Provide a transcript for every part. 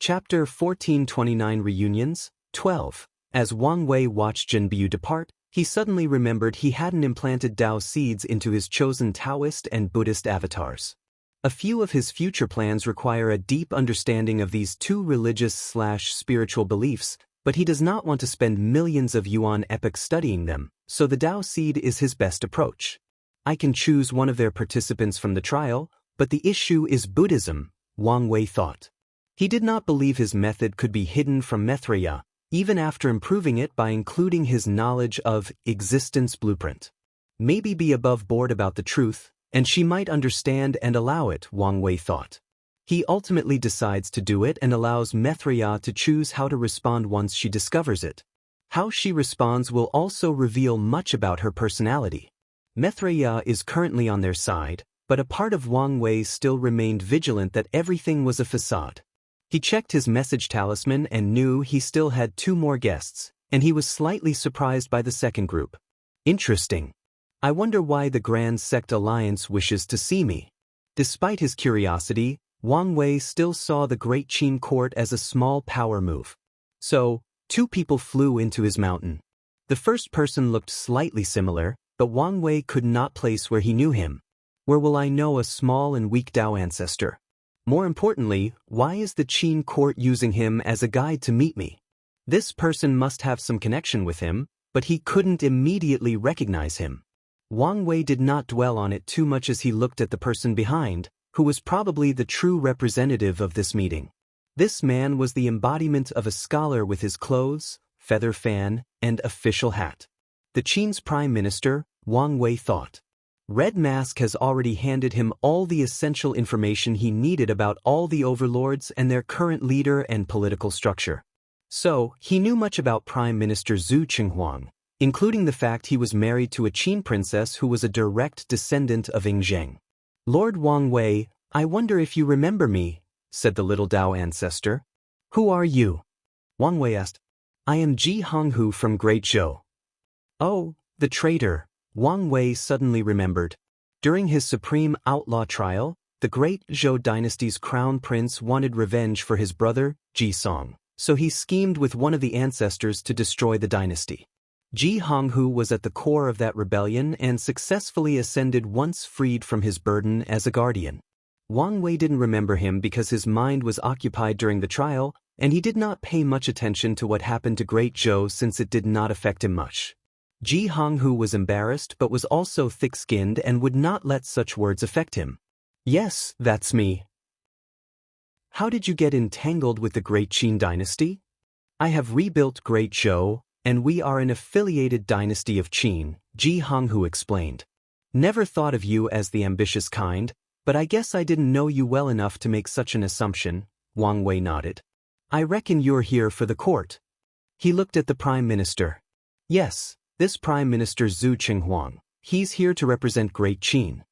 Chapter 1429 Reunions, 12. As Wang Wei watched Jinbiu depart, he suddenly remembered he hadn't implanted Tao seeds into his chosen Taoist and Buddhist avatars. A few of his future plans require a deep understanding of these two religious/spiritual beliefs, but he does not want to spend millions of yuan epochs studying them, so the Tao seed is his best approach. I can choose one of their participants from the trial, but the issue is Buddhism, Wang Wei thought. He did not believe his method could be hidden from Maitreya, even after improving it by including his knowledge of existence blueprint. Maybe be above board about the truth, and she might understand and allow it, Wang Wei thought. He ultimately decides to do it and allows Maitreya to choose how to respond once she discovers it. How she responds will also reveal much about her personality. Maitreya is currently on their side, but a part of Wang Wei still remained vigilant that everything was a facade. He checked his message talisman and knew he still had 2 more guests, and he was slightly surprised by the second group. Interesting. I wonder why the Grand Sect Alliance wishes to see me. Despite his curiosity, Wang Wei still saw the Great Qin court as a small power move. So, 2 people flew into his mountain. The first person looked slightly similar, but Wang Wei could not place where he knew him. Where will I know a small and weak Tao ancestor? More importantly, why is the Qin court using him as a guide to meet me? This person must have some connection with him, but he couldn't immediately recognize him. Wang Wei did not dwell on it too much as he looked at the person behind, who was probably the true representative of this meeting. This man was the embodiment of a scholar with his clothes, feather fan, and official hat. The Qin's prime minister, Wang Wei thought. Red Mask has already handed him all the essential information he needed about all the overlords and their current leader and political structure. So, he knew much about Prime Minister Zhu Qinghuang, including the fact he was married to a Qin princess who was a direct descendant of Zheng. Lord Wang Wei, I wonder if you remember me, said the little Tao ancestor. Who are you? Wang Wei asked. I am Ji Honghu from Great Zhou. Oh, the traitor, Wang Wei suddenly remembered. During his supreme outlaw trial, the Great Zhou dynasty's crown prince wanted revenge for his brother, Ji Song, so he schemed with one of the ancestors to destroy the dynasty. Ji Honghu was at the core of that rebellion and successfully ascended once freed from his burden as a guardian. Wang Wei didn't remember him because his mind was occupied during the trial, and he did not pay much attention to what happened to Great Zhou since it did not affect him much. Ji Honghu was embarrassed but was also thick-skinned and would not let such words affect him. Yes, that's me. How did you get entangled with the Great Qin dynasty? I have rebuilt Great Zhou, and we are an affiliated dynasty of Qin, Ji Honghu explained. Never thought of you as the ambitious kind, but I guess I didn't know you well enough to make such an assumption, Wang Wei nodded. I reckon you're here for the court. He looked at the Prime Minister. Yes, this Prime Minister Zhu Qinghuang. He's here to represent Great Qin.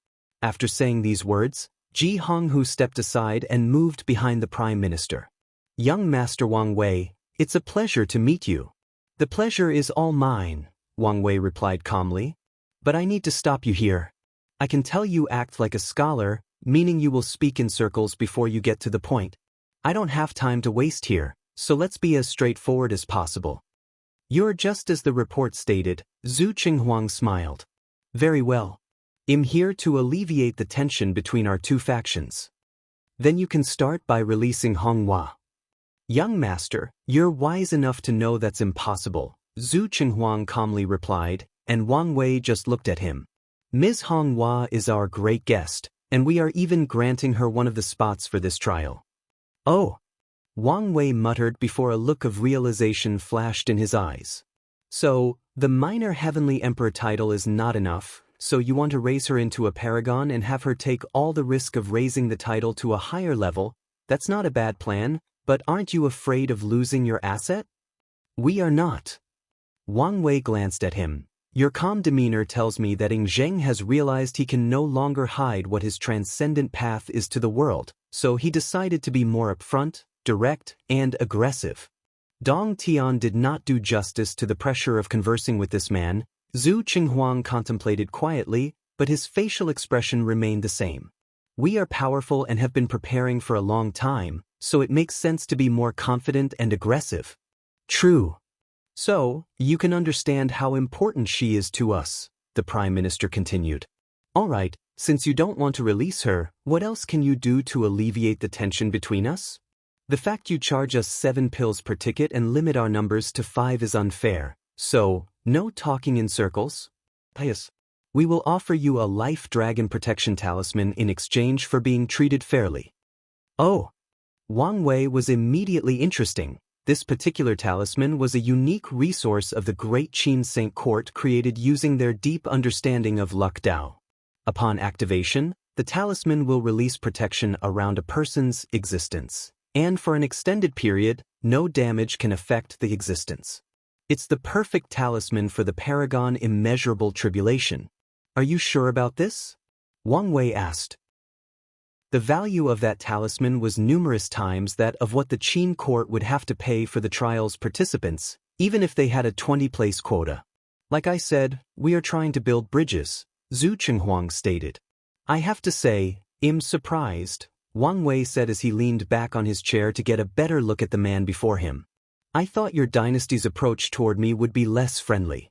After saying these words, Ji Honghu stepped aside and moved behind the Prime Minister. Young Master Wang Wei, it's a pleasure to meet you. The pleasure is all mine, Wang Wei replied calmly. But I need to stop you here. I can tell you act like a scholar, meaning you will speak in circles before you get to the point. I don't have time to waste here, so let's be as straightforward as possible. You're just as the report stated, Zhu Qinghuang smiled. Very well. I'm here to alleviate the tension between our 2 factions. Then you can start by releasing Honghua. Young master, you're wise enough to know that's impossible, Zhu Qinghuang calmly replied, and Wang Wei just looked at him. Ms. Honghua is our great guest, and we are even granting her one of the spots for this trial. Oh! Wang Wei muttered before a look of realization flashed in his eyes. So, the minor Heavenly Emperor title is not enough, so you want to raise her into a Paragon and have her take all the risk of raising the title to a higher level? That's not a bad plan, but aren't you afraid of losing your asset? We are not. Wang Wei glanced at him. Your calm demeanor tells me that Zheng has realized he can no longer hide what his transcendent path is to the world, so he decided to be more upfront, direct, and aggressive. Dong Tian did not do justice to the pressure of conversing with this man. Zhu Qinghuang contemplated quietly, but his facial expression remained the same. We are powerful and have been preparing for a long time, so it makes sense to be more confident and aggressive. True. So, you can understand how important she is to us, the Prime Minister continued. Alright, since you don't want to release her, what else can you do to alleviate the tension between us? The fact you charge us 7 pills per ticket and limit our numbers to 5 is unfair, so, no talking in circles? Yes. We will offer you a life dragon protection talisman in exchange for being treated fairly. Oh. Wang Wei was immediately interesting. This particular talisman was a unique resource of the Great Qin Saint Court created using their deep understanding of luck Dao. Upon activation, the talisman will release protection around a person's existence, and for an extended period, no damage can affect the existence. It's the perfect talisman for the Paragon Immeasurable Tribulation. Are you sure about this? Wang Wei asked. The value of that talisman was numerous times that of what the Qin court would have to pay for the trial's participants, even if they had a 20-place quota. Like I said, we are trying to build bridges, Zhu Qinghuang stated. I have to say, I'm surprised, Wang Wei said as he leaned back on his chair to get a better look at the man before him. I thought your dynasty's approach toward me would be less friendly.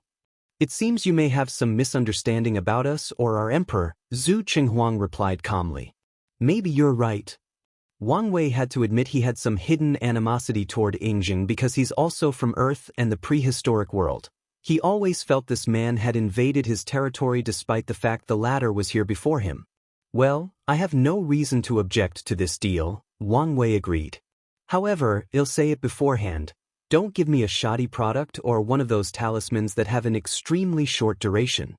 It seems you may have some misunderstanding about us or our emperor, Zhu Qinghuang replied calmly. Maybe you're right. Wang Wei had to admit he had some hidden animosity toward Ying because he's also from Earth and the prehistoric world. He always felt this man had invaded his territory despite the fact the latter was here before him. Well, I have no reason to object to this deal, Wang Wei agreed. However, I'll say it beforehand. Don't give me a shoddy product or one of those talismans that have an extremely short duration.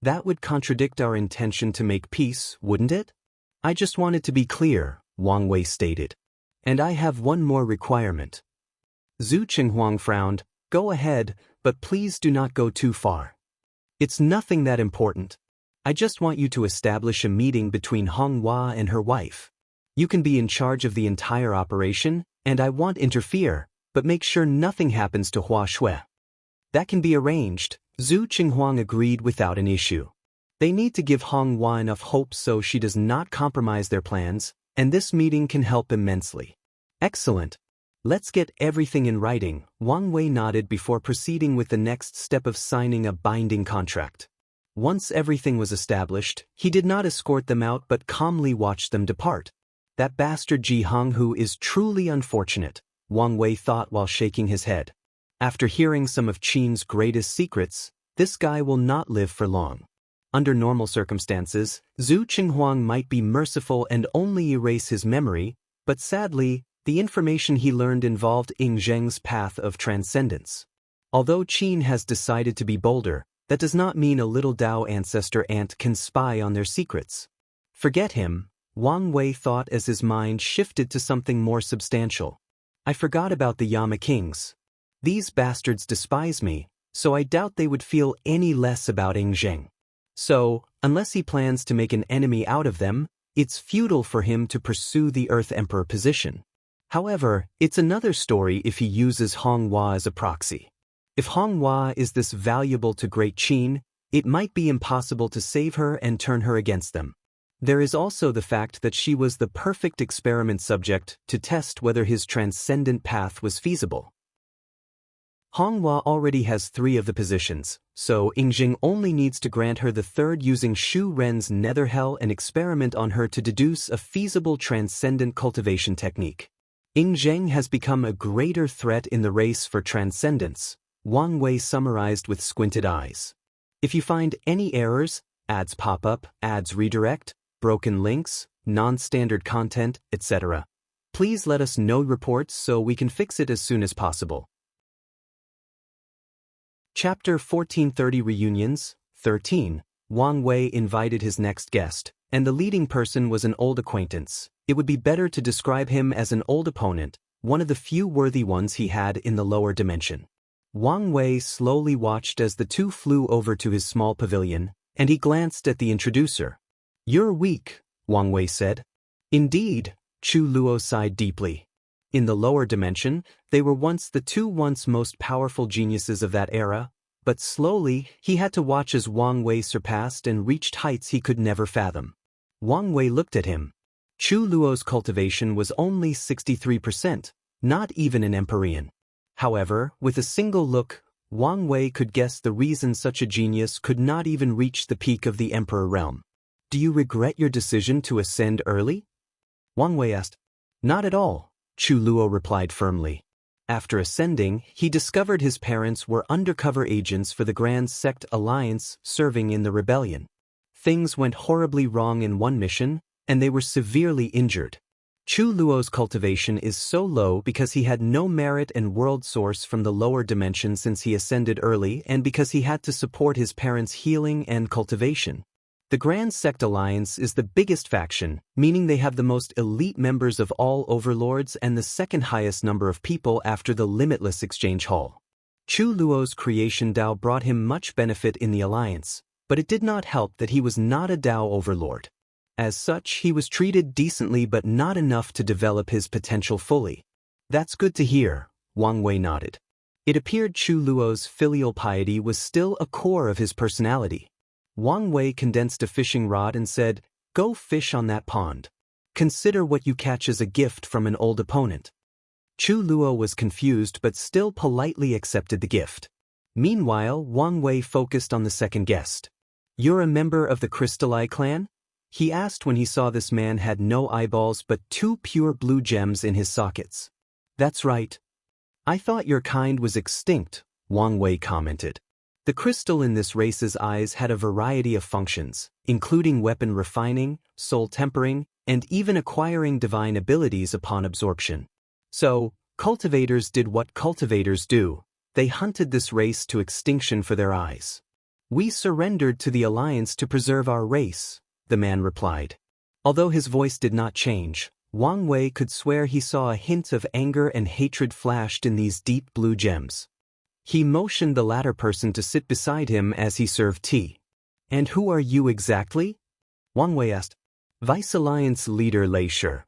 That would contradict our intention to make peace, wouldn't it? I just wanted to be clear, Wang Wei stated. And I have one more requirement. Zhu Qinghuang frowned. Go ahead, but please do not go too far. It's nothing that important. I just want you to establish a meeting between Honghua and her wife. You can be in charge of the entire operation, and I won't interfere, but make sure nothing happens to Hua Shui. That can be arranged, Zhu Qinghuang agreed without an issue. They need to give Honghua enough hope so she does not compromise their plans, and this meeting can help immensely. Excellent. Let's get everything in writing, Wang Wei nodded before proceeding with the next step of signing a binding contract. Once everything was established, he did not escort them out but calmly watched them depart. That bastard Ji Honghu is truly unfortunate, Wang Wei thought while shaking his head. After hearing some of Qin's greatest secrets, this guy will not live for long. Under normal circumstances, Zhu Qinghuang might be merciful and only erase his memory, but sadly, the information he learned involved Ying Zheng's path of transcendence. Although Qin has decided to be bolder, that does not mean a little Dao ancestor ant can spy on their secrets. Forget him, Wang Wei thought as his mind shifted to something more substantial. I forgot about the Yama kings. These bastards despise me, so I doubt they would feel any less about Ying Zheng. So, unless he plans to make an enemy out of them, it's futile for him to pursue the Earth Emperor position. However, it's another story if he uses Honghua as a proxy. If Honghua is this valuable to Great Qin, it might be impossible to save her and turn her against them. There is also the fact that she was the perfect experiment subject to test whether his transcendent path was feasible. Honghua already has 3 of the positions, so Ying Zheng only needs to grant her the 3rd using Shu Ren's nether hell and experiment on her to deduce a feasible transcendent cultivation technique. Ying Zheng has become a greater threat in the race for transcendence, Wang Wei summarized with squinted eyes. If you find any errors, ads pop up, ads redirect, broken links, non-standard content, etc., please let us know reports so we can fix it as soon as possible. Chapter 1430 Reunions, 13. Wang Wei invited his next guest, and the leading person was an old acquaintance. It would be better to describe him as an old opponent, one of the few worthy ones he had in the lower dimension. Wang Wei slowly watched as the two flew over to his small pavilion, and he glanced at the introducer. You're weak, Wang Wei said. Indeed, Chu Luo sighed deeply. In the lower dimension, they were once the two most powerful geniuses of that era, but slowly he had to watch as Wang Wei surpassed and reached heights he could never fathom. Wang Wei looked at him. Chu Luo's cultivation was only 63%, not even an Empyrean. However, with a single look, Wang Wei could guess the reason such a genius could not even reach the peak of the Emperor realm. Do you regret your decision to ascend early? Wang Wei asked. Not at all, Chu Luo replied firmly. After ascending, he discovered his parents were undercover agents for the Grand Sect Alliance serving in the rebellion. Things went horribly wrong in one mission, and they were severely injured. Chu Luo's cultivation is so low because he had no merit and world source from the lower dimension since he ascended early and because he had to support his parents' healing and cultivation. The Grand Sect Alliance is the biggest faction, meaning they have the most elite members of all overlords and the second highest number of people after the Limitless Exchange Hall. Chu Luo's creation Dao brought him much benefit in the alliance, but it did not help that he was not a Dao overlord. As such, he was treated decently but not enough to develop his potential fully. That's good to hear, Wang Wei nodded. It appeared Chu Luo's filial piety was still a core of his personality. Wang Wei condensed a fishing rod and said, "Go fish on that pond. Consider what you catch as a gift from an old opponent." Chu Luo was confused but still politely accepted the gift. Meanwhile, Wang Wei focused on the second guest. "You're a member of the XIII clan?" he asked when he saw this man had no eyeballs but 2 pure blue gems in his sockets. "That's right. I thought your kind was extinct," Wang Wei commented. The crystal in this race's eyes had a variety of functions, including weapon refining, soul tempering, and even acquiring divine abilities upon absorption. So, cultivators did what cultivators do. They hunted this race to extinction for their eyes. "We surrendered to the Alliance to preserve our race," the man replied. Although his voice did not change, Wang Wei could swear he saw a hint of anger and hatred flashed in these deep blue gems. He motioned the latter person to sit beside him as he served tea. "And who are you exactly?" Wang Wei asked. "Vice Alliance leader Lei Shi."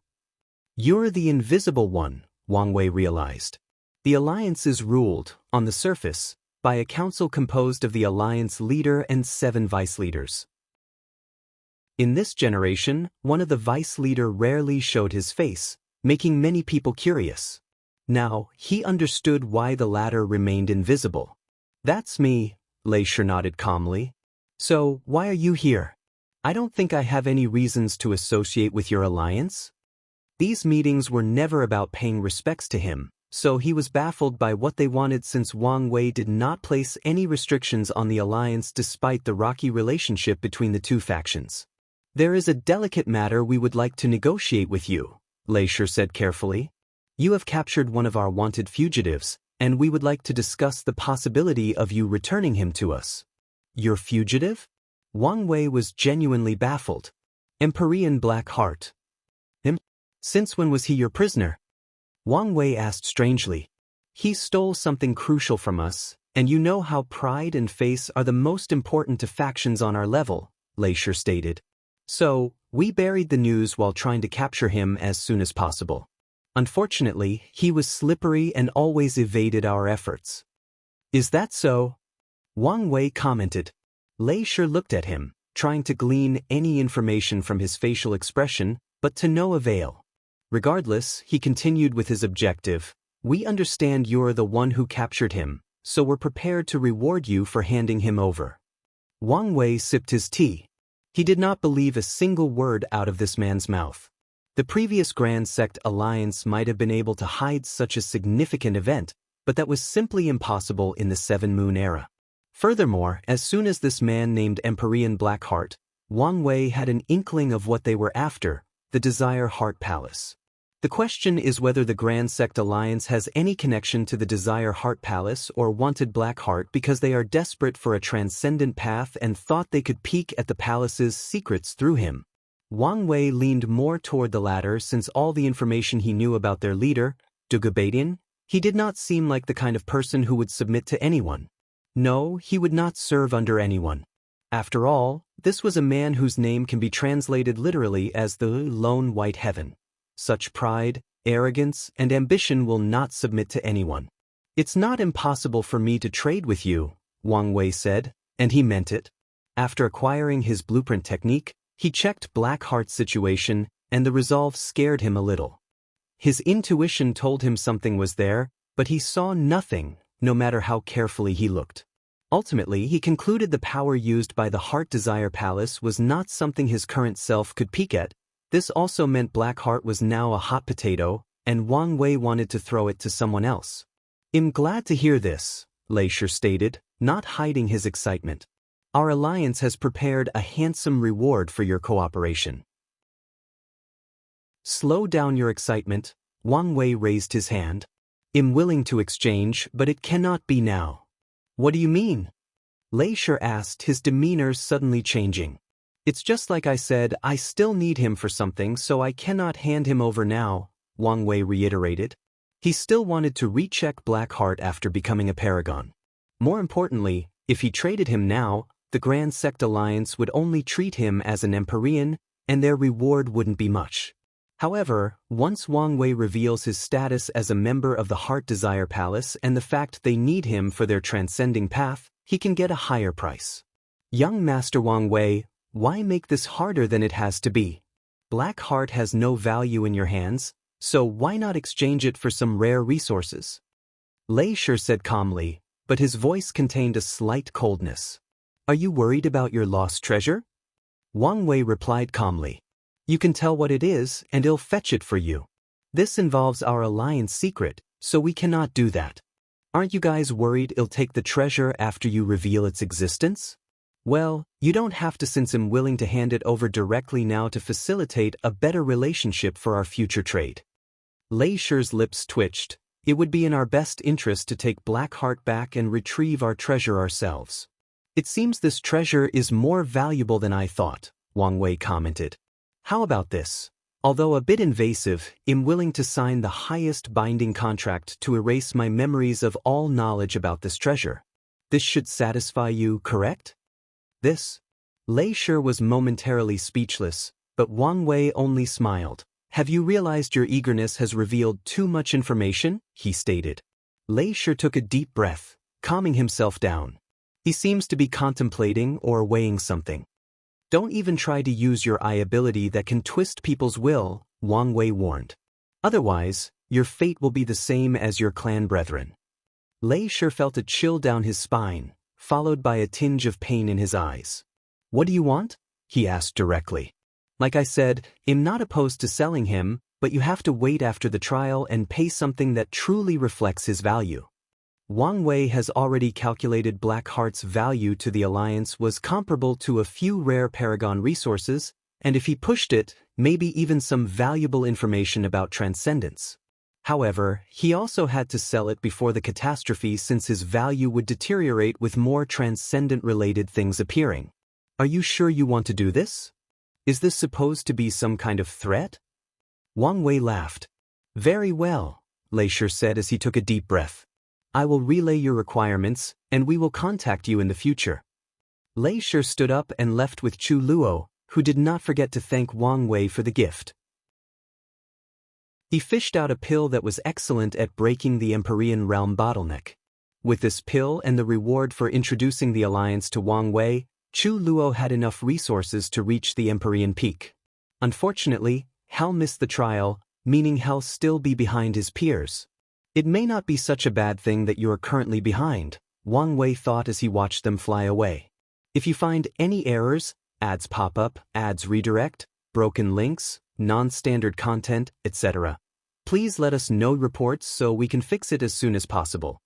"You're the invisible one," Wang Wei realized. The Alliance is ruled, on the surface, by a council composed of the Alliance leader and 7 vice leaders. In this generation, one of the vice leader rarely showed his face, making many people curious. Now, he understood why the latter remained invisible. "That's me," Lei Shi nodded calmly. "So, why are you here? I don't think I have any reasons to associate with your alliance." These meetings were never about paying respects to him, so he was baffled by what they wanted since Wang Wei did not place any restrictions on the alliance despite the rocky relationship between the two factions. "There is a delicate matter we would like to negotiate with you," Lei Shi said carefully. "You have captured one of our wanted fugitives, and we would like to discuss the possibility of you returning him to us." "Your fugitive?" Wang Wei was genuinely baffled. "Empyrean Black Heart." "Him? Since when was he your prisoner?" Wang Wei asked strangely. "He stole something crucial from us, and you know how pride and face are the most important to factions on our level," Lei Shi stated. "So, we buried the news while trying to capture him as soon as possible. Unfortunately, he was slippery and always evaded our efforts." "Is that so?" Wang Wei commented. Lei Shi looked at him, trying to glean any information from his facial expression, but to no avail. Regardless, he continued with his objective. "We understand you're the one who captured him, so we're prepared to reward you for handing him over." Wang Wei sipped his tea. He did not believe a single word out of this man's mouth. The previous Grand Sect Alliance might have been able to hide such a significant event, but that was simply impossible in the 7 Moon era. Furthermore, as soon as this man named Empyrean Blackheart, Wang Wei had an inkling of what they were after, the Desire Heart Palace. The question is whether the Grand Sect Alliance has any connection to the Desire Heart Palace or wanted Blackheart because they are desperate for a transcendent path and thought they could peek at the palace's secrets through him. Wang Wei leaned more toward the latter since all the information he knew about their leader, Dugabadian, he did not seem like the kind of person who would submit to anyone. No, he would not serve under anyone. After all, this was a man whose name can be translated literally as the Lone White Heaven. Such pride, arrogance, and ambition will not submit to anyone. "It's not impossible for me to trade with you," Wang Wei said, and he meant it. After acquiring his blueprint technique, he checked Blackheart's situation, and the resolve scared him a little. His intuition told him something was there, but he saw nothing, no matter how carefully he looked. Ultimately, he concluded the power used by the Heart Desire Palace was not something his current self could peek at. This also meant Blackheart was now a hot potato, and Wang Wei wanted to throw it to someone else. "I'm glad to hear this," Leisure stated, not hiding his excitement. "Our alliance has prepared a handsome reward for your cooperation." "Slow down your excitement," Wang Wei raised his hand. "I'm willing to exchange, but it cannot be now." "What do you mean?" Leisure asked, his demeanor suddenly changing. "It's just like I said, I still need him for something, so I cannot hand him over now," Wang Wei reiterated. He still wanted to recheck Blackheart after becoming a Paragon. More importantly, if he traded him now, the Grand Sect Alliance would only treat him as an Empyrean, and their reward wouldn't be much. However, once Wang Wei reveals his status as a member of the Heart Desire Palace and the fact they need him for their transcending path, he can get a higher price. "Young Master Wang Wei, why make this harder than it has to be? Blackheart has no value in your hands, so why not exchange it for some rare resources?" Leisure said calmly, but his voice contained a slight coldness. "Are you worried about your lost treasure?" Wang Wei replied calmly. "You can tell what it is, and I'll fetch it for you. This involves our alliance secret, so we cannot do that. Aren't you guys worried I'll take the treasure after you reveal its existence? Well, you don't have to, since I'm willing to hand it over directly now to facilitate a better relationship for our future trade." Leisure's lips twitched. "It would be in our best interest to take Blackheart back and retrieve our treasure ourselves." "It seems this treasure is more valuable than I thought," Wang Wei commented. "How about this? Although a bit invasive, I'm willing to sign the highest binding contract to erase my memories of all knowledge about this treasure. This should satisfy you, correct?" "This?" Leisure was momentarily speechless, but Wang Wei only smiled. "Have you realized your eagerness has revealed too much information?" he stated. Leisure took a deep breath, calming himself down. He seems to be contemplating or weighing something. "Don't even try to use your eye ability that can twist people's will," Wang Wei warned. "Otherwise, your fate will be the same as your clan brethren." Leisure felt a chill down his spine, followed by a tinge of pain in his eyes. "What do you want?" he asked directly. "Like I said, I'm not opposed to selling him, but you have to wait after the trial and pay something that truly reflects his value." Wang Wei has already calculated Blackheart's value to the alliance was comparable to a few rare Paragon resources, and if he pushed it, maybe even some valuable information about transcendence. However, he also had to sell it before the catastrophe, since his value would deteriorate with more transcendent-related things appearing. "Are you sure you want to do this? Is this supposed to be some kind of threat?" Wang Wei laughed. "Very well," Leisure said as he took a deep breath. "I will relay your requirements, and we will contact you in the future." Leisure stood up and left with Chu Luo, who did not forget to thank Wang Wei for the gift. He fished out a pill that was excellent at breaking the Empyrean realm bottleneck. With this pill and the reward for introducing the alliance to Wang Wei, Chu Luo had enough resources to reach the Empyrean peak. Unfortunately, Hal missed the trial, meaning he'll still be behind his peers. "It may not be such a bad thing that you are currently behind," Wang Wei thought as he watched them fly away. "If you find any errors, ads pop up, ads redirect, broken links, non-standard content, etc., please let us know reports so we can fix it as soon as possible."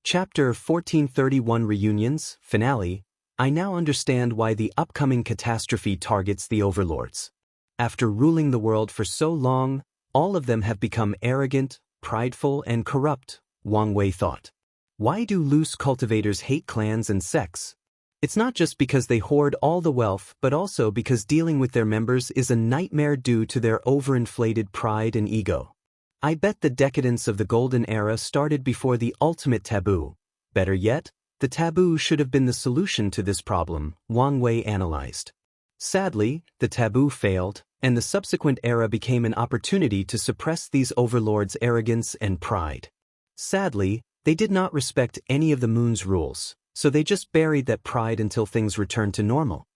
Chapter 1431 Reunions, Finale. I now understand why the upcoming catastrophe targets the overlords. After ruling the world for so long, all of them have become arrogant, prideful, and corrupt, Wang Wei thought. Why do loose cultivators hate clans and sects? It's not just because they hoard all the wealth, but also because dealing with their members is a nightmare due to their overinflated pride and ego. I bet the decadence of the Golden Era started before the ultimate taboo. Better yet, the taboo should have been the solution to this problem, Wang Wei analyzed. Sadly, the taboo failed, and the subsequent era became an opportunity to suppress these overlords' arrogance and pride. Sadly, they did not respect any of the moon's rules, so they just buried that pride until things returned to normal.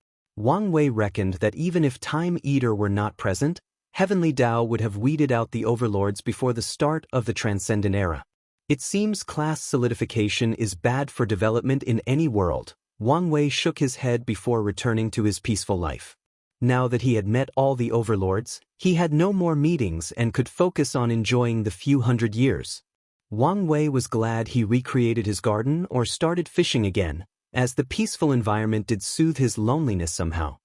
Wang Wei reckoned that even if Time Eater were not present, Heavenly Tao would have weeded out the overlords before the start of the Transcendent Era. It seems class solidification is bad for development in any world. Wang Wei shook his head before returning to his peaceful life. Now that he had met all the overlords, he had no more meetings and could focus on enjoying the few hundred years. Wang Wei was glad he recreated his garden or started fishing again, as the peaceful environment did soothe his loneliness somehow.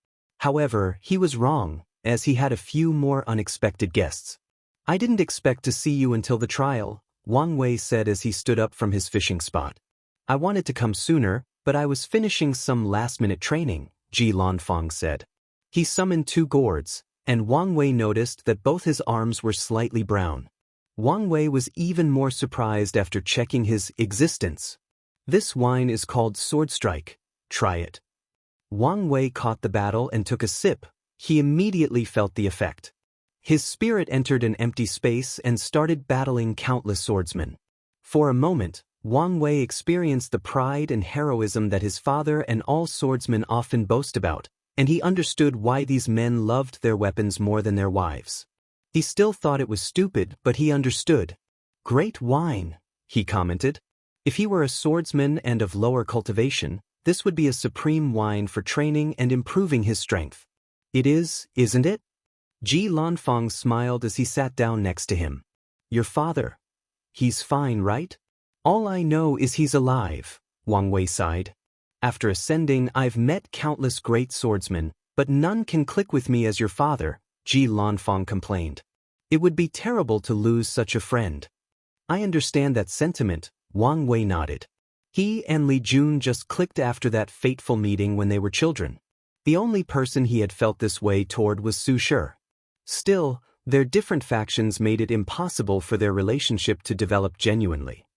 However, he was wrong, as he had a few more unexpected guests. "I didn't expect to see you until the trial," Wang Wei said as he stood up from his fishing spot. "I wanted to come sooner, but I was finishing some last-minute training," Ji Lanfang said. He summoned 2 gourds, and Wang Wei noticed that both his arms were slightly brown. Wang Wei was even more surprised after checking his existence. "This wine is called Sword Strike. Try it." Wang Wei caught the battle and took a sip. He immediately felt the effect. His spirit entered an empty space and started battling countless swordsmen. For a moment, Wang Wei experienced the pride and heroism that his father and all swordsmen often boast about, and he understood why these men loved their weapons more than their wives. He still thought it was stupid, but he understood. "Great wine," he commented. If he were a swordsman and of lower cultivation, this would be a supreme wine for training and improving his strength. "It is, isn't it?" Ji Lanfang smiled as he sat down next to him. "Your father. He's fine, right?" "All I know is he's alive," Wang Wei sighed. "After ascending, I've met countless great swordsmen, but none can click with me as your father," Ji Lanfang complained. "It would be terrible to lose such a friend." "I understand that sentiment," Wang Wei nodded. He and Li Jun just clicked after that fateful meeting when they were children. The only person he had felt this way toward was Su Shi. Still, their different factions made it impossible for their relationship to develop genuinely.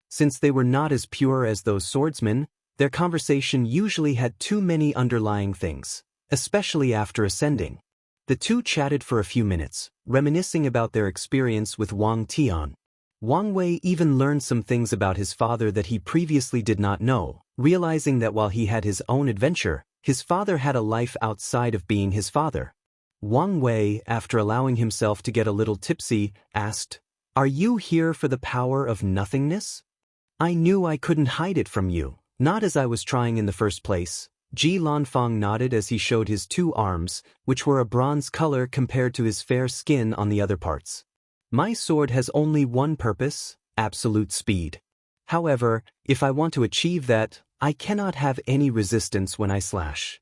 Since they were not as pure as those swordsmen, their conversation usually had too many underlying things, especially after ascending. The two chatted for a few minutes, reminiscing about their experience with Wang Tian. Wang Wei even learned some things about his father that he previously did not know, realizing that while he had his own adventure, his father had a life outside of being his father. Wang Wei, after allowing himself to get a little tipsy, asked, "Are you here for the power of nothingness?" "I knew I couldn't hide it from you, not as I was trying in the first place." Ji Lanfang nodded as he showed his 2 arms, which were a bronze color compared to his fair skin on the other parts. "My sword has only one purpose, absolute speed. However, if I want to achieve that, I cannot have any resistance when I slash."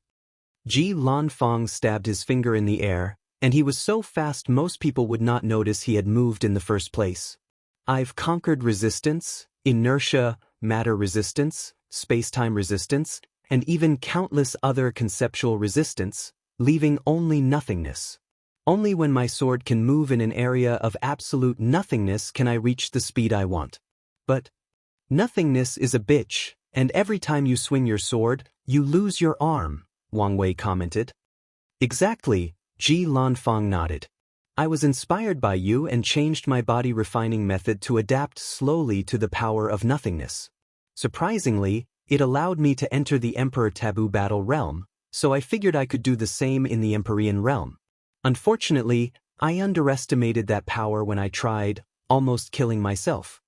Ji Lanfang stabbed his finger in the air, and he was so fast most people would not notice he had moved in the first place. "I've conquered resistance, inertia, matter resistance, space-time resistance, and even countless other conceptual resistance, leaving only nothingness. Only when my sword can move in an area of absolute nothingness can I reach the speed I want. But nothingness is a bitch, and every time you swing your sword, you lose your arm," Wang Wei commented. "Exactly," Ji Lanfang nodded. "I was inspired by you and changed my body refining method to adapt slowly to the power of nothingness. Surprisingly, it allowed me to enter the Emperor Taboo Battle realm, so I figured I could do the same in the Empyrean realm. Unfortunately, I underestimated that power when I tried, almost killing myself."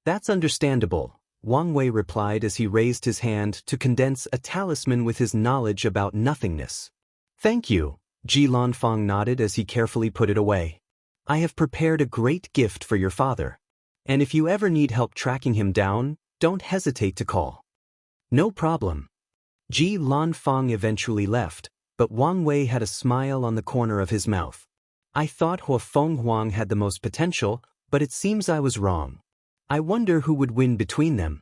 "That's understandable," Wang Wei replied as he raised his hand to condense a talisman with his knowledge about nothingness. "Thank you," Ji Lanfang nodded as he carefully put it away. "I have prepared a great gift for your father. And if you ever need help tracking him down, don't hesitate to call." "No problem." Ji Lanfang eventually left, but Wang Wei had a smile on the corner of his mouth. "I thought Huafeng Huang had the most potential, but it seems I was wrong. I wonder who would win between them."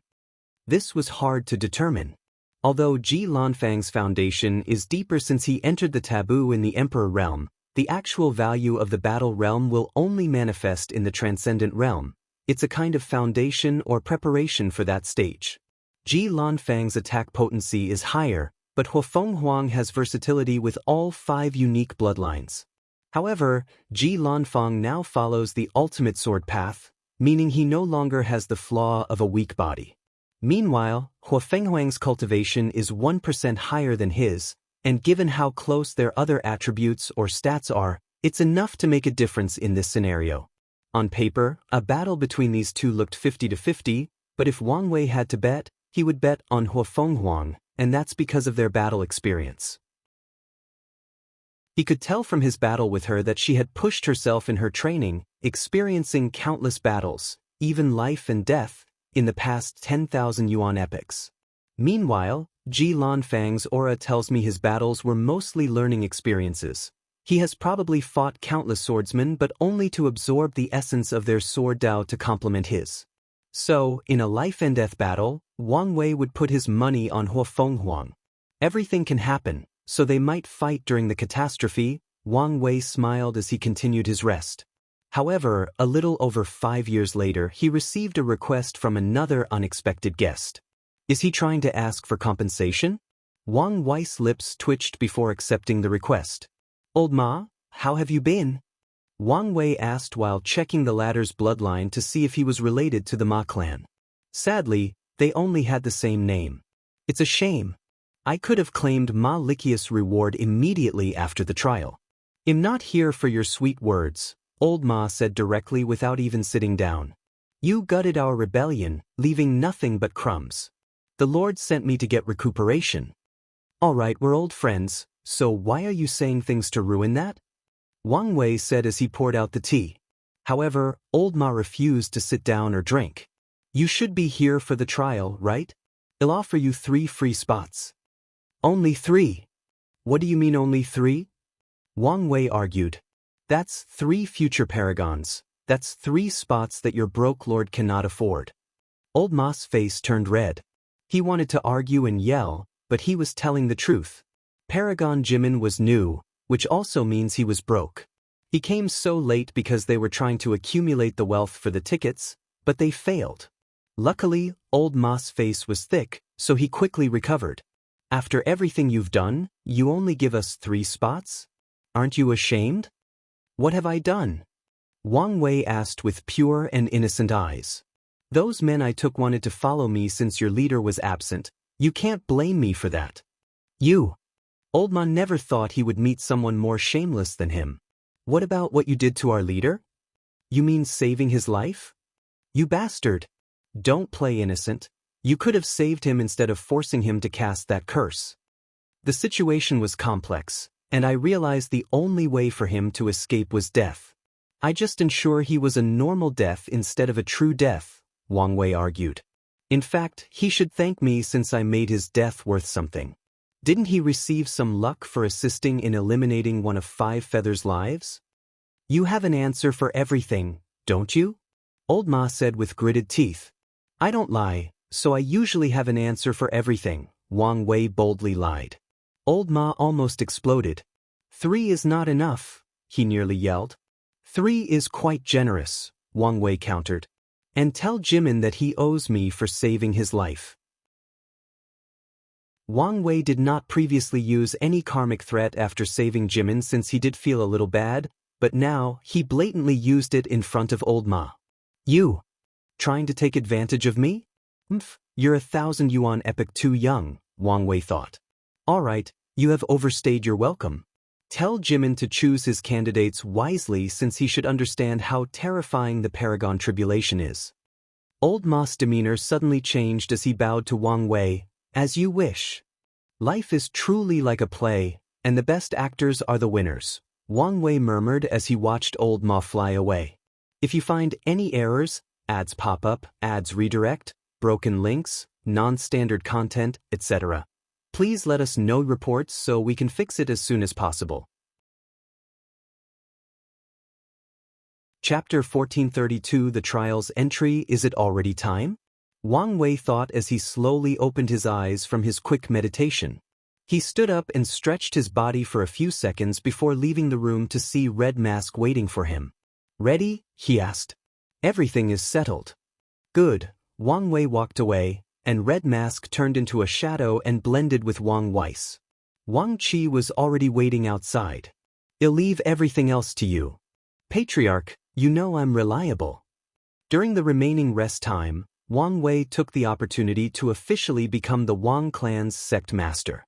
This was hard to determine. Although Ji Lanfang's foundation is deeper since he entered the taboo in the Emperor realm, the actual value of the battle realm will only manifest in the Transcendent realm. It's a kind of foundation or preparation for that stage. Ji Lanfang's attack potency is higher, but Huafeng Huang has versatility with all 5 unique bloodlines. However, Ji Lanfang now follows the ultimate sword path, meaning he no longer has the flaw of a weak body. Meanwhile, Huafenghuang's cultivation is 1% higher than his, and given how close their other attributes or stats are, it's enough to make a difference in this scenario. On paper, a battle between these two looked 50-50, but if Wang Wei had to bet, he would bet on Huafenghuang, and that's because of their battle experience. He could tell from his battle with her that she had pushed herself in her training, experiencing countless battles, even life and death, in the past 10,000 yuan epics. Meanwhile, Ji Lanfang's aura tells me his battles were mostly learning experiences. He has probably fought countless swordsmen but only to absorb the essence of their sword Dao to complement his. So, in a life-and-death battle, Wang Wei would put his money on Huafenghuang. Everything can happen, so they might fight during the catastrophe. Wang Wei smiled as he continued his rest. However, a little over 5 years later he received a request from another unexpected guest. Is he trying to ask for compensation? Wang Wei's lips twitched before accepting the request. Old Ma, how have you been? Wang Wei asked while checking the latter's bloodline to see if he was related to the Ma clan. Sadly, they only had the same name. It's a shame. I could have claimed Ma Likius' reward immediately after the trial. I'm not here for your sweet words, Old Ma said directly without even sitting down. You gutted our rebellion, leaving nothing but crumbs. The Lord sent me to get recuperation. All right, we're old friends, so why are you saying things to ruin that? Wang Wei said as he poured out the tea. However, Old Ma refused to sit down or drink. You should be here for the trial, right? I'll offer you 3 free spots. Only 3? What do you mean only 3? Wang Wei argued. That's 3 future paragons. That's 3 spots that your broke lord cannot afford. Old Ma's face turned red. He wanted to argue and yell, but he was telling the truth. Paragon Jimin was new, which also means he was broke. He came so late because they were trying to accumulate the wealth for the tickets, but they failed. Luckily, Old Ma's face was thick, so he quickly recovered. After everything you've done, you only give us 3 spots? Aren't you ashamed? What have I done? Wang Wei asked with pure and innocent eyes. Those men I took wanted to follow me since your leader was absent. You can't blame me for that. You. Old Ma never thought he would meet someone more shameless than him. What about what you did to our leader? You mean saving his life? You bastard. Don't play innocent. You could have saved him instead of forcing him to cast that curse. The situation was complex, and I realized the only way for him to escape was death. I just ensure he was a normal death instead of a true death, Wang Wei argued. In fact, he should thank me since I made his death worth something. Didn't he receive some luck for assisting in eliminating one of 5 Feathers' lives? You have an answer for everything, don't you? Old Ma said with gritted teeth. I don't lie, so I usually have an answer for everything, Wang Wei boldly lied. Old Ma almost exploded. 3 is not enough, he nearly yelled. 3 is quite generous, Wang Wei countered. And tell Jimin that he owes me for saving his life. Wang Wei did not previously use any karmic threat after saving Jimin since he did feel a little bad, but now he blatantly used it in front of Old Ma. You? Trying to take advantage of me? You're 1,000 yuan epic too young, Wang Wei thought. All right, you have overstayed your welcome. Tell Jimin to choose his candidates wisely since he should understand how terrifying the Paragon Tribulation is. Old Ma's demeanor suddenly changed as he bowed to Wang Wei. As you wish. Life is truly like a play, and the best actors are the winners, Wang Wei murmured as he watched Old Ma fly away. If you find any errors, ads pop up, ads redirect, broken links, non-standard content, etc., please let us know reports so we can fix it as soon as possible. Chapter 1432 The Trial's Entry. Is it already time? Wang Wei thought as he slowly opened his eyes from his quick meditation. He stood up and stretched his body for a few seconds before leaving the room to see Red Mask waiting for him. Ready? He asked. Everything is settled. Good. Wang Wei walked away, and Red Mask turned into a shadow and blended with Wang Weiss. Wang Qi was already waiting outside. I'll leave everything else to you. Patriarch, you know I'm reliable. During the remaining rest time, Wang Wei took the opportunity to officially become the Wang clan's sect master.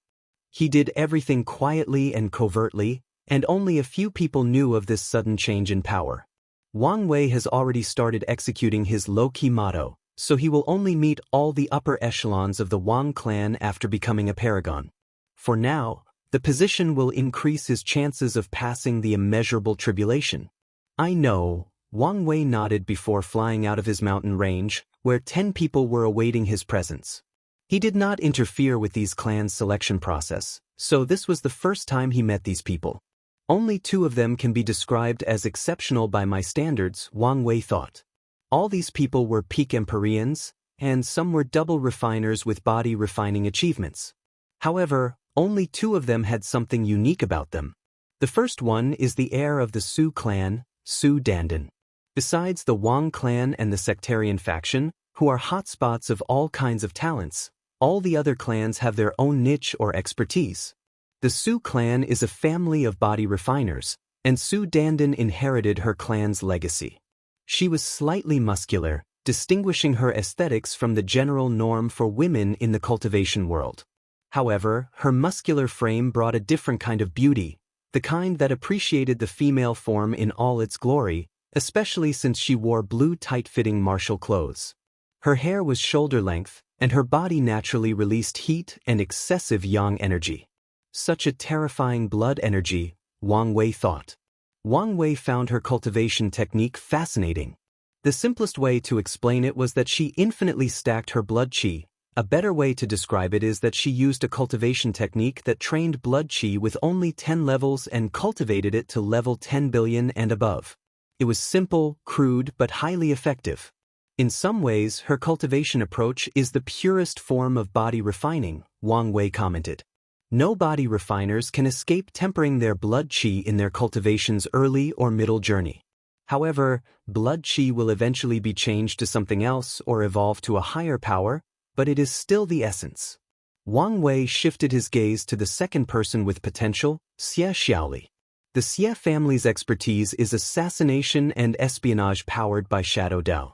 He did everything quietly and covertly, and only a few people knew of this sudden change in power. Wang Wei has already started executing his low-key motto, so he will only meet all the upper echelons of the Wang clan after becoming a paragon. For now, the position will increase his chances of passing the immeasurable tribulation. I know, Wang Wei nodded before flying out of his mountain range, where 10 people were awaiting his presence. He did not interfere with these clans' selection process, so this was the first time he met these people. Only 2 of them can be described as exceptional by my standards, Wang Wei thought. All these people were peak Empyreans, and some were double refiners with body refining achievements. However, only 2 of them had something unique about them. The first one is the heir of the Su clan, Su Dandan. Besides the Wang clan and the sectarian faction, who are hotspots of all kinds of talents, all the other clans have their own niche or expertise. The Su clan is a family of body refiners, and Su Dandan inherited her clan's legacy. She was slightly muscular, distinguishing her aesthetics from the general norm for women in the cultivation world. However, her muscular frame brought a different kind of beauty, the kind that appreciated the female form in all its glory, especially since she wore blue tight-fitting martial clothes. Her hair was shoulder-length, and her body naturally released heat and excessive yang energy. Such a terrifying blood energy, Wang Wei thought. Wang Wei found her cultivation technique fascinating. The simplest way to explain it was that she infinitely stacked her blood qi. A better way to describe it is that she used a cultivation technique that trained blood qi with only 10 levels and cultivated it to level 10 billion and above. It was simple, crude, but highly effective. In some ways, her cultivation approach is the purest form of body refining, Wang Wei commented. No body refiners can escape tempering their blood qi in their cultivation's early or middle journey. However, blood qi will eventually be changed to something else or evolve to a higher power, but it is still the essence. Wang Wei shifted his gaze to the second person with potential, Xianxia. The Xie family's expertise is assassination and espionage powered by Shadow Dao.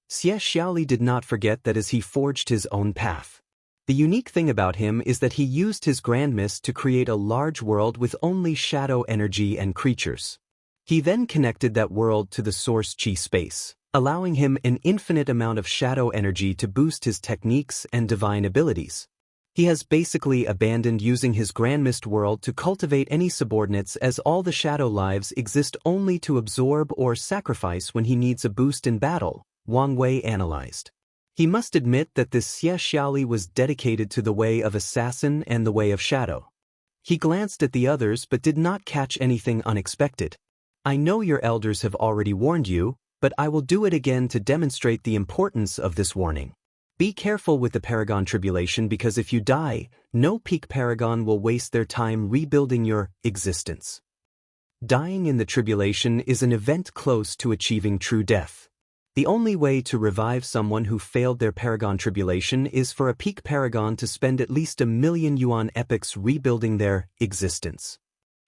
Xianxia did not forget that as he forged his own path. The unique thing about him is that he used his grandmist to create a large world with only shadow energy and creatures. He then connected that world to the source qi space, allowing him an infinite amount of shadow energy to boost his techniques and divine abilities. He has basically abandoned using his grandmist world to cultivate any subordinates, as all the shadow lives exist only to absorb or sacrifice when he needs a boost in battle, Wang Wei analyzed. He must admit that this Xianxia was dedicated to the way of assassin and the way of shadow. He glanced at the others but did not catch anything unexpected. I know your elders have already warned you, but I will do it again to demonstrate the importance of this warning. Be careful with the Paragon Tribulation, because if you die, no peak Paragon will waste their time rebuilding your existence. Dying in the Tribulation is an event close to achieving true death. The only way to revive someone who failed their Paragon Tribulation is for a peak Paragon to spend at least 1,000,000 yuan epochs rebuilding their existence.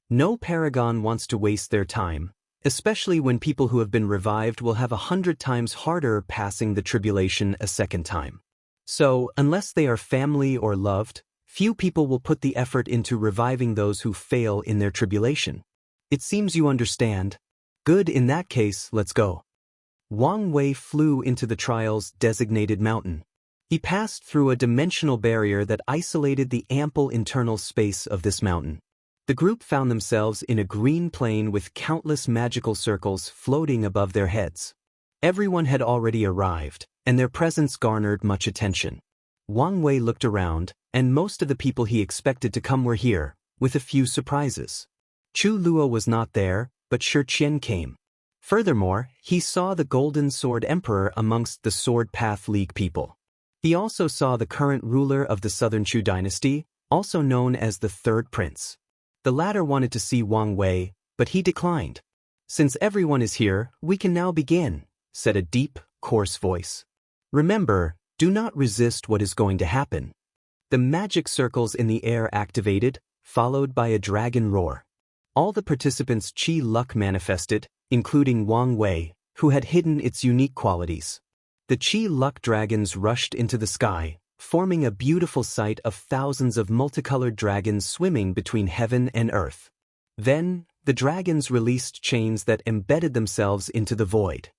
No Paragon wants to waste their time, especially when people who have been revived will have 100 times harder passing the Tribulation a second time. So, unless they are family or loved, few people will put the effort into reviving those who fail in their Tribulation. It seems you understand. Good, in that case, let's go. Wang Wei flew into the trial's designated mountain. He passed through a dimensional barrier that isolated the ample internal space of this mountain. The group found themselves in a green plain with countless magical circles floating above their heads. Everyone had already arrived, and their presence garnered much attention. Wang Wei looked around, and most of the people he expected to come were here, with a few surprises. Chu Luo was not there, but Shi Qian came. Furthermore, he saw the Golden Sword Emperor amongst the Sword Path League people. He also saw the current ruler of the Southern Chu dynasty, also known as the Third Prince. The latter wanted to see Wang Wei, but he declined. Since everyone is here, we can now begin, said a deep, coarse voice. Remember, do not resist what is going to happen. The magic circles in the air activated, followed by a dragon roar. All the participants' qi luck manifested, including Wang Wei, who had hidden its unique qualities. The Qi luck dragons rushed into the sky, forming a beautiful sight of thousands of multicolored dragons swimming between heaven and earth. Then, the dragons released chains that embedded themselves into the void.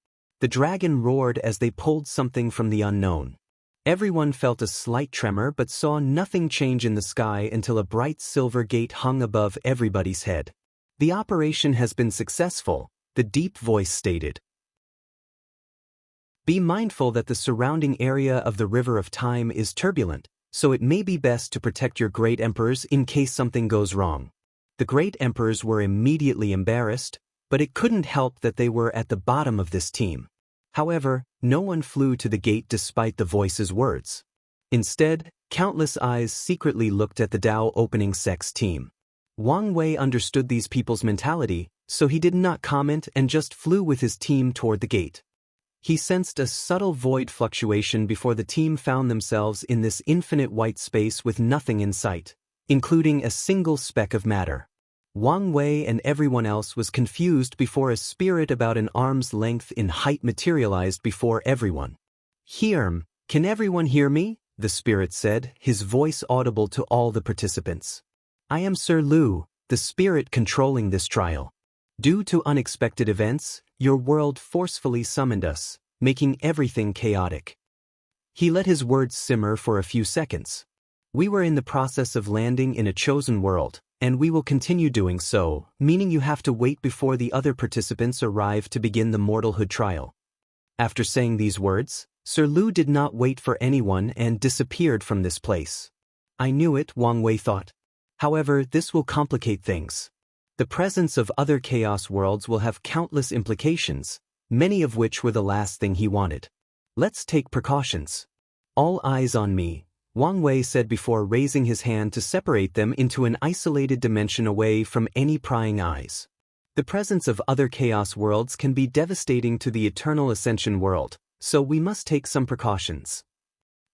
The dragon roared as they pulled something from the unknown. Everyone felt a slight tremor but saw nothing change in the sky until a bright silver gate hung above everybody's head. "The operation has been successful," the deep voice stated. "Be mindful that the surrounding area of the River of Time is turbulent, so it may be best to protect your great emperors in case something goes wrong." The great emperors were immediately embarrassed, but it couldn't help that they were at the bottom of this team. However, no one flew to the gate despite the voice's words. Instead, countless eyes secretly looked at the Dao opening sex team. Wang Wei understood these people's mentality, so he did not comment and just flew with his team toward the gate. He sensed a subtle void fluctuation before the team found themselves in this infinite white space with nothing in sight, including a single speck of matter. Wang Wei and everyone else was confused before a spirit about an arm's length in height materialized before everyone. Can everyone hear me?" the spirit said, his voice audible to all the participants. "I am Sir Lu, the spirit controlling this trial. Due to unexpected events, your world forcefully summoned us, making everything chaotic." He let his words simmer for a few seconds. "We were in the process of landing in a chosen world, and we will continue doing so, meaning you have to wait before the other participants arrive to begin the mortalhood trial." After saying these words, Sir Lu did not wait for anyone and disappeared from this place. "I knew it," Wang Wei thought. "However, this will complicate things. The presence of other chaos worlds will have countless implications, many of which were the last thing he wanted. Let's take precautions." "All eyes on me," Wang Wei said before raising his hand to separate them into an isolated dimension away from any prying eyes. The presence of other chaos worlds can be devastating to the Eternal Ascension world, so we must take some precautions.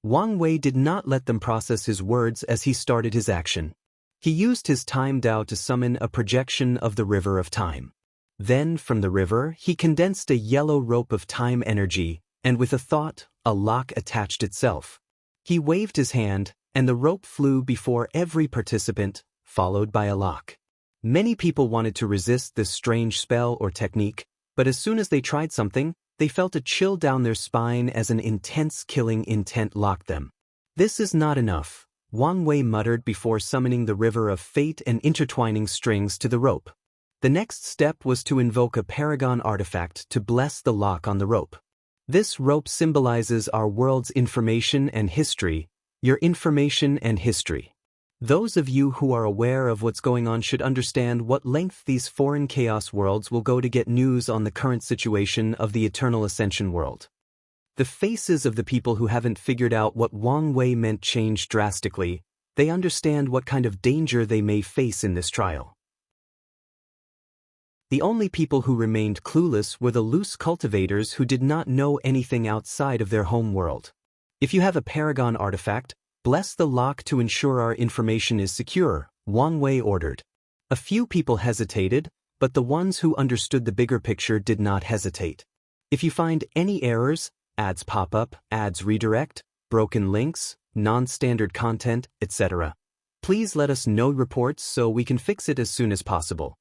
Wang Wei did not let them process his words as he started his action. He used his time Dao to summon a projection of the River of Time. Then, from the river, he condensed a yellow rope of time energy, and with a thought, a lock attached itself. He waved his hand, and the rope flew before every participant, followed by a lock. Many people wanted to resist this strange spell or technique, but as soon as they tried something, they felt a chill down their spine as an intense killing intent locked them. "This is not enough," Wang Wei muttered before summoning the River of Fate and intertwining strings to the rope. The next step was to invoke a Paragon artifact to bless the lock on the rope. This rope symbolizes our world's information and history, your information and history. Those of you who are aware of what's going on should understand what length these foreign chaos worlds will go to get news on the current situation of the Eternal Ascension world. The faces of the people who haven't figured out what Wang Wei meant changed drastically. They understand what kind of danger they may face in this trial. The only people who remained clueless were the loose cultivators who did not know anything outside of their home world. "If you have a Paragon artifact, bless the lock to ensure our information is secure," Wang Wei ordered. A few people hesitated, but the ones who understood the bigger picture did not hesitate. "If you find any errors, ads pop up, ads redirect, broken links, non-standard content, etc., please let us know reports so we can fix it as soon as possible."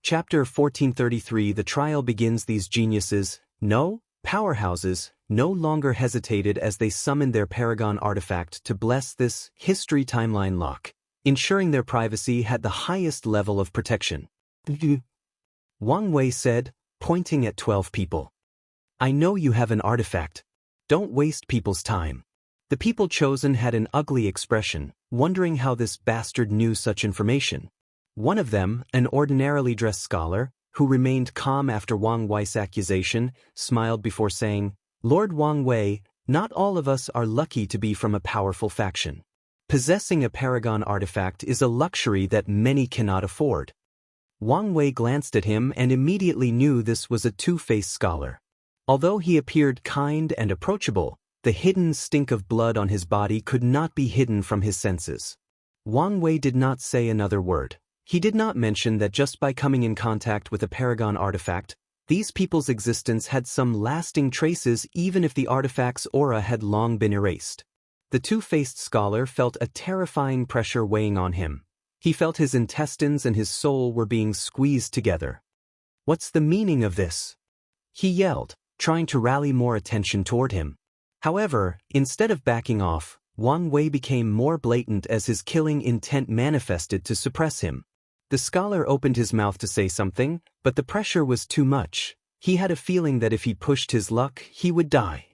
Chapter 1433. The trial begins. These geniuses, powerhouses, no longer hesitated as they summoned their Paragon artifact to bless this history timeline lock, ensuring their privacy had the highest level of protection. Wang Wei said, pointing at 12 people. "I know you have an artifact. Don't waste people's time." The people chosen had an ugly expression, wondering how this bastard knew such information. One of them, an ordinarily dressed scholar, who remained calm after Wang Wei's accusation, smiled before saying, "Lord Wang Wei, not all of us are lucky to be from a powerful faction. Possessing a Paragon artifact is a luxury that many cannot afford." Wang Wei glanced at him and immediately knew this was a two-faced scholar. Although he appeared kind and approachable, the hidden stink of blood on his body could not be hidden from his senses. Wang Wei did not say another word. He did not mention that just by coming in contact with a Paragon artifact, These people's existence had some lasting traces even if the artifact's aura had long been erased. The two-faced scholar felt a terrifying pressure weighing on him. He felt his intestines and his soul were being squeezed together. "What's the meaning of this?" he yelled, trying to rally more attention toward him. However, instead of backing off, Wang Wei became more blatant as his killing intent manifested to suppress him. The scholar opened his mouth to say something, but the pressure was too much. He had a feeling that if he pushed his luck, he would die.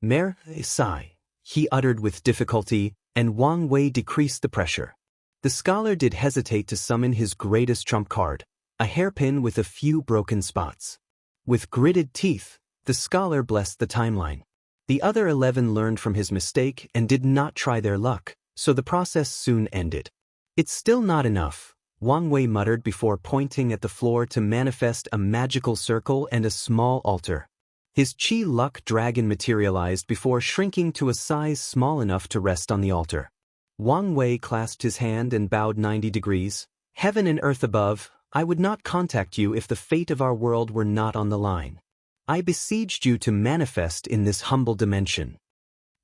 "Mer, sigh," he uttered with difficulty, and Wang Wei decreased the pressure. The scholar did hesitate to summon his greatest trump card, a hairpin with a few broken spots. With gritted teeth, the scholar blessed the timeline. The other 11 learned from his mistake and did not try their luck, so the process soon ended. "It's still not enough," Wang Wei muttered before pointing at the floor to manifest a magical circle and a small altar. His Qi luck dragon materialized before shrinking to a size small enough to rest on the altar. Wang Wei clasped his hand and bowed 90 degrees. "Heaven and earth above, I would not contact you if the fate of our world were not on the line. I besieged you to manifest in this humble dimension."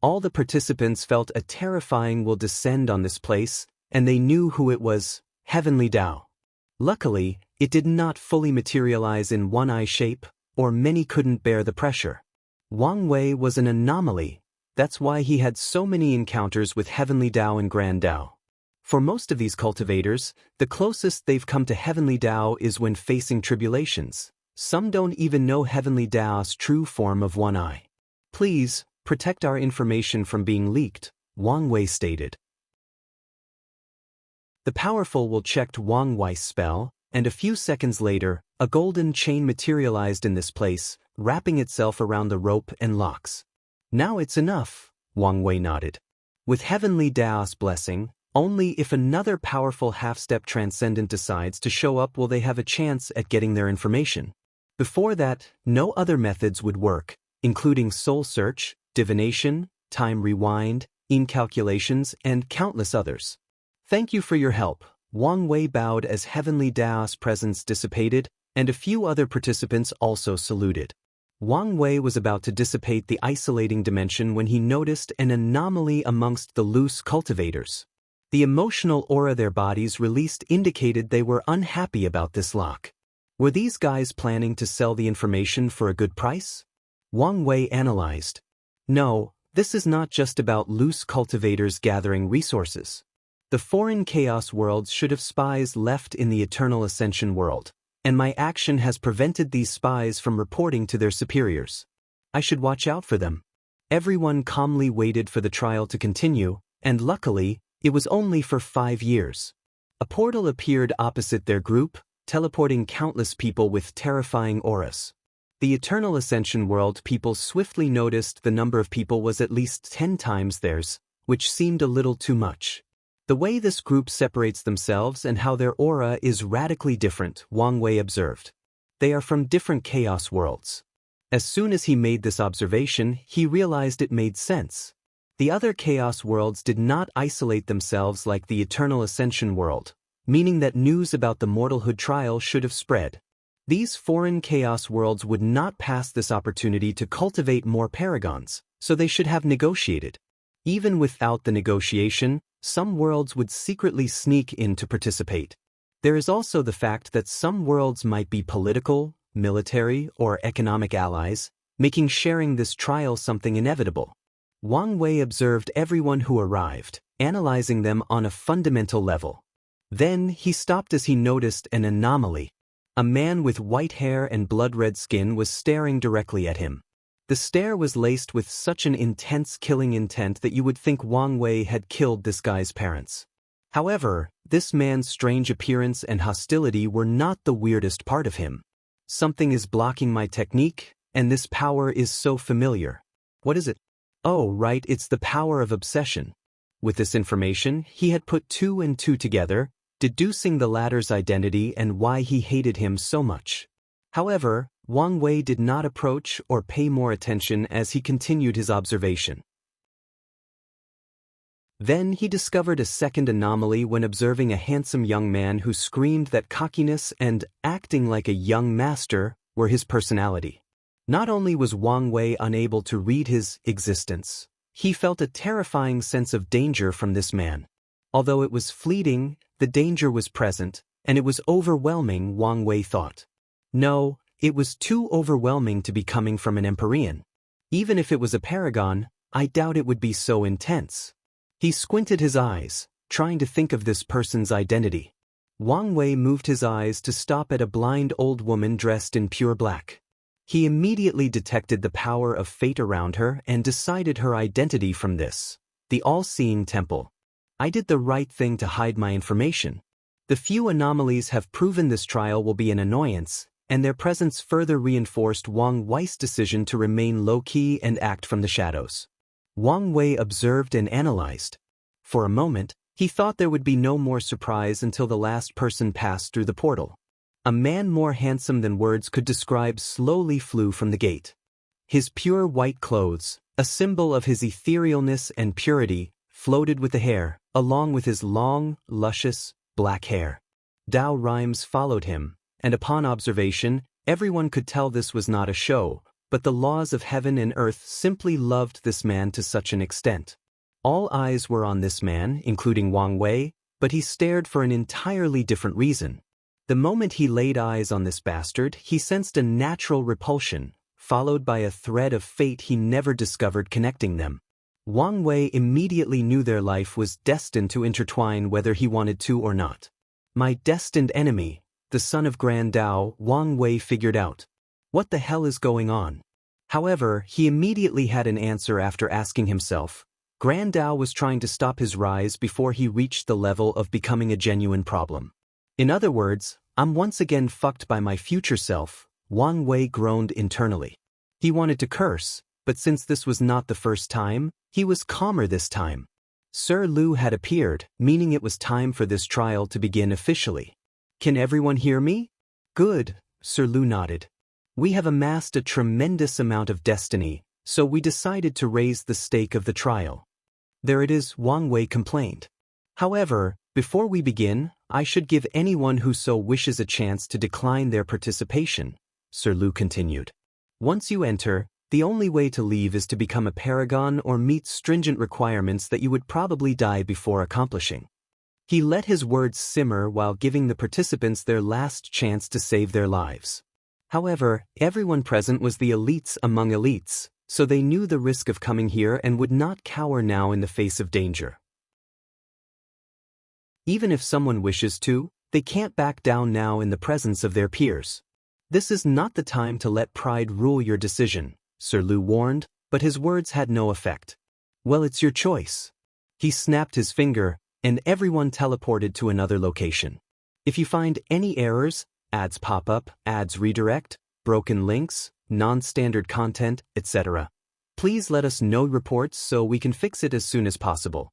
All the participants felt a terrifying will descend on this place, and they knew who it was: Heavenly Dao. Luckily, it did not fully materialize in one-eye shape, or many couldn't bear the pressure. Wang Wei was an anomaly. That's why he had so many encounters with Heavenly Dao and Grand Dao. For most of these cultivators, the closest they've come to Heavenly Dao is when facing tribulations. Some don't even know Heavenly Dao's true form of one eye. "Please, protect our information from being leaked," Wang Wei stated. The powerful will checked Wang Wei's spell, and a few seconds later, a golden chain materialized in this place, wrapping itself around the rope and locks. "Now it's enough," Wang Wei nodded. "With Heavenly Dao's blessing, only if another powerful half-step transcendent decides to show up will they have a chance at getting their information. Before that, no other methods would work, including soul search, divination, time rewind, incalculations, and countless others." "Thank you for your help," Wang Wei bowed as Heavenly Dao's presence dissipated, and a few other participants also saluted. Wang Wei was about to dissipate the isolating dimension when he noticed an anomaly amongst the loose cultivators. The emotional aura their bodies released indicated they were unhappy about this lock. Were these guys planning to sell the information for a good price? Wang Wei analyzed. No, this is not just about loose cultivators gathering resources. The foreign chaos worlds should have spies left in the Eternal Ascension world, and my action has prevented these spies from reporting to their superiors. I should watch out for them. Everyone calmly waited for the trial to continue, and luckily, it was only for 5 years. A portal appeared opposite their group, teleporting countless people with terrifying auras. The Eternal Ascension world people swiftly noticed the number of people was at least 10 times theirs, which seemed a little too much. The way this group separates themselves and how their aura is radically different, Wang Wei observed. They are from different chaos worlds. As soon as he made this observation, he realized it made sense. The other chaos worlds did not isolate themselves like the Eternal Ascension world, meaning that news about the mortalhood trial should have spread. These foreign chaos worlds would not pass this opportunity to cultivate more paragons, so they should have negotiated. Even without the negotiation, some worlds would secretly sneak in to participate. There is also the fact that some worlds might be political, military, or economic allies, making sharing this trial something inevitable. Wang Wei observed everyone who arrived, analyzing them on a fundamental level. Then he stopped as he noticed an anomaly. A man with white hair and blood-red skin was staring directly at him. The stare was laced with such an intense killing intent that you would think Wang Wei had killed this guy's parents. However, this man's strange appearance and hostility were not the weirdest part of him. Something is blocking my technique, and this power is so familiar. What is it? Oh, right, it's the power of obsession. With this information, he had put 2 and 2 together, deducing the latter's identity and why he hated him so much. However, Wang Wei did not approach or pay more attention as he continued his observation. Then he discovered a second anomaly when observing a handsome young man who screamed that cockiness and acting like a young master were his personality. Not only was Wang Wei unable to read his existence, he felt a terrifying sense of danger from this man. Although it was fleeting, the danger was present, and it was overwhelming, Wang Wei thought. No, it was too overwhelming to be coming from an Empyrean. Even if it was a Paragon, I doubt it would be so intense. He squinted his eyes, trying to think of this person's identity. Wang Wei moved his eyes to stop at a blind old woman dressed in pure black. He immediately detected the power of fate around her and decided her identity from this, the all-seeing temple. I did the right thing to hide my information. The few anomalies have proven this trial will be an annoyance, and their presence further reinforced Wang Wei's decision to remain low-key and act from the shadows. Wang Wei observed and analyzed. For a moment, he thought there would be no more surprise until the last person passed through the portal. A man more handsome than words could describe slowly flew from the gate. His pure white clothes, a symbol of his etherealness and purity, floated with the hair, along with his long, luscious, black hair. Dao rhymes followed him, and upon observation, everyone could tell this was not a show, but the laws of heaven and earth simply loved this man to such an extent. All eyes were on this man, including Wang Wei, but he stared for an entirely different reason. The moment he laid eyes on this bastard, he sensed a natural repulsion, followed by a thread of fate he never discovered connecting them. Wang Wei immediately knew their life was destined to intertwine whether he wanted to or not. My destined enemy, the son of Grand Dao, Wang Wei figured out. What the hell is going on? However, he immediately had an answer after asking himself. Grand Dao was trying to stop his rise before he reached the level of becoming a genuine problem. In other words, I'm once again fucked by my future self, Wang Wei groaned internally. He wanted to curse, but since this was not the first time, he was calmer this time. Sir Lu had appeared, meaning it was time for this trial to begin officially. Can everyone hear me? Good, Sir Lu nodded. We have amassed a tremendous amount of destiny, so we decided to raise the stake of the trial. There it is, Wang Wei complained. However, before we begin, I should give anyone who so wishes a chance to decline their participation, Sir Lu continued. Once you enter, the only way to leave is to become a Paragon or meet stringent requirements that you would probably die before accomplishing. He let his words simmer while giving the participants their last chance to save their lives. However, everyone present was the elites among elites, so they knew the risk of coming here and would not cower now in the face of danger. Even if someone wishes to, they can't back down now in the presence of their peers. This is not the time to let pride rule your decision, Sir Lu warned, but his words had no effect. Well, it's your choice. He snapped his finger, and everyone teleported to another location. If you find any errors, ads pop up, ads redirect, broken links, non-standard content, etc., please let us know reports so we can fix it as soon as possible.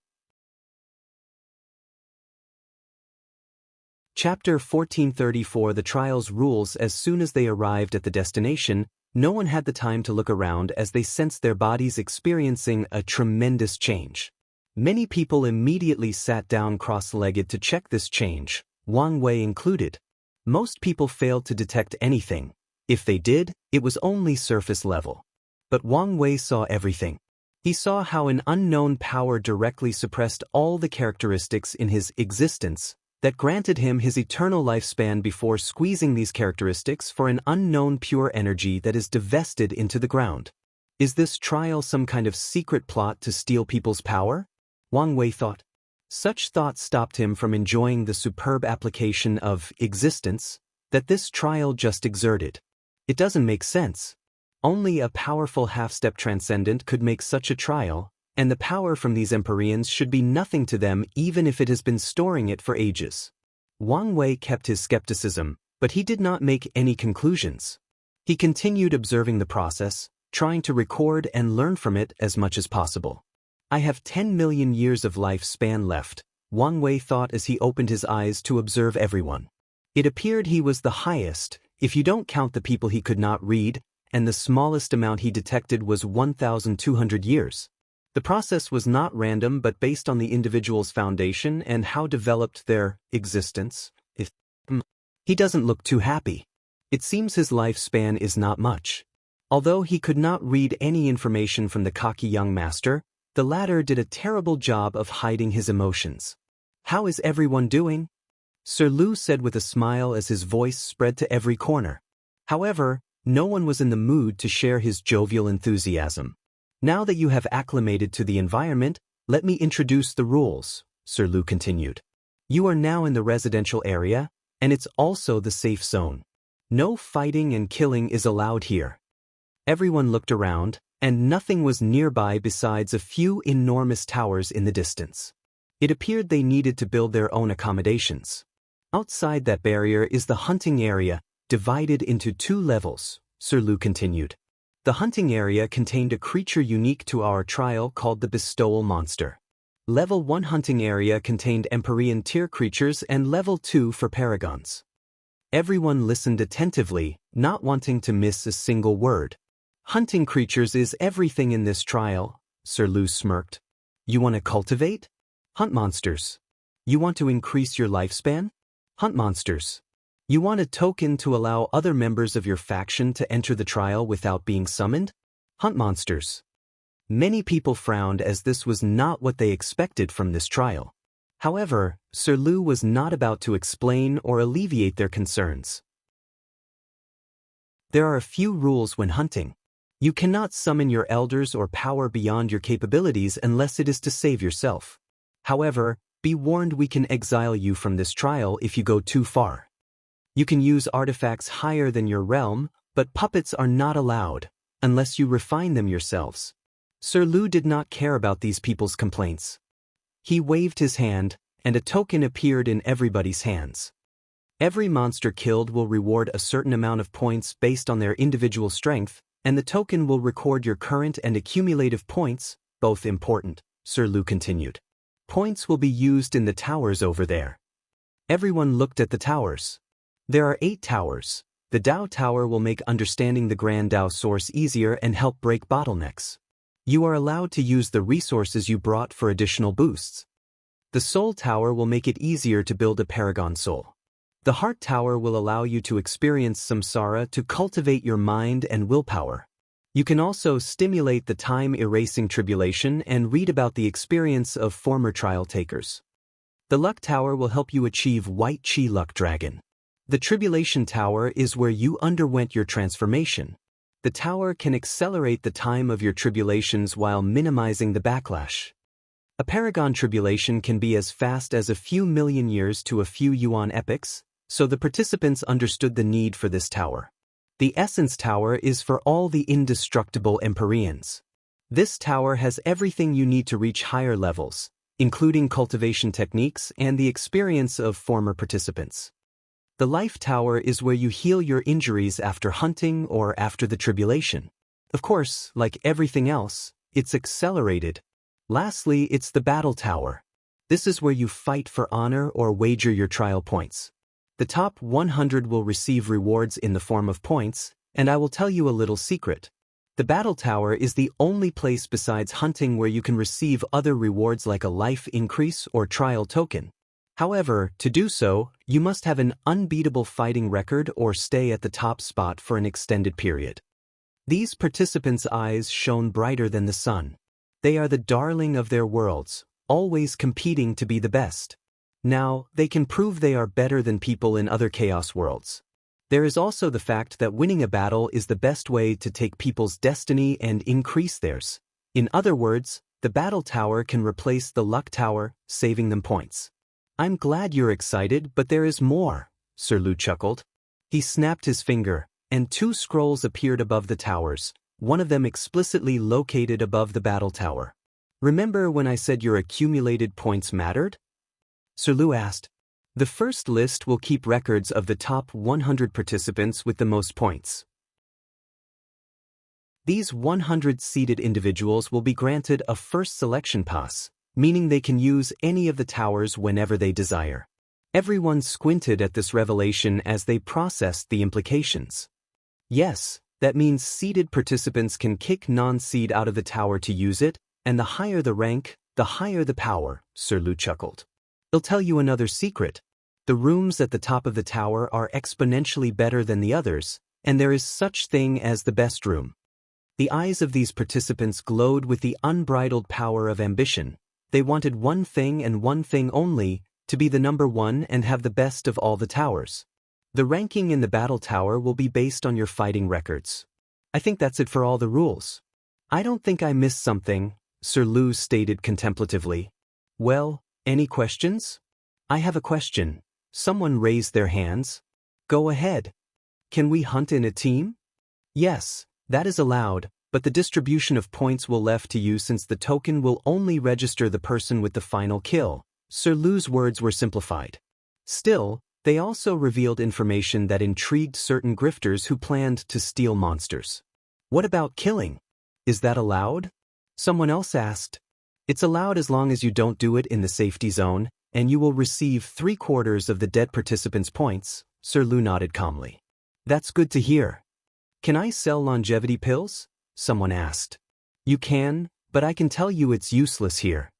Chapter 1434 The trial's rules. As soon as they arrived at the destination, no one had the time to look around as they sensed their bodies experiencing a tremendous change. Many people immediately sat down cross-legged to check this change, Wang Wei included. Most people failed to detect anything. If they did, it was only surface level. But Wang Wei saw everything. He saw how an unknown power directly suppressed all the characteristics in his existence that granted him his eternal lifespan before squeezing these characteristics for an unknown pure energy that is divested into the ground. Is this trial some kind of secret plot to steal people's power? Wang Wei thought. Such thoughts stopped him from enjoying the superb application of existence that this trial just exerted. It doesn't make sense. Only a powerful half-step transcendent could make such a trial, and the power from these Empyreans should be nothing to them even if it has been storing it for ages. Wang Wei kept his skepticism, but he did not make any conclusions. He continued observing the process, trying to record and learn from it as much as possible. I have 10 million years of lifespan left, Wang Wei thought as he opened his eyes to observe everyone. It appeared he was the highest, if you don't count the people he could not read, and the smallest amount he detected was 1,200 years. The process was not random but based on the individual's foundation and how developed their existence. He doesn't look too happy. It seems his lifespan is not much. Although he could not read any information from the cocky young master, the latter did a terrible job of hiding his emotions. "How is everyone doing?" Sir Lu said with a smile as his voice spread to every corner. However, no one was in the mood to share his jovial enthusiasm. "Now that you have acclimated to the environment, let me introduce the rules," Sir Lu continued. "You are now in the residential area, and it's also the safe zone. No fighting and killing is allowed here." Everyone looked around, and nothing was nearby besides a few enormous towers in the distance. It appeared they needed to build their own accommodations. "Outside that barrier is the hunting area, divided into 2 levels," Sir Lu continued. "The hunting area contained a creature unique to our trial called the Bestowal Monster. Level 1 hunting area contained Empyrean tier creatures and level 2 for Paragons." Everyone listened attentively, not wanting to miss a single word. "Hunting creatures is everything in this trial," Sir Lu smirked. "You want to cultivate? Hunt monsters. You want to increase your lifespan? Hunt monsters. You want a token to allow other members of your faction to enter the trial without being summoned? Hunt monsters." Many people frowned as this was not what they expected from this trial. However, Sir Lu was not about to explain or alleviate their concerns. "There are a few rules when hunting. You cannot summon your elders or power beyond your capabilities unless it is to save yourself. However, be warned, we can exile you from this trial if you go too far. You can use artifacts higher than your realm, but puppets are not allowed, unless you refine them yourselves." Sir Lu did not care about these people's complaints. He waved his hand, and a token appeared in everybody's hands. Every monster killed will reward a certain amount of points based on their individual strength, and the token will record your current and accumulative points, both important, Sir Lu continued. "Points will be used in the towers over there." Everyone looked at the towers. There are 8 towers. The Dao Tower will make understanding the Grand Dao source easier and help break bottlenecks. You are allowed to use the resources you brought for additional boosts. The Soul Tower will make it easier to build a Paragon soul. The Heart Tower will allow you to experience samsara to cultivate your mind and willpower. You can also stimulate the time-erasing tribulation and read about the experience of former trial takers. The Luck Tower will help you achieve White Chi Luck Dragon. The Tribulation Tower is where you underwent your transformation. The tower can accelerate the time of your tribulations while minimizing the backlash. A Paragon tribulation can be as fast as a few million years to a few Yuan epochs, so the participants understood the need for this tower. The Essence Tower is for all the indestructible Empyreans. This tower has everything you need to reach higher levels, including cultivation techniques and the experience of former participants. The Life Tower is where you heal your injuries after hunting or after the tribulation. Of course, like everything else, it's accelerated. Lastly, it's the Battle Tower. This is where you fight for honor or wager your trial points. The top 100 will receive rewards in the form of points, and I will tell you a little secret. The Battle Tower is the only place besides hunting where you can receive other rewards like a life increase or trial token. However, to do so, you must have an unbeatable fighting record or stay at the top spot for an extended period. These participants' eyes shone brighter than the sun. They are the darling of their worlds, always competing to be the best. Now, they can prove they are better than people in other chaos worlds. There is also the fact that winning a battle is the best way to take people's destiny and increase theirs. In other words, the Battle Tower can replace the Luck Tower, saving them points. "I'm glad you're excited, but there is more," Sir Lu chuckled. He snapped his finger, and 2 scrolls appeared above the towers, one of them explicitly located above the Battle Tower. "Remember when I said your accumulated points mattered?" Sir Lu asked. "The first list will keep records of the top 100 participants with the most points. These 100 seeded individuals will be granted a first selection pass, meaning they can use any of the towers whenever they desire." Everyone squinted at this revelation as they processed the implications. Yes, that means seeded participants can kick non-seed out of the tower to use it, and the higher the rank, the higher the power, Sir Lu chuckled. "I'll tell you another secret. The rooms at the top of the tower are exponentially better than the others, and there is such thing as the best room. The eyes of these participants glowed with the unbridled power of ambition. They wanted one thing and one thing only, to be the number one and have the best of all the towers. The ranking in the battle tower will be based on your fighting records. I think that's it for all the rules. I don't think I missed something, Sir Lu stated contemplatively. Well, any questions? I have a question. Someone raised their hands. Go ahead. Can we hunt in a team? Yes, that is allowed, but the distribution of points will left to you since the token will only register the person with the final kill. Sir Lu's words were simplified. Still, they also revealed information that intrigued certain grifters who planned to steal monsters. What about killing? Is that allowed? Someone else asked. It's allowed as long as you don't do it in the safety zone, and you will receive 3/4 of the dead participants' points, Sir Lu nodded calmly. That's good to hear. Can I sell longevity pills? Someone asked. You can, but I can tell you it's useless here.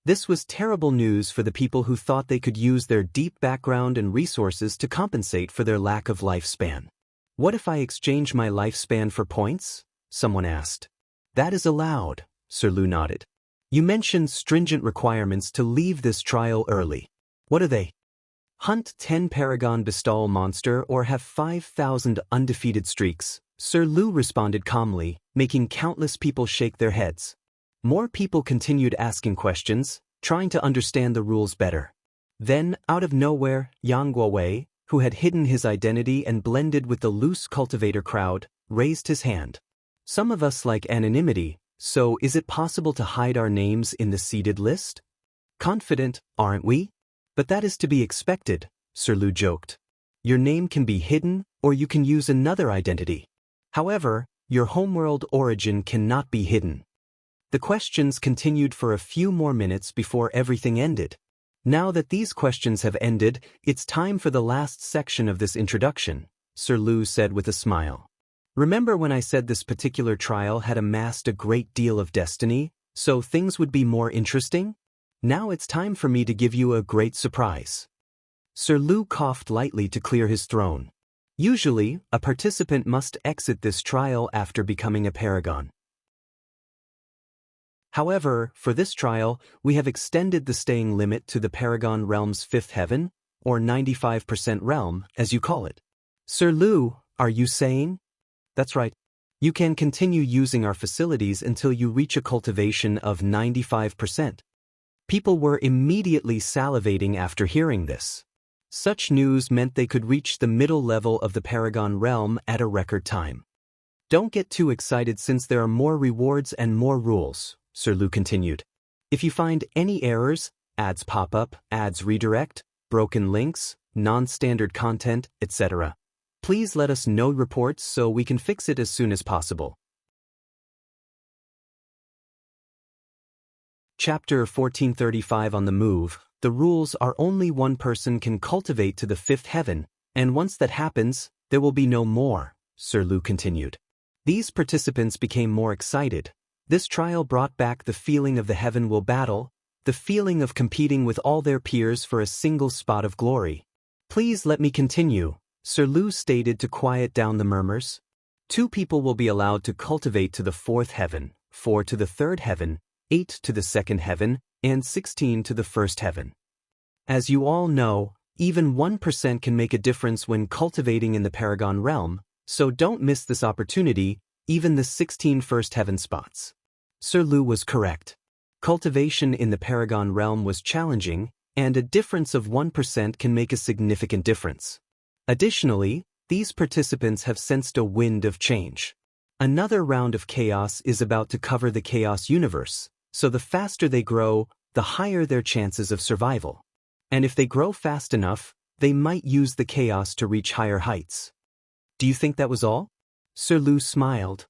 This was terrible news for the people who thought they could use their deep background and resources to compensate for their lack of lifespan. What if I exchange my lifespan for points? Someone asked. That is allowed, Sir Lu nodded. You mentioned stringent requirements to leave this trial early. What are they? Hunt 10 Paragon Bestall monster or have 5,000 undefeated streaks, Sir Lu responded calmly, making countless people shake their heads. More people continued asking questions, trying to understand the rules better. Then, out of nowhere, Yang Guowei, who had hidden his identity and blended with the loose cultivator crowd, raised his hand. Some of us like anonymity, so is it possible to hide our names in the seeded list? Confident, aren't we? But that is to be expected, Sir Lu joked. Your name can be hidden, or you can use another identity. However, your homeworld origin cannot be hidden. The questions continued for a few more minutes before everything ended. Now that these questions have ended, it's time for the last section of this introduction, Sir Lu said with a smile. Remember when I said this particular trial had amassed a great deal of destiny, so things would be more interesting? Now it's time for me to give you a great surprise. Sir Lu coughed lightly to clear his throne. Usually, a participant must exit this trial after becoming a paragon. However, for this trial, we have extended the staying limit to the Paragon realm's 5th heaven, or 95% realm, as you call it. Sir Lu, are you saying? That's right. You can continue using our facilities until you reach a cultivation of 95%. People were immediately salivating after hearing this. Such news meant they could reach the middle level of the Paragon realm at a record time. Don't get too excited since there are more rewards and more rules, Sir Lu continued. If you find any errors, ads pop up, ads redirect, broken links, non-standard content, etc., please let us know reports so we can fix it as soon as possible. Chapter 1435 on the move. The rules are only one person can cultivate to the 5th heaven, and once that happens, there will be no more, Sir Lu continued. These participants became more excited. This trial brought back the feeling of the heaven will battle, the feeling of competing with all their peers for a single spot of glory. Please let me continue, Sir Lu stated to quiet down the murmurs. 2 people will be allowed to cultivate to the 4th heaven, 4 to the 3rd heaven, 8 to the 2nd heaven, and 16 to the 1st heaven. As you all know, even 1% can make a difference when cultivating in the Paragon realm, so don't miss this opportunity, even the 16 first heaven spots. Sir Lu was correct. Cultivation in the Paragon realm was challenging, and a difference of 1% can make a significant difference. Additionally, these participants have sensed a wind of change. Another round of chaos is about to cover the chaos universe, so the faster they grow, the higher their chances of survival. And if they grow fast enough, they might use the chaos to reach higher heights. Do you think that was all? Sir Lu smiled.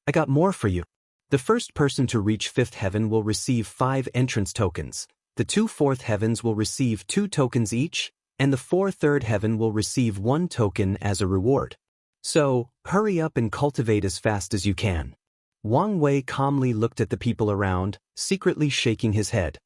I got more for you. The first person to reach 5th heaven will receive 5 entrance tokens, the 2 4th heavens will receive 2 tokens each, and the 4 3rd heaven will receive 1 token as a reward. So, hurry up and cultivate as fast as you can. Wang Wei calmly looked at the people around, secretly shaking his head.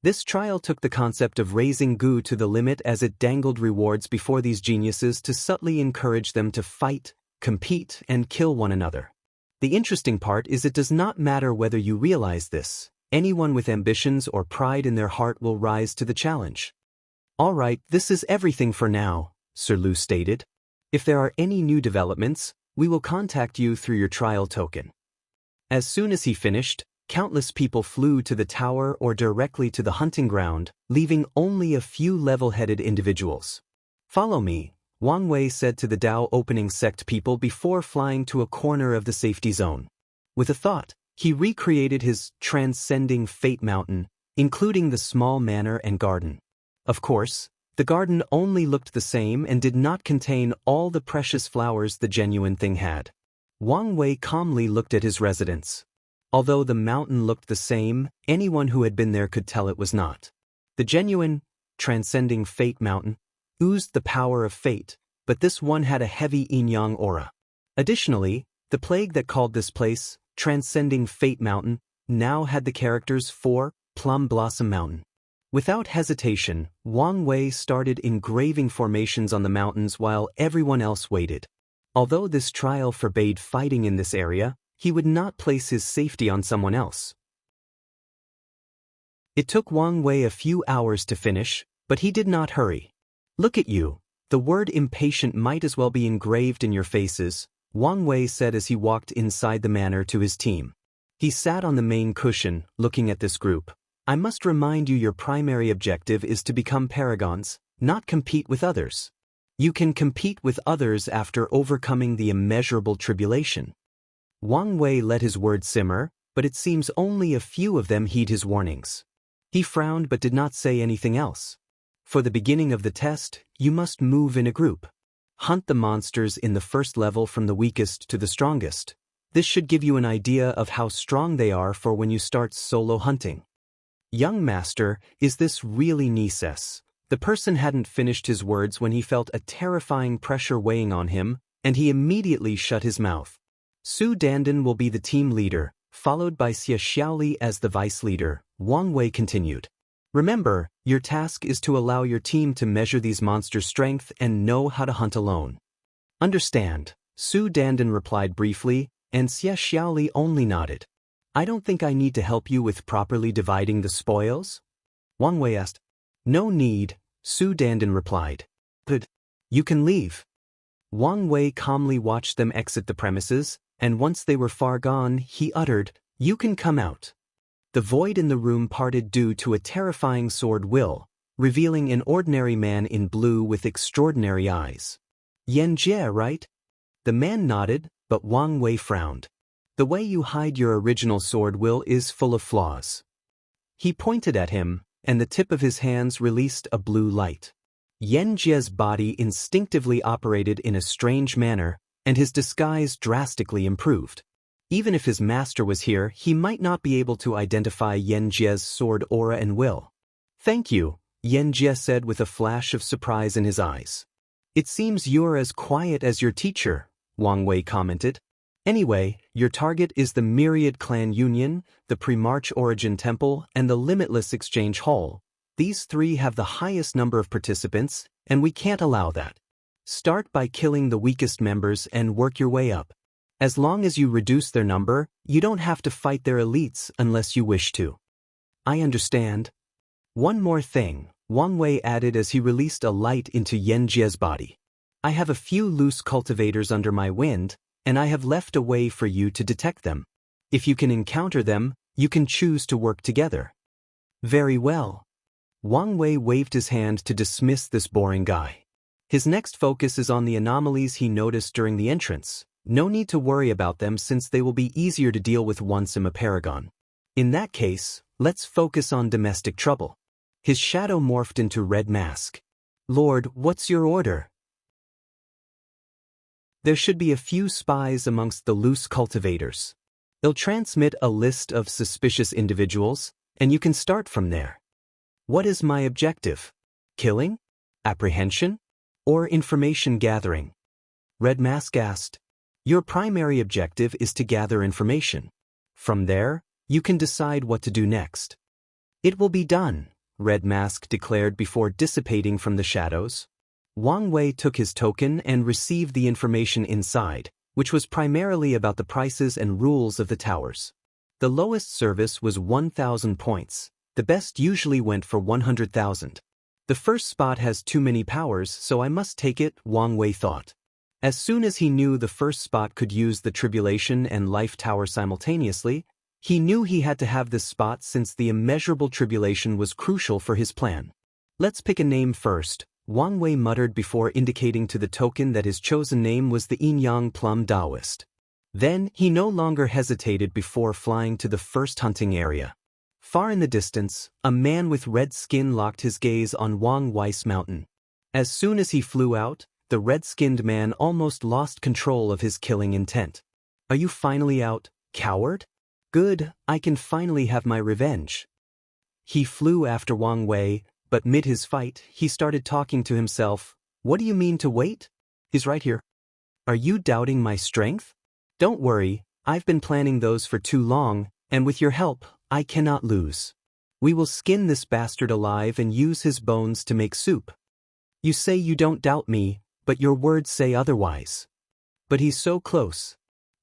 This trial took the concept of raising Gu to the limit as it dangled rewards before these geniuses to subtly encourage them to fight, compete, and kill one another. The interesting part is it does not matter whether you realize this. Anyone with ambitions or pride in their heart will rise to the challenge. All right, this is everything for now, Sir Lu stated. If there are any new developments, we will contact you through your trial token. As soon as he finished, countless people flew to the tower or directly to the hunting ground, leaving only a few level-headed individuals. Follow me, Wang Wei said to the Dao opening sect people before flying to a corner of the safety zone. With a thought, he recreated his transcending fate mountain, including the small manor and garden. Of course, the garden only looked the same and did not contain all the precious flowers the genuine thing had. Wang Wei calmly looked at his residence. Although the mountain looked the same, anyone who had been there could tell it was not. The genuine, transcending fate mountain oozed the power of fate, but this one had a heavy yin-yang aura. Additionally, the plague that called this place Transcending Fate Mountain now had the characters for Plum Blossom Mountain. Without hesitation, Wang Wei started engraving formations on the mountains while everyone else waited. Although this trial forbade fighting in this area, he would not place his safety on someone else. It took Wang Wei a few hours to finish, but he did not hurry. Look at you. The word impatient might as well be engraved in your faces, Wang Wei said as he walked inside the manor to his team. He sat on the main cushion, looking at this group. I must remind you your primary objective is to become paragons, not compete with others. You can compete with others after overcoming the immeasurable tribulation. Wang Wei let his words simmer, but it seems only a few of them heed his warnings. He frowned but did not say anything else. For the beginning of the test, you must move in a group. Hunt the monsters in the first level from the weakest to the strongest. This should give you an idea of how strong they are for when you start solo hunting. Young master, is this really Nises? The person hadn't finished his words when he felt a terrifying pressure weighing on him, and he immediately shut his mouth. Su Dandan will be the team leader, followed by Xia Xiaoli as the vice leader, Wang Wei continued. Remember, your task is to allow your team to measure these monsters' strength and know how to hunt alone. Understand, Su Dandan replied briefly, and Xia Xiaoli only nodded. I don't think I need to help you with properly dividing the spoils? Wang Wei asked. No need, Su Dandan replied. Good. You can leave. Wang Wei calmly watched them exit the premises, and once they were far gone, he uttered, You can come out. The void in the room parted due to a terrifying sword will, revealing an ordinary man in blue with extraordinary eyes. Xianxia, right? The man nodded, but Wang Wei frowned. The way you hide your original sword will is full of flaws. He pointed at him, and the tip of his hands released a blue light. Xianxia's body instinctively operated in a strange manner, and his disguise drastically improved. Even if his master was here, he might not be able to identify Xianxia's sword aura and will. Thank you, Xianxia said with a flash of surprise in his eyes. It seems you're as quiet as your teacher, Wang Wei commented. Anyway, your target is the Myriad Clan Union, the Pre-March Origin Temple, and the Limitless Exchange Hall. These three have the highest number of participants, and we can't allow that. Start by killing the weakest members and work your way up. As long as you reduce their number, you don't have to fight their elites unless you wish to. I understand. One more thing, Wang Wei added as he released a light into Xianxia's body. I have a few loose cultivators under my wind, and I have left a way for you to detect them. If you can encounter them, you can choose to work together. Very well. Wang Wei waved his hand to dismiss this boring guy. His next focus is on the anomalies he noticed during the entrance. No need to worry about them since they will be easier to deal with once I'm a paragon. In that case, let's focus on domestic trouble. His shadow morphed into Red Mask. Lord, what's your order? There should be a few spies amongst the loose cultivators. They'll transmit a list of suspicious individuals, and you can start from there. What is my objective? Killing? Apprehension? Or information gathering? Red Mask asked. Your primary objective is to gather information. From there, you can decide what to do next. It will be done, Red Mask declared before dissipating from the shadows. Wang Wei took his token and received the information inside, which was primarily about the prices and rules of the towers. The lowest service was 1,000 points. The best usually went for 100,000. The first spot has too many powers, so I must take it, Wang Wei thought. As soon as he knew the first spot could use the Tribulation and Life Tower simultaneously, he knew he had to have this spot since the Immeasurable Tribulation was crucial for his plan. Let's pick a name first, Wang Wei muttered before indicating to the token that his chosen name was the Yin-Yang Plum Daoist. Then, he no longer hesitated before flying to the first hunting area. Far in the distance, a man with red skin locked his gaze on Wang Wei's mountain. As soon as he flew out, the red-skinned man almost lost control of his killing intent. Are you finally out, coward? Good, I can finally have my revenge. He flew after Wang Wei, but mid his fight, he started talking to himself. What do you mean to wait? He's right here. Are you doubting my strength? Don't worry, I've been planning those for too long, and with your help, I cannot lose. We will skin this bastard alive and use his bones to make soup. You say you don't doubt me, but your words say otherwise. But he's so close.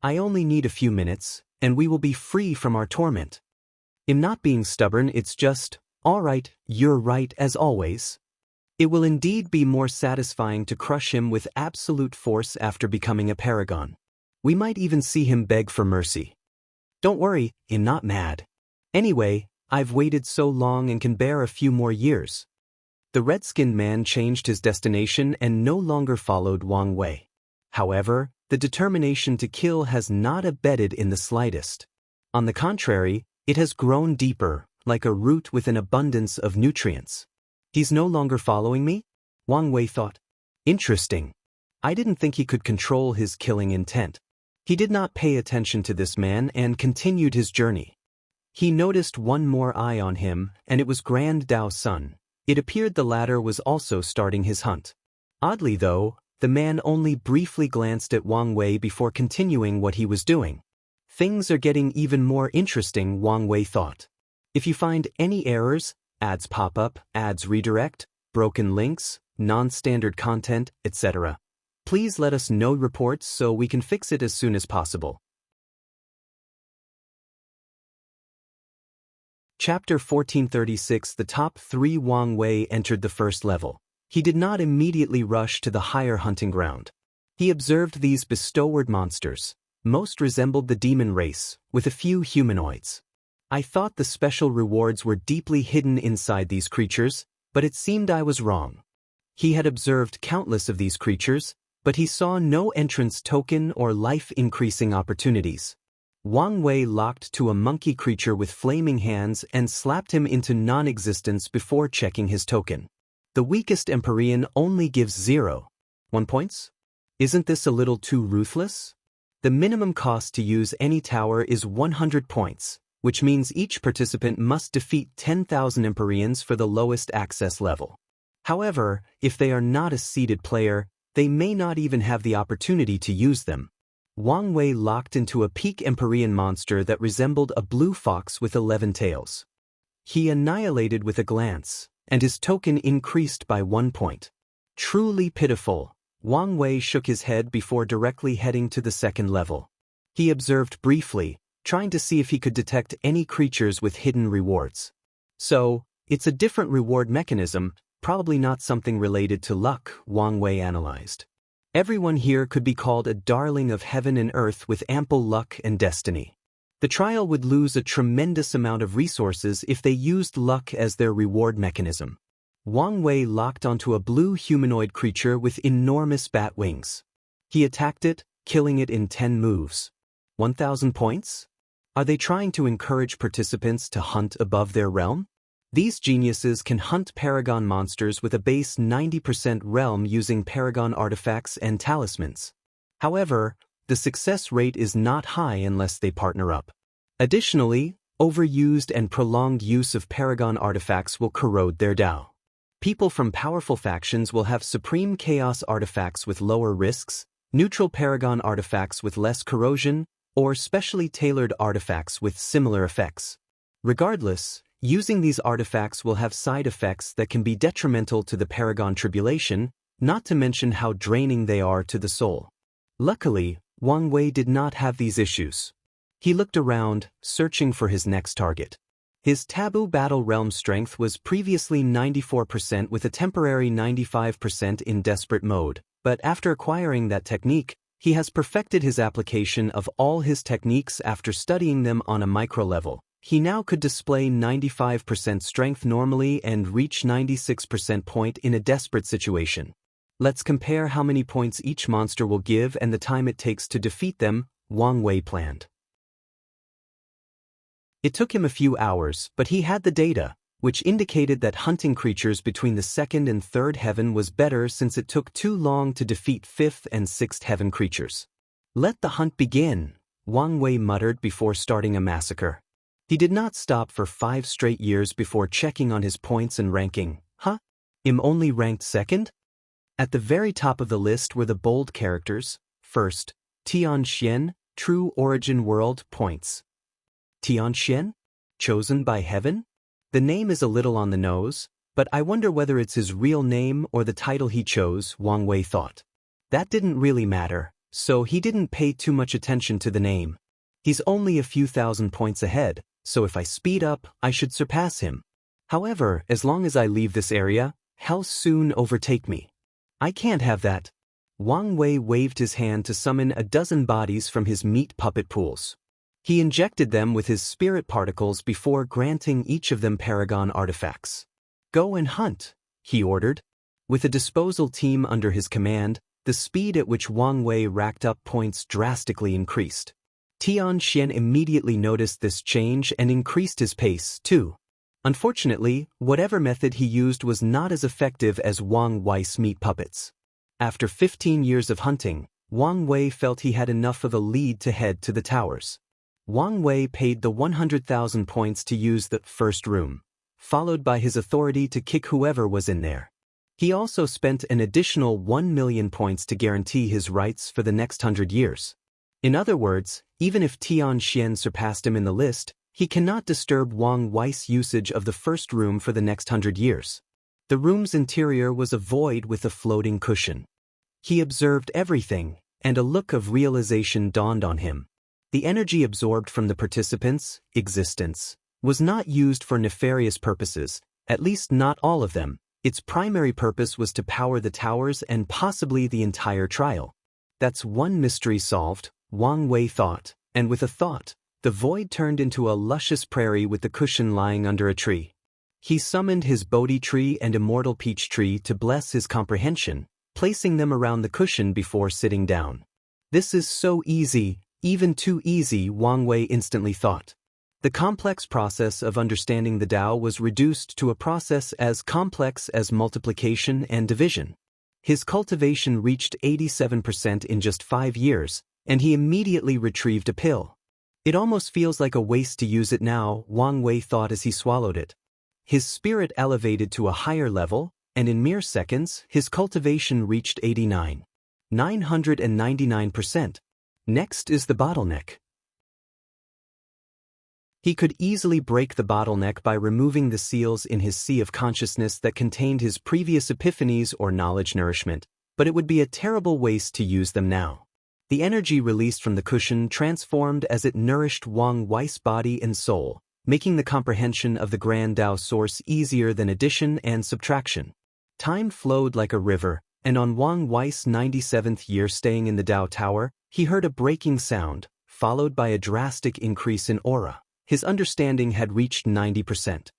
I only need a few minutes, and we will be free from our torment. I'm not being stubborn, it's just, all right, you're right as always. It will indeed be more satisfying to crush him with absolute force after becoming a paragon. We might even see him beg for mercy. Don't worry, I'm not mad. Anyway, I've waited so long and can bear a few more years. The red-skinned man changed his destination and no longer followed Wang Wei. However, the determination to kill has not abated in the slightest. On the contrary, it has grown deeper, like a root with an abundance of nutrients. He's no longer following me? Wang Wei thought. Interesting. I didn't think he could control his killing intent. He did not pay attention to this man and continued his journey. He noticed one more eye on him, and it was Grand Dao's son. It appeared the latter was also starting his hunt. Oddly though, the man only briefly glanced at Wang Wei before continuing what he was doing. Things are getting even more interesting, Wang Wei thought. If you find any errors, ads pop up, ads redirect, broken links, non-standard content, etc., please let us know reports so we can fix it as soon as possible. Chapter 1436. The top 3. Wang Wei entered the first level. He did not immediately rush to the higher hunting ground. He observed these bestoward monsters. Most resembled the demon race, with a few humanoids. I thought the special rewards were deeply hidden inside these creatures, but it seemed I was wrong. He had observed countless of these creatures, but he saw no entrance token or life-increasing opportunities. Wang Wei locked to a monkey creature with flaming hands and slapped him into non-existence before checking his token. The weakest Empyrean only gives 0.1 points? Isn't this a little too ruthless? The minimum cost to use any tower is 100 points, which means each participant must defeat 10,000 Empyreans for the lowest access level. However, if they are not a seeded player, they may not even have the opportunity to use them. Wang Wei locked into a peak Empyrean monster that resembled a blue fox with 11 tails. He annihilated with a glance, and his token increased by 1 point. Truly pitiful. Wang Wei shook his head before directly heading to the second level. He observed briefly, trying to see if he could detect any creatures with hidden rewards. So, it's a different reward mechanism, probably not something related to luck, Wang Wei analyzed. Everyone here could be called a darling of heaven and earth with ample luck and destiny. The trial would lose a tremendous amount of resources if they used luck as their reward mechanism. Wang Wei locked onto a blue humanoid creature with enormous bat wings. He attacked it, killing it in 10 moves. 1,000 points? Are they trying to encourage participants to hunt above their realm? These geniuses can hunt Paragon monsters with a base 90% realm using Paragon artifacts and talismans. However, the success rate is not high unless they partner up. Additionally, overused and prolonged use of Paragon artifacts will corrode their Dao. People from powerful factions will have Supreme Chaos artifacts with lower risks, neutral Paragon artifacts with less corrosion, or specially tailored artifacts with similar effects. Regardless, Using these artifacts will have side effects that can be detrimental to the Paragon Tribulation, not to mention how draining they are to the soul. Luckily, Wang Wei did not have these issues. He looked around, searching for his next target. His Taboo Battle Realm strength was previously 94% with a temporary 95% in Desperate mode, but after acquiring that technique, he has perfected his application of all his techniques after studying them on a micro level. He now could display 95% strength normally and reach 96% point in a desperate situation. Let's compare how many points each monster will give and the time it takes to defeat them, Wang Wei planned. It took him a few hours, but he had the data, which indicated that hunting creatures between the 2nd and 3rd heaven was better since it took too long to defeat 5th and 6th heaven creatures. Let the hunt begin, Wang Wei muttered before starting a massacre. He did not stop for 5 straight years before checking on his points and ranking. I'm only ranked 2nd? At the very top of the list were the bold characters. First, Tian, True Origin World points. Tian? Chosen by heaven? The name is a little on the nose, but I wonder whether it's his real name or the title he chose, Wang Wei thought. That didn't really matter, so he didn't pay too much attention to the name. He's only a few thousand points ahead, so if I speed up, I should surpass him. However, as long as I leave this area, he'll soon overtake me. I can't have that. Wang Wei waved his hand to summon a dozen bodies from his meat puppet pools. He injected them with his spirit particles before granting each of them Paragon artifacts. Go and hunt, he ordered. With a disposal team under his command, the speed at which Wang Wei racked up points drastically increased. Tian immediately noticed this change and increased his pace, too. Unfortunately, whatever method he used was not as effective as Wang Wei's meat puppets. After 15 years of hunting, Wang Wei felt he had enough of a lead to head to the towers. Wang Wei paid the 100,000 points to use the first room, followed by his authority to kick whoever was in there. He also spent an additional 1 million points to guarantee his rights for the next 100 years. In other words, even if Tian surpassed him in the list, he cannot disturb Wang Wei's usage of the first room for the next 100 years. The room's interior was a void with a floating cushion. He observed everything, and a look of realization dawned on him. The energy absorbed from the participants' existence was not used for nefarious purposes, at least not all of them. Its primary purpose was to power the towers and possibly the entire trial. That's one mystery solved, Wang Wei thought, and with a thought, the void turned into a luscious prairie with the cushion lying under a tree. He summoned his Bodhi tree and Immortal peach tree to bless his comprehension, placing them around the cushion before sitting down. This is so easy, even too easy, Wang Wei instantly thought. The complex process of understanding the Tao was reduced to a process as complex as multiplication and division. His cultivation reached 87% in just 5 years, and he immediately retrieved a pill. It almost feels like a waste to use it now, Wang Wei thought as he swallowed it. His spirit elevated to a higher level, and in mere seconds, his cultivation reached 999%. Next is the bottleneck. He could easily break the bottleneck by removing the seals in his sea of consciousness that contained his previous epiphanies or knowledge nourishment, but it would be a terrible waste to use them now. The energy released from the cushion transformed as it nourished Wang Wei's body and soul, making the comprehension of the Grand Tao source easier than addition and subtraction. Time flowed like a river, and on Wang Wei's 97th year staying in the Tao Tower, he heard a breaking sound, followed by a drastic increase in aura. His understanding had reached 90%.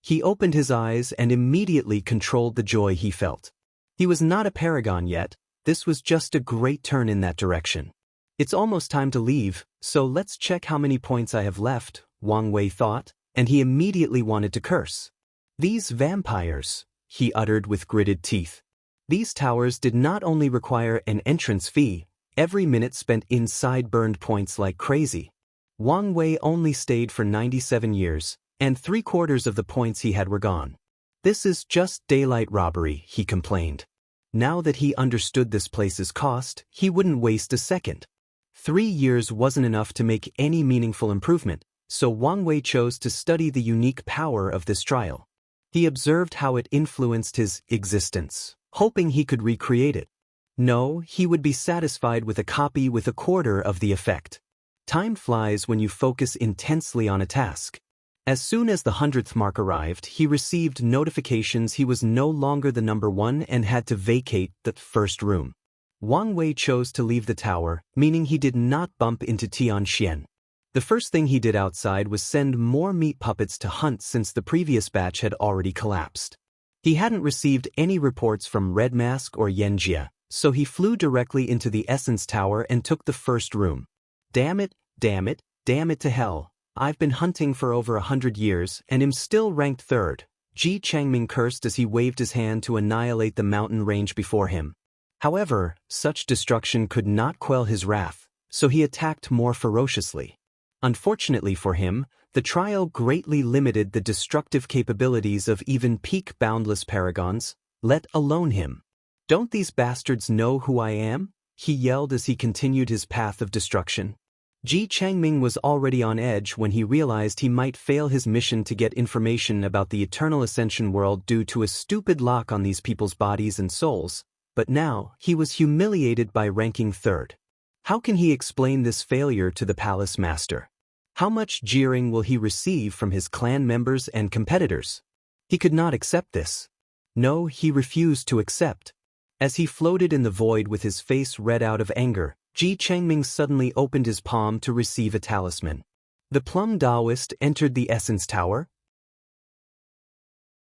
He opened his eyes and immediately controlled the joy he felt. He was not a paragon yet. This was just a great turn in that direction. It's almost time to leave, so let's check how many points I have left, Wang Wei thought, and he immediately wanted to curse. These vampires, he uttered with gritted teeth. These towers did not only require an entrance fee, every minute spent inside burned points like crazy. Wang Wei only stayed for 97 years, and 3/4 of the points he had were gone. This is just daylight robbery, he complained. Now that he understood this place's cost, he wouldn't waste a second. 3 years wasn't enough to make any meaningful improvement, so Wang Wei chose to study the unique power of this trial. He observed how it influenced his existence, hoping he could recreate it. No, he would be satisfied with a copy with a quarter of the effect. Time flies when you focus intensely on a task. As soon as the 100th mark arrived, he received notifications he was no longer the number one and had to vacate the first room. Wang Wei chose to leave the tower, meaning he did not bump into Xianxia. The first thing he did outside was send more meat puppets to hunt since the previous batch had already collapsed. He hadn't received any reports from Red Mask or Xianxia, so he flew directly into the Essence Tower and took the first room. Damn it, damn it, damn it to hell. I've been hunting for over 100 years and am still ranked third. Chengming cursed as he waved his hand to annihilate the mountain range before him. However, such destruction could not quell his wrath, so he attacked more ferociously. Unfortunately for him, the trial greatly limited the destructive capabilities of even peak Boundless Paragons, let alone him. Don't these bastards know who I am? He yelled as he continued his path of destruction. Chengming was already on edge when he realized he might fail his mission to get information about the Eternal Ascension world due to a stupid lock on these people's bodies and souls, but now he was humiliated by ranking third. How can he explain this failure to the Palace Master? How much jeering will he receive from his clan members and competitors? He could not accept this. No, he refused to accept. As he floated in the void with his face red out of anger, Chengming suddenly opened his palm to receive a talisman. The plum Daoist entered the Essence Tower.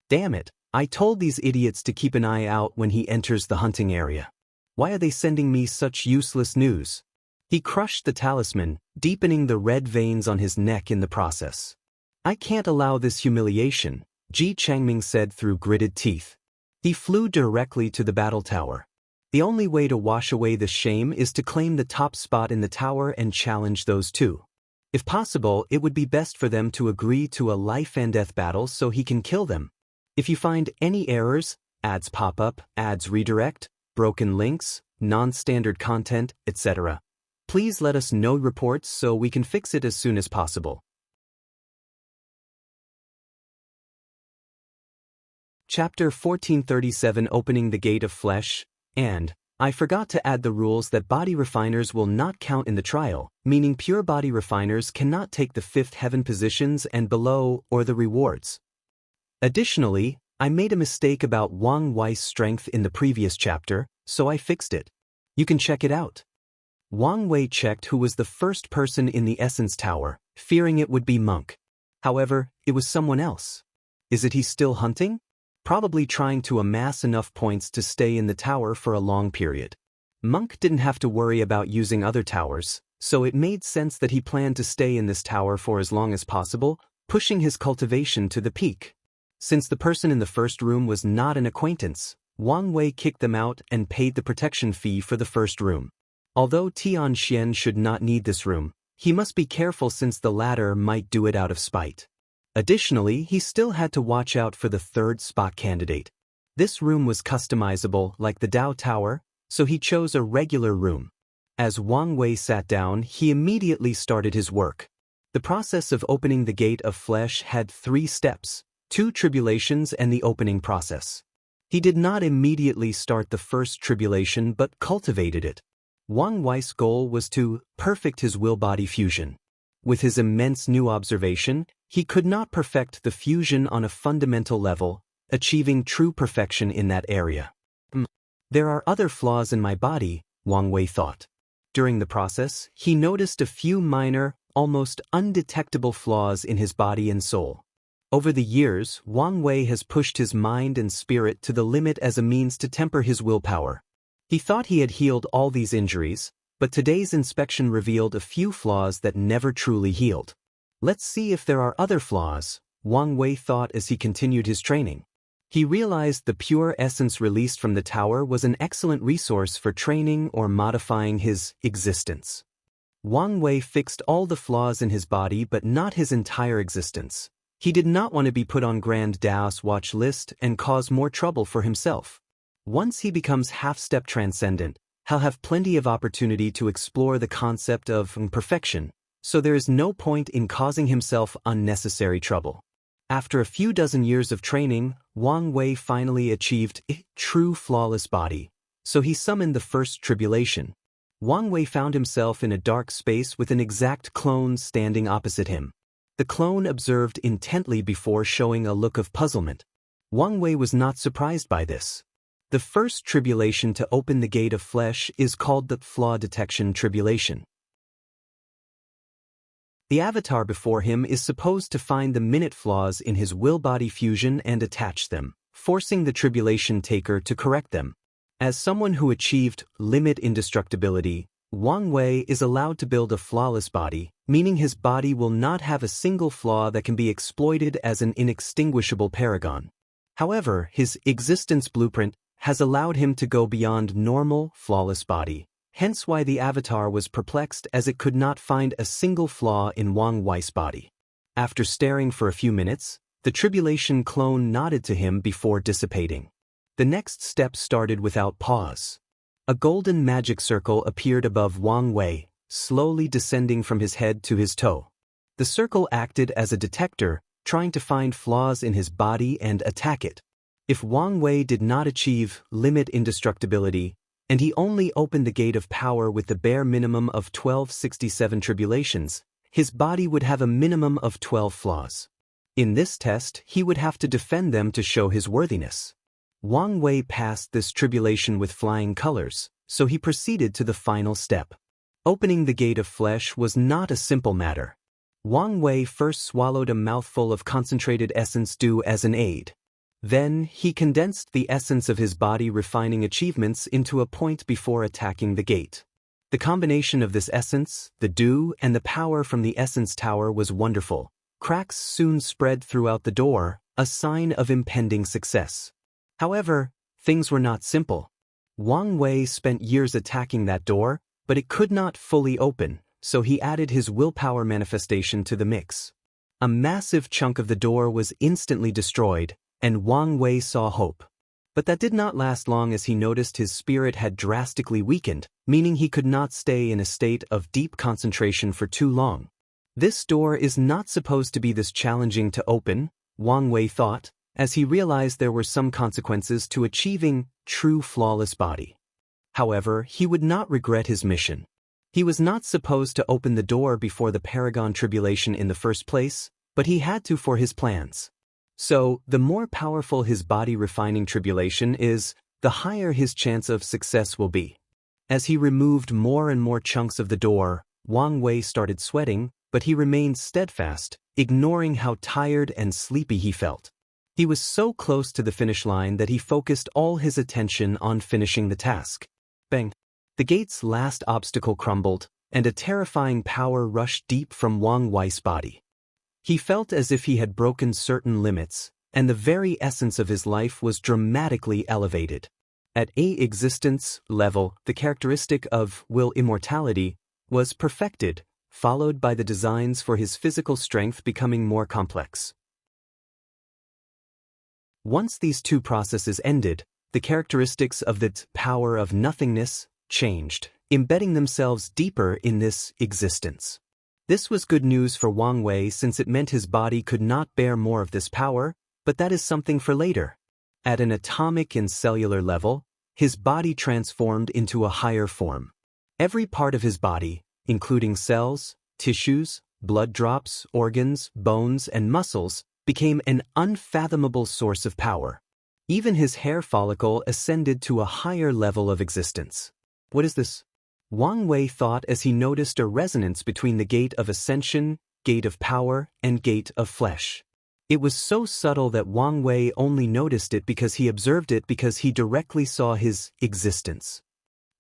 Damn it, I told these idiots to keep an eye out when he enters the hunting area. Why are they sending me such useless news? He crushed the talisman, deepening the red veins on his neck in the process. I can't allow this humiliation, Chengming said through gritted teeth. He flew directly to the battle tower. The only way to wash away the shame is to claim the top spot in the tower and challenge those two. If possible, it would be best for them to agree to a life and death battle so he can kill them. If you find any errors, ads pop up, ads redirect, broken links, non-standard content, etc., please let us know reports so we can fix it as soon as possible. Chapter 1437 Opening the Gate of Flesh, and I forgot to add the rules that body refiners will not count in the trial, meaning pure body refiners cannot take the 5th heaven positions and below or the rewards. Additionally, I made a mistake about Wang Wei's strength in the previous chapter, so I fixed it. You can check it out. Wang Wei checked who was the first person in the Essence Tower, fearing it would be Monk. However, it was someone else. Is it he still hunting? Probably trying to amass enough points to stay in the tower for a long period. Monk didn't have to worry about using other towers, so it made sense that he planned to stay in this tower for as long as possible, pushing his cultivation to the peak. Since the person in the first room was not an acquaintance, Wang Wei kicked them out and paid the protection fee for the first room. Although Xianxia should not need this room, he must be careful since the latter might do it out of spite. Additionally, he still had to watch out for the third spot candidate. This room was customizable like the Dao Tower, so he chose a regular room. As Wang Wei sat down, he immediately started his work. The process of opening the Gate of Flesh had 3 steps, 2 tribulations and the opening process. He did not immediately start the first tribulation but cultivated it. Wang Wei's goal was to perfect his will-body fusion. With his immense new observation, he could not perfect the fusion on a fundamental level, achieving true perfection in that area. There are other flaws in my body, Wang Wei thought. During the process, he noticed a few minor, almost undetectable flaws in his body and soul. Over the years, Wang Wei has pushed his mind and spirit to the limit as a means to temper his willpower. He thought he had healed all these injuries, but today's inspection revealed a few flaws that never truly healed. Let's see if there are other flaws, Wang Wei thought as he continued his training. He realized the pure essence released from the tower was an excellent resource for training or modifying his existence. Wang Wei fixed all the flaws in his body but not his entire existence. He did not want to be put on Grand Daoist watch list and cause more trouble for himself. Once he becomes half-step transcendent, he'll have plenty of opportunity to explore the concept of perfection, so there is no point in causing himself unnecessary trouble. After a few dozen years of training, Wang Wei finally achieved a true flawless body, so he summoned the first tribulation. Wang Wei found himself in a dark space with an exact clone standing opposite him. The clone observed intently before showing a look of puzzlement. Wang Wei was not surprised by this. The first tribulation to open the gate of flesh is called the Flaw Detection Tribulation. The avatar before him is supposed to find the minute flaws in his will-body fusion and attach them, forcing the tribulation taker to correct them. As someone who achieved limit indestructibility, Wang Wei is allowed to build a flawless body, meaning his body will not have a single flaw that can be exploited as an inextinguishable paragon. However, his existence blueprint has allowed him to go beyond normal, flawless body, hence why the avatar was perplexed as it could not find a single flaw in Wang Wei's body. After staring for a few minutes, the tribulation clone nodded to him before dissipating. The next step started without pause. A golden magic circle appeared above Wang Wei, slowly descending from his head to his toe. The circle acted as a detector, trying to find flaws in his body and attack it. If Wang Wei did not achieve limit indestructibility, and he only opened the gate of power with the bare minimum of 1267 tribulations, his body would have a minimum of 12 flaws. In this test, he would have to defend them to show his worthiness. Wang Wei passed this tribulation with flying colors, so he proceeded to the final step. Opening the gate of flesh was not a simple matter. Wang Wei first swallowed a mouthful of concentrated essence dew as an aid. Then, he condensed the essence of his body refining achievements into a point before attacking the gate. The combination of this essence, the dew, and the power from the essence tower was wonderful. Cracks soon spread throughout the door, a sign of impending success. However, things were not simple. Wang Wei spent years attacking that door, but it could not fully open, so he added his willpower manifestation to the mix. A massive chunk of the door was instantly destroyed, and Wang Wei saw hope. But that did not last long as he noticed his spirit had drastically weakened, meaning he could not stay in a state of deep concentration for too long. This door is not supposed to be this challenging to open, Wang Wei thought, as he realized there were some consequences to achieving true flawless body. However, he would not regret his mission. He was not supposed to open the door before the Paragon Tribulation in the first place, but he had to for his plans. So, the more powerful his body refining tribulation is, the higher his chance of success will be. As he removed more and more chunks of the door, Wang Wei started sweating, but he remained steadfast, ignoring how tired and sleepy he felt. He was so close to the finish line that he focused all his attention on finishing the task. Bang! The gate's last obstacle crumbled, and a terrifying power rushed deep from Wang Wei's body. He felt as if he had broken certain limits, and the very essence of his life was dramatically elevated. At a existence level, the characteristic of will immortality was perfected, followed by the designs for his physical strength becoming more complex. Once these two processes ended, the characteristics of the power of nothingness changed, embedding themselves deeper in this existence. This was good news for Wang Wei since it meant his body could not bear more of this power, but that is something for later. At an atomic and cellular level, his body transformed into a higher form. Every part of his body, including cells, tissues, blood drops, organs, bones, and muscles, became an unfathomable source of power. Even his hair follicle ascended to a higher level of existence. What is this? Wang Wei thought as he noticed a resonance between the gate of ascension, gate of power, and gate of flesh. It was so subtle that Wang Wei only noticed it because he observed it because he directly saw his existence.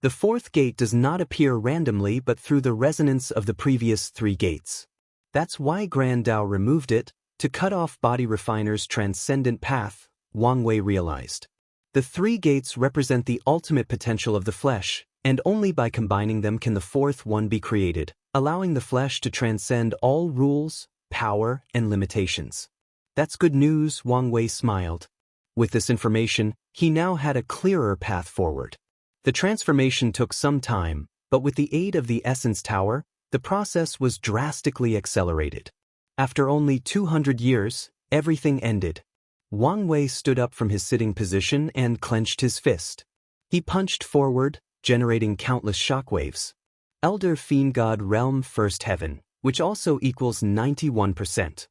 The fourth gate does not appear randomly but through the resonance of the previous three gates. That's why Grand Dao removed it, to cut off body refiner's transcendent path, Wang Wei realized. The three gates represent the ultimate potential of the flesh, and only by combining them can the fourth one be created, allowing the flesh to transcend all rules, power, and limitations. That's good news, Wang Wei smiled. With this information, he now had a clearer path forward. The transformation took some time, but with the aid of the Essence Tower, The process was drastically accelerated. After only 200 years, everything ended. Wang Wei stood up from his sitting position and clenched his fist. He punched forward, generating countless shockwaves. Elder Fiend God Realm First Heaven, which also equals 91%.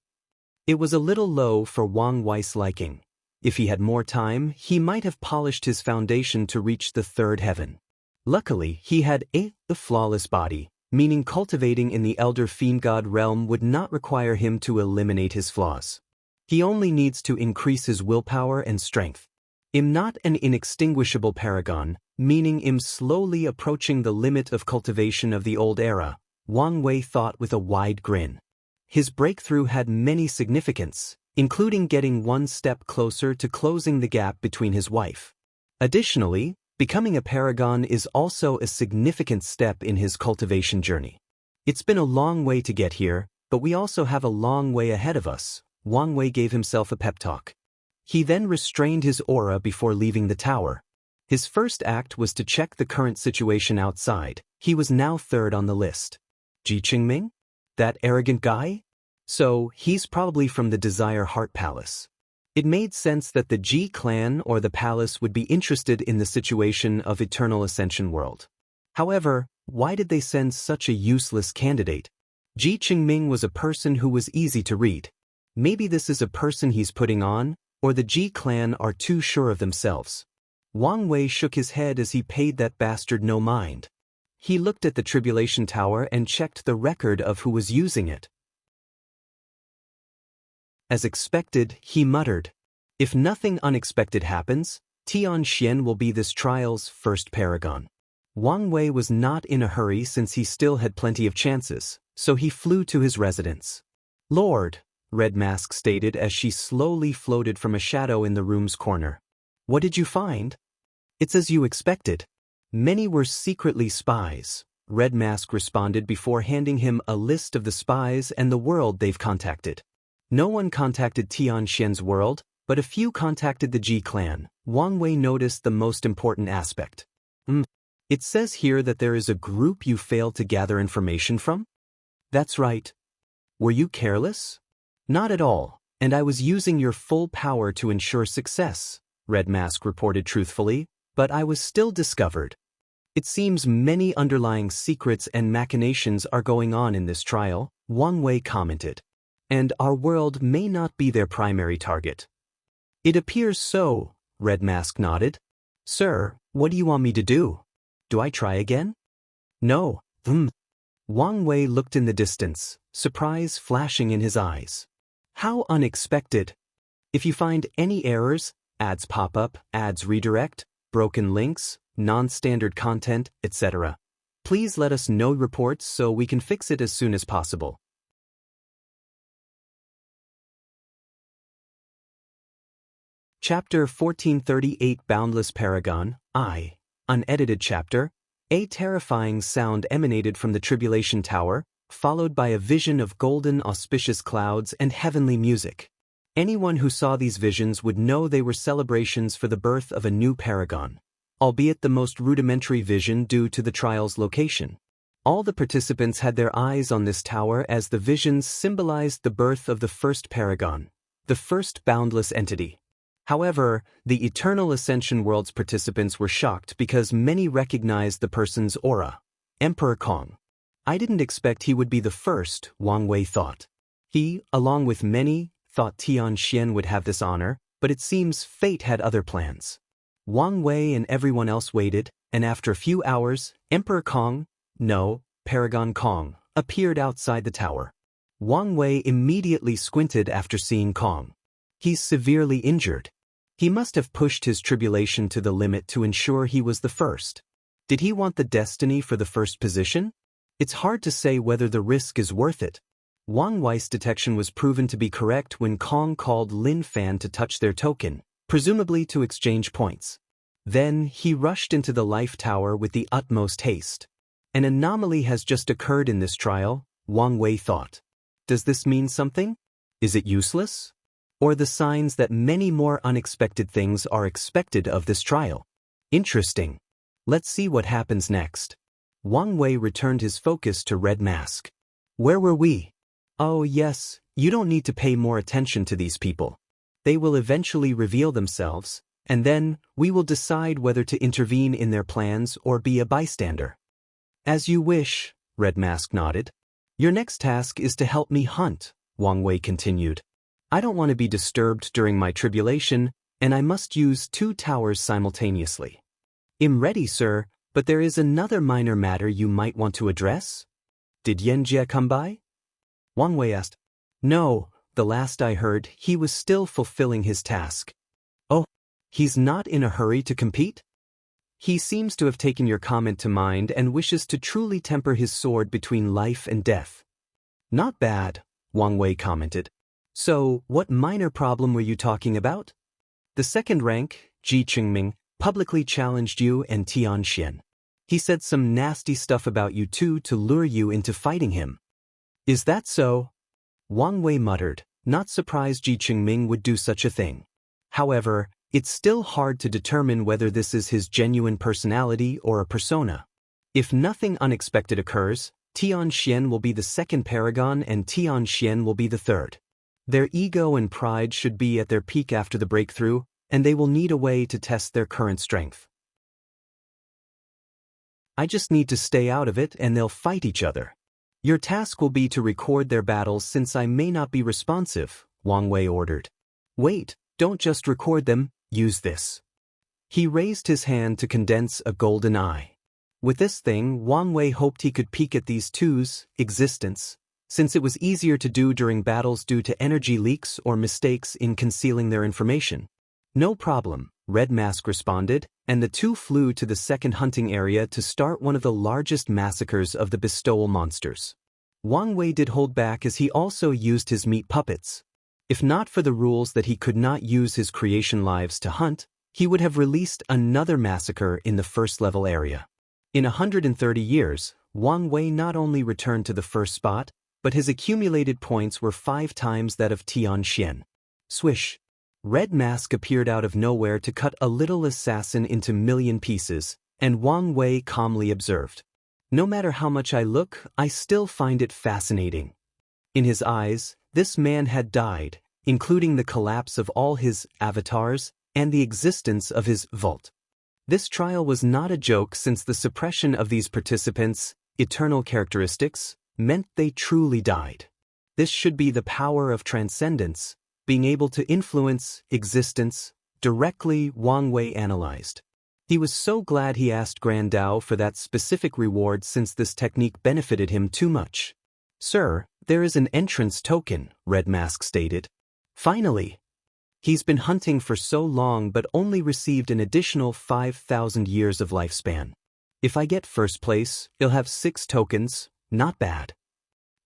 It was a little low for Wang Wei's liking. If he had more time, he might have polished his foundation to reach the third heaven. Luckily, he had the flawless body, meaning cultivating in the Elder Fiend God realm would not require him to eliminate his flaws. He only needs to increase his willpower and strength. Not an inextinguishable paragon, meaning slowly approaching the limit of cultivation of the old era, Wang Wei thought with a wide grin. His breakthrough had many significance, including getting one step closer to closing the gap between his wife. Additionally, becoming a paragon is also a significant step in his cultivation journey. It's been a long way to get here, but we also have a long way ahead of us. Wang Wei gave himself a pep talk. He then restrained his aura before leaving the tower. His first act was to check the current situation outside. He was now third on the list. Chengming? That arrogant guy? So, he's probably from the Desire Heart Palace. It made sense that the Ji clan or the palace would be interested in the situation of Eternal Ascension World. However, why did they send such a useless candidate? Chengming was a person who was easy to read. Maybe this is a person he's putting on, or the Ji clan are too sure of themselves. Wang Wei shook his head as he paid that bastard no mind. He looked at the Tribulation Tower and checked the record of who was using it. As expected, he muttered, "If nothing unexpected happens, Xianxia will be this trial's first paragon." Wang Wei was not in a hurry since he still had plenty of chances, so he flew to his residence. "Lord," Red Mask stated as she slowly floated from a shadow in the room's corner. "What did you find?" "It's as you expected. Many were secretly spies," Red Mask responded before handing him a list of the spies and the world they've contacted. No one contacted Tianxian's world, but a few contacted the Ji clan. Wang Wei noticed the most important aspect. It says here that there is a group you failed to gather information from?" "That's right." "Were you careless?" "Not at all, and I was using your full power to ensure success," Red Mask reported truthfully, "but I was still discovered. It seems many underlying secrets and machinations are going on in this trial," Wang Wei commented. "And our world may not be their primary target." "It appears so," Red Mask nodded. "Sir, what do you want me to do? Do I try again?" "No." Wang Wei looked in the distance, surprise flashing in his eyes. "How unexpected. If you find any errors, ads pop up, ads redirect, broken links, non-standard content, etc. please let us know reports so we can fix it as soon as possible." Chapter 1438 Boundless Paragon, I. Unedited chapter. A terrifying sound emanated from the Tribulation Tower, followed by a vision of golden auspicious clouds and heavenly music. Anyone who saw these visions would know they were celebrations for the birth of a new paragon, albeit the most rudimentary vision due to the trial's location. All the participants had their eyes on this tower as the visions symbolized the birth of the first paragon, the first boundless entity. However, the Eternal Ascension World's participants were shocked because many recognized the person's aura. Emperor Kong. "I didn't expect he would be the first," Wang Wei thought. He, along with many, thought Tianxian would have this honor, but it seems fate had other plans. Wang Wei and everyone else waited, and after a few hours, Emperor Kong, no, Paragon Kong, appeared outside the tower. Wang Wei immediately squinted after seeing Kong. He's severely injured. He must have pushed his tribulation to the limit to ensure he was the first. Did he want the destiny for the first position? It's hard to say whether the risk is worth it. Wang Wei's detection was proven to be correct when Kong called Lin Fan to touch their token, presumably to exchange points. Then he rushed into the Life Tower with the utmost haste. An anomaly has just occurred in this trial, Wang Wei thought. Does this mean something? Is it useless? Or the signs that many more unexpected things are expected of this trial? Interesting. Let's see what happens next. Wang Wei returned his focus to Red Mask. Where were we? Oh yes, you don't need to pay more attention to these people. They will eventually reveal themselves, and then we will decide whether to intervene in their plans or be a bystander. As you wish, Red Mask nodded. Your next task is to help me hunt, Wang Wei continued. I don't want to be disturbed during my tribulation, and I must use 2 towers simultaneously. I'm ready, sir, but there is another minor matter you might want to address? Did Xianxia come by? Wang Wei asked. No, the last I heard, he was still fulfilling his task. Oh, he's not in a hurry to compete? He seems to have taken your comment to mind and wishes to truly temper his sword between life and death. Not bad, Wang Wei commented. So, what minor problem were you talking about? The second rank, Chengming, publicly challenged you and Tian. He said some nasty stuff about you two to lure you into fighting him. Is that so? Wang Wei muttered, not surprised Chengming would do such a thing. However, it's still hard to determine whether this is his genuine personality or a persona. If nothing unexpected occurs, Xianxia will be the second Paragon and Tian will be the third. Their ego and pride should be at their peak after the breakthrough, and they will need a way to test their current strength. I just need to stay out of it and they'll fight each other. Your task will be to record their battles since I may not be responsive, Wang Wei ordered. Wait, don't just record them, use this. He raised his hand to condense a golden eye. With this thing, Wang Wei hoped he could peek at these two's existence, since it was easier to do during battles due to energy leaks or mistakes in concealing their information. No problem, Red Mask responded, and the two flew to the second hunting area to start one of the largest massacres of the bestowal monsters. Wang Wei did hold back as he also used his meat puppets. If not for the rules that he could not use his creation lives to hunt, he would have released another massacre in the first-level area. In 130 years, Wang Wei not only returned to the first spot, but his accumulated points were 5 times that of Tian. Swish! Red Mask appeared out of nowhere to cut a little assassin into million pieces, and Wang Wei calmly observed. No matter how much I look, I still find it fascinating. In his eyes, this man had died, including the collapse of all his avatars and the existence of his vault. This trial was not a joke since the suppression of these participants' eternal characteristics meant they truly died. This should be the power of transcendence, being able to influence existence directly, Wang Wei analyzed. He was so glad he asked Grand Dao for that specific reward since this technique benefited him too much. Sir, there is an entrance token, Red Mask stated. Finally! He's been hunting for so long but only received an additional 5,000 years of lifespan. If I get first place, he'll have 6 tokens, not bad.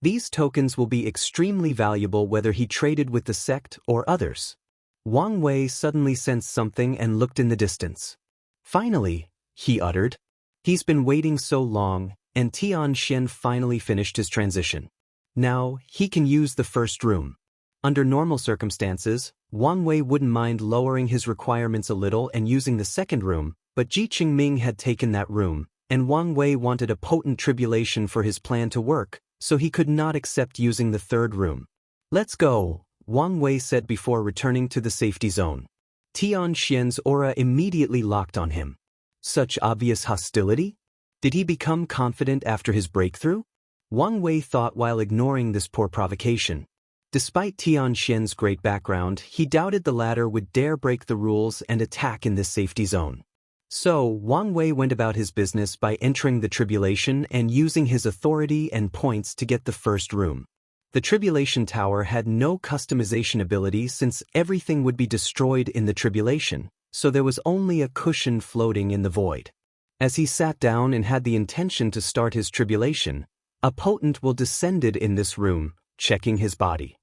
These tokens will be extremely valuable whether he traded with the sect or others. Wang Wei suddenly sensed something and looked in the distance. Finally, he uttered. He's been waiting so long, and Tian finally finished his transition. Now, he can use the first room. Under normal circumstances, Wang Wei wouldn't mind lowering his requirements a little and using the second room, but Chengming had taken that room, and Wang Wei wanted a potent tribulation for his plan to work, so he could not accept using the third room. Let's go, Wang Wei said before returning to the safety zone. Tian's aura immediately locked on him. Such obvious hostility? Did he become confident after his breakthrough? Wang Wei thought while ignoring this poor provocation. Despite Tian's great background, he doubted the latter would dare break the rules and attack in this safety zone. So, Wang Wei went about his business by entering the Tribulation and using his authority and points to get the first room. The Tribulation Tower had no customization ability since everything would be destroyed in the Tribulation, so there was only a cushion floating in the void. As he sat down and had the intention to start his Tribulation, a potent will descended in this room, checking his body.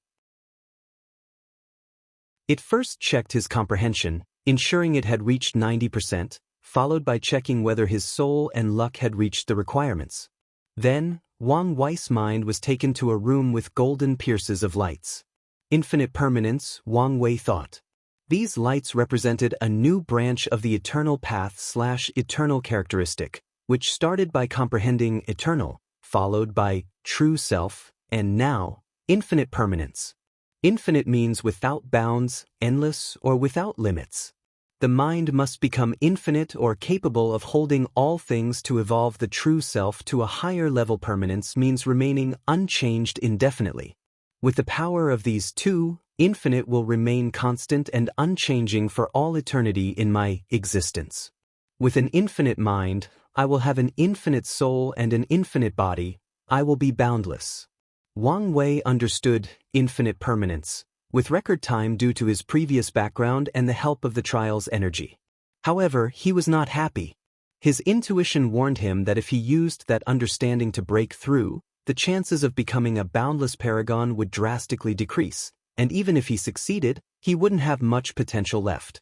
It first checked his comprehension, ensuring it had reached 90%, followed by checking whether his soul and luck had reached the requirements. Then, Wang Wei's mind was taken to a room with golden pierces of lights. Infinite permanence, Wang Wei thought. These lights represented a new branch of the eternal path/eternal characteristic, which started by comprehending eternal, followed by true self, and now, infinite permanence. Infinite means without bounds, endless, or without limits. The mind must become infinite or capable of holding all things. To evolve the true self to a higher level. Permanence means remaining unchanged indefinitely. With the power of these two, infinite will remain constant and unchanging for all eternity in my existence. With an infinite mind, I will have an infinite soul and an infinite body. I will be boundless. Wang Wei understood infinite permanence, with record time due to his previous background and the help of the trial's energy. However, he was not happy. His intuition warned him that if he used that understanding to break through, the chances of becoming a boundless paragon would drastically decrease, and even if he succeeded, he wouldn't have much potential left.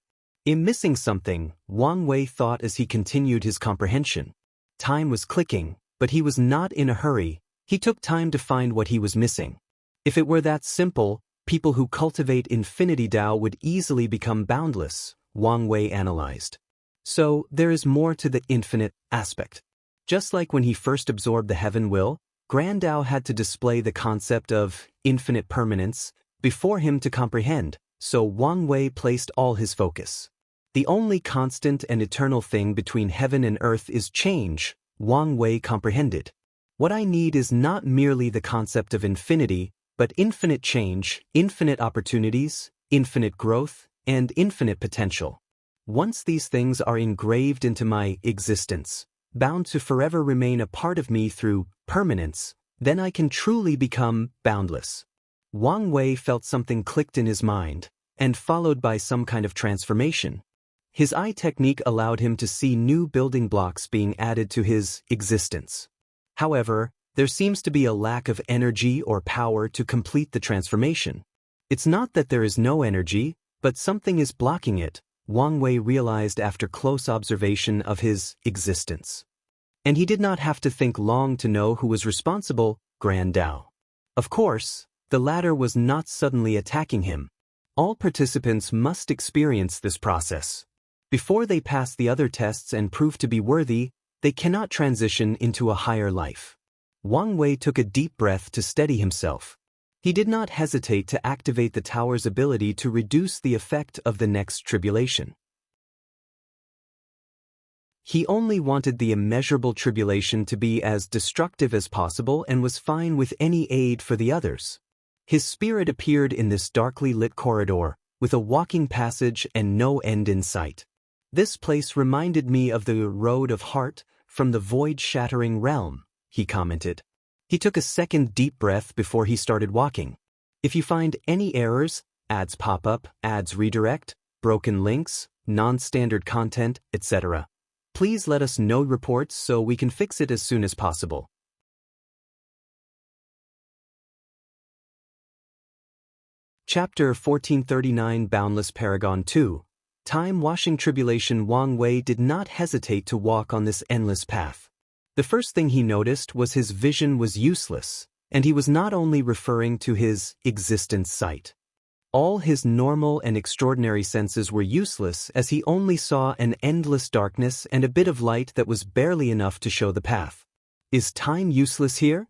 "I'm missing something," Wang Wei thought as he continued his comprehension. Time was clicking, but he was not in a hurry. He took time to find what he was missing. If it were that simple, people who cultivate infinity Dao would easily become boundless, Wang Wei analyzed. So, there is more to the infinite aspect. Just like when he first absorbed the heaven will, Grand Dao had to display the concept of infinite permanence before him to comprehend, so Wang Wei placed all his focus. The only constant and eternal thing between heaven and earth is change, Wang Wei comprehended. What I need is not merely the concept of infinity, but infinite change, infinite opportunities, infinite growth, and infinite potential. Once these things are engraved into my existence, bound to forever remain a part of me through permanence, then I can truly become boundless. Wang Wei felt something clicked in his mind, and followed by some kind of transformation. His eye technique allowed him to see new building blocks being added to his existence. However, there seems to be a lack of energy or power to complete the transformation. It's not that there is no energy, but something is blocking it, Wang Wei realized after close observation of his existence. And he did not have to think long to know who was responsible, Grand Dao. Of course, the latter was not suddenly attacking him. All participants must experience this process. Before they pass the other tests and prove to be worthy, they cannot transition into a higher life. Wang Wei took a deep breath to steady himself. He did not hesitate to activate the tower's ability to reduce the effect of the next tribulation. He only wanted the immeasurable tribulation to be as destructive as possible and was fine with any aid for the others. His spirit appeared in this darkly lit corridor, with a walking passage and no end in sight. "This place reminded me of the Road of Heart from the void-shattering realm," he commented. He took a second deep breath before he started walking. If you find any errors, ads pop up, ads redirect, broken links, non-standard content, etc., please let us know reports so we can fix it as soon as possible. Chapter 1439 Boundless Paragon 2. Time-washing tribulation. Wang Wei did not hesitate to walk on this endless path. The first thing he noticed was his vision was useless, and he was not only referring to his existence sight. All his normal and extraordinary senses were useless as he only saw an endless darkness and a bit of light that was barely enough to show the path. Is time useless here?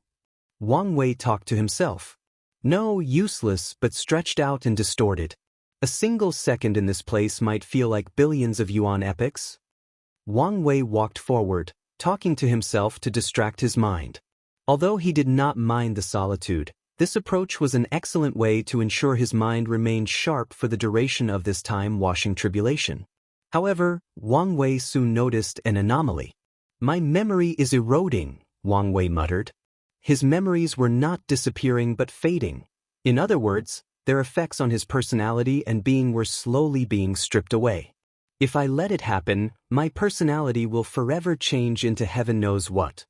Wang Wei talked to himself. No, useless, but stretched out and distorted. A single second in this place might feel like billions of yuan epochs. Wang Wei walked forward, talking to himself to distract his mind. Although he did not mind the solitude, this approach was an excellent way to ensure his mind remained sharp for the duration of this time-washing tribulation. However, Wang Wei soon noticed an anomaly. "My memory is eroding," Wang Wei muttered. His memories were not disappearing but fading. In other words, their effects on his personality and being were slowly being stripped away. If I let it happen, my personality will forever change into heaven knows what.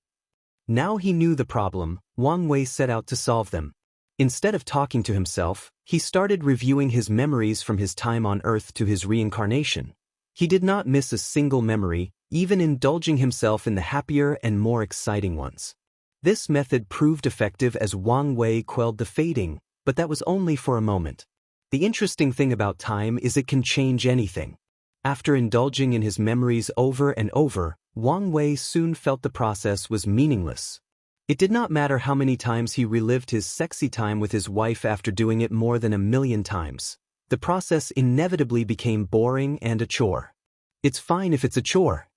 Now he knew the problem. Wang Wei set out to solve them. Instead of talking to himself, he started reviewing his memories from his time on Earth to his reincarnation. He did not miss a single memory, even indulging himself in the happier and more exciting ones. This method proved effective as Wang Wei quelled the fading, but that was only for a moment. The interesting thing about time is it can change anything. After indulging in his memories over and over, Wang Wei soon felt the process was meaningless. It did not matter how many times he relived his sexy time with his wife after doing it more than 1,000,000 times. The process inevitably became boring and a chore. It's fine if it's a chore.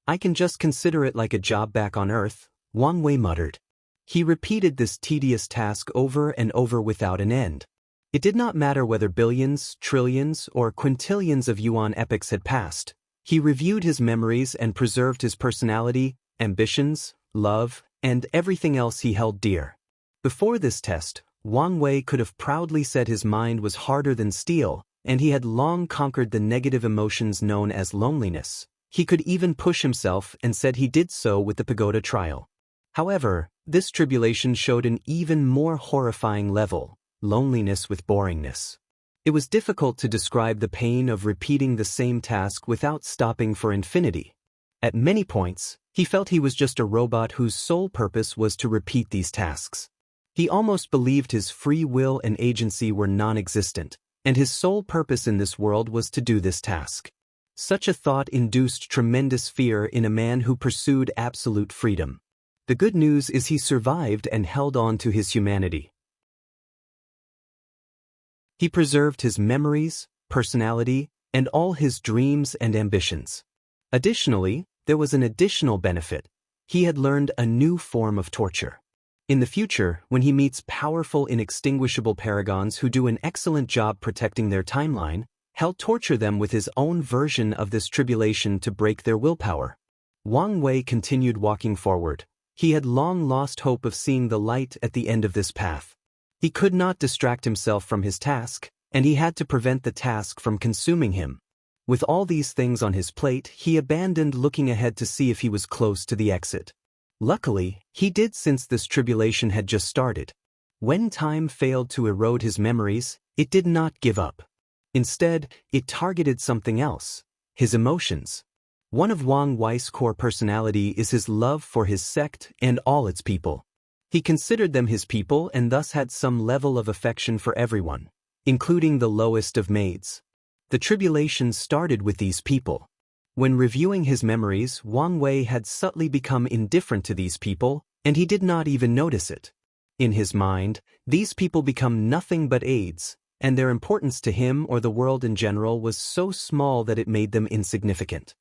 I can just consider it like a job back on Earth, Wang Wei muttered. He repeated this tedious task over and over without an end. It did not matter whether billions, trillions, or quintillions of yuan epochs had passed. He reviewed his memories and preserved his personality, ambitions, love, and everything else he held dear. Before this test, Wang Wei could have proudly said his mind was harder than steel, and he had long conquered the negative emotions known as loneliness. He could even push himself and said he did so with the pagoda trial. However, this tribulation showed an even more horrifying level, loneliness with boringness. It was difficult to describe the pain of repeating the same task without stopping for infinity. At many points, he felt he was just a robot whose sole purpose was to repeat these tasks. He almost believed his free will and agency were non-existent, and his sole purpose in this world was to do this task. Such a thought induced tremendous fear in a man who pursued absolute freedom. The good news is he survived and held on to his humanity. He preserved his memories, personality, and all his dreams and ambitions. Additionally, there was an additional benefit. He had learned a new form of torture. In the future, when he meets powerful, inextinguishable paragons who do an excellent job protecting their timeline, he'll torture them with his own version of this tribulation to break their willpower. Wang Wei continued walking forward. He had long lost hope of seeing the light at the end of this path. He could not distract himself from his task, and he had to prevent the task from consuming him. With all these things on his plate, he abandoned looking ahead to see if he was close to the exit. Luckily, he did, since this tribulation had just started. When time failed to erode his memories, it did not give up. Instead, it targeted something else: his emotions. One of Wang Wei's core personality is his love for his sect and all its people. He considered them his people and thus had some level of affection for everyone, including the lowest of maids. The tribulation started with these people. When reviewing his memories, Wang Wei had subtly become indifferent to these people, and he did not even notice it. In his mind, these people become nothing but aids, and their importance to him or the world in general was so small that it made them insignificant.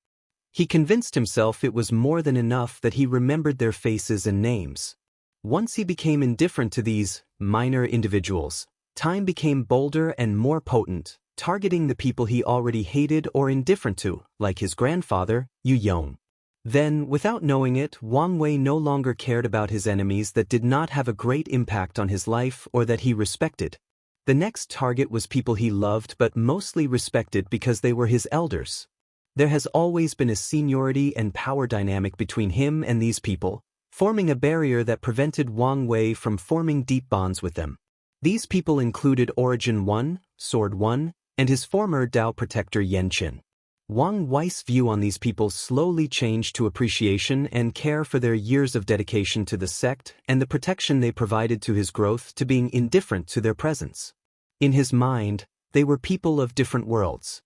He convinced himself it was more than enough that he remembered their faces and names. Once he became indifferent to these minor individuals, time became bolder and more potent, targeting the people he already hated or indifferent to, like his grandfather, Ying. Then, without knowing it, Wang Wei no longer cared about his enemies that did not have a great impact on his life or that he respected. The next target was people he loved but mostly respected because they were his elders. There has always been a seniority and power dynamic between him and these people, forming a barrier that prevented Wang Wei from forming deep bonds with them. These people included Origin 1, Sword 1, and his former Dao protector Yanqin. Wang Wei's view on these people slowly changed to appreciation and care for their years of dedication to the sect and the protection they provided to his growth to being indifferent to their presence. In his mind, they were people of different worlds.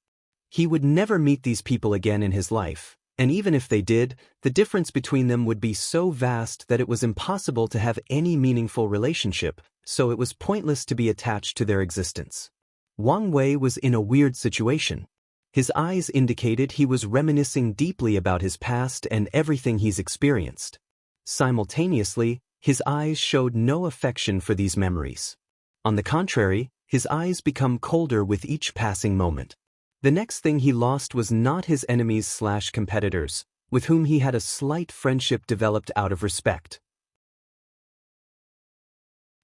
He would never meet these people again in his life, and even if they did, the difference between them would be so vast that it was impossible to have any meaningful relationship, so it was pointless to be attached to their existence. Wang Wei was in a weird situation. His eyes indicated he was reminiscing deeply about his past and everything he's experienced. Simultaneously, his eyes showed no affection for these memories. On the contrary, his eyes become colder with each passing moment. The next thing he lost was not his enemies/competitors, with whom he had a slight friendship developed out of respect.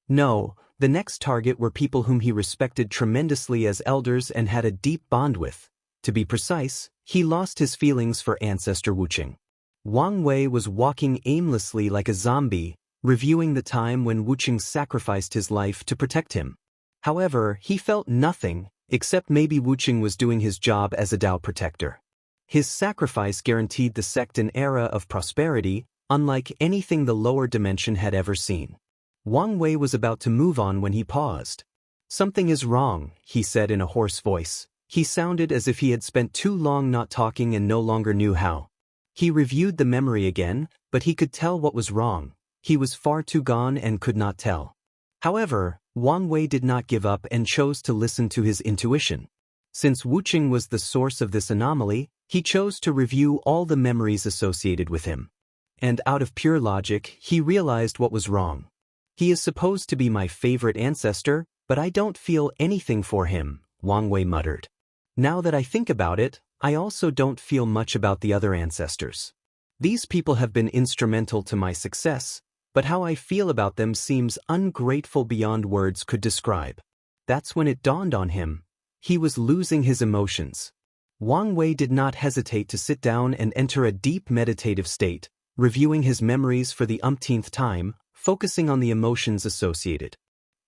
No, the next target were people whom he respected tremendously as elders and had a deep bond with. To be precise, he lost his feelings for Ancestor Wuxia. Wang Wei was walking aimlessly like a zombie, reviewing the time when Wuxia sacrificed his life to protect him. However, he felt nothing, except maybe Wuxia was doing his job as a Dao protector. His sacrifice guaranteed the sect an era of prosperity, unlike anything the lower dimension had ever seen. Wang Wei was about to move on when he paused. "Something is wrong," he said in a hoarse voice. He sounded as if he had spent too long not talking and no longer knew how. He reviewed the memory again, but he could tell what was wrong. He was far too gone and could not tell. However, Wang Wei did not give up and chose to listen to his intuition. Since Wuxia was the source of this anomaly, he chose to review all the memories associated with him. And out of pure logic, he realized what was wrong. He is supposed to be my favorite ancestor, but I don't feel anything for him, Wang Wei muttered. Now that I think about it, I also don't feel much about the other ancestors. These people have been instrumental to my success, but how I feel about them seems ungrateful beyond words could describe. That's when it dawned on him. He was losing his emotions. Wang Wei did not hesitate to sit down and enter a deep meditative state, reviewing his memories for the umpteenth time, focusing on the emotions associated.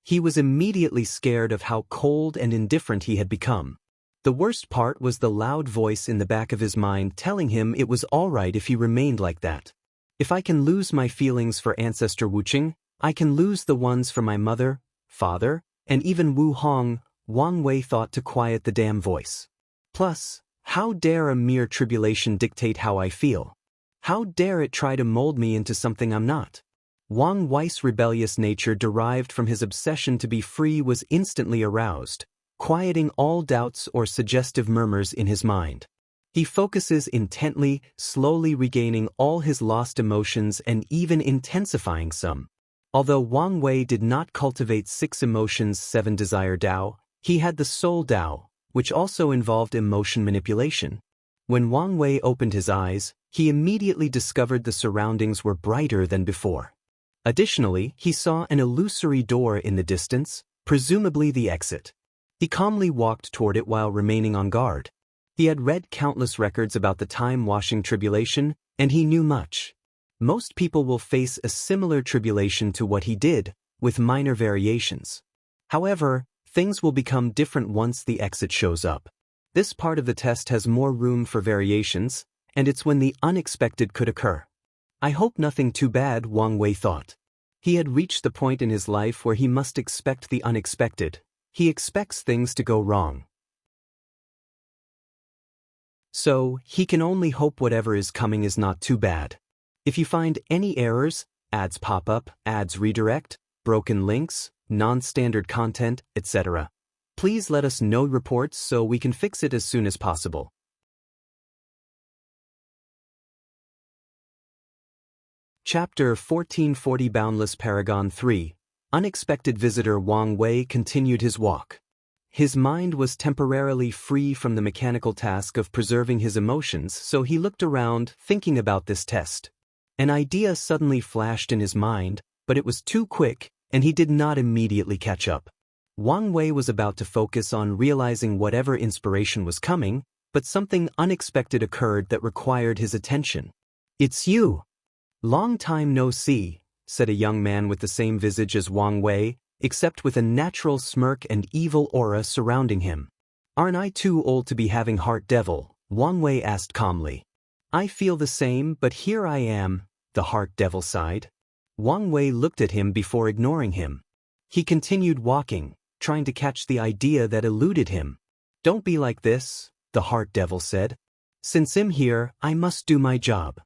He was immediately scared of how cold and indifferent he had become. The worst part was the loud voice in the back of his mind telling him it was all right if he remained like that. If I can lose my feelings for Ancestor Wuxia, I can lose the ones for my mother, father, and even Wu Hong, Wang Wei thought to quiet the damn voice. Plus, how dare a mere tribulation dictate how I feel? How dare it try to mold me into something I'm not? Wang Wei's rebellious nature derived from his obsession to be free was instantly aroused, quieting all doubts or suggestive murmurs in his mind. He focuses intently, slowly regaining all his lost emotions and even intensifying some. Although Wang Wei did not cultivate 6 emotions 7 desire Dao, he had the soul Dao, which also involved emotion manipulation. When Wang Wei opened his eyes, he immediately discovered the surroundings were brighter than before. Additionally, he saw an illusory door in the distance, presumably the exit. He calmly walked toward it while remaining on guard. He had read countless records about the time-washing tribulation, and he knew much. Most people will face a similar tribulation to what he did, with minor variations. However, things will become different once the exit shows up. This part of the test has more room for variations, and it's when the unexpected could occur. I hope nothing too bad, Wang Wei thought. He had reached the point in his life where he must expect the unexpected. He expects things to go wrong. So, he can only hope whatever is coming is not too bad. If you find any errors, ads pop up, ads redirect, broken links, non-standard content, etc., please let us know reports so we can fix it as soon as possible. Chapter 1440 Boundless Paragon 3 Unexpected visitor Wang Wei continued his walk. His mind was temporarily free from the mechanical task of preserving his emotions, so he looked around, thinking about this test. An idea suddenly flashed in his mind, but it was too quick, and he did not immediately catch up. Wang Wei was about to focus on realizing whatever inspiration was coming, but something unexpected occurred that required his attention. "It's you! Long time no see," said a young man with the same visage as Wang Wei, except with a natural smirk and evil aura surrounding him. "Aren't I too old to be having heart devil?" Wang Wei asked calmly. "I feel the same, but here I am," the heart devil sighed. Wang Wei looked at him before ignoring him. He continued walking, trying to catch the idea that eluded him. "Don't be like this," the heart devil said. "Since I'm here, I must do my job."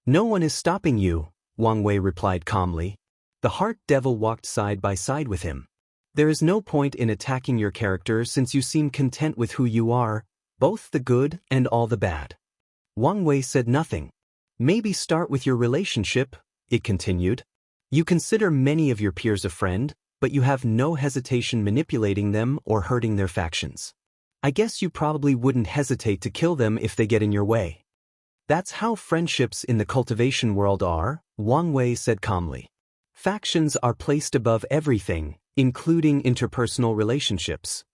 "No one is stopping you," Wang Wei replied calmly. The heart devil walked side by side with him. "There is no point in attacking your character since you seem content with who you are, both the good and all the bad." Wang Wei said nothing. "Maybe start with your relationship," it continued. "You consider many of your peers a friend, but you have no hesitation manipulating them or hurting their factions. I guess you probably wouldn't hesitate to kill them if they get in your way. That's how friendships in the cultivation world are," Wang Wei said calmly. "Factions are placed above everything, including interpersonal relationships."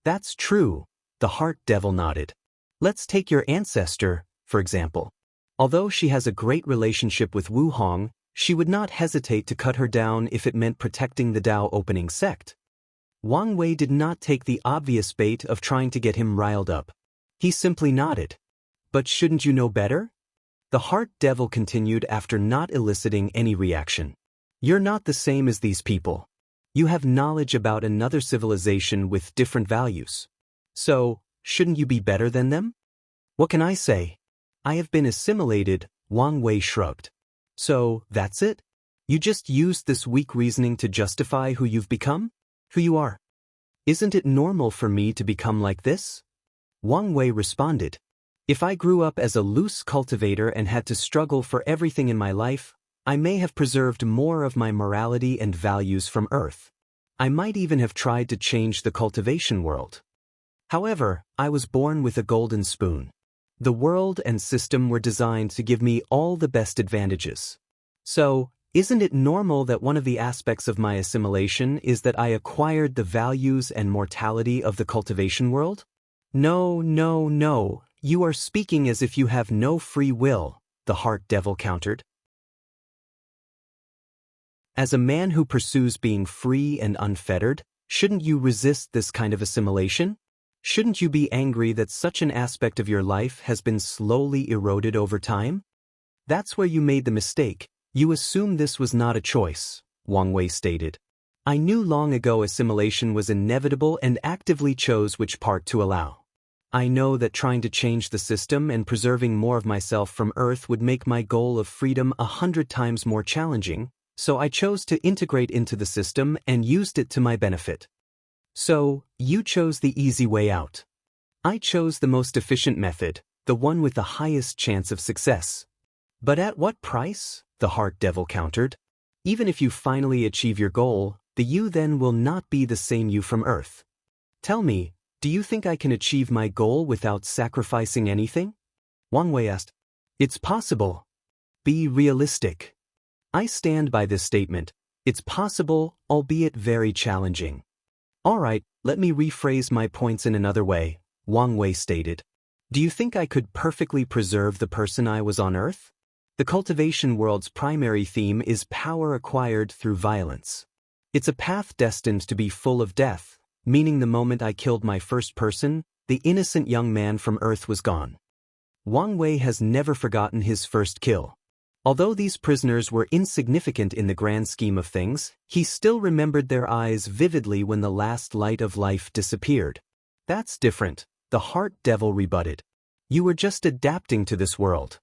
"That's true," the heart devil nodded. "Let's take your ancestor, for example. Although she has a great relationship with Wu Hong, she would not hesitate to cut her down if it meant protecting the Dao opening sect." Wang Wei did not take the obvious bait of trying to get him riled up. He simply nodded. "But shouldn't you know better?" The heart devil continued after not eliciting any reaction. "You're not the same as these people. You have knowledge about another civilization with different values. So, shouldn't you be better than them? What can I say? I have been assimilated, Wang Wei shrugged. So, that's it? You just used this weak reasoning to justify who you've become? Who you are? Isn't it normal for me to become like this? Wang Wei responded. If I grew up as a loose cultivator and had to struggle for everything in my life, I may have preserved more of my morality and values from Earth. I might even have tried to change the cultivation world. However, I was born with a golden spoon. The world and system were designed to give me all the best advantages. So, isn't it normal that one of the aspects of my assimilation is that I acquired the values and mortality of the cultivation world? No, no, no, you are speaking as if you have no free will, the heart devil countered. As a man who pursues being free and unfettered, shouldn't you resist this kind of assimilation? Shouldn't you be angry that such an aspect of your life has been slowly eroded over time? That's where you made the mistake. You assumed this was not a choice, Wang Wei stated. I knew long ago assimilation was inevitable and actively chose which part to allow. I know that trying to change the system and preserving more of myself from Earth would make my goal of freedom 100 times more challenging, so I chose to integrate into the system and used it to my benefit. So, you chose the easy way out. I chose the most efficient method, the one with the highest chance of success. But at what price? The heart devil countered. Even if you finally achieve your goal, the you then will not be the same you from Earth. Tell me, do you think I can achieve my goal without sacrificing anything? Wang Wei asked. It's possible. Be realistic. I stand by this statement. It's possible, albeit very challenging. All right, let me rephrase my points in another way, Wang Wei stated. Do you think I could perfectly preserve the person I was on Earth? The cultivation world's primary theme is power acquired through violence. It's a path destined to be full of death, meaning the moment I killed my first person, the innocent young man from Earth was gone. Wang Wei has never forgotten his first kill. Although these prisoners were insignificant in the grand scheme of things, he still remembered their eyes vividly when the last light of life disappeared. That's different, the heart devil rebutted. You were just adapting to this world.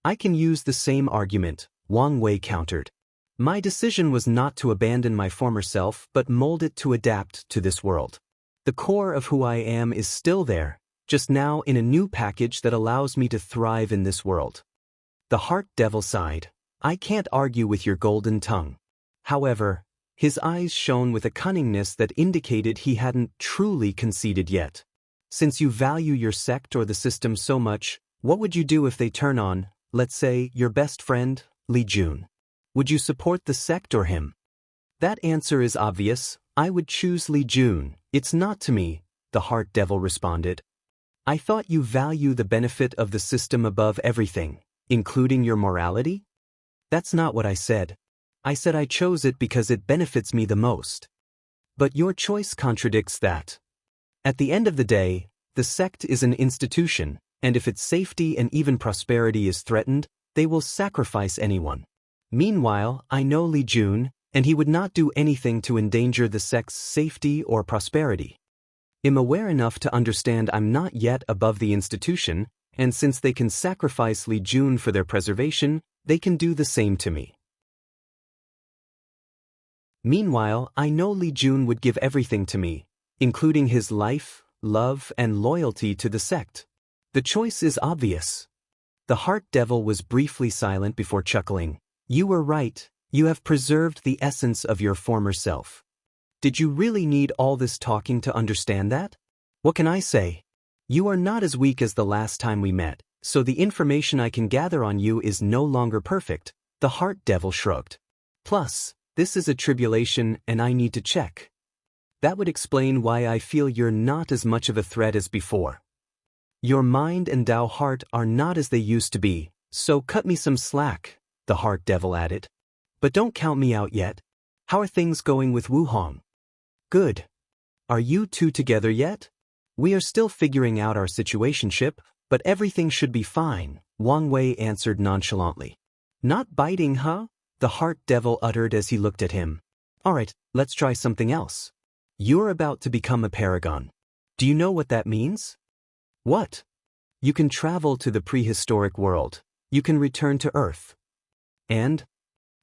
I can use the same argument, Wang Wei countered. My decision was not to abandon my former self but mold it to adapt to this world. The core of who I am is still there, just now in a new package that allows me to thrive in this world. The heart devil sighed. I can't argue with your golden tongue. However, his eyes shone with a cunningness that indicated he hadn't truly conceded yet. Since you value your sect or the system so much, what would you do if they turn on, let's say, your best friend, Li Jun? Would you support the sect or him? That answer is obvious. I would choose Li Jun. It's not to me, the heart devil responded. I thought you value the benefit of the system above everything, including your morality? That's not what I said. I said I chose it because it benefits me the most. But your choice contradicts that. At the end of the day, the sect is an institution, and if its safety and even prosperity is threatened, they will sacrifice anyone. Meanwhile, I know Li Jun, and he would not do anything to endanger the sect's safety or prosperity. I'm aware enough to understand I'm not yet above the institution, and since they can sacrifice Li Jun for their preservation, they can do the same to me. Meanwhile, I know Li Jun would give everything to me, including his life, love, and loyalty to the sect. The choice is obvious. The heart devil was briefly silent before chuckling. You were right, you have preserved the essence of your former self. Did you really need all this talking to understand that? What can I say? You are not as weak as the last time we met, so the information I can gather on you is no longer perfect, the heart devil shrugged. Plus, this is a tribulation and I need to check. That would explain why I feel you're not as much of a threat as before. Your mind and Dao heart are not as they used to be, so cut me some slack, the heart devil added. But don't count me out yet. How are things going with Wuhong? Good. Are you two together yet? We are still figuring out our situationship, but everything should be fine, Wang Wei answered nonchalantly. Not biting, huh? The heart devil uttered as he looked at him. Alright, let's try something else. You're about to become a paragon. Do you know what that means? What? You can travel to the prehistoric world. You can return to Earth. And?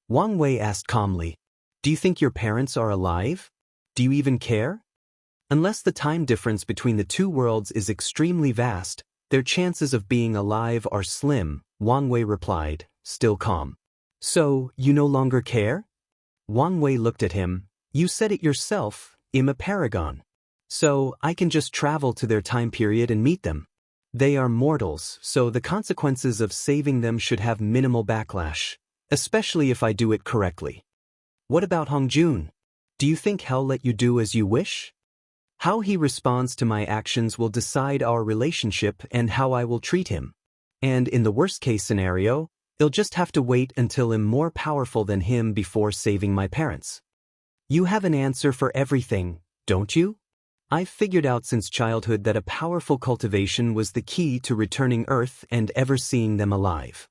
Wang Wei asked calmly, do you think your parents are alive? Do you even care? Unless the time difference between the two worlds is extremely vast, their chances of being alive are slim, Wang Wei replied, still calm. So, you no longer care? Wang Wei looked at him. You said it yourself, I'm a paragon. So, I can just travel to their time period and meet them. They are mortals, so the consequences of saving them should have minimal backlash, especially if I do it correctly. What about Hongjun? Do you think he'll let you do as you wish? How he responds to my actions will decide our relationship and how I will treat him. And in the worst-case scenario, he'll just have to wait until I'm more powerful than him before saving my parents. You have an answer for everything, don't you? I've figured out since childhood that a powerful cultivation was the key to returning Earth and ever seeing them alive.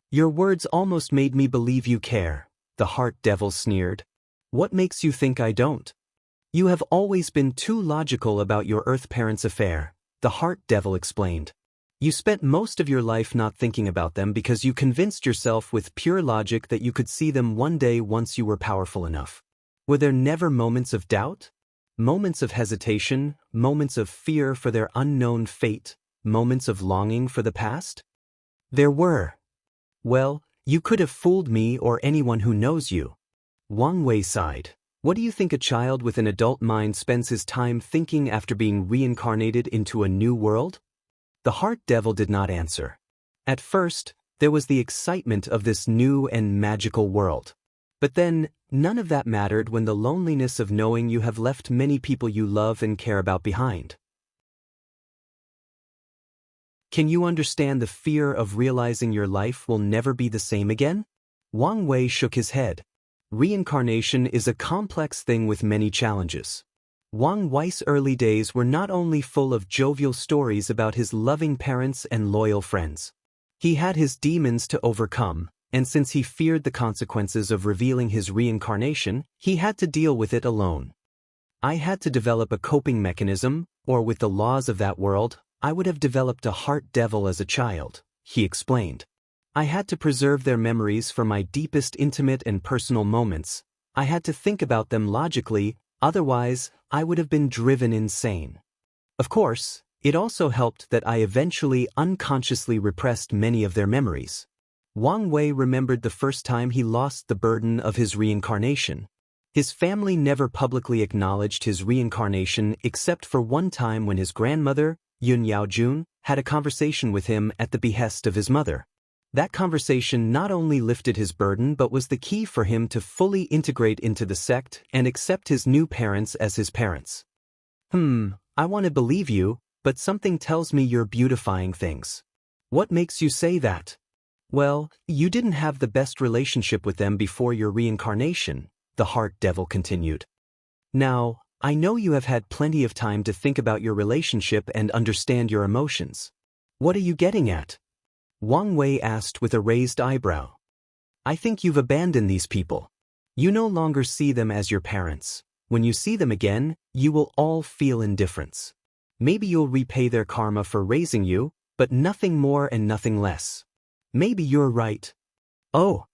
Your words almost made me believe you care, the heart devil sneered. What makes you think I don't? You have always been too logical about your Earth parents' affair, the heart devil explained. You spent most of your life not thinking about them because you convinced yourself with pure logic that you could see them one day once you were powerful enough. Were there never moments of doubt? Moments of hesitation, moments of fear for their unknown fate, moments of longing for the past? There were. Well, you could have fooled me or anyone who knows you. Wang Wei sighed. What do you think a child with an adult mind spends his time thinking after being reincarnated into a new world? The heart devil did not answer. At first, there was the excitement of this new and magical world. But then, none of that mattered when the loneliness of knowing you have left many people you love and care about behind. Can you understand the fear of realizing your life will never be the same again? Wang Wei shook his head. Reincarnation is a complex thing with many challenges. Wang Wei's early days were not only full of jovial stories about his loving parents and loyal friends. He had his demons to overcome, and since he feared the consequences of revealing his reincarnation, he had to deal with it alone. I had to develop a coping mechanism, or with the laws of that world, I would have developed a heart devil as a child, he explained. I had to preserve their memories for my deepest intimate and personal moments. I had to think about them logically, otherwise, I would have been driven insane. Of course, it also helped that I eventually unconsciously repressed many of their memories. Wang Wei remembered the first time he lost the burden of his reincarnation. His family never publicly acknowledged his reincarnation except for one time when his grandmother, Yun Yaojun, had a conversation with him at the behest of his mother. That conversation not only lifted his burden but was the key for him to fully integrate into the sect and accept his new parents as his parents. I want to believe you, but something tells me you're beautifying things. What makes you say that? Well, you didn't have the best relationship with them before your reincarnation, the heart devil continued. Now, I know you have had plenty of time to think about your relationship and understand your emotions. What are you getting at? Wang Wei asked with a raised eyebrow. I think you've abandoned these people. You no longer see them as your parents. When you see them again, you will all feel indifference. Maybe you'll repay their karma for raising you, but nothing more and nothing less. Maybe you're right. Oh,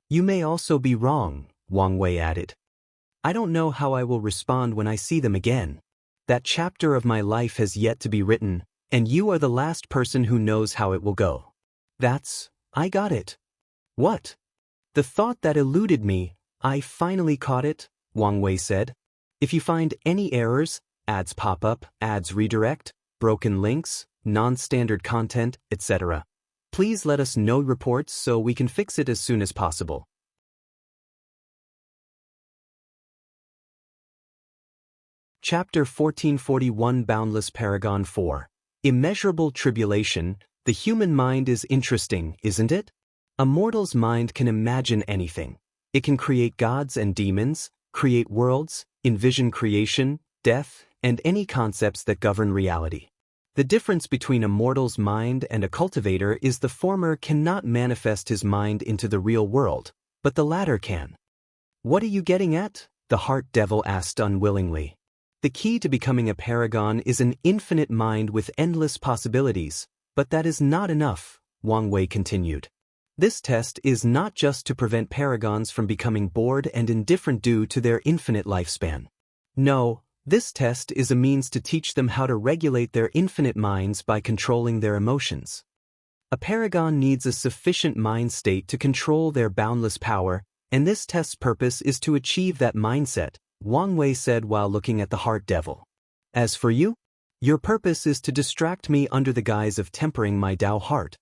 you may also be wrong, Wang Wei added. I don't know how I will respond when I see them again. That chapter of my life has yet to be written, and you are the last person who knows how it will go. I got it. What? The thought that eluded me, I finally caught it, Wang Wei said. If you find any errors, ads pop up, ads redirect, broken links, non-standard content, etc., please let us know reports so we can fix it as soon as possible. Chapter 1441 Boundless Paragon 4. Immeasurable Tribulation. The human mind is interesting, isn't it? A mortal's mind can imagine anything. It can create gods and demons, create worlds, envision creation, death, and any concepts that govern reality. The difference between a mortal's mind and a cultivator is the former cannot manifest his mind into the real world, but the latter can. What are you getting at? The heart devil asked unwillingly. The key to becoming a paragon is an infinite mind with endless possibilities, But that is not enough, Wang Wei continued. This test is not just to prevent paragons from becoming bored and indifferent due to their infinite lifespan. No, this test is a means to teach them how to regulate their infinite minds by controlling their emotions. A paragon needs a sufficient mind state to control their boundless power, and this test's purpose is to achieve that mindset, Wang Wei said while looking at the heart devil. As for you, your purpose is to distract me under the guise of tempering my Dao heart.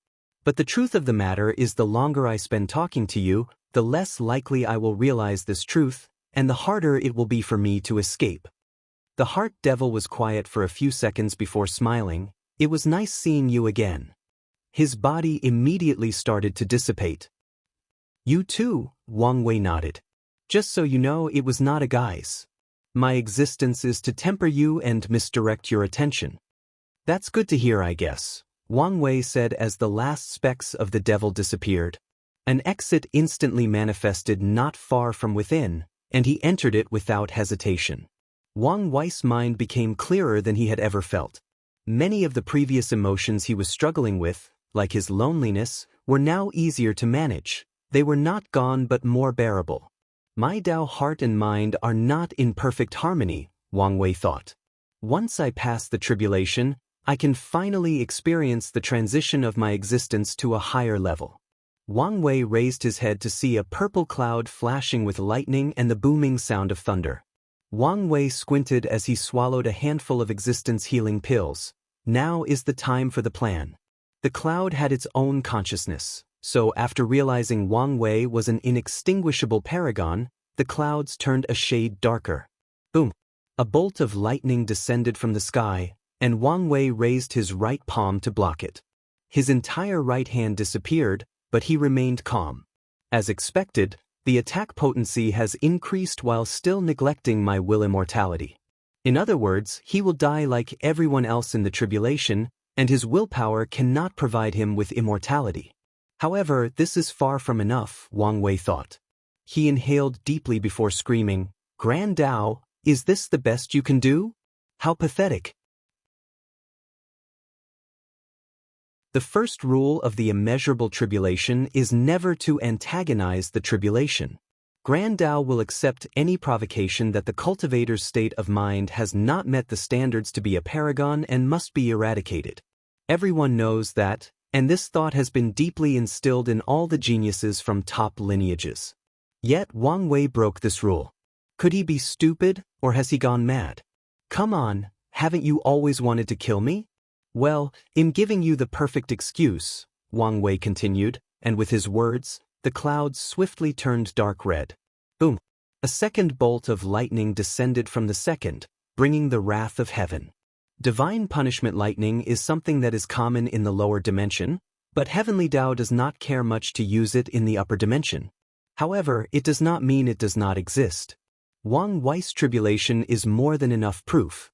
But the truth of the matter is the longer I spend talking to you, the less likely I will realize this truth, and the harder it will be for me to escape. The heart devil was quiet for a few seconds before smiling. It was nice seeing you again. His body immediately started to dissipate. You too, Wang Wei nodded. Just so you know, it was not a guise. My existence is to temper you and misdirect your attention. That's good to hear, I guess, Wang Wei said as the last specks of the devil disappeared. An exit instantly manifested not far from within, and he entered it without hesitation. Wang Wei's mind became clearer than he had ever felt. Many of the previous emotions he was struggling with, like his loneliness, were now easier to manage. They were not gone but more bearable. My Dao heart and mind are not in perfect harmony, Wang Wei thought. Once I pass the tribulation, I can finally experience the transition of my existence to a higher level. Wang Wei raised his head to see a purple cloud flashing with lightning and the booming sound of thunder. Wang Wei squinted as he swallowed a handful of existence-healing pills. Now is the time for the plan. The cloud had its own consciousness, so after realizing Wang Wei was an inextinguishable paragon, the clouds turned a shade darker. Boom! A bolt of lightning descended from the sky, and Wang Wei raised his right palm to block it. His entire right hand disappeared, but he remained calm. As expected, the attack potency has increased while still neglecting my will immortality. In other words, he will die like everyone else in the tribulation, and his willpower cannot provide him with immortality. However, this is far from enough, Wang Wei thought. He inhaled deeply before screaming, "Grand Dao, is this the best you can do? How pathetic." The first rule of the immeasurable tribulation is never to antagonize the tribulation. Grand Dao will accept any provocation that the cultivator's state of mind has not met the standards to be a paragon and must be eradicated. Everyone knows that, and this thought has been deeply instilled in all the geniuses from top lineages. Yet Wang Wei broke this rule. Could he be stupid, or has he gone mad? Come on, haven't you always wanted to kill me? Well, in giving you the perfect excuse, Wang Wei continued, and with his words, the clouds swiftly turned dark red. Boom! A second bolt of lightning descended from the second, bringing the wrath of heaven. Divine punishment lightning is something that is common in the lower dimension, but heavenly Dao does not care much to use it in the upper dimension. However, it does not mean it does not exist. Wang Wei's tribulation is more than enough proof.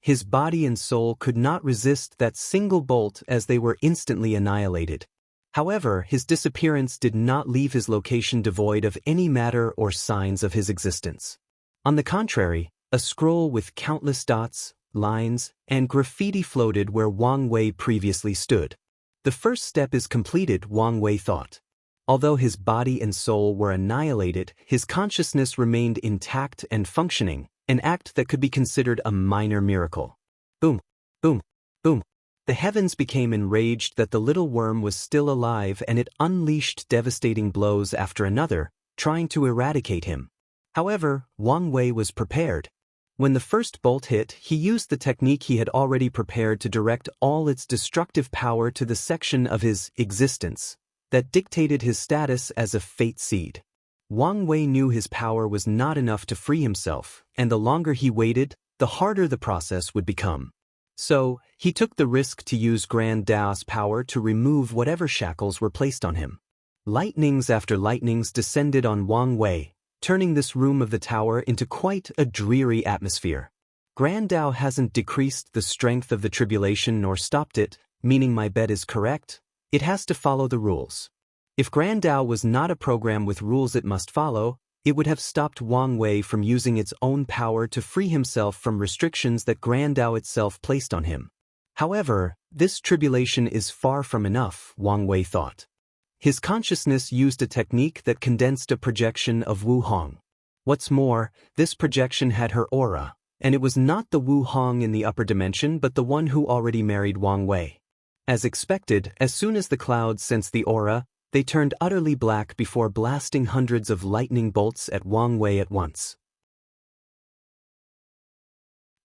His body and soul could not resist that single bolt as they were instantly annihilated. However, his disappearance did not leave his location devoid of any matter or signs of his existence. On the contrary, a scroll with countless dots, lines, and graffiti floated where Wang Wei previously stood. The first step is completed, Wang Wei thought. Although his body and soul were annihilated, his consciousness remained intact and functioning, an act that could be considered a minor miracle. Boom, boom, boom. The heavens became enraged that the little worm was still alive, and it unleashed devastating blows after another, trying to eradicate him. However, Wang Wei was prepared. When the first bolt hit, he used the technique he had already prepared to direct all its destructive power to the section of his existence that dictated his status as a fate seed. Wang Wei knew his power was not enough to free himself, and the longer he waited, the harder the process would become. So, he took the risk to use Grand Dao's power to remove whatever shackles were placed on him. Lightnings after lightnings descended on Wang Wei, turning this room of the tower into quite a dreary atmosphere. Grand Dao hasn't decreased the strength of the tribulation nor stopped it, meaning my bet is correct. It has to follow the rules. If Grand Dao was not a program with rules it must follow, it would have stopped Wang Wei from using its own power to free himself from restrictions that Grand Dao itself placed on him. However, this tribulation is far from enough, Wang Wei thought. His consciousness used a technique that condensed a projection of Wu Hong. What's more, this projection had her aura, and it was not the Wu Hong in the upper dimension but the one who already married Wang Wei. As expected, as soon as the clouds sensed the aura, they turned utterly black before blasting hundreds of lightning bolts at Wang Wei at once.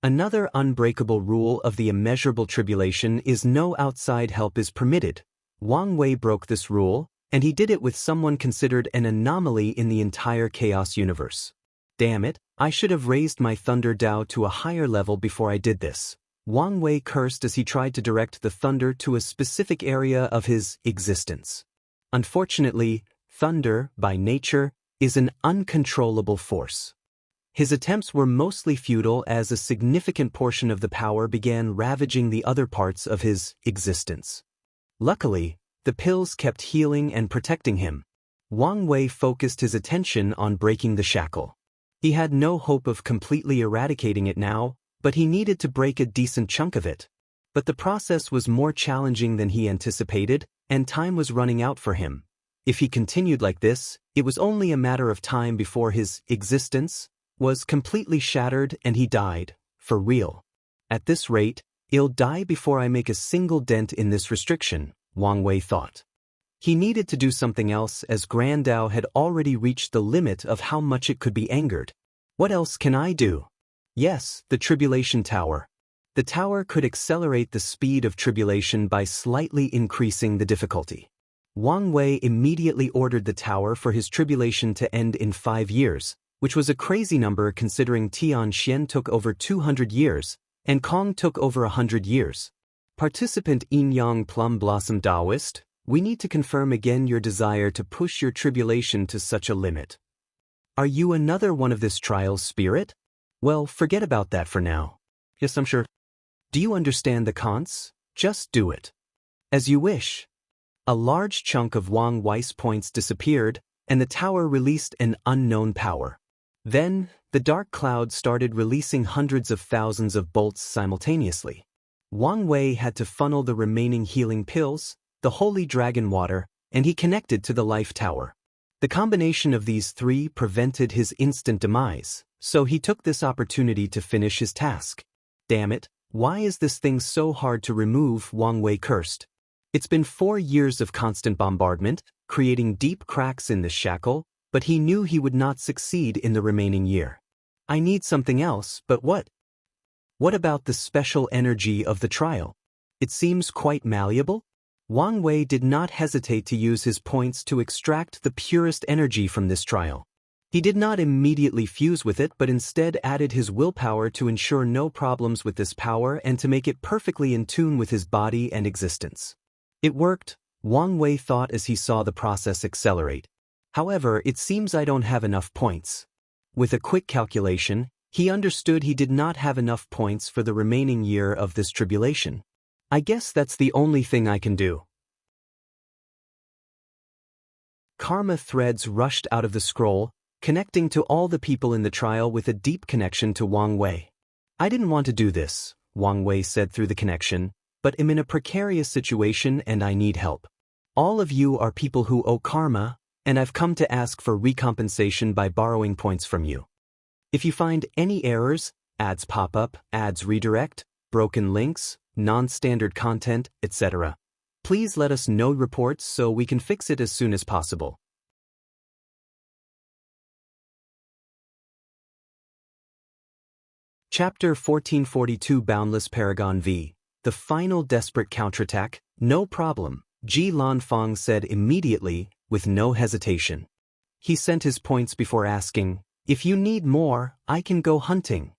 Another unbreakable rule of the immeasurable tribulation is no outside help is permitted. Wang Wei broke this rule, and he did it with someone considered an anomaly in the entire chaos universe. Damn it, I should have raised my thunder Dao to a higher level before I did this. Wang Wei cursed as he tried to direct the thunder to a specific area of his existence. Unfortunately, thunder, by nature, is an uncontrollable force. His attempts were mostly futile as a significant portion of the power began ravaging the other parts of his existence. Luckily, the pills kept healing and protecting him. Wang Wei focused his attention on breaking the shackle. He had no hope of completely eradicating it now, but he needed to break a decent chunk of it. But the process was more challenging than he anticipated, and time was running out for him. If he continued like this, it was only a matter of time before his existence was completely shattered and he died, for real. At this rate, I'll die before I make a single dent in this restriction, Wang Wei thought. He needed to do something else as Grand Dao had already reached the limit of how much it could be angered. What else can I do? Yes, the Tribulation Tower. The tower could accelerate the speed of tribulation by slightly increasing the difficulty. Wang Wei immediately ordered the tower for his tribulation to end in 5 years, which was a crazy number considering Tian took over 200 years, and Kong took over 100 years. Participant Yin Yang Plum Blossom Daoist, we need to confirm again your desire to push your tribulation to such a limit. Are you another one of this trial's spirit? Well, forget about that for now. Yes, I'm sure. Do you understand the cons? Just do it. As you wish. A large chunk of Wang Wei's points disappeared, and the tower released an unknown power. Then, the dark cloud started releasing hundreds of thousands of bolts simultaneously. Wang Wei had to funnel the remaining healing pills, the holy dragon water, and he connected to the life tower. The combination of these three prevented his instant demise, so he took this opportunity to finish his task. Damn it, why is this thing so hard to remove? Wang Wei cursed. It's been 4 years of constant bombardment, creating deep cracks in this shackle, but he knew he would not succeed in the remaining year. I need something else, but what? What about the special energy of the trial? It seems quite malleable. Wang Wei did not hesitate to use his points to extract the purest energy from this trial. He did not immediately fuse with it but instead added his willpower to ensure no problems with this power and to make it perfectly in tune with his body and existence. It worked, Wang Wei thought as he saw the process accelerate. However, it seems I don't have enough points. With a quick calculation, he understood he did not have enough points for the remaining year of this tribulation. I guess that's the only thing I can do. Karma threads rushed out of the scroll, connecting to all the people in the trial with a deep connection to Wang Wei. I didn't want to do this, Wang Wei said through the connection, but am in a precarious situation and I need help. All of you are people who owe karma, and I've come to ask for recompensation by borrowing points from you. If you find any errors, ads pop up, ads redirect, broken links, non-standard content, etc., please let us know reports so we can fix it as soon as possible. Chapter 1442 Boundless Paragon v. The final desperate counterattack. No problem, Ji Lanfang said immediately, with no hesitation. He sent his points before asking, if you need more, I can go hunting.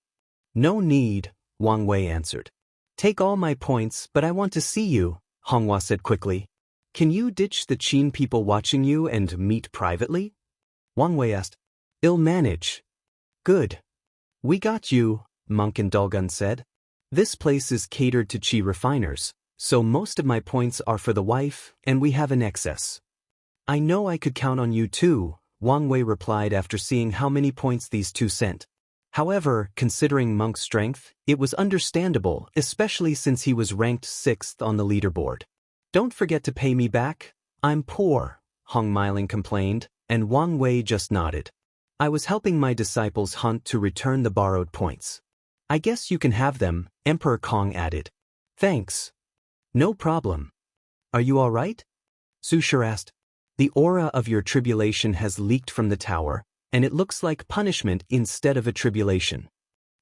No need, Wang Wei answered. Take all my points, but I want to see you, Honghua said quickly. Can you ditch the Qin people watching you and meet privately? Wang Wei asked. I'll manage. Good. We got you, Monk and Dulgun said. This place is catered to Qi refiners, so most of my points are for the wife, and we have an excess. I know I could count on you too, Wang Wei replied after seeing how many points these two sent. However, considering Monk's strength, it was understandable, especially since he was ranked 6th on the leaderboard. "Don't forget to pay me back. I'm poor," Hong Miling complained, and Wang Wei just nodded. "I was helping my disciples hunt to return the borrowed points." "I guess you can have them," Emperor Kong added. "Thanks." "No problem." "Are you all right?" Su Shi asked. "The aura of your tribulation has leaked from the tower, and it looks like punishment instead of a tribulation."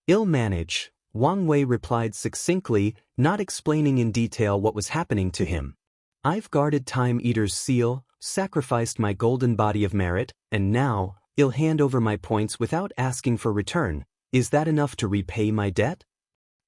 "Ill manage," Wang Wei replied succinctly, not explaining in detail what was happening to him. "I've guarded Time Eater's seal, sacrificed my golden body of merit, and now, I'll hand over my points without asking for return. Is that enough to repay my debt?"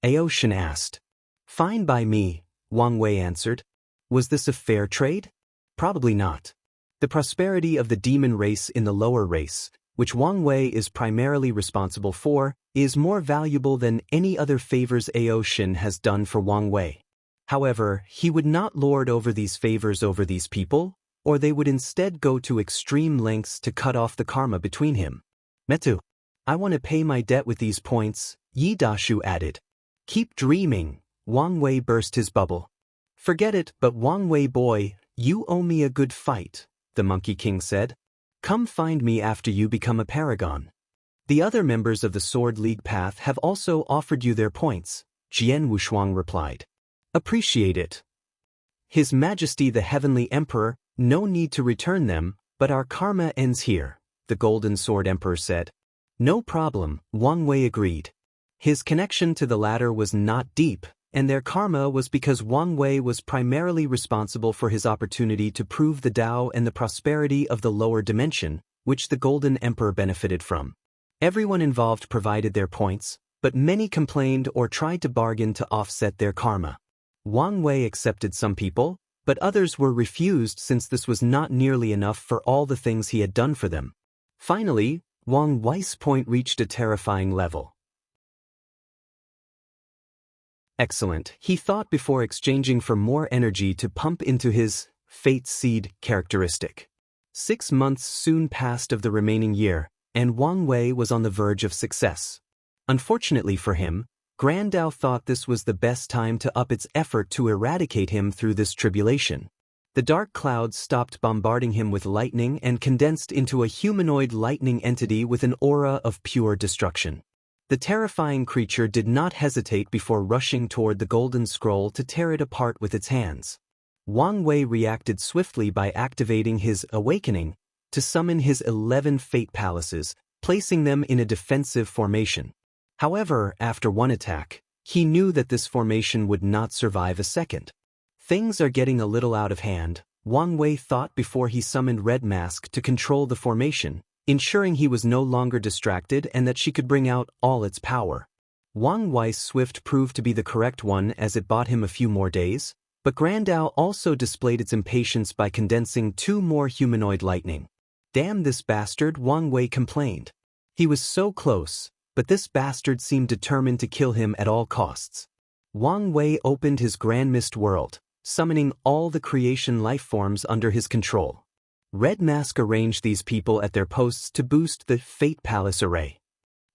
Aoshin asked. "Fine by me," Wang Wei answered. "Was this a fair trade?" "Probably not. The prosperity of the demon race in the lower race, which Wang Wei is primarily responsible for, is more valuable than any other favors Aoshin has done for Wang Wei. However, he would not lord over these favors over these people, or they would instead go to extreme lengths to cut off the karma between him. "Metu, I want to pay my debt with these points," Yi Dashu added. "Keep dreaming," Wang Wei burst his bubble. "Forget it, but Wang Wei boy, you owe me a good fight," the Monkey King said. "Come find me after you become a paragon. The other members of the Sword League path have also offered you their points," Jian Wushuang replied. "Appreciate it. His Majesty the Heavenly Emperor, no need to return them, but our karma ends here," the Golden Sword Emperor said. "No problem," Wang Wei agreed. His connection to the latter was not deep, and their karma was because Wang Wei was primarily responsible for his opportunity to prove the Tao and the prosperity of the lower dimension, which the Golden Emperor benefited from. Everyone involved provided their points, but many complained or tried to bargain to offset their karma. Wang Wei accepted some people, but others were refused since this was not nearly enough for all the things he had done for them. Finally, Wang Wei's point reached a terrifying level. Excellent, he thought before exchanging for more energy to pump into his Fate Seed characteristic. 6 months soon passed of the remaining year, and Wang Wei was on the verge of success. Unfortunately for him, Grand Dao thought this was the best time to up its effort to eradicate him through this tribulation. The dark clouds stopped bombarding him with lightning and condensed into a humanoid lightning entity with an aura of pure destruction. The terrifying creature did not hesitate before rushing toward the golden scroll to tear it apart with its hands. Wang Wei reacted swiftly by activating his awakening to summon his 11 fate palaces, placing them in a defensive formation. However, after one attack, he knew that this formation would not survive a second. Things are getting a little out of hand, Wang Wei thought before he summoned Red Mask to control the formation, ensuring he was no longer distracted and that she could bring out all its power. Wang Wei's Swift proved to be the correct one as it bought him a few more days, but Grand Dao also displayed its impatience by condensing 2 more humanoid lightning. "Damn this bastard," Wang Wei complained. He was so close, but this bastard seemed determined to kill him at all costs. Wang Wei opened his Grand Mist world, summoning all the creation life forms under his control. Red Mask arranged these people at their posts to boost the Fate Palace array.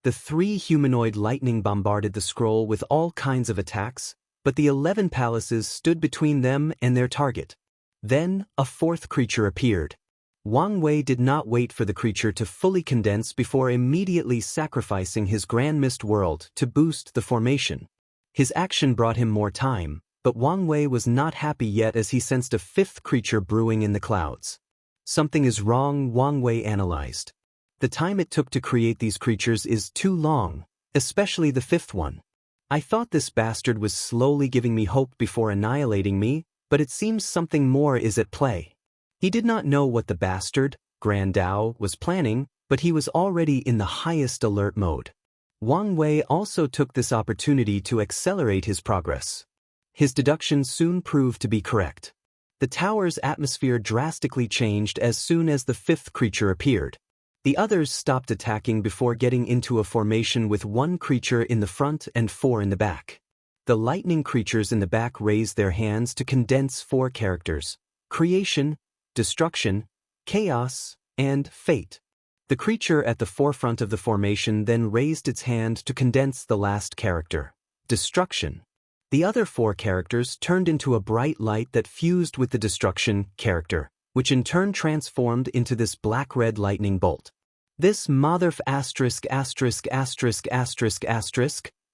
The 3 humanoid lightning bombarded the scroll with all kinds of attacks, but the 11 palaces stood between them and their target. Then, a 4th creature appeared. Wang Wei did not wait for the creature to fully condense before immediately sacrificing his Grand Mist world to boost the formation. His action brought him more time, but Wang Wei was not happy yet as he sensed a 5th creature brewing in the clouds. Something is wrong, Wang Wei analyzed. The time it took to create these creatures is too long, especially the 5th one. I thought this bastard was slowly giving me hope before annihilating me, but it seems something more is at play. He did not know what the bastard, Grand Dao, was planning, but he was already in the highest alert mode. Wang Wei also took this opportunity to accelerate his progress. His deduction soon proved to be correct. The tower's atmosphere drastically changed as soon as the 5th creature appeared. The others stopped attacking before getting into a formation with 1 creature in the front and 4 in the back. The lightning creatures in the back raised their hands to condense 4 characters: creation, destruction, chaos, and fate. The creature at the forefront of the formation then raised its hand to condense the last character, destruction. The other 4 characters turned into a bright light that fused with the destruction character, which in turn transformed into this black-red lightning bolt. This motherf**********,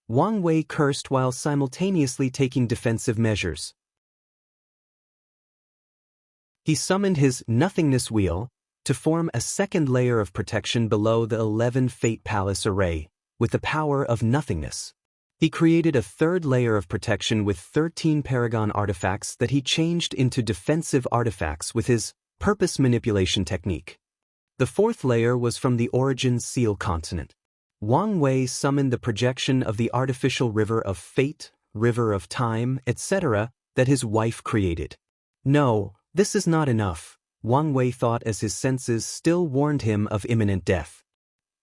Wang Wei cursed while simultaneously taking defensive measures. He summoned his nothingness wheel to form a second layer of protection below the 11 Fate Palace array, with the power of nothingness. He created a third layer of protection with 13 Paragon artifacts that he changed into defensive artifacts with his purpose manipulation technique. The fourth layer was from the Origin Seal continent. Wang Wei summoned the projection of the artificial river of fate, river of time, etc. that his wife created. No, this is not enough, Wang Wei thought as his senses still warned him of imminent death.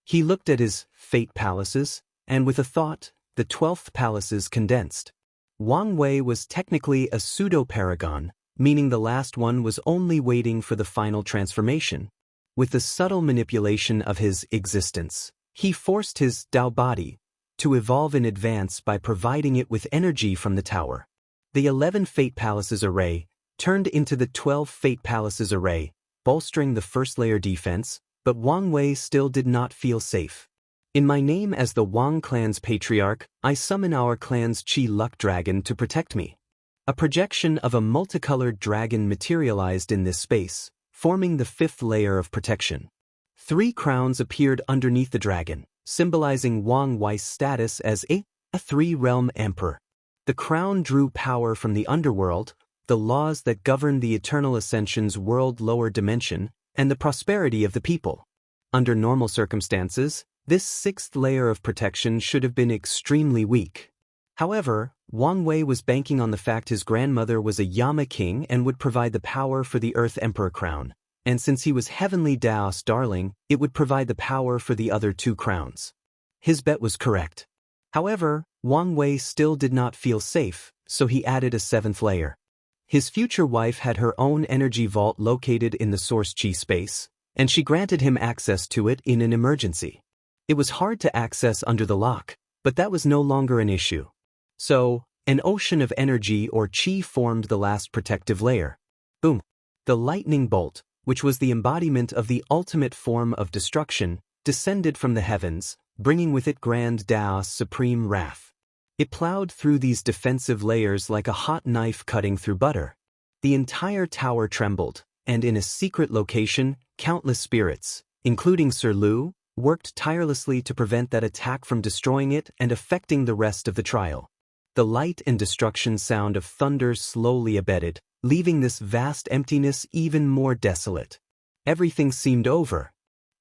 He looked at his fate palaces, and with a thought, the 12th palaces condensed. Wang Wei was technically a pseudo-paragon, meaning the last one was only waiting for the final transformation. With the subtle manipulation of his existence, he forced his Dao body to evolve in advance by providing it with energy from the tower. The 11 Fate Palaces array turned into the 12 Fate Palaces array, bolstering the first layer defense, but Wang Wei still did not feel safe. In my name as the Wang clan's patriarch, I summon our clan's Qi Luck Dragon to protect me. A projection of a multicolored dragon materialized in this space, forming the 5th layer of protection. 3 crowns appeared underneath the dragon, symbolizing Wang Wei's status as a 3-realm emperor. The crown drew power from the underworld, the laws that govern the Eternal Ascension's world lower dimension, and the prosperity of the people. Under normal circumstances, this 6th layer of protection should have been extremely weak. However, Wang Wei was banking on the fact his grandmother was a Yama king and would provide the power for the Earth Emperor crown, and since he was Heavenly Daoist darling, it would provide the power for the other 2 crowns. His bet was correct. However, Wang Wei still did not feel safe, so he added a 7th layer. His future wife had her own energy vault located in the Source Chi space, and she granted him access to it in an emergency. It was hard to access under the lock, but that was no longer an issue. So, an ocean of energy or Qi formed the last protective layer. Boom! The lightning bolt, which was the embodiment of the ultimate form of destruction, descended from the heavens, bringing with it Grand Daoist's supreme wrath. It plowed through these defensive layers like a hot knife cutting through butter. The entire tower trembled, and in a secret location, countless spirits, including Sir Lu, worked tirelessly to prevent that attack from destroying it and affecting the rest of the trial. The light and destruction sound of thunder slowly abated, leaving this vast emptiness even more desolate. Everything seemed over.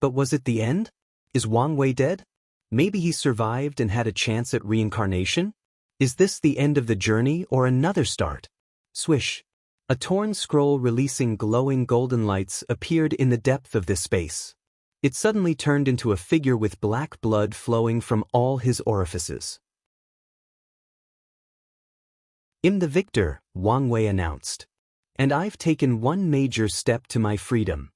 But was it the end? Is Wang Wei dead? Maybe he survived and had a chance at reincarnation? Is this the end of the journey or another start? Swish! A torn scroll releasing glowing golden lights appeared in the depth of this space. It suddenly turned into a figure with black blood flowing from all his orifices. "I'm the victor," Wang Wei announced. "And I've taken one major step to my freedom."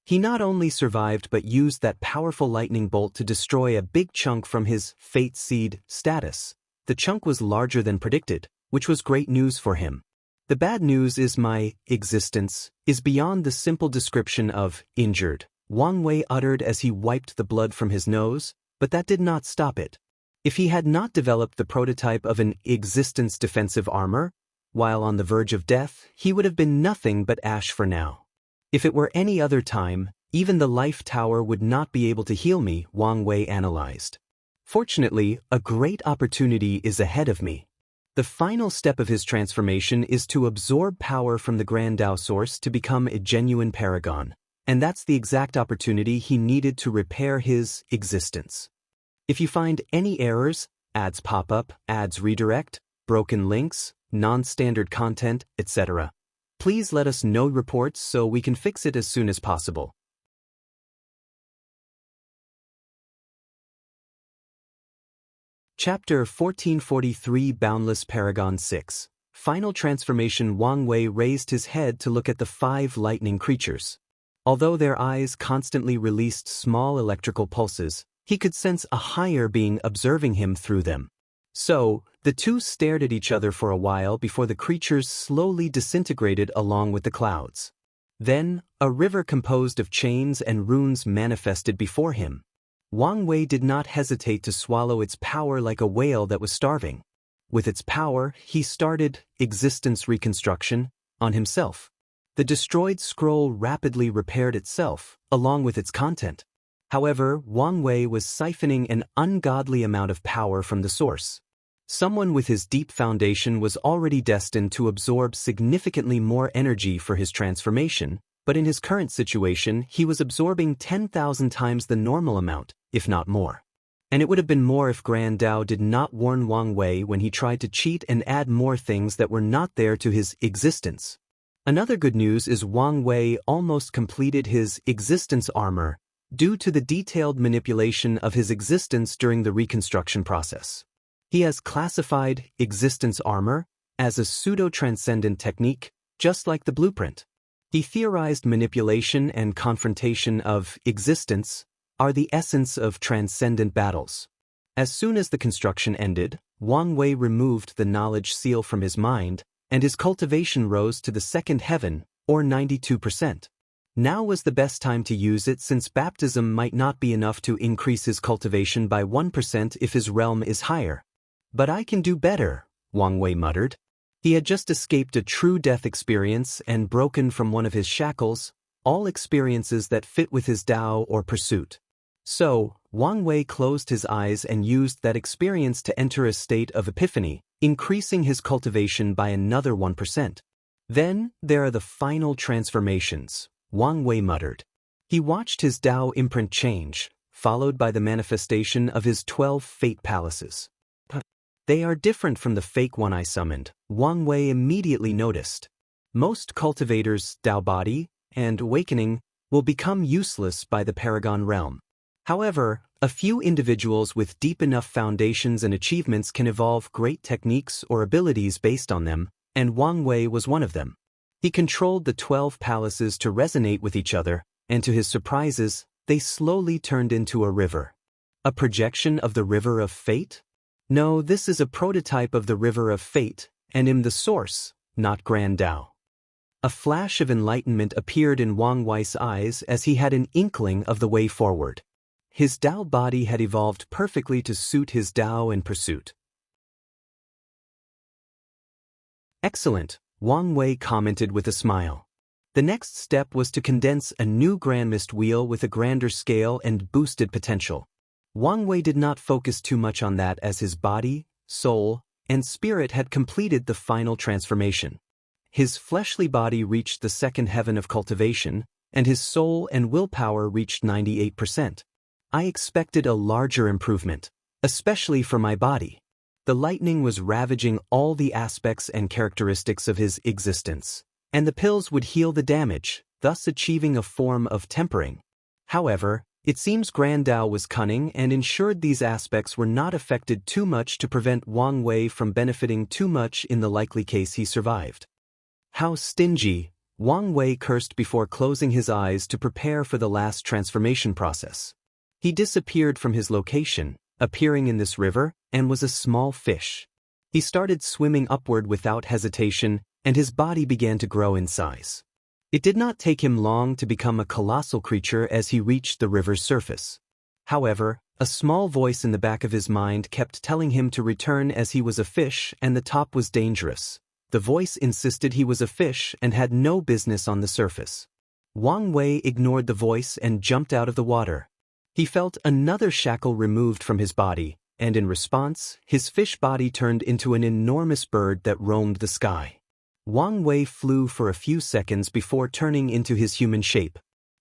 He not only survived but used that powerful lightning bolt to destroy a big chunk from his Fate Seed status. The chunk was larger than predicted, which was great news for him. The bad news is my existence is beyond the simple description of injured, Wang Wei uttered as he wiped the blood from his nose, but that did not stop it. If he had not developed the prototype of an existence defensive armor, while on the verge of death, he would have been nothing but ash for now. If it were any other time, even the life tower would not be able to heal me, Wang Wei analyzed. Fortunately, a great opportunity is ahead of me. The final step of his transformation is to absorb power from the Grand Dao Source to become a genuine paragon, and that's the exact opportunity he needed to repair his existence. If you find any errors, ads pop up, ads redirect, broken links, non-standard content, etc., please let us know reports so we can fix it as soon as possible. Chapter 1443 Boundless Paragon 6 Final Transformation. Wang Wei raised his head to look at the 5 lightning creatures. Although their eyes constantly released small electrical pulses, he could sense a higher being observing him through them. So, the two stared at each other for a while before the creatures slowly disintegrated along with the clouds. Then, a river composed of chains and runes manifested before him. Wang Wei did not hesitate to swallow its power like a whale that was starving. With its power, he started existence reconstruction on himself. The destroyed scroll rapidly repaired itself, along with its content. However, Wang Wei was siphoning an ungodly amount of power from the source. Someone with his deep foundation was already destined to absorb significantly more energy for his transformation, but in his current situation, he was absorbing 10,000 times the normal amount, if not more. And it would have been more if Grand Dao did not warn Wang Wei when he tried to cheat and add more things that were not there to his existence. Another good news is Wang Wei almost completed his existence armor due to the detailed manipulation of his existence during the reconstruction process. He has classified existence armor as a pseudo-transcendent technique, just like the blueprint. He theorized manipulation and confrontation of existence are the essence of transcendent battles. As soon as the construction ended, Wang Wei removed the knowledge seal from his mind, and his cultivation rose to the second heaven, or 92%. Now was the best time to use it since baptism might not be enough to increase his cultivation by 1% if his realm is higher. But I can do better, Wang Wei muttered. He had just escaped a true death experience and broken from one of his shackles, all experiences that fit with his Dao or pursuit. So, Wang Wei closed his eyes and used that experience to enter a state of epiphany, increasing his cultivation by another 1%. Then, there are the final transformations, Wang Wei muttered. He watched his Dao imprint change, followed by the manifestation of his 12 fate palaces. They are different from the fake one I summoned, Wang Wei immediately noticed. Most cultivators' Dao body and awakening will become useless by the Paragon realm. However, a few individuals with deep enough foundations and achievements can evolve great techniques or abilities based on them, and Wang Wei was one of them. He controlled the 12 palaces to resonate with each other, and to his surprises, they slowly turned into a river. A projection of the River of Fate? No, this is a prototype of the River of Fate, and am the source, not Grand Dao. A flash of enlightenment appeared in Wang Wei's eyes as he had an inkling of the way forward. His Dao body had evolved perfectly to suit his Dao in pursuit. Excellent, Wang Wei commented with a smile. The next step was to condense a new Grandmist wheel with a grander scale and boosted potential. Wang Wei did not focus too much on that as his body, soul, and spirit had completed the final transformation. His fleshly body reached the second heaven of cultivation, and his soul and willpower reached 98%. I expected a larger improvement, especially for my body. The lightning was ravaging all the aspects and characteristics of his existence, and the pills would heal the damage, thus achieving a form of tempering. However, it seems Grand Dao was cunning and ensured these aspects were not affected too much to prevent Wang Wei from benefiting too much in the likely case he survived. How stingy, Wang Wei cursed before closing his eyes to prepare for the last transformation process. He disappeared from his location, appearing in this river, and was a small fish. He started swimming upward without hesitation, and his body began to grow in size. It did not take him long to become a colossal creature as he reached the river's surface. However, a small voice in the back of his mind kept telling him to return as he was a fish and the top was dangerous. The voice insisted he was a fish and had no business on the surface. Wang Wei ignored the voice and jumped out of the water. He felt another shackle removed from his body, and in response, his fish body turned into an enormous bird that roamed the sky. Wang Wei flew for a few seconds before turning into his human shape.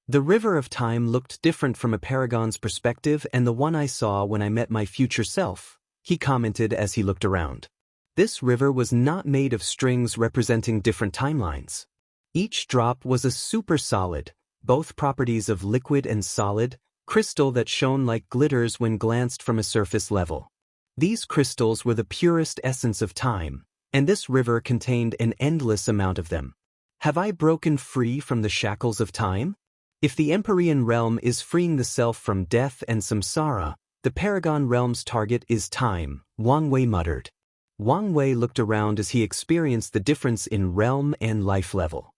The River of Time looked different from a Paragon's perspective and the one I saw when I met my future self, he commented as he looked around. This river was not made of strings representing different timelines. Each drop was a super solid, both properties of liquid and solid, crystal that shone like glitters when glanced from a surface level. These crystals were the purest essence of time, and this river contained an endless amount of them. Have I broken free from the shackles of time? If the Empyrean realm is freeing the self from death and samsara, the Paragon realm's target is time, Wang Wei muttered. Wang Wei looked around as he experienced the difference in realm and life level.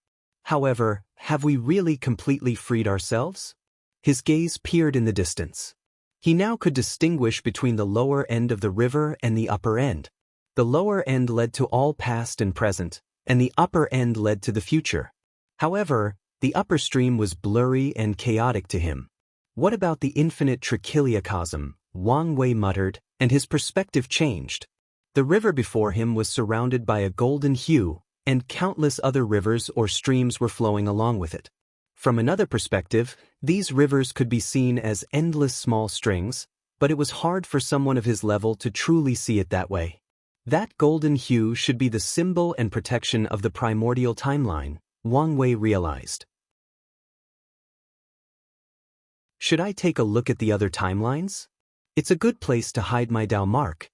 However, have we really completely freed ourselves? His gaze peered in the distance. He now could distinguish between the lower end of the river and the upper end. The lower end led to all past and present, and the upper end led to the future. However, the upper stream was blurry and chaotic to him. What about the infinite trichiliocosm? Wang Wei muttered, and his perspective changed. The river before him was surrounded by a golden hue, and countless other rivers or streams were flowing along with it. From another perspective, these rivers could be seen as endless small strings, but it was hard for someone of his level to truly see it that way. That golden hue should be the symbol and protection of the primordial timeline, Wang Wei realized. Should I take a look at the other timelines? It's a good place to hide my Dao mark.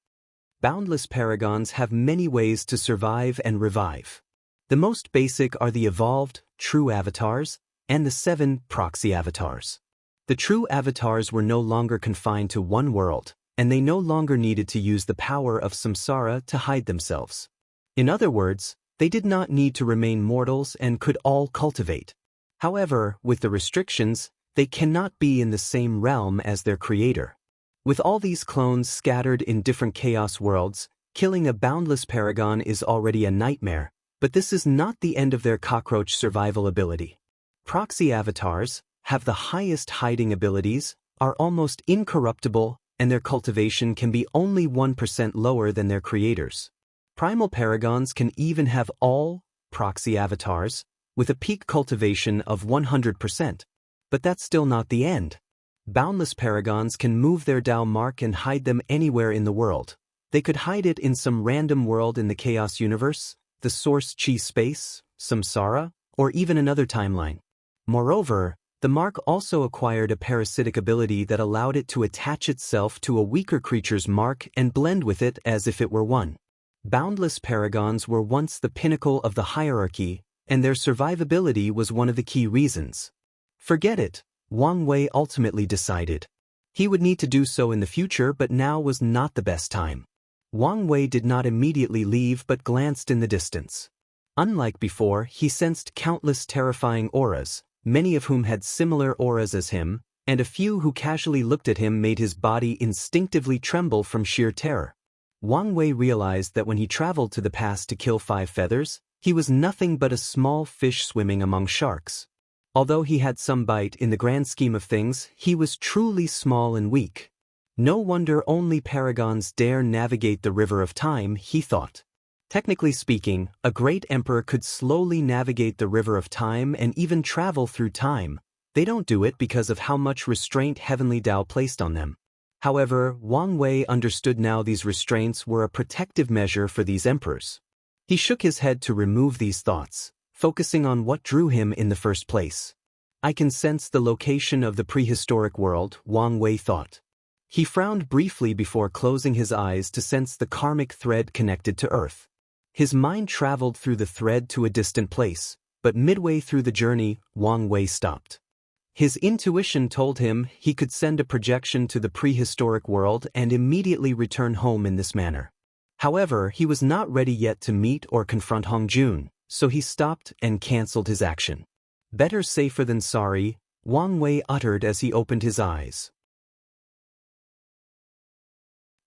Boundless paragons have many ways to survive and revive. The most basic are the evolved, true avatars, and the 7 proxy avatars. The true avatars were no longer confined to one world, and they no longer needed to use the power of samsara to hide themselves. In other words, they did not need to remain mortals and could all cultivate. However, with the restrictions, they cannot be in the same realm as their creator. With all these clones scattered in different chaos worlds, killing a boundless paragon is already a nightmare, but this is not the end of their cockroach survival ability. Proxy avatars have the highest hiding abilities, are almost incorruptible, and their cultivation can be only 1% lower than their creators. Primal paragons can even have all proxy avatars, with a peak cultivation of 100%. But that's still not the end. Boundless paragons can move their Dao mark and hide them anywhere in the world. They could hide it in some random world in the chaos universe, the source chi space, samsara, or even another timeline. Moreover, the mark also acquired a parasitic ability that allowed it to attach itself to a weaker creature's mark and blend with it as if it were one. Boundless paragons were once the pinnacle of the hierarchy, and their survivability was one of the key reasons. Forget it, Wang Wei ultimately decided. He would need to do so in the future, but now was not the best time. Wang Wei did not immediately leave but glanced in the distance. Unlike before, he sensed countless terrifying auras, many of whom had similar auras as him, and a few who casually looked at him made his body instinctively tremble from sheer terror. Wang Wei realized that when he traveled to the past to kill 5 feathers, he was nothing but a small fish swimming among sharks. Although he had some bite in the grand scheme of things, he was truly small and weak. No wonder only paragons dare navigate the river of time, he thought. Technically speaking, a great emperor could slowly navigate the river of time and even travel through time. They don't do it because of how much restraint heavenly Dao placed on them. However, Wang Wei understood now these restraints were a protective measure for these emperors. He shook his head to remove these thoughts, focusing on what drew him in the first place. I can sense the location of the prehistoric world, Wang Wei thought. He frowned briefly before closing his eyes to sense the karmic thread connected to Earth. His mind traveled through the thread to a distant place, but midway through the journey, Wang Wei stopped. His intuition told him he could send a projection to the prehistoric world and immediately return home in this manner. However, he was not ready yet to meet or confront Hongjun, so he stopped and cancelled his action. Better safer than sorry, Wang Wei uttered as he opened his eyes.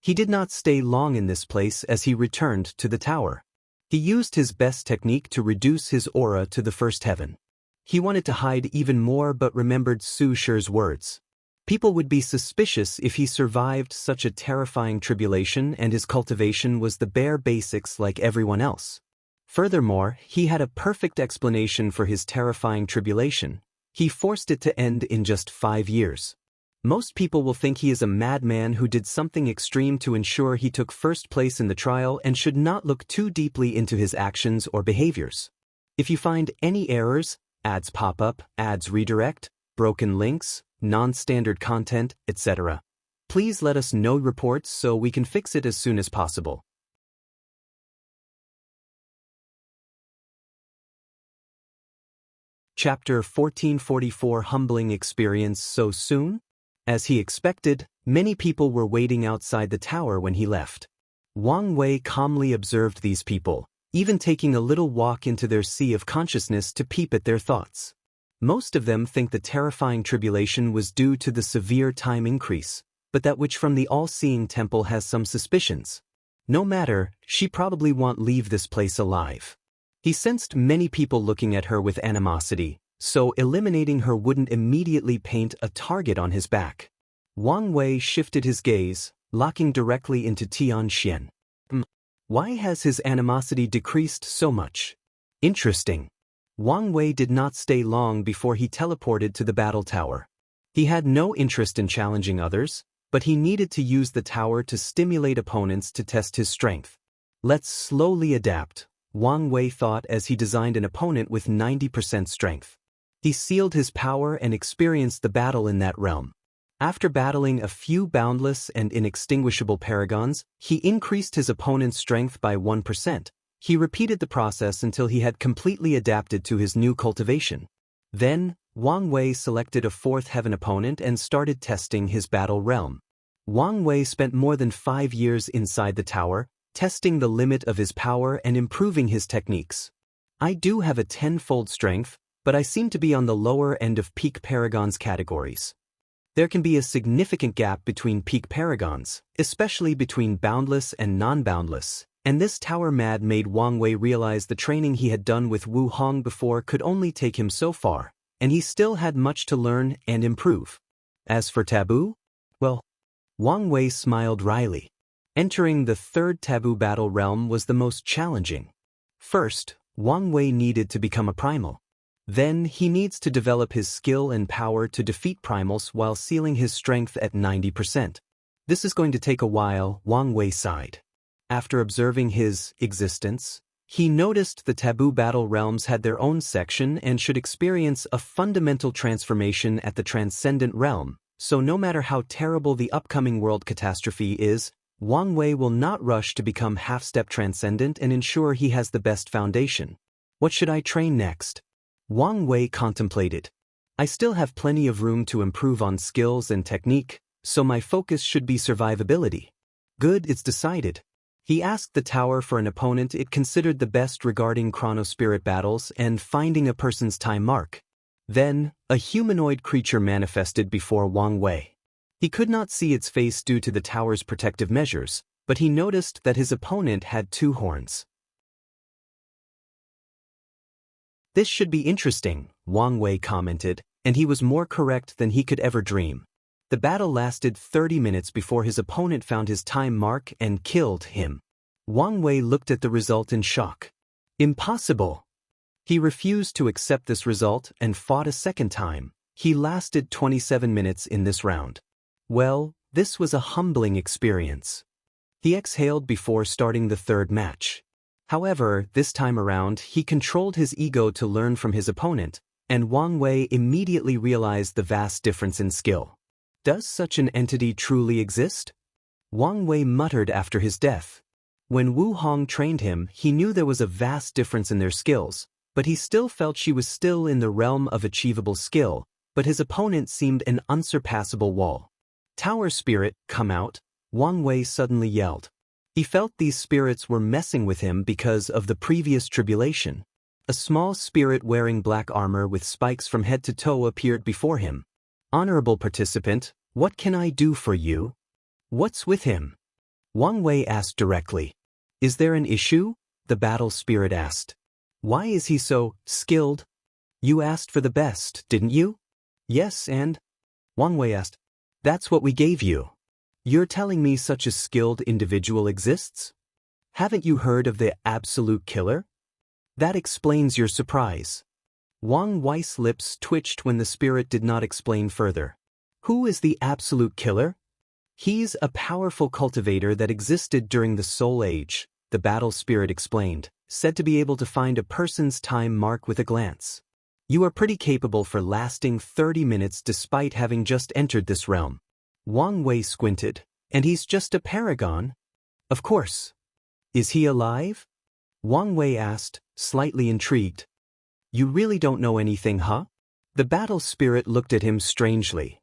He did not stay long in this place as he returned to the tower. He used his best technique to reduce his aura to the first heaven. He wanted to hide even more but remembered Su Shi's words. People would be suspicious if he survived such a terrifying tribulation and his cultivation was the bare basics like everyone else. Furthermore, he had a perfect explanation for his terrifying tribulation. He forced it to end in just 5 years. Most people will think he is a madman who did something extreme to ensure he took first place in the trial and should not look too deeply into his actions or behaviors. If you find any errors, ads pop up, ads redirect, broken links, non-standard content, etc., please let us know reports so we can fix it as soon as possible. Chapter 1444 Humbling Experience So Soon? As he expected, many people were waiting outside the tower when he left. Wang Wei calmly observed these people, even taking a little walk into their sea of consciousness to peep at their thoughts. Most of them think the terrifying tribulation was due to the severe time increase, but that witch from the all-seeing temple has some suspicions. No matter, she probably won't leave this place alive. He sensed many people looking at her with animosity, so eliminating her wouldn't immediately paint a target on his back. Wang Wei shifted his gaze, locking directly into Tian. Why has his animosity decreased so much? Interesting. Wang Wei did not stay long before he teleported to the battle tower. He had no interest in challenging others, but he needed to use the tower to stimulate opponents to test his strength. Let's slowly adapt, Wang Wei thought as he designed an opponent with 90% strength. He sealed his power and experienced the battle in that realm. After battling a few Boundless and inextinguishable Paragons, he increased his opponent's strength by 1%. He repeated the process until he had completely adapted to his new cultivation. Then, Wang Wei selected a fourth heaven opponent and started testing his battle realm. Wang Wei spent more than 5 years inside the tower, testing the limit of his power and improving his techniques. I do have a 10-fold strength, but I seem to be on the lower end of peak Paragons categories. There can be a significant gap between peak Paragons, especially between Boundless and non-Boundless, and this tower mad made Wang Wei realize the training he had done with Wu Hong before could only take him so far, and he still had much to learn and improve. As for taboo? Well, Wang Wei smiled wryly. Entering the third taboo battle realm was the most challenging. First, Wang Wei needed to become a primal. Then, he needs to develop his skill and power to defeat primals while sealing his strength at 90%. This is going to take a while, Wang Wei sighed. After observing his existence, he noticed the taboo battle realms had their own section and should experience a fundamental transformation at the transcendent realm, so no matter how terrible the upcoming world catastrophe is, Wang Wei will not rush to become half-step transcendent and ensure he has the best foundation. What should I train next? Wang Wei contemplated. I still have plenty of room to improve on skills and technique, so my focus should be survivability. Good, it's decided. He asked the tower for an opponent it considered the best regarding chronospirit battles and finding a person's time mark. Then, a humanoid creature manifested before Wang Wei. He could not see its face due to the tower's protective measures, but he noticed that his opponent had 2 horns. This should be interesting, Wang Wei commented, and he was more correct than he could ever dream. The battle lasted 30 minutes before his opponent found his time mark and killed him. Wang Wei looked at the result in shock. Impossible! He refused to accept this result and fought a second time. He lasted 27 minutes in this round. Well, this was a humbling experience. He exhaled before starting the third match. However, this time around, he controlled his ego to learn from his opponent, and Wang Wei immediately realized the vast difference in skill. Does such an entity truly exist? Wang Wei muttered after his death. When Wu Hong trained him, he knew there was a vast difference in their skills, but he still felt she was still in the realm of achievable skill, but his opponent seemed an unsurpassable wall. Tower spirit, come out, Wang Wei suddenly yelled. He felt these spirits were messing with him because of the previous tribulation. A small spirit wearing black armor with spikes from head to toe appeared before him. Honorable participant, what can I do for you? What's with him? Wang Wei asked directly. Is there an issue? The battle spirit asked. Why is he so skilled? You asked for the best, didn't you? Yes, and? Wang Wei asked. That's what we gave you. You're telling me such a skilled individual exists? Haven't you heard of the absolute killer? That explains your surprise. Wang Wei's lips twitched when the spirit did not explain further. Who is the absolute killer? He's a powerful cultivator that existed during the Soul Age, the battle spirit explained, said to be able to find a person's time mark with a glance. You are pretty capable for lasting 30 minutes despite having just entered this realm. Wang Wei squinted. And he's just a paragon? Of course. Is he alive? Wang Wei asked, slightly intrigued. You really don't know anything, huh? The battle spirit looked at him strangely.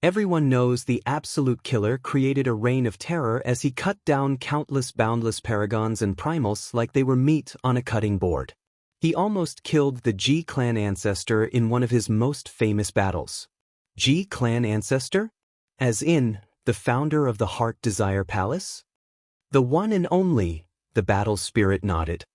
Everyone knows the absolute killer created a reign of terror as he cut down countless boundless paragons and primals like they were meat on a cutting board. He almost killed the G clan ancestor in one of his most famous battles. G clan ancestor? As in, the founder of the Heart Desire Palace? The one and only, the battle spirit nodded.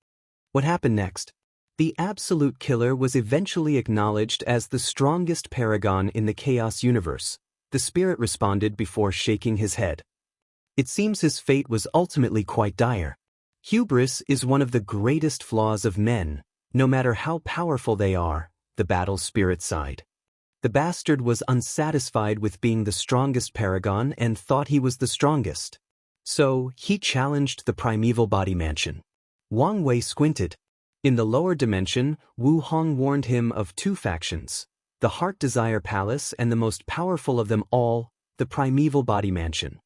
What happened next? The absolute killer was eventually acknowledged as the strongest paragon in the Chaos universe. The spirit responded before shaking his head. It seems his fate was ultimately quite dire. Hubris is one of the greatest flaws of men, no matter how powerful they are, the battle spirit sighed. The bastard was unsatisfied with being the strongest paragon and thought he was the strongest. So, he challenged the primeval body mansion. Wang Wei squinted. In the lower dimension, Wu Hong warned him of two factions. The Heart Desire Palace and the most powerful of them all, the Primeval Body Mansion.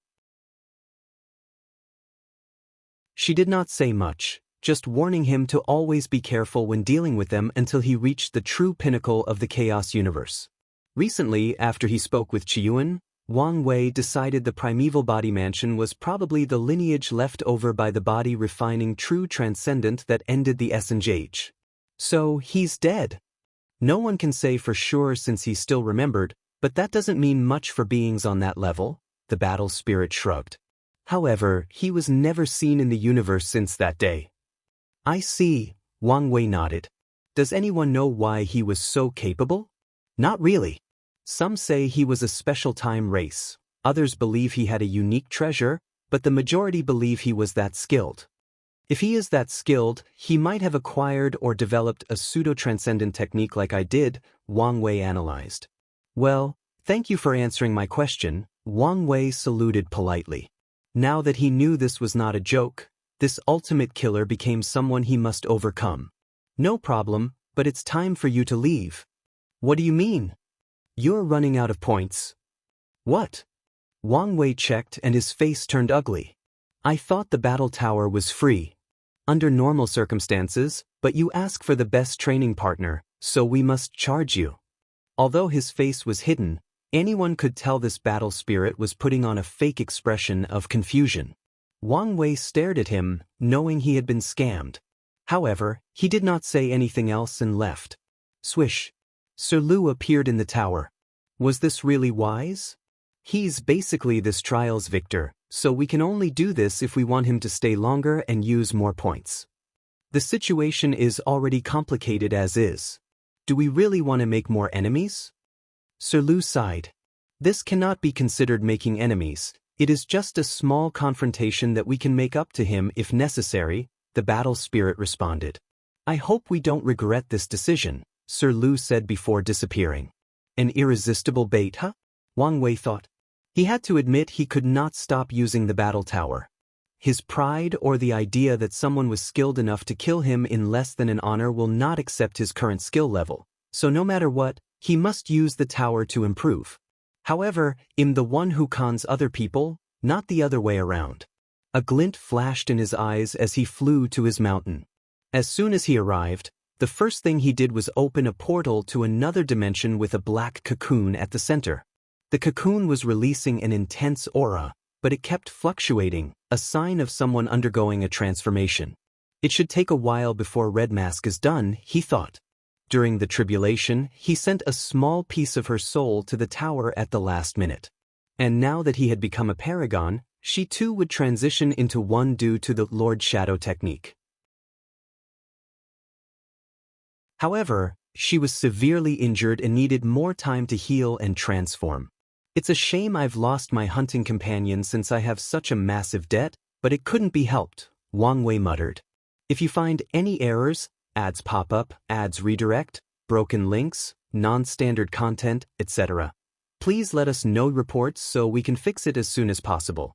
She did not say much, just warning him to always be careful when dealing with them until he reached the true pinnacle of the Chaos universe. Recently, after he spoke with Xuan, Wang Wei decided the Primeval Body Mansion was probably the lineage left over by the body refining true transcendent that ended the Essence Age. So, he's dead. No one can say for sure since he's still remembered, but that doesn't mean much for beings on that level, the battle spirit shrugged. However, he was never seen in the universe since that day. I see, Wang Wei nodded. Does anyone know why he was so capable? Not really. Some say he was a special time race, others believe he had a unique treasure, but the majority believe he was that skilled. If he is that skilled, he might have acquired or developed a pseudo-transcendent technique like I did, Wang Wei analyzed. Well, thank you for answering my question, Wang Wei saluted politely. Now that he knew this was not a joke, this ultimate killer became someone he must overcome. No problem, but it's time for you to leave. What do you mean? You're running out of points. What? Wang Wei checked and his face turned ugly. I thought the battle tower was free. Under normal circumstances, but you ask for the best training partner, so we must charge you. Although his face was hidden, anyone could tell this battle spirit was putting on a fake expression of confusion. Wang Wei stared at him, knowing he had been scammed. However, he did not say anything else and left. Swish. Sir Lu appeared in the tower. Was this really wise? He's basically this trial's victor, so we can only do this if we want him to stay longer and use more points. The situation is already complicated as is. Do we really want to make more enemies? Sir Lu sighed. This cannot be considered making enemies, it is just a small confrontation that we can make up to him if necessary, the battle spirit responded. I hope we don't regret this decision, Sir Lu said before disappearing. An irresistible bait, huh? Wang Wei thought. He had to admit he could not stop using the battle tower. His pride or the idea that someone was skilled enough to kill him in less than an honor will not accept his current skill level, so no matter what, he must use the tower to improve. However, I'm the one who cons other people, not the other way around. A glint flashed in his eyes as he flew to his mountain. As soon as he arrived, the first thing he did was open a portal to another dimension with a black cocoon at the center. The cocoon was releasing an intense aura, but it kept fluctuating, a sign of someone undergoing a transformation. It should take a while before Red Mask is done, he thought. During the Tribulation, he sent a small piece of her soul to the tower at the last minute. And now that he had become a paragon, she too would transition into one due to the Lord Shadow technique. However, she was severely injured and needed more time to heal and transform. It's a shame I've lost my hunting companion since I have such a massive debt, but it couldn't be helped, Wang Wei muttered. If you find any errors, ads pop up, ads redirect, broken links, non-standard content, etc., please let us know reports so we can fix it as soon as possible.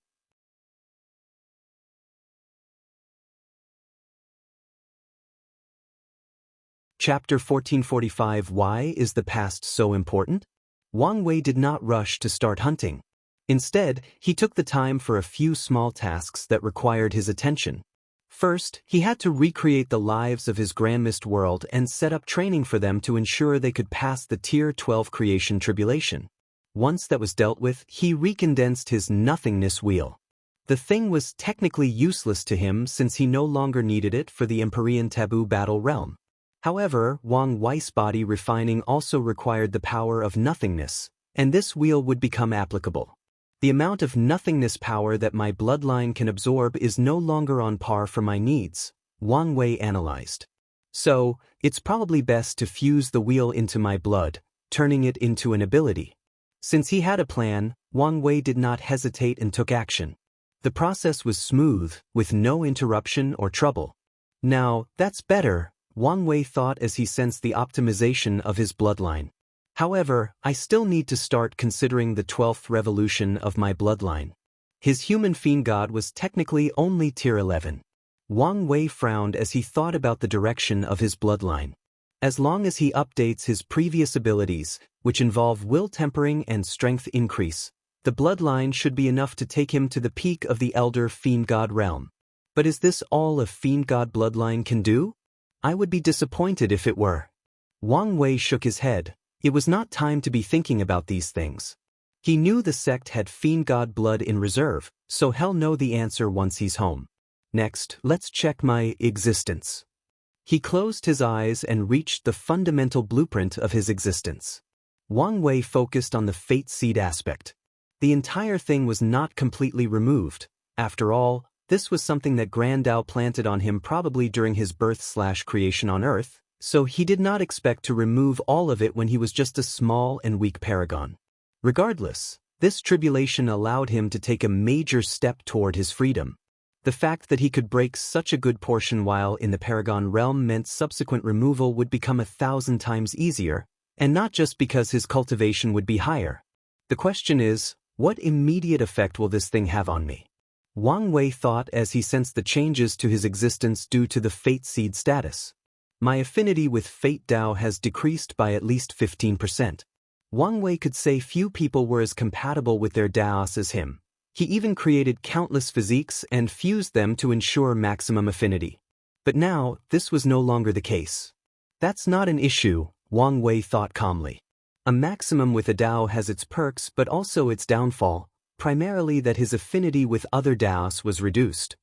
Chapter 1445 Why is the past so important? Wang Wei did not rush to start hunting. Instead, he took the time for a few small tasks that required his attention. First, he had to recreate the lives of his grandmist world and set up training for them to ensure they could pass the Tier 12 creation tribulation. Once that was dealt with, he recondensed his nothingness wheel. The thing was technically useless to him since he no longer needed it for the Empyrean taboo battle realm. However, Wang Wei's body refining also required the power of nothingness, and this wheel would become applicable. The amount of nothingness power that my bloodline can absorb is no longer on par for my needs, Wang Wei analyzed. So, it's probably best to fuse the wheel into my blood, turning it into an ability. Since he had a plan, Wang Wei did not hesitate and took action. The process was smooth, with no interruption or trouble. Now, that's better, Wang Wei thought as he sensed the optimization of his bloodline. However, I still need to start considering the 12th revolution of my bloodline. His human fiend god was technically only Tier 11. Wang Wei frowned as he thought about the direction of his bloodline. As long as he updates his previous abilities, which involve will tempering and strength increase, the bloodline should be enough to take him to the peak of the elder fiend god realm. But is this all a fiend god bloodline can do? I would be disappointed if it were. Wang Wei shook his head. It was not time to be thinking about these things. He knew the sect had fiend god blood in reserve, so he'll know the answer once he's home. Next, let's check my existence. He closed his eyes and reached the fundamental blueprint of his existence. Wang Wei focused on the fate seed aspect. The entire thing was not completely removed. After all, this was something that Grand Dao planted on him probably during his birth/creation on Earth, so he did not expect to remove all of it when he was just a small and weak paragon. Regardless, this tribulation allowed him to take a major step toward his freedom. The fact that he could break such a good portion while in the Paragon realm meant subsequent removal would become 1,000 times easier, and not just because his cultivation would be higher. The question is, what immediate effect will this thing have on me? Wang Wei thought as he sensed the changes to his existence due to the Fate Seed status. My affinity with Fate Dao has decreased by at least 15%. Wang Wei could say few people were as compatible with their Daoists as him. He even created countless physiques and fused them to ensure maximum affinity. But now, this was no longer the case. That's not an issue, Wang Wei thought calmly. A maximum with a Dao has its perks but also its downfall, primarily that his affinity with other Daoists was reduced.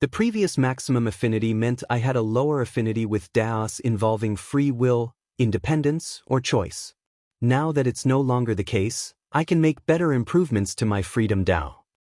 The previous maximum affinity meant I had a lower affinity with Daoists involving free will, independence, or choice. Now that it's no longer the case, I can make better improvements to my Freedom Dao.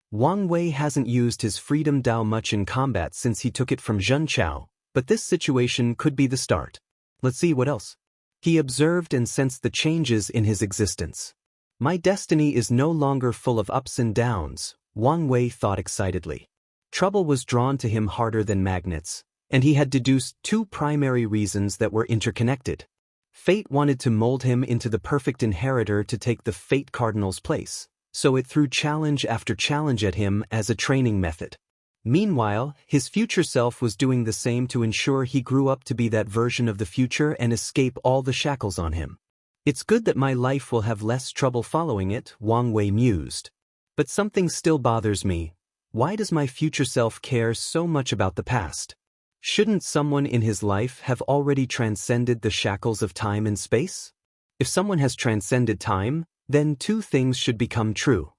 Wang Wei hasn't used his Freedom Dao much in combat since he took it from Zheng, but this situation could be the start. Let's see what else. He observed and sensed the changes in his existence. My destiny is no longer full of ups and downs, Wang Wei thought excitedly. Trouble was drawn to him harder than magnets, and he had deduced two primary reasons that were interconnected. Fate wanted to mold him into the perfect inheritor to take the Fate Cardinal's place, so it threw challenge after challenge at him as a training method. Meanwhile, his future self was doing the same to ensure he grew up to be that version of the future and escape all the shackles on him. It's good that my life will have less trouble following it, Wang Wei mused. But something still bothers me. Why does my future self care so much about the past? Shouldn't someone in his life have already transcended the shackles of time and space? If someone has transcended time, then two things should become true.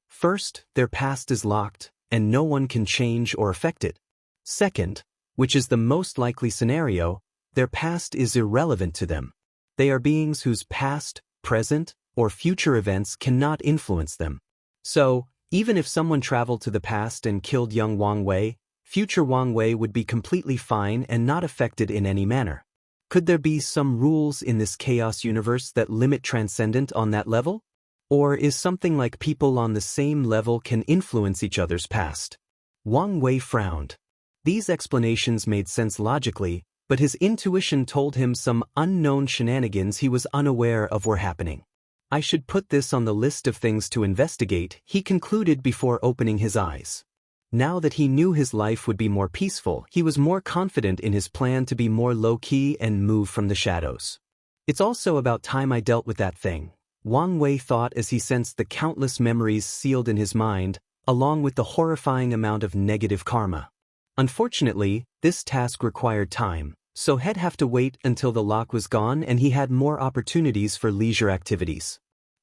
First, their past is locked, and no one can change or affect it. Second, which is the most likely scenario, their past is irrelevant to them. They are beings whose past, present, or future events cannot influence them. So, even if someone traveled to the past and killed young Wang Wei, future Wang Wei would be completely fine and not affected in any manner. Could there be some rules in this chaos universe that limit transcendent on that level? Or is something like people on the same level can influence each other's past? Wang Wei frowned. These explanations made sense logically, but his intuition told him some unknown shenanigans he was unaware of were happening. I should put this on the list of things to investigate, he concluded before opening his eyes. Now that he knew his life would be more peaceful, he was more confident in his plan to be more low-key and move from the shadows. It's also about time I dealt with that thing, Wang Wei thought as he sensed the countless memories sealed in his mind, along with the horrifying amount of negative karma. Unfortunately, this task required time, so he'd have to wait until the lock was gone and he had more opportunities for leisure activities.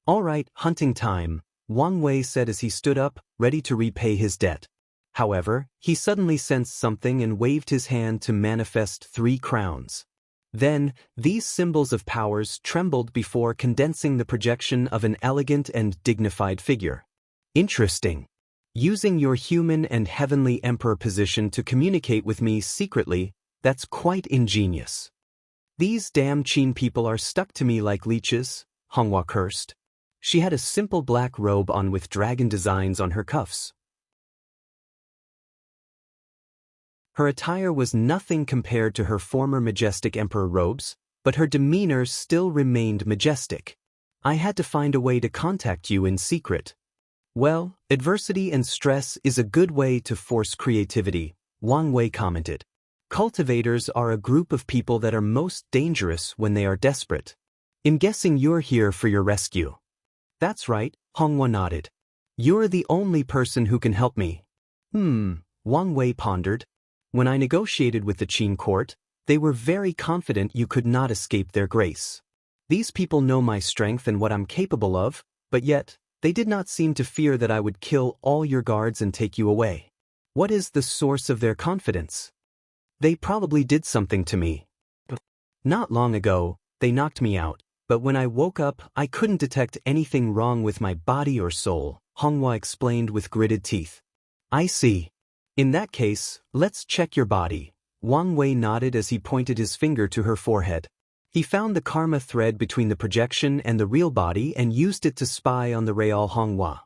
"All right, hunting time," Wang Wei said as he stood up, ready to repay his debt. However, he suddenly sensed something and waved his hand to manifest 3 crowns. Then, these symbols of powers trembled before condensing the projection of an elegant and dignified figure. Interesting. Using your human and heavenly emperor position to communicate with me secretly, that's quite ingenious. These damn Qin people are stuck to me like leeches, Honghua cursed. She had a simple black robe on with dragon designs on her cuffs. Her attire was nothing compared to her former majestic emperor robes, but her demeanor still remained majestic. "I had to find a way to contact you in secret." "Well, adversity and stress is a good way to force creativity," Wang Wei commented. "Cultivators are a group of people that are most dangerous when they are desperate. I'm guessing you're here for your rescue." "That's right," Honghua nodded. "You're the only person who can help me." Wang Wei pondered. "When I negotiated with the Qin court, they were very confident you could not escape their grace. These people know my strength and what I'm capable of, but yet, they did not seem to fear that I would kill all your guards and take you away. What is the source of their confidence? They probably did something to me. Not long ago, they knocked me out, but when I woke up, I couldn't detect anything wrong with my body or soul," Honghua explained with gritted teeth. "I see. In that case, let's check your body." Wang Wei nodded as he pointed his finger to her forehead. He found the karma thread between the projection and the real body and used it to spy on the real Honghua.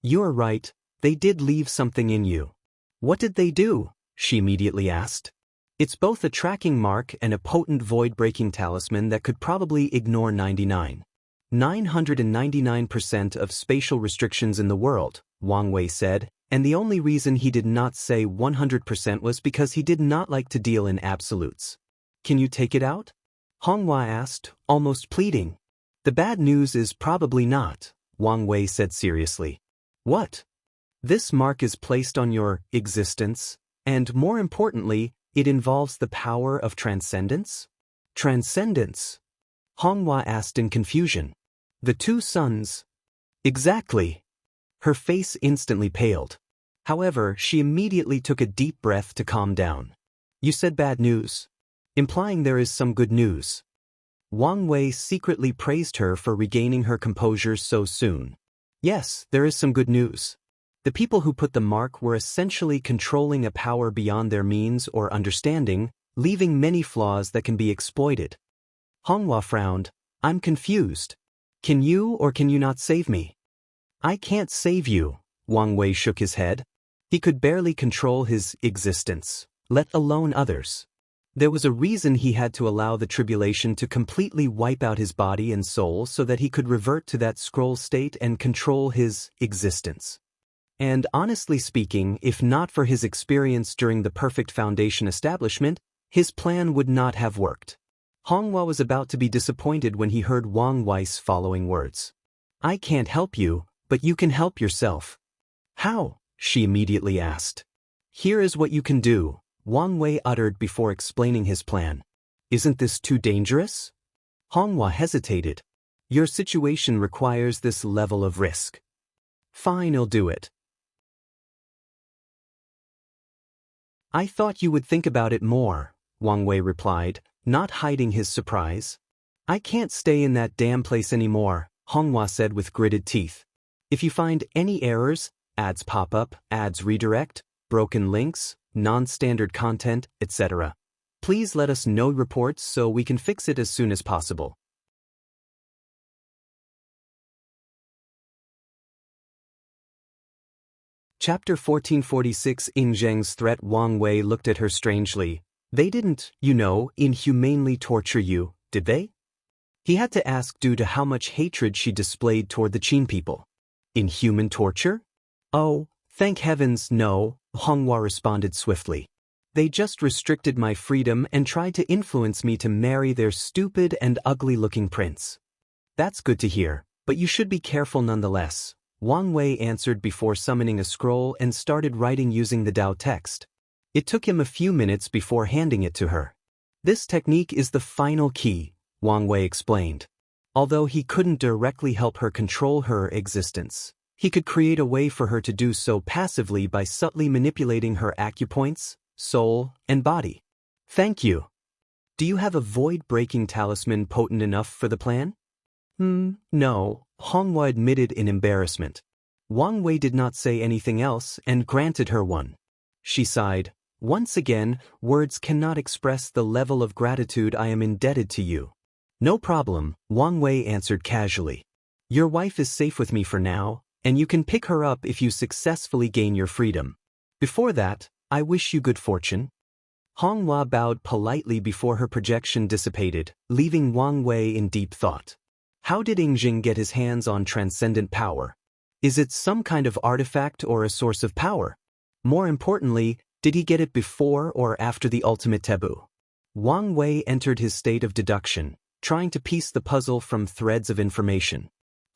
"You're right, they did leave something in you." "What did they do?" she immediately asked. "It's both a tracking mark and a potent void-breaking talisman that could probably ignore 999% of spatial restrictions in the world," Wang Wei said, and the only reason he did not say 100% was because he did not like to deal in absolutes. "Can you take it out?" Honghua asked, almost pleading. "The bad news is probably not," Wang Wei said seriously. "What?" "This mark is placed on your existence, and more importantly, it involves the power of transcendence?" "Transcendence?" Honghua asked in confusion. "The 2 suns." "Exactly." Her face instantly paled. However, she immediately took a deep breath to calm down. "You said bad news, implying there is some good news." Wang Wei secretly praised her for regaining her composure so soon. "Yes, there is some good news. The people who put the mark were essentially controlling a power beyond their means or understanding, leaving many flaws that can be exploited." Honghua frowned. "I'm confused. Can you or can you not save me?" "I can't save you," Wang Wei shook his head. He could barely control his existence, let alone others. There was a reason he had to allow the tribulation to completely wipe out his body and soul so that he could revert to that scroll state and control his existence. And honestly speaking, if not for his experience during the Perfect Foundation establishment, his plan would not have worked. Honghua was about to be disappointed when he heard Wang Wei's following words. "I can't help you, but you can help yourself." "How?" she immediately asked. "Here is what you can do," Wang Wei uttered before explaining his plan. "Isn't this too dangerous?" Honghua hesitated. "Your situation requires this level of risk." "Fine, I'll do it." "I thought you would think about it more," Wang Wei replied, not hiding his surprise. "I can't stay in that damn place anymore," Honghua said with gritted teeth. "If you find any errors, ads pop up, ads redirect, broken links, non-standard content, etc., please let us know reports so we can fix it as soon as possible." Chapter 1446. In Zheng's threat, Wang Wei looked at her strangely. "They didn't, inhumanely torture you, did they?" He had to ask due to how much hatred she displayed toward the Qin people. "Inhuman torture?" "Oh, thank heavens, no," Honghua responded swiftly. "They just restricted my freedom and tried to influence me to marry their stupid and ugly-looking prince." "That's good to hear, but you should be careful nonetheless," Wang Wei answered before summoning a scroll and started writing using the Dao text. It took him a few minutes before handing it to her. This technique is the final key, Wang Wei explained. Although he couldn't directly help her control her existence, he could create a way for her to do so passively by subtly manipulating her acupoints, soul, and body. Thank you. Do you have a void-breaking talisman potent enough for the plan? No, Honghua admitted in embarrassment. Wang Wei did not say anything else and granted her one. She sighed. Once again, words cannot express the level of gratitude I am indebted to you. No problem, Wang Wei answered casually. Your wife is safe with me for now, and you can pick her up if you successfully gain your freedom. Before that, I wish you good fortune. Honghua bowed politely before her projection dissipated, leaving Wang Wei in deep thought. How did Zheng get his hands on transcendent power? Is it some kind of artifact or a source of power? More importantly, did he get it before or after the ultimate taboo? Wang Wei entered his state of deduction, trying to piece the puzzle from threads of information.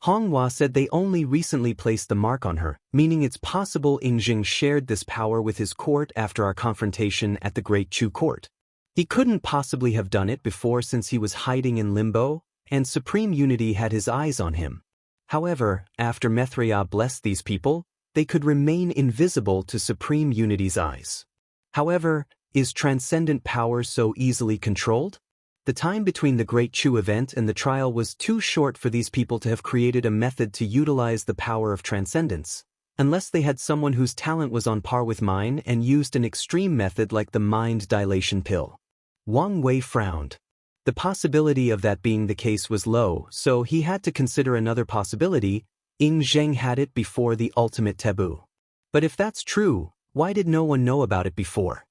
Honghua said they only recently placed the mark on her, meaning it's possible Zheng shared this power with his court after our confrontation at the Great Chu court. He couldn't possibly have done it before since he was hiding in limbo, and Supreme Unity had his eyes on him. However, after Mithraea blessed these people, they could remain invisible to Supreme Unity's eyes. However, is transcendent power so easily controlled? The time between the Great Chu event and the trial was too short for these people to have created a method to utilize the power of transcendence, unless they had someone whose talent was on par with mine and used an extreme method like the mind dilation pill. Wang Wei frowned. The possibility of that being the case was low, so he had to consider another possibility. Zheng had it before the ultimate taboo. But if that's true, why did no one know about it before?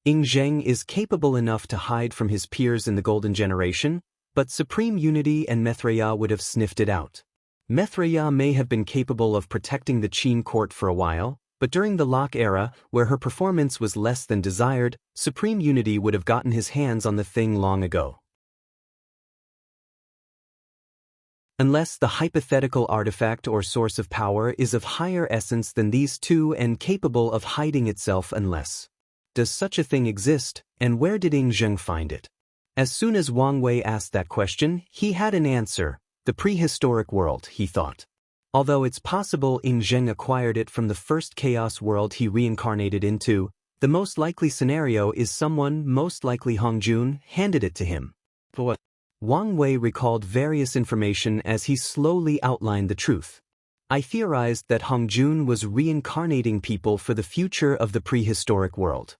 Zheng is capable enough to hide from his peers in the Golden Generation, but Supreme Unity and Mithraea would have sniffed it out. Mithraea may have been capable of protecting the Qin court for a while, but during the Locke era, where her performance was less than desired, Supreme Unity would have gotten his hands on the thing long ago. Unless the hypothetical artifact or source of power is of higher essence than these two and capable of hiding itself unless. Does such a thing exist, and where did Zheng find it? As soon as Wang Wei asked that question, he had an answer. The prehistoric world, he thought. Although it's possible Zheng acquired it from the first chaos world he reincarnated into, the most likely scenario is someone, most likely Hongjun, handed it to him. But what? Wang Wei recalled various information as he slowly outlined the truth. I theorized that Hongjun was reincarnating people for the future of the prehistoric world.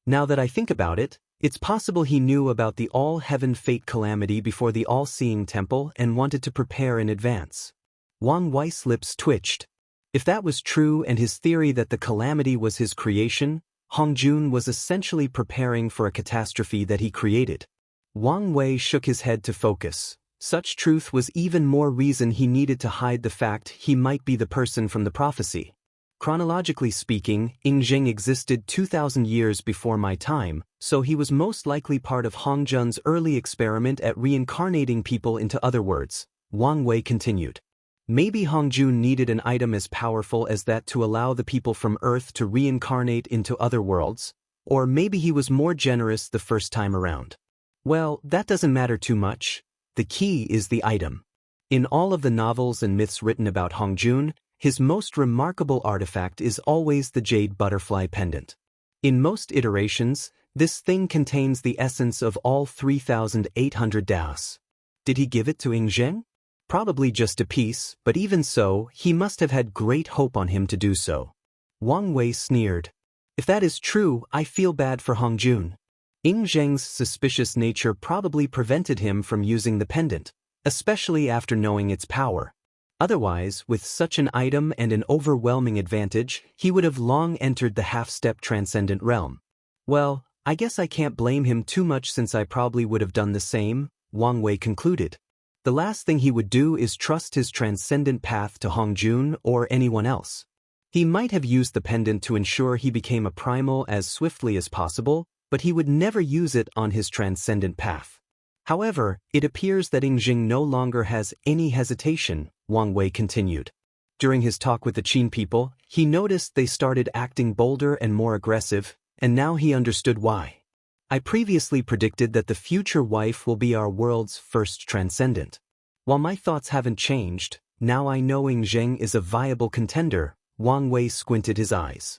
Now that I think about it, it's possible he knew about the all-heaven fate calamity before the all-seeing temple and wanted to prepare in advance. Wang Wei's lips twitched. If that was true and his theory that the calamity was his creation, Hongjun was essentially preparing for a catastrophe that he created. Wang Wei shook his head to focus. Such truth was even more reason he needed to hide the fact he might be the person from the prophecy. Chronologically speaking, Zheng existed 2,000 years before my time, so he was most likely part of Hongjun's early experiment at reincarnating people into other worlds. Wang Wei continued. Maybe Hongjun needed an item as powerful as that to allow the people from Earth to reincarnate into other worlds, or maybe he was more generous the first time around. Well, that doesn't matter too much. The key is the item. In all of the novels and myths written about Hongjun, his most remarkable artifact is always the jade butterfly pendant. In most iterations, this thing contains the essence of all 3,800 Daoists. Did he give it to Zheng? Probably just a piece, but even so, he must have had great hope on him to do so. Wang Wei sneered. If that is true, I feel bad for Hongjun. Zheng's suspicious nature probably prevented him from using the pendant, especially after knowing its power. Otherwise, with such an item and an overwhelming advantage, he would have long entered the half-step transcendent realm. Well, I guess I can't blame him too much since I probably would have done the same, Wang Wei concluded. The last thing he would do is trust his transcendent path to Hongjun or anyone else. He might have used the pendant to ensure he became a primal as swiftly as possible, but he would never use it on his transcendent path. However, it appears that Zheng no longer has any hesitation, Wang Wei continued. During his talk with the Qin people, he noticed they started acting bolder and more aggressive, and now he understood why. I previously predicted that the future wife will be our world's first transcendent. While my thoughts haven't changed, now I know Zheng is a viable contender. Wang Wei squinted his eyes.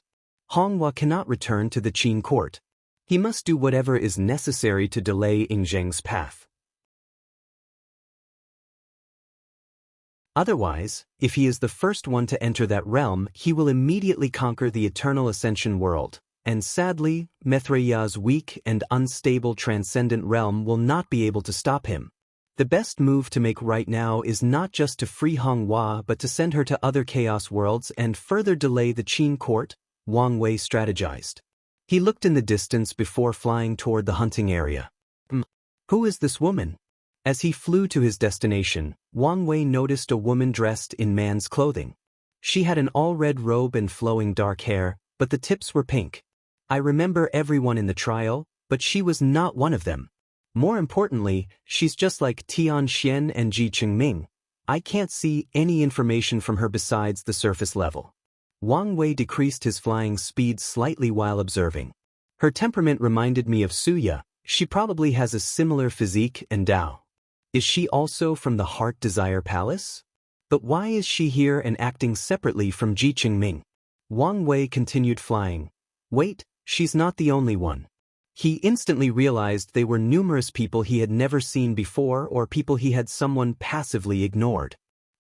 Honghua cannot return to the Qin court. He must do whatever is necessary to delay Zheng's path. Otherwise, if he is the first one to enter that realm, he will immediately conquer the Eternal Ascension world, and sadly, Mithraya's weak and unstable transcendent realm will not be able to stop him. The best move to make right now is not just to free Honghua but to send her to other chaos worlds and further delay the Qin court, Wang Wei strategized. He looked in the distance before flying toward the hunting area. Who is this woman? As he flew to his destination, Wang Wei noticed a woman dressed in man's clothing. She had an all-red robe and flowing dark hair, but the tips were pink. I remember everyone in the trial, but she was not one of them. More importantly, she's just like Tian and Chengming. I can't see any information from her besides the surface level. Wang Wei decreased his flying speed slightly while observing. Her temperament reminded me of Suya. She probably has a similar physique and Dao. Is she also from the Heart Desire Palace? But why is she here and acting separately from Chengming? Wang Wei continued flying. Wait, she's not the only one. He instantly realized they were numerous people he had never seen before or people he had someone passively ignored.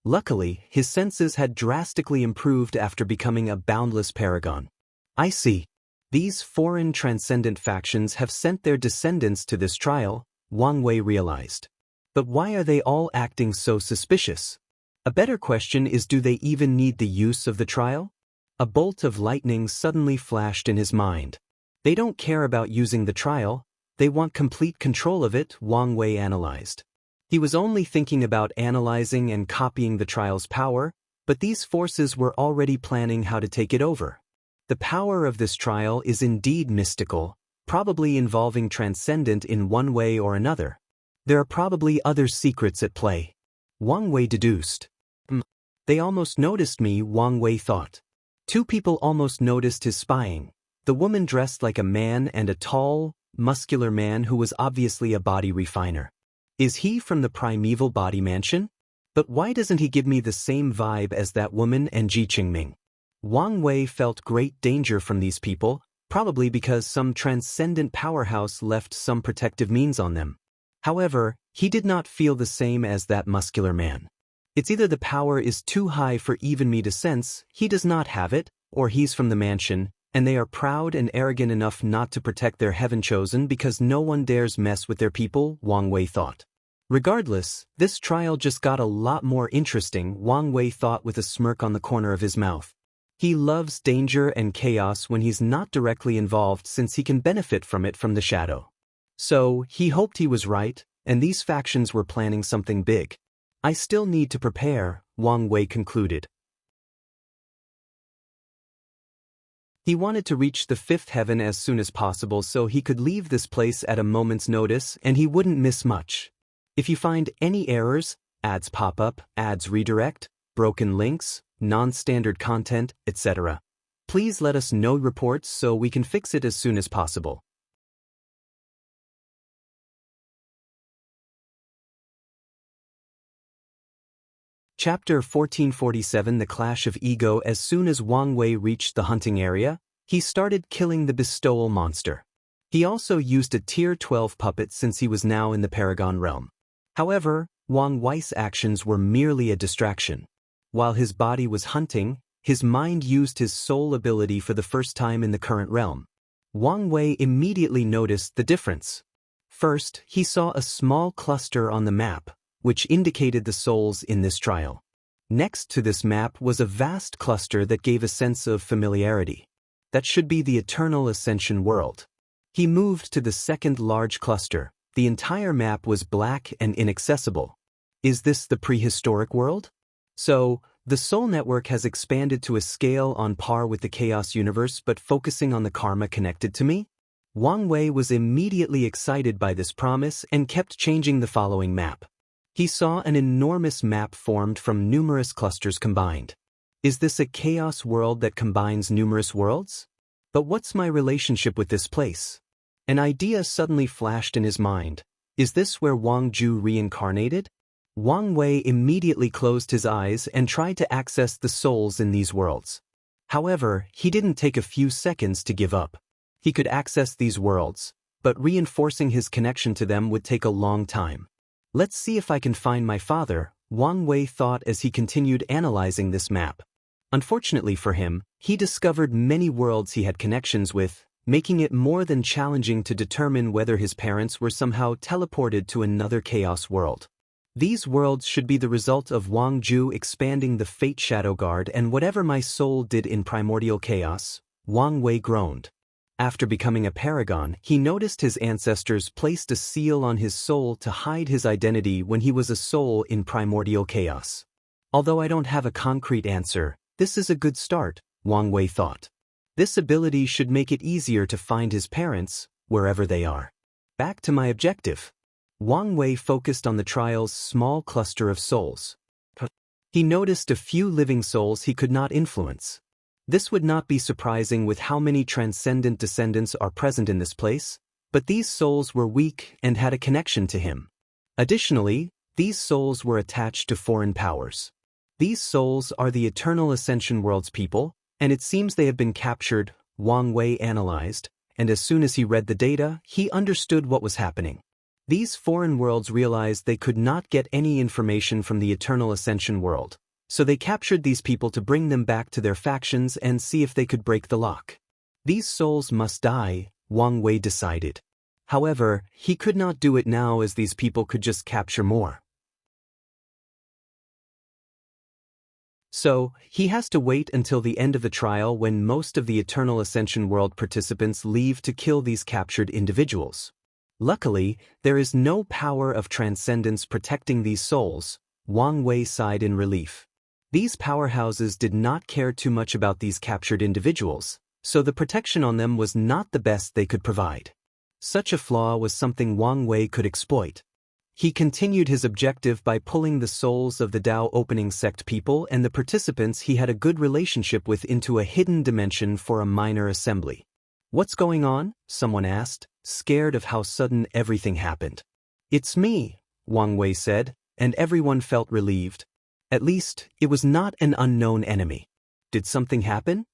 Luckily, his senses had drastically improved after becoming a Boundless Paragon. I see. These foreign transcendent factions have sent their descendants to this trial, Wang Wei realized. But why are they all acting so suspicious? A better question is, do they even need the use of the trial? A bolt of lightning suddenly flashed in his mind. They don't care about using the trial, they want complete control of it, Wang Wei analyzed. He was only thinking about analyzing and copying the trial's power, but these forces were already planning how to take it over. The power of this trial is indeed mystical, probably involving transcendent in one way or another. There are probably other secrets at play. Wang Wei deduced. They almost noticed me, Wang Wei thought. Two people almost noticed his spying. The woman dressed like a man and a tall, muscular man who was obviously a body refiner. Is he from the primeval body mansion? But why doesn't he give me the same vibe as that woman and Chengming? Wang Wei felt great danger from these people, probably because some transcendent powerhouse left some protective means on them. However, he did not feel the same as that muscular man. It's either the power is too high for even me to sense, he does not have it, or he's from the mansion, and they are proud and arrogant enough not to protect their heaven chosen because no one dares mess with their people, Wang Wei thought. Regardless, this trial just got a lot more interesting, Wang Wei thought with a smirk on the corner of his mouth. He loves danger and chaos when he's not directly involved since he can benefit from it from the shadow. So, he hoped he was right, and these factions were planning something big. I still need to prepare, Wang Wei concluded. He wanted to reach the fifth heaven as soon as possible so he could leave this place at a moment's notice and he wouldn't miss much. If you find any errors, ads pop up, ads redirect, broken links, non-standard content, etc., please let us know reports so we can fix it as soon as possible. Chapter 1447 The Clash of Ego. As soon as Wang Wei reached the hunting area, he started killing the bestowal monster. He also used a Tier 12 puppet since he was now in the Paragon realm. However, Wang Wei's actions were merely a distraction. While his body was hunting, his mind used his soul ability for the first time in the current realm. Wang Wei immediately noticed the difference. First, he saw a small cluster on the map, which indicated the souls in this trial. Next to this map was a vast cluster that gave a sense of familiarity. That should be the Eternal Ascension world. He moved to the second large cluster. The entire map was black and inaccessible. Is this the prehistoric world? So, the Soul Network has expanded to a scale on par with the Chaos Universe but focusing on the karma connected to me? Wang Wei was immediately excited by this promise and kept changing the following map. He saw an enormous map formed from numerous clusters combined. Is this a chaos world that combines numerous worlds? But what's my relationship with this place? An idea suddenly flashed in his mind. Is this where Wang Ju reincarnated? Wang Wei immediately closed his eyes and tried to access the souls in these worlds. However, he didn't take a few seconds to give up. He could access these worlds, but reinforcing his connection to them would take a long time. Let's see if I can find my father, Wang Wei thought as he continued analyzing this map. Unfortunately for him, he discovered many worlds he had connections with, making it more than challenging to determine whether his parents were somehow teleported to another chaos world. These worlds should be the result of Wang Ju expanding the Fate Shadow Guard and whatever my soul did in primordial chaos, Wang Wei groaned. After becoming a Paragon, he noticed his ancestors placed a seal on his soul to hide his identity when he was a soul in primordial chaos. Although I don't have a concrete answer, this is a good start, Wang Wei thought. This ability should make it easier to find his parents, wherever they are. Back to my objective. Wang Wei focused on the trial's small cluster of souls. He noticed a few living souls he could not influence. This would not be surprising with how many transcendent descendants are present in this place, but these souls were weak and had a connection to him. Additionally, these souls were attached to foreign powers. These souls are the Eternal Ascension World's people, and it seems they have been captured, Wang Wei analyzed, and as soon as he read the data, he understood what was happening. These foreign worlds realized they could not get any information from the Eternal Ascension World, so they captured these people to bring them back to their factions and see if they could break the lock. These souls must die, Wang Wei decided. However, he could not do it now as these people could just capture more. So, he has to wait until the end of the trial when most of the Eternal Ascension World participants leave to kill these captured individuals. Luckily, there is no power of transcendence protecting these souls, Wang Wei sighed in relief. These powerhouses did not care too much about these captured individuals, so the protection on them was not the best they could provide. Such a flaw was something Wang Wei could exploit. He continued his objective by pulling the souls of the Dao opening sect people and the participants he had a good relationship with into a hidden dimension for a minor assembly. What's going on? Someone asked, scared of how sudden everything happened. It's me, Wang Wei said, and everyone felt relieved. At least, it was not an unknown enemy. Did something happen?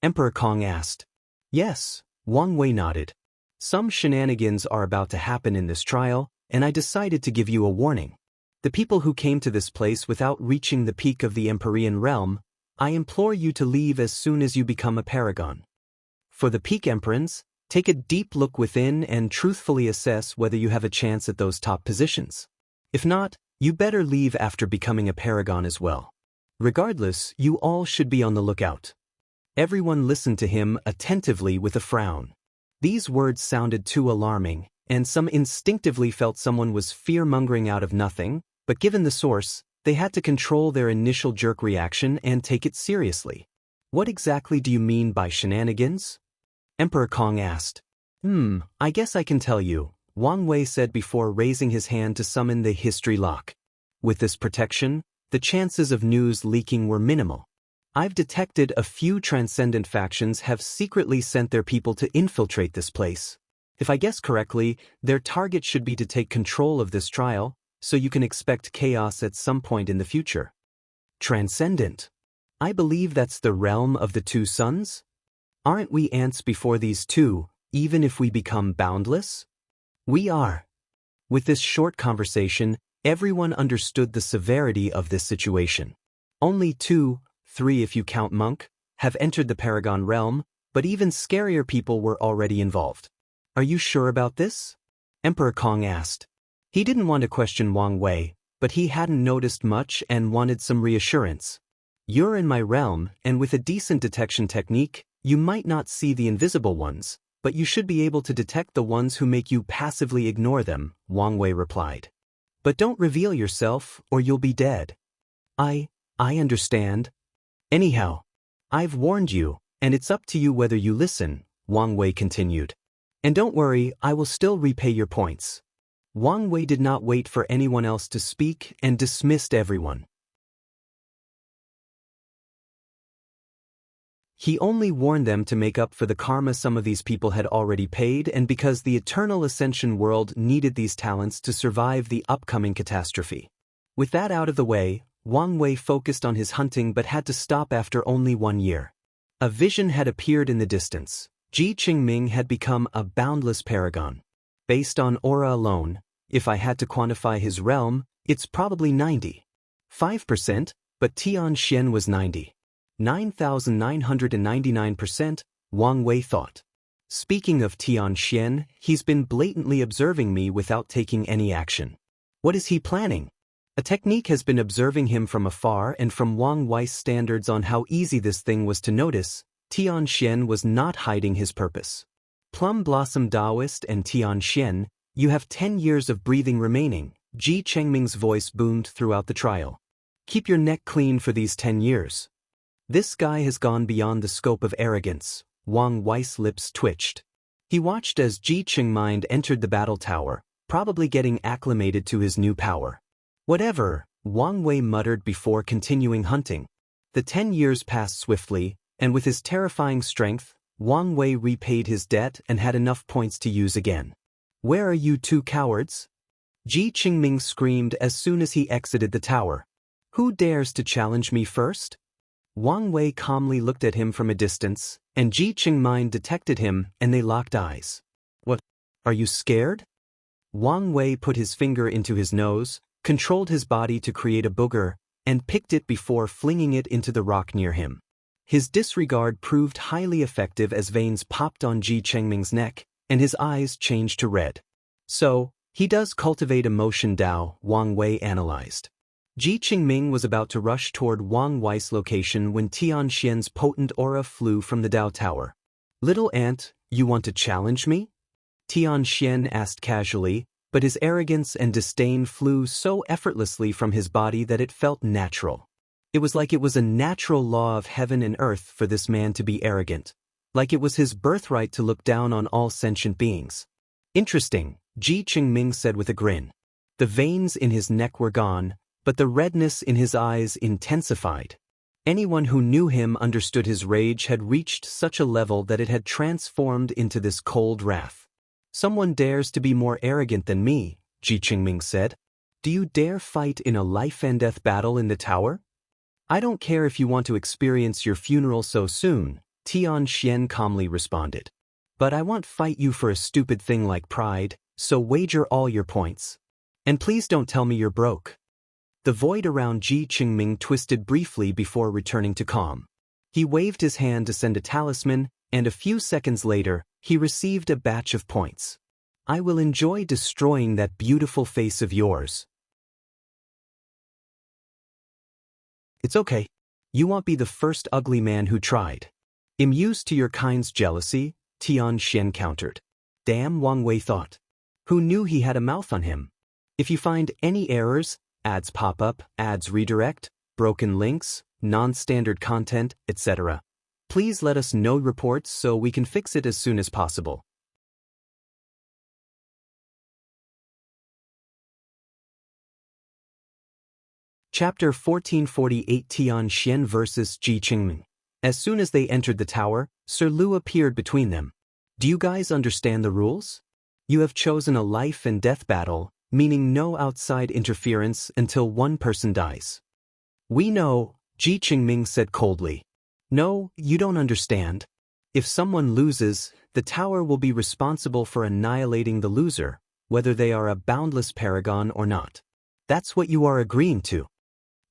Emperor Kong asked. Yes, Wang Wei nodded. Some shenanigans are about to happen in this trial, and I decided to give you a warning. The people who came to this place without reaching the peak of the Empyrean realm, I implore you to leave as soon as you become a Paragon. For the peak Emperors, take a deep look within and truthfully assess whether you have a chance at those top positions. If not, you better leave after becoming a Paragon as well. Regardless, you all should be on the lookout. Everyone listened to him attentively with a frown. These words sounded too alarming, and some instinctively felt someone was fear-mongering out of nothing, but given the source, they had to control their initial jerk reaction and take it seriously. What exactly do you mean by shenanigans? Emperor Kong asked. I guess I can tell you, Wang Wei said before raising his hand to summon the history lock. With this protection, the chances of news leaking were minimal. I've detected a few transcendent factions have secretly sent their people to infiltrate this place. If I guess correctly, their target should be to take control of this trial, so you can expect chaos at some point in the future. Transcendent. I believe that's the realm of the two suns? Aren't we ants before these two, even if we become boundless? We are. With this short conversation, everyone understood the severity of this situation. Only 2, 3 if you count Monk, have entered the Paragon realm, but even scarier people were already involved. Are you sure about this? Emperor Kong asked. He didn't want to question Wang Wei, but he hadn't noticed much and wanted some reassurance. You're in my realm, and with a decent detection technique, you might not see the invisible ones, but you should be able to detect the ones who make you passively ignore them, Wang Wei replied. But don't reveal yourself, or you'll be dead. I understand. Anyhow, I've warned you, and it's up to you whether you listen, Wang Wei continued. And don't worry, I will still repay your points. Wang Wei did not wait for anyone else to speak and dismissed everyone. He only warned them to make up for the karma some of these people had already paid and because the Eternal Ascension world needed these talents to survive the upcoming catastrophe. With that out of the way, Wang Wei focused on his hunting but had to stop after only 1 year. A vision had appeared in the distance. Chengming had become a boundless paragon. Based on aura alone, if I had to quantify his realm, it's probably 95%, but Xianxia was 99,999%, Wang Wei thought. Speaking of Xianxia, he's been blatantly observing me without taking any action. What is he planning? A technique has been observing him from afar, and from Wang Wei's standards on how easy this thing was to notice, Xianxia was not hiding his purpose. Plum Blossom Daoist and Xianxia, you have 10 years of breathing remaining, Chengming's voice boomed throughout the trial. Keep your neck clean for these 10 years. This guy has gone beyond the scope of arrogance, Wang Wei's lips twitched. He watched as Chengming entered the battle tower, probably getting acclimated to his new power. Whatever, Wang Wei muttered before continuing hunting. The 10 years passed swiftly, and with his terrifying strength, Wang Wei repaid his debt and had enough points to use again. Where are you two cowards? Chengming screamed as soon as he exited the tower. Who dares to challenge me first? Wang Wei calmly looked at him from a distance, and Chengming detected him and they locked eyes. What? Are you scared? Wang Wei put his finger into his nose, controlled his body to create a booger, and picked it before flinging it into the rock near him. His disregard proved highly effective as veins popped on Chengming's neck, and his eyes changed to red. So, he does cultivate emotion Dao, Wang Wei analyzed. Chengming was about to rush toward Wang Wei's location when Xianxia's potent aura flew from the Dao Tower. Little ant, you want to challenge me? Xianxia asked casually, but his arrogance and disdain flew so effortlessly from his body that it felt natural. It was like it was a natural law of heaven and earth for this man to be arrogant, like it was his birthright to look down on all sentient beings. Interesting, Chengming said with a grin. The veins in his neck were gone, but the redness in his eyes intensified. Anyone who knew him understood his rage had reached such a level that it had transformed into this cold wrath. Someone dares to be more arrogant than me, Chengming said. Do you dare fight in a life-and-death battle in the tower? I don't care if you want to experience your funeral so soon, Xianxia calmly responded. But I won't fight you for a stupid thing like pride, so wager all your points. And please don't tell me you're broke. The void around Chengming twisted briefly before returning to calm. He waved his hand to send a talisman, and a few seconds later, he received a batch of points. I will enjoy destroying that beautiful face of yours. It's okay. You won't be the first ugly man who tried. I'm used to your kind's jealousy, Xianxia countered. Damn, Wang Wei thought. Who knew he had a mouth on him? If you find any errors, ads pop up, ads redirect, broken links, non-standard content, etc., please let us know reports so we can fix it as soon as possible. Chapter 1448 Xianxia vs. Chengming. As soon as they entered the tower, Sir Lu appeared between them. Do you guys understand the rules? You have chosen a life and death battle, meaning no outside interference until one person dies. We know, Chengming said coldly. No, you don't understand. If someone loses, the tower will be responsible for annihilating the loser, whether they are a boundless paragon or not. That's what you are agreeing to.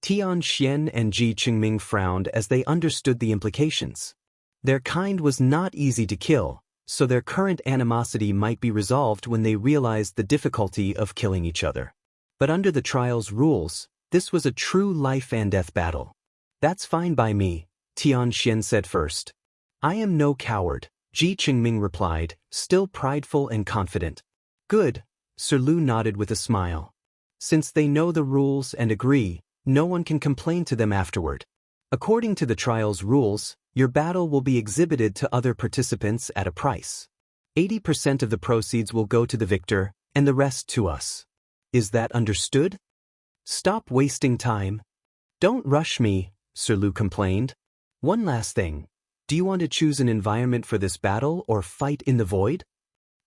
Xianxia and Chengming frowned as they understood the implications. Their kind was not easy to kill, so their current animosity might be resolved when they realized the difficulty of killing each other. But under the trial's rules, this was a true life and death battle. That's fine by me, Xianxia said first. I am no coward, Chengming replied, still prideful and confident. Good, Sir Lu nodded with a smile. Since they know the rules and agree, no one can complain to them afterward. According to the trial's rules, your battle will be exhibited to other participants at a price. 80% of the proceeds will go to the victor, and the rest to us. Is that understood? Stop wasting time. Don't rush me, Sir Lu complained. One last thing. Do you want to choose an environment for this battle or fight in the void?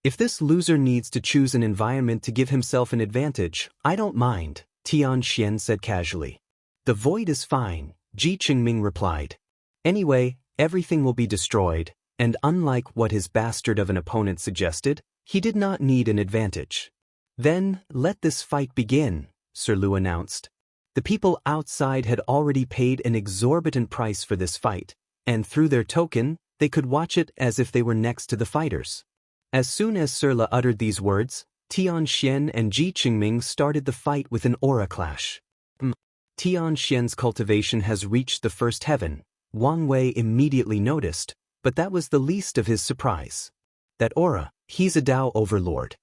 If this loser needs to choose an environment to give himself an advantage, I don't mind, Xianxia said casually. The void is fine, Chengming replied. Anyway, everything will be destroyed, and unlike what his bastard of an opponent suggested, he did not need an advantage. Then, let this fight begin, Sir Lu announced. The people outside had already paid an exorbitant price for this fight, and through their token, they could watch it as if they were next to the fighters. As soon as Sir Lu uttered these words, Xian and Chengming started the fight with an aura clash. Xian's cultivation has reached the first heaven, Wang Wei immediately noticed, but that was the least of his surprise. That aura, he's a Dao overlord.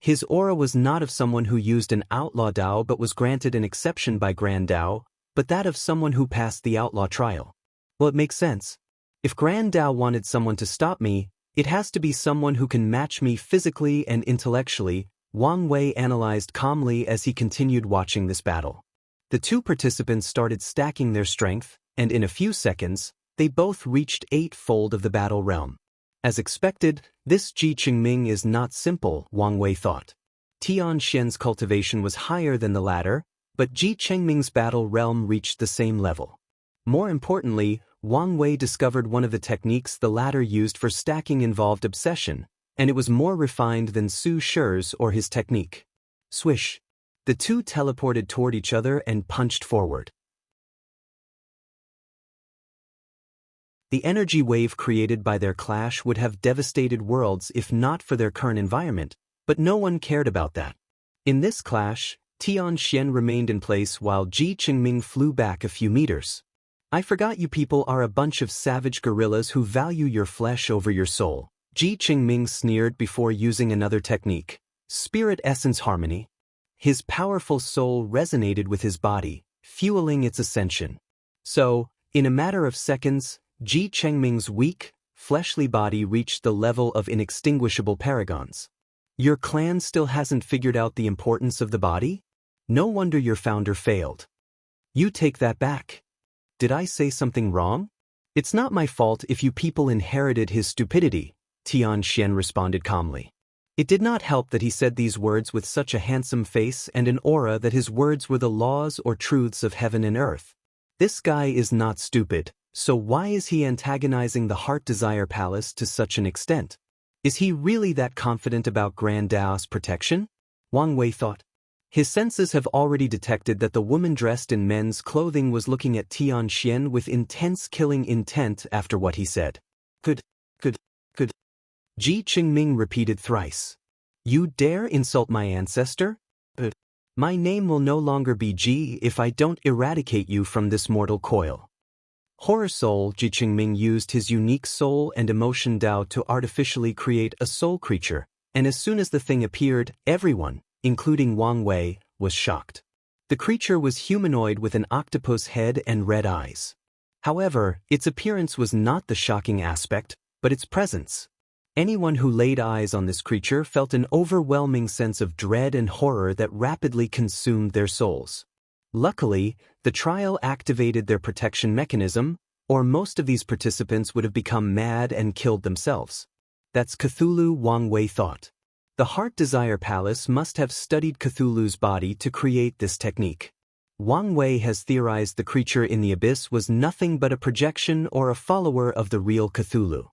His aura was not of someone who used an outlaw Dao but was granted an exception by Grand Dao, but that of someone who passed the outlaw trial. Well, it makes sense. If Grand Dao wanted someone to stop me, it has to be someone who can match me physically and intellectually, Wang Wei analyzed calmly as he continued watching this battle. The two participants started stacking their strength, and in a few seconds, they both reached 8-fold of the battle realm. As expected, this Chengming is not simple, Wang Wei thought. Xian's cultivation was higher than the latter, but Chengming's battle realm reached the same level. More importantly, Wang Wei discovered one of the techniques the latter used for stacking involved obsession, and it was more refined than Su Shi's or his technique. Swish. The two teleported toward each other and punched forward. The energy wave created by their clash would have devastated worlds if not for their current environment, but no one cared about that. In this clash, Xian remained in place while Chengming flew back a few meters. I forgot you people are a bunch of savage gorillas who value your flesh over your soul, Chengming sneered before using another technique, Spirit Essence Harmony. His powerful soul resonated with his body, fueling its ascension. So, in a matter of seconds, Chengming's weak, fleshly body reached the level of inextinguishable paragons. Your clan still hasn't figured out the importance of the body? No wonder your founder failed. You take that back. Did I say something wrong? It's not my fault if you people inherited his stupidity, Xian responded calmly. It did not help that he said these words with such a handsome face and an aura that his words were the laws or truths of heaven and earth. This guy is not stupid, so why is he antagonizing the Heart Desire Palace to such an extent? Is he really that confident about Grand Dao's protection? Wang Wei thought. His senses have already detected that the woman dressed in men's clothing was looking at Xian with intense killing intent after what he said. Could. Chengming repeated thrice. You dare insult my ancestor? My name will no longer be Ji if I don't eradicate you from this mortal coil. Horror Soul Chengming used his unique soul and emotion Dao to artificially create a soul creature, and as soon as the thing appeared, everyone, including Wang Wei, was shocked. The creature was humanoid with an octopus head and red eyes. However, its appearance was not the shocking aspect, but its presence. Anyone who laid eyes on this creature felt an overwhelming sense of dread and horror that rapidly consumed their souls. Luckily, the trial activated their protection mechanism, or most of these participants would have become mad and killed themselves. That's Cthulhu, Wang Wei thought. The Heart Desire Palace must have studied Cthulhu's body to create this technique. Wang Wei has theorized the creature in the abyss was nothing but a projection or a follower of the real Cthulhu.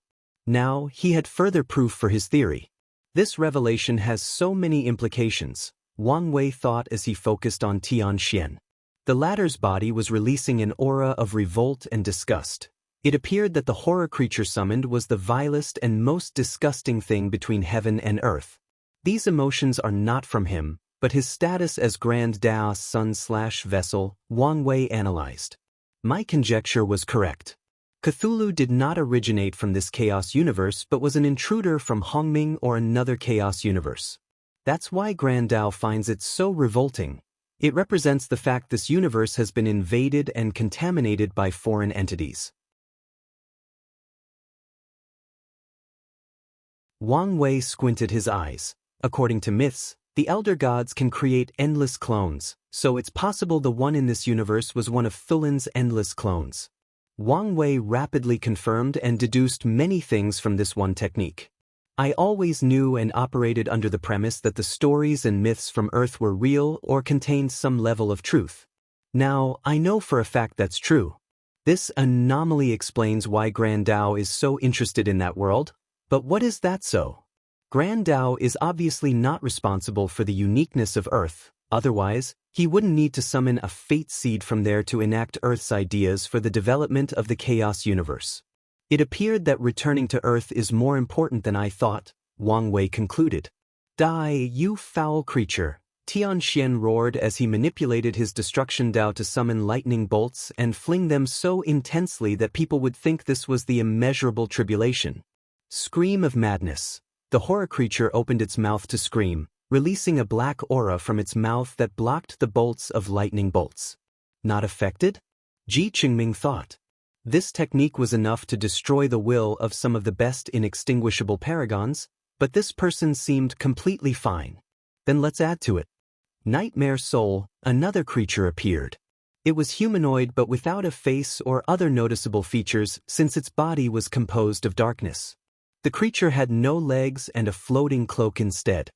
Now, he had further proof for his theory. This revelation has so many implications, Wang Wei thought as he focused on Xian. The latter's body was releasing an aura of revolt and disgust. It appeared that the horror creature summoned was the vilest and most disgusting thing between heaven and earth. These emotions are not from him, but his status as Grand Dao's son/vessel, Wang Wei analyzed. My conjecture was correct. Cthulhu did not originate from this chaos universe but was an intruder from Hongming or another chaos universe. That's why Grand Dao finds it so revolting. It represents the fact this universe has been invaded and contaminated by foreign entities. Wang Wei squinted his eyes. According to myths, the elder gods can create endless clones, so it's possible the one in this universe was one of Thulin's endless clones. Wang Wei rapidly confirmed and deduced many things from this one technique. I always knew and operated under the premise that the stories and myths from Earth were real or contained some level of truth. Now, I know for a fact that's true. This anomaly explains why Grand Dao is so interested in that world, but what is that so? Grand Dao is obviously not responsible for the uniqueness of Earth, otherwise, he wouldn't need to summon a fate seed from there to enact Earth's ideas for the development of the chaos universe. It appeared that returning to Earth is more important than I thought, Wang Wei concluded. Die, you foul creature, Xianxia roared as he manipulated his destruction Dao to summon lightning bolts and fling them so intensely that people would think this was the immeasurable tribulation. Scream of madness. The horror creature opened its mouth to scream, releasing a black aura from its mouth that blocked the bolts of lightning bolts. Not affected? Chengming thought. This technique was enough to destroy the will of some of the best inextinguishable paragons, but this person seemed completely fine. Then let's add to it. Nightmare Soul, another creature appeared. It was humanoid but without a face or other noticeable features since its body was composed of darkness. The creature had no legs and a floating cloak instead.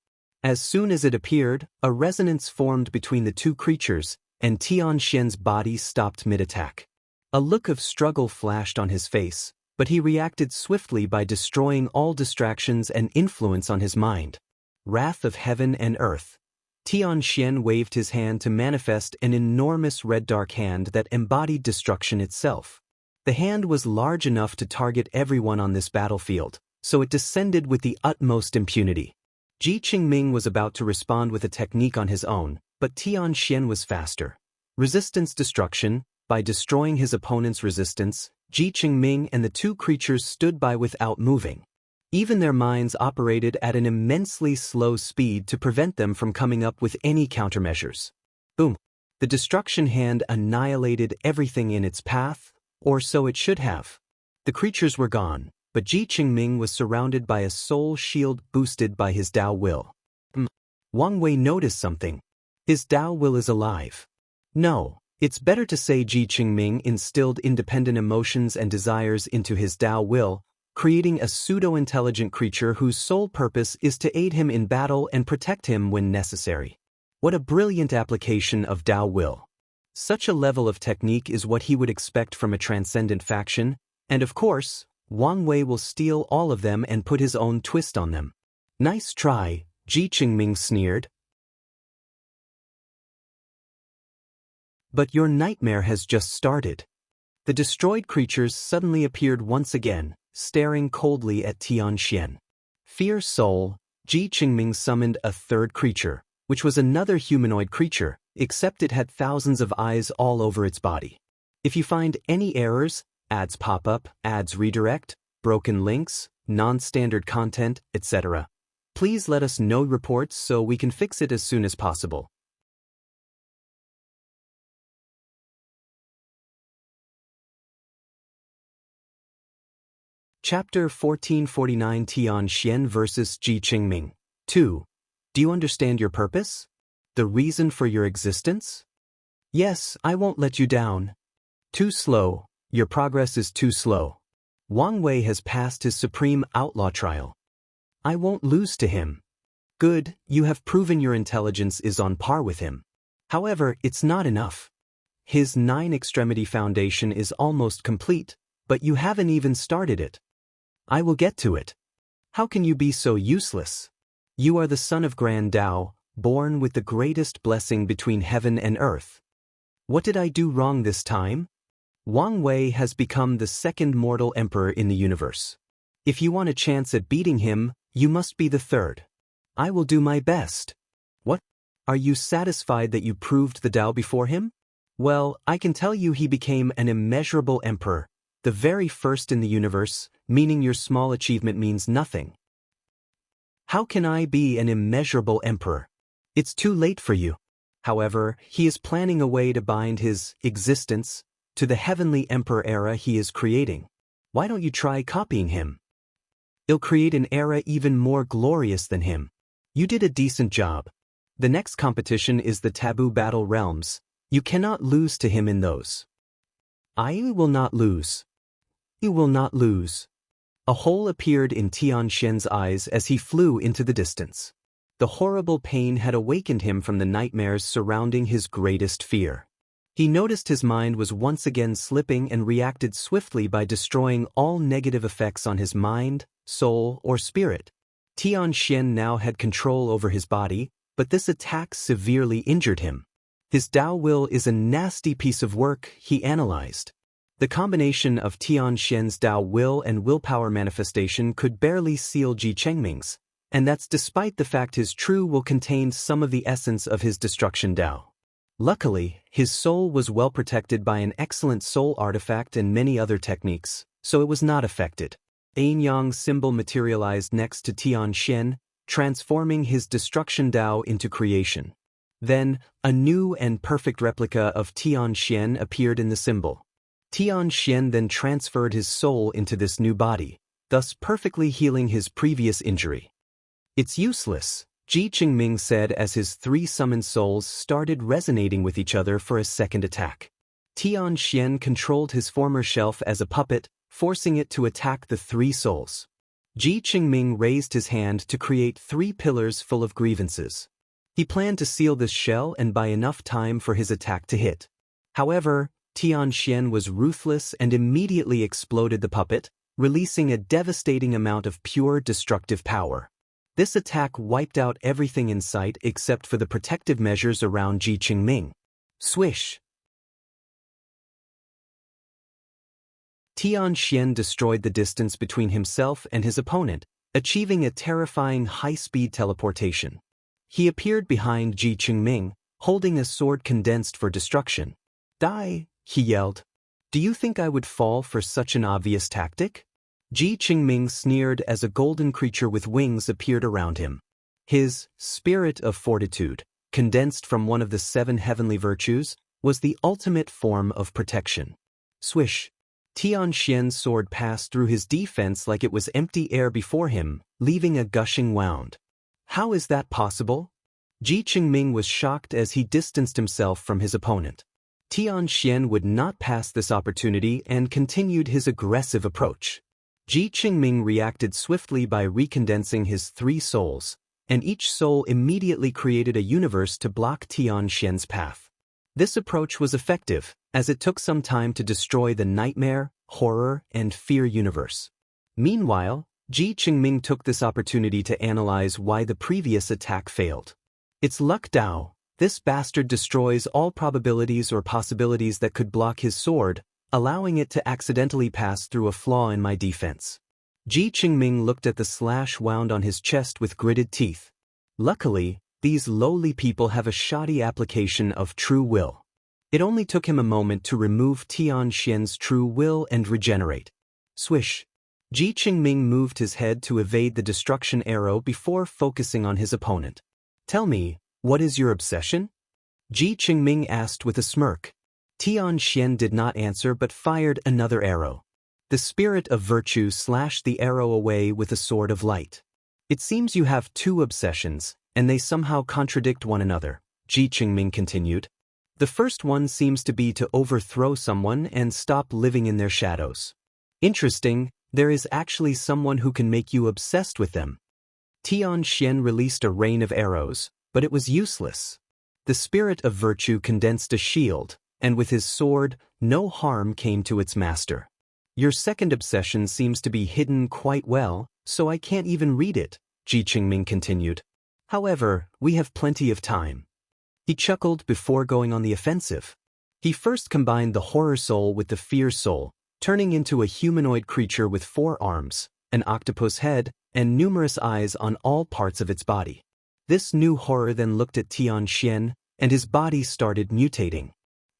As soon as it appeared, a resonance formed between the two creatures, and Xianxia's body stopped mid-attack. A look of struggle flashed on his face, but he reacted swiftly by destroying all distractions and influence on his mind. Wrath of heaven and earth. Xianxia waved his hand to manifest an enormous red dark hand that embodied destruction itself. The hand was large enough to target everyone on this battlefield, so it descended with the utmost impunity. Chengming was about to respond with a technique on his own, but Xianxia was faster. Resistance destruction. By destroying his opponent's resistance, Chengming and the two creatures stood by without moving. Even their minds operated at an immensely slow speed to prevent them from coming up with any countermeasures. Boom! The destruction hand annihilated everything in its path, or so it should have. The creatures were gone, but Chengming was surrounded by a soul shield boosted by his Dao will. Wang Wei noticed something. His Dao will is alive. No, it's better to say Chengming instilled independent emotions and desires into his Dao will, creating a pseudo-intelligent creature whose sole purpose is to aid him in battle and protect him when necessary. What a brilliant application of Dao will. Such a level of technique is what he would expect from a transcendent faction, and of course, Wang Wei will steal all of them and put his own twist on them. Nice try, Chengming sneered. But your nightmare has just started. The destroyed creatures suddenly appeared once again, staring coldly at Xianxia. Fierce soul, Chengming summoned a third creature, which was another humanoid creature, except it had thousands of eyes all over its body. If you find any errors, ads pop up, ads redirect, broken links, non-standard content, etc., please let us know reports so we can fix it as soon as possible. Chapter 1449 Xianxia vs. Chengming. 2. Do you understand your purpose? The reason for your existence? Yes, I won't let you down. Too slow. Your progress is too slow. Wang Wei has passed his supreme outlaw trial. I won't lose to him. Good, you have proven your intelligence is on par with him. However, it's not enough. His 9-extremity foundation is almost complete, but you haven't even started it. I will get to it. How can you be so useless? You are the son of Grand Dao, born with the greatest blessing between heaven and earth. What did I do wrong this time? Wang Wei has become the second mortal emperor in the universe. If you want a chance at beating him, you must be the third. I will do my best. What? Are you satisfied that you proved the Dao before him? Well, I can tell you he became an immeasurable emperor, the very first in the universe, meaning your small achievement means nothing. How can I be an immeasurable emperor? It's too late for you. However, he is planning a way to bind his existence to the heavenly emperor era he is creating. Why don't you try copying him? He'll create an era even more glorious than him. You did a decent job. The next competition is the Taboo Battle Realms. You cannot lose to him in those. I will not lose. You will not lose. A hole appeared in Tian Shen's eyes as he flew into the distance. The horrible pain had awakened him from the nightmares surrounding his greatest fear. He noticed his mind was once again slipping and reacted swiftly by destroying all negative effects on his mind, soul, or spirit. Tian Shen now had control over his body, but this attack severely injured him. His Tao will is a nasty piece of work, he analyzed. The combination of Tian Shen's Tao will and willpower manifestation could barely seal Chengming's, and that's despite the fact his true will contained some of the essence of his destruction Tao. Luckily, his soul was well protected by an excellent soul artifact and many other techniques, so it was not affected. A Yang symbol materialized next to Tian Shen, transforming his destruction Tao into creation. Then, a new and perfect replica of Tian Shen appeared in the symbol. Tian Shen then transferred his soul into this new body, thus perfectly healing his previous injury. It's useless, Chengming said as his three summoned souls started resonating with each other for a second attack. Tian Shen controlled his former shelf as a puppet, forcing it to attack the three souls. Chengming raised his hand to create 3 pillars full of grievances. He planned to seal this shell and buy enough time for his attack to hit. However, Tian Shen was ruthless and immediately exploded the puppet, releasing a devastating amount of pure destructive power. This attack wiped out everything in sight except for the protective measures around Chengming. Swish! Tian Shen destroyed the distance between himself and his opponent, achieving a terrifying high-speed teleportation. He appeared behind Chengming, holding a sword condensed for destruction. Die, he yelled. Do you think I would fall for such an obvious tactic? Chengming sneered as a golden creature with wings appeared around him. His spirit of fortitude, condensed from one of the 7 heavenly virtues, was the ultimate form of protection. Swish! Tian Shen's sword passed through his defense like it was empty air before him, leaving a gushing wound. How is that possible? Chengming was shocked as he distanced himself from his opponent. Tian Shen would not pass this opportunity and continued his aggressive approach. Chengming reacted swiftly by recondensing his 3 souls, and each soul immediately created a universe to block Tian Shen's path. This approach was effective, as it took some time to destroy the nightmare, horror, and fear universe. Meanwhile, Chengming took this opportunity to analyze why the previous attack failed. It's luck Tao. This bastard destroys all probabilities or possibilities that could block his sword, allowing it to accidentally pass through a flaw in my defense. Chengming looked at the slash wound on his chest with gritted teeth. Luckily, these lowly people have a shoddy application of true will. It only took him a moment to remove Tian Shen's true will and regenerate. Swish! Chengming moved his head to evade the destruction arrow before focusing on his opponent. Tell me, what is your obsession? Chengming asked with a smirk. Tian Shen did not answer but fired another arrow. The spirit of virtue slashed the arrow away with a sword of light. It seems you have 2 obsessions, and they somehow contradict one another, Chengming continued. The first one seems to be to overthrow someone and stop living in their shadows. Interesting, there is actually someone who can make you obsessed with them. Tian Shen released a rain of arrows, but it was useless. The spirit of virtue condensed a shield, and with his sword, no harm came to its master. Your second obsession seems to be hidden quite well, so I can't even read it, Chengming continued. However, we have plenty of time. He chuckled before going on the offensive. He first combined the horror soul with the fear soul, turning into a humanoid creature with 4 arms, an octopus head, and numerous eyes on all parts of its body. This new horror then looked at Tian Shen, and his body started mutating.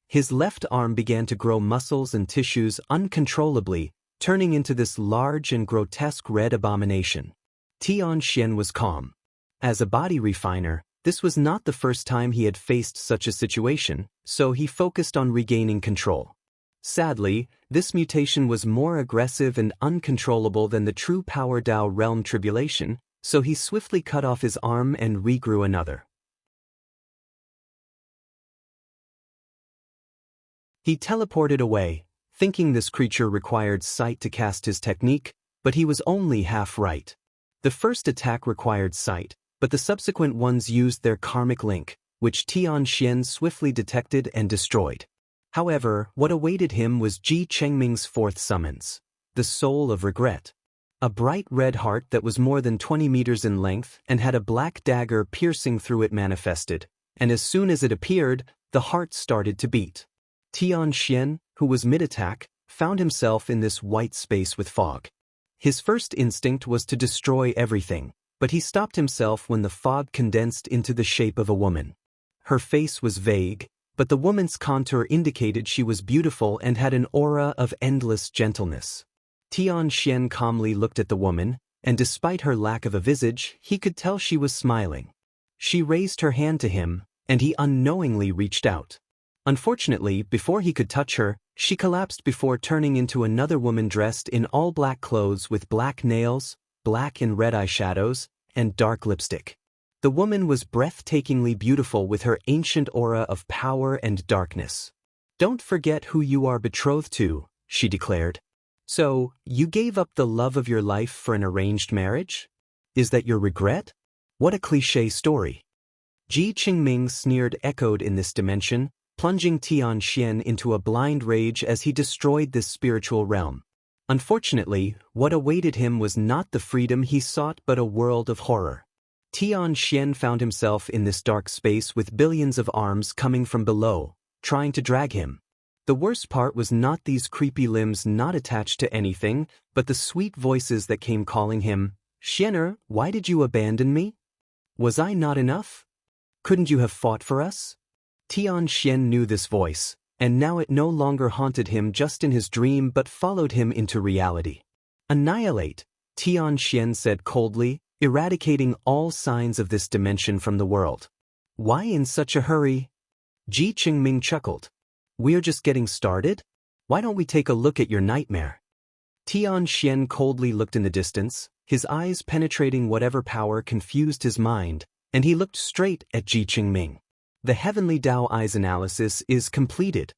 His left arm began to grow muscles and tissues uncontrollably, turning into this large and grotesque red abomination. Tian Shen was calm. As a body refiner, this was not the first time he had faced such a situation, so he focused on regaining control. Sadly, this mutation was more aggressive and uncontrollable than the true power Tao realm Tribulation, so he swiftly cut off his arm and regrew another. He teleported away, thinking this creature required sight to cast his technique, but he was only half right. The first attack required sight, but the subsequent ones used their karmic link, which Tian swiftly detected and destroyed. However, what awaited him was Chengming's fourth summons, the Soul of Regret. A bright red heart that was more than 20 meters in length and had a black dagger piercing through it manifested, and as soon as it appeared, the heart started to beat. Tian, who was mid-attack, found himself in this white space with fog. His first instinct was to destroy everything, but he stopped himself when the fog condensed into the shape of a woman. Her face was vague, but the woman's contour indicated she was beautiful and had an aura of endless gentleness. Tian calmly looked at the woman, and despite her lack of a visage, he could tell she was smiling. She raised her hand to him, and he unknowingly reached out. Unfortunately, before he could touch her, she collapsed before turning into another woman dressed in all black clothes with black nails, black and red eyeshadows, and dark lipstick. The woman was breathtakingly beautiful with her ancient aura of power and darkness. "Don't forget who you are betrothed to," she declared. "So, you gave up the love of your life for an arranged marriage? Is that your regret? What a cliché story." Chengming sneered echoed in this dimension, plunging Tian into a blind rage as he destroyed this spiritual realm. Unfortunately, what awaited him was not the freedom he sought but a world of horror. Tian found himself in this dark space with billions of arms coming from below, trying to drag him. The worst part was not these creepy limbs not attached to anything, but the sweet voices that came calling him, "Xianer, why did you abandon me? Was I not enough? Couldn't you have fought for us?" Tian knew this voice, and now it no longer haunted him just in his dream but followed him into reality. "Annihilate," Tian said coldly, eradicating all signs of this dimension from the world. "Why in such a hurry?" Chengming chuckled. "We're just getting started? Why don't we take a look at your nightmare?" Tian coldly looked in the distance, his eyes penetrating whatever power confused his mind, and he looked straight at Chengming. The Heavenly Dao Eyes analysis is completed.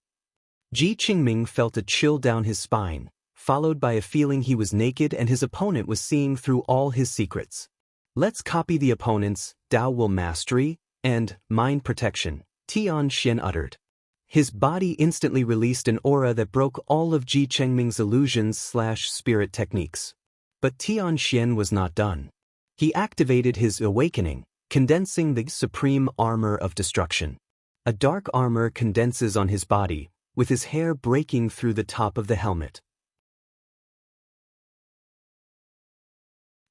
Chengming felt a chill down his spine, followed by a feeling he was naked and his opponent was seeing through all his secrets. "Let's copy the opponent's Dao Will Mastery and Mind Protection," Tian uttered. His body instantly released an aura that broke all of Chengming's illusions/spirit techniques. But Tian was not done. He activated his awakening, condensing the supreme armor of destruction. A dark armor condenses on his body, with his hair breaking through the top of the helmet.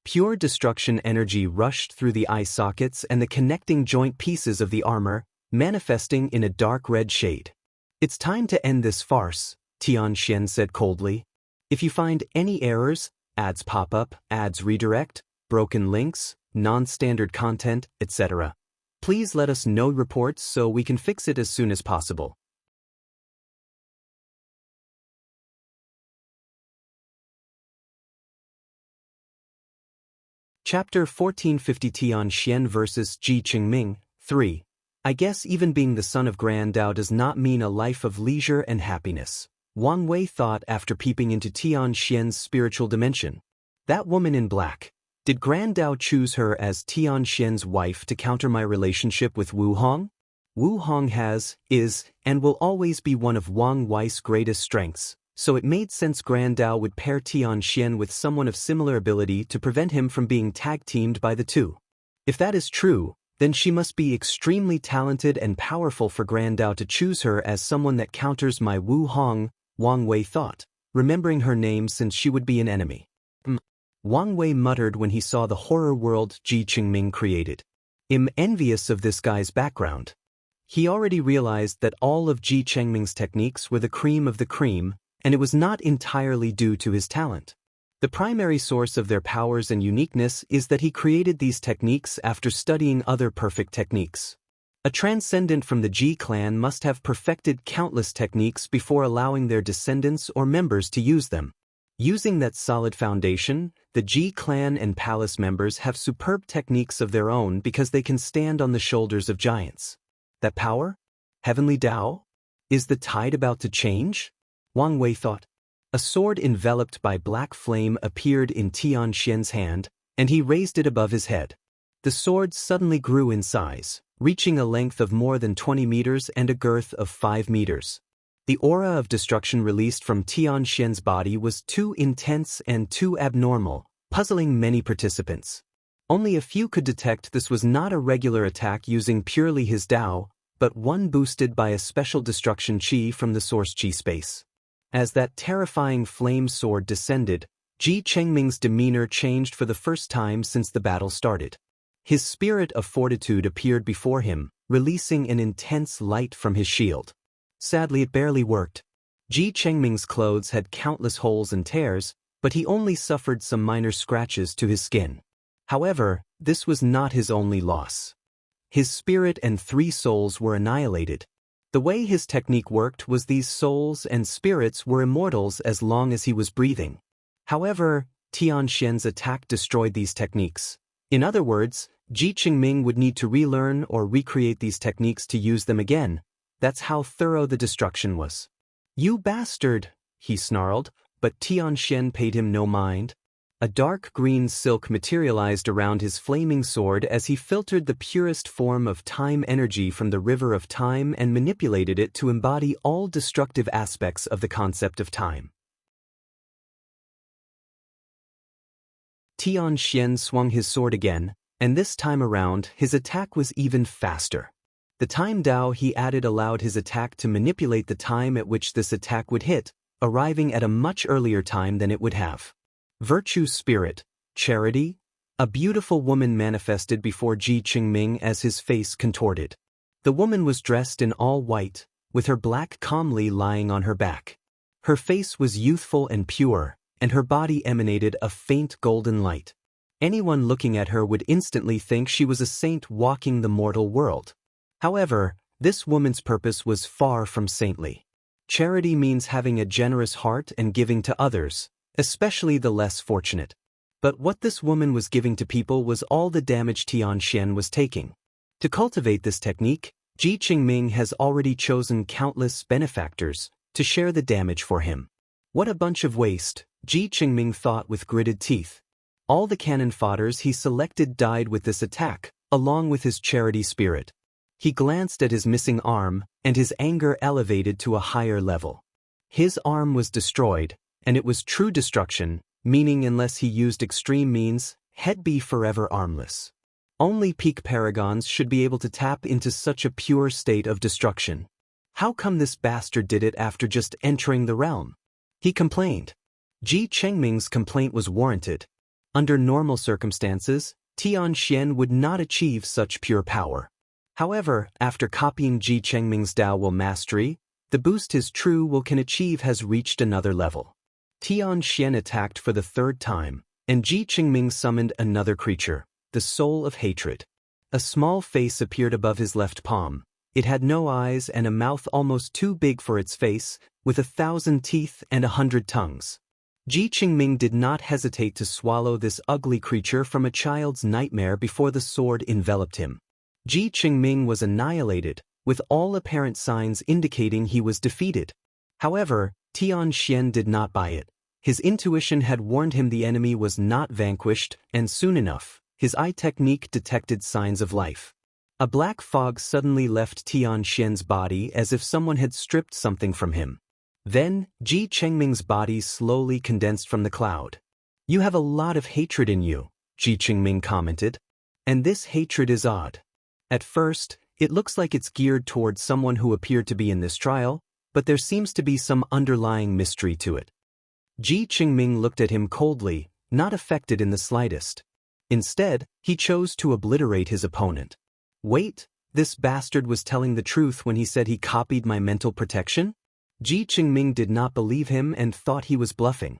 Pure destruction energy rushed through the eye sockets and the connecting joint pieces of the armor, manifesting in a dark red shade. "It's time to end this farce," Tian said coldly. "If you find any errors, ads pop up, ads redirect, broken links, non-standard content, etc., please let us know reports so we can fix it as soon as possible." Chapter 1450 Tian vs. Chengming, 3. I guess even being the son of Grand Dao does not mean a life of leisure and happiness, Wang Wei thought after peeping into Tian's spiritual dimension. That woman in black. Did Grand Dao choose her as Tian's wife to counter my relationship with Wu Hong? Wu Hong is, and will always be one of Wang Wei's greatest strengths, so it made sense Grand Dao would pair Tian with someone of similar ability to prevent him from being tag-teamed by the two. If that is true, then she must be extremely talented and powerful for Grand Dao to choose her as someone that counters my Wu Hong, Wang Wei thought, remembering her name since she would be an enemy. Wang Wei muttered when he saw the horror world Chengming created. "I'm envious of this guy's background." He already realized that all of Chengming's techniques were the cream of the cream, and it was not entirely due to his talent. The primary source of their powers and uniqueness is that he created these techniques after studying other perfect techniques. A transcendent from the Ji clan must have perfected countless techniques before allowing their descendants or members to use them. Using that solid foundation, the Ji clan and palace members have superb techniques of their own because they can stand on the shoulders of giants. That power? Heavenly Dao? Is the tide about to change? Wang Wei thought. A sword enveloped by black flame appeared in Tian Xian's hand, and he raised it above his head. The sword suddenly grew in size, reaching a length of more than 20 meters and a girth of 5 meters. The aura of destruction released from Tian Xian's body was too intense and too abnormal, puzzling many participants. Only a few could detect this was not a regular attack using purely his Dao, but one boosted by a special destruction chi from the source chi space. As that terrifying flame sword descended, Chengming's demeanor changed for the first time since the battle started. His spirit of fortitude appeared before him, releasing an intense light from his shield. Sadly, it barely worked. Chengming's clothes had countless holes and tears, but he only suffered some minor scratches to his skin. However, this was not his only loss. His spirit and 3 souls were annihilated. The way his technique worked was these souls and spirits were immortals as long as he was breathing. However, Tian Xian's attack destroyed these techniques. In other words, Chengming would need to relearn or recreate these techniques to use them again. That's how thorough the destruction was. "You bastard," he snarled, but Tian Xian paid him no mind. A dark green silk materialized around his flaming sword as he filtered the purest form of time energy from the river of time and manipulated it to embody all destructive aspects of the concept of time. Tian Xian swung his sword again, and this time around his attack was even faster. The time Dao he added allowed his attack to manipulate the time at which this attack would hit, arriving at a much earlier time than it would have. Virtue spirit, charity, a beautiful woman manifested before Chengming as his face contorted. The woman was dressed in all white, with her black calmly lying on her back. Her face was youthful and pure, and her body emanated a faint golden light. Anyone looking at her would instantly think she was a saint walking the mortal world. However, this woman's purpose was far from saintly. Charity means having a generous heart and giving to others, especially the less fortunate. But what this woman was giving to people was all the damage Tian Xian was taking. To cultivate this technique, Chengming has already chosen countless benefactors to share the damage for him. What a bunch of waste, Chengming thought with gritted teeth. All the cannon fodders he selected died with this attack, along with his charity spirit. He glanced at his missing arm, and his anger elevated to a higher level. His arm was destroyed, and it was true destruction, meaning unless he used extreme means, he'd be forever armless. Only peak paragons should be able to tap into such a pure state of destruction. How come this bastard did it after just entering the realm? He complained. Chengming's complaint was warranted. Under normal circumstances, Tian Xian would not achieve such pure power. However, after copying Chengming's Dao will mastery, the boost his true will can achieve has reached another level. Tian Xian attacked for the 3rd time, and Chengming summoned another creature, the soul of hatred. A small face appeared above his left palm. It had no eyes and a mouth almost too big for its face, with 1,000 teeth and 100 tongues. Chengming did not hesitate to swallow this ugly creature from a child's nightmare before the sword enveloped him. Chengming was annihilated, with all apparent signs indicating he was defeated. However, Tian Xian did not buy it. His intuition had warned him the enemy was not vanquished, and soon enough, his eye technique detected signs of life. A black fog suddenly left Tian Xian's body as if someone had stripped something from him. Then, Chengming's body slowly condensed from the cloud. "You have a lot of hatred in you," Chengming commented. "And this hatred is odd. At first, it looks like it's geared towards someone who appeared to be in this trial, but there seems to be some underlying mystery to it." Chengming looked at him coldly, not affected in the slightest. Instead, he chose to obliterate his opponent. "Wait, this bastard was telling the truth when he said he copied my mental protection?" Chengming did not believe him and thought he was bluffing.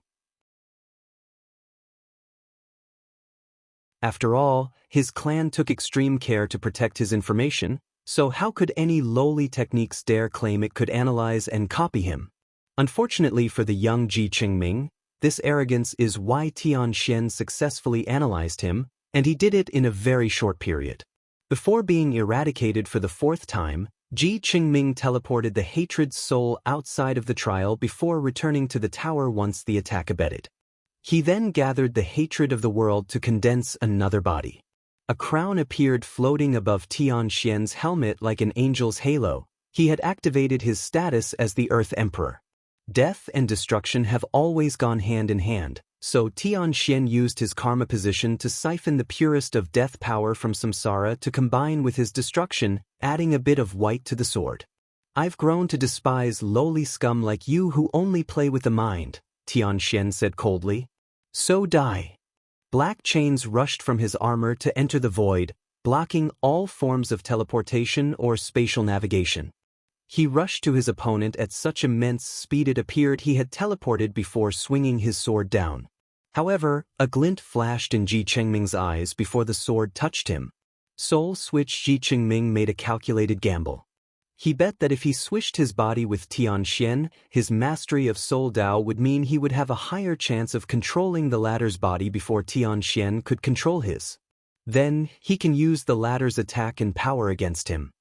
After all, his clan took extreme care to protect his information, so how could any lowly techniques dare claim it could analyze and copy him? Unfortunately for the young Chengming, this arrogance is why Tian Xian successfully analyzed him, and he did it in a very short period. Before being eradicated for the 4th time, Chengming teleported the hatred's soul outside of the trial before returning to the tower once the attack abated. He then gathered the hatred of the world to condense another body. A crown appeared floating above Xianxia's helmet like an angel's halo. He had activated his status as the Earth Emperor. Death and destruction have always gone hand in hand, so Xian used his karma position to siphon the purest of death power from samsara to combine with his destruction, adding a bit of white to the sword. "I've grown to despise lowly scum like you who only play with the mind," Xianxia said coldly. "So die." Black chains rushed from his armor to enter the void, blocking all forms of teleportation or spatial navigation. He rushed to his opponent at such immense speed it appeared he had teleported before swinging his sword down. However, a glint flashed in Chengming's eyes before the sword touched him. Soul Switch Chengming made a calculated gamble. He bet that if he swished his body with Xianxia, his mastery of Soul Dao would mean he would have a higher chance of controlling the latter's body before Xianxia could control his. Then, he can use the latter's attack and power against him.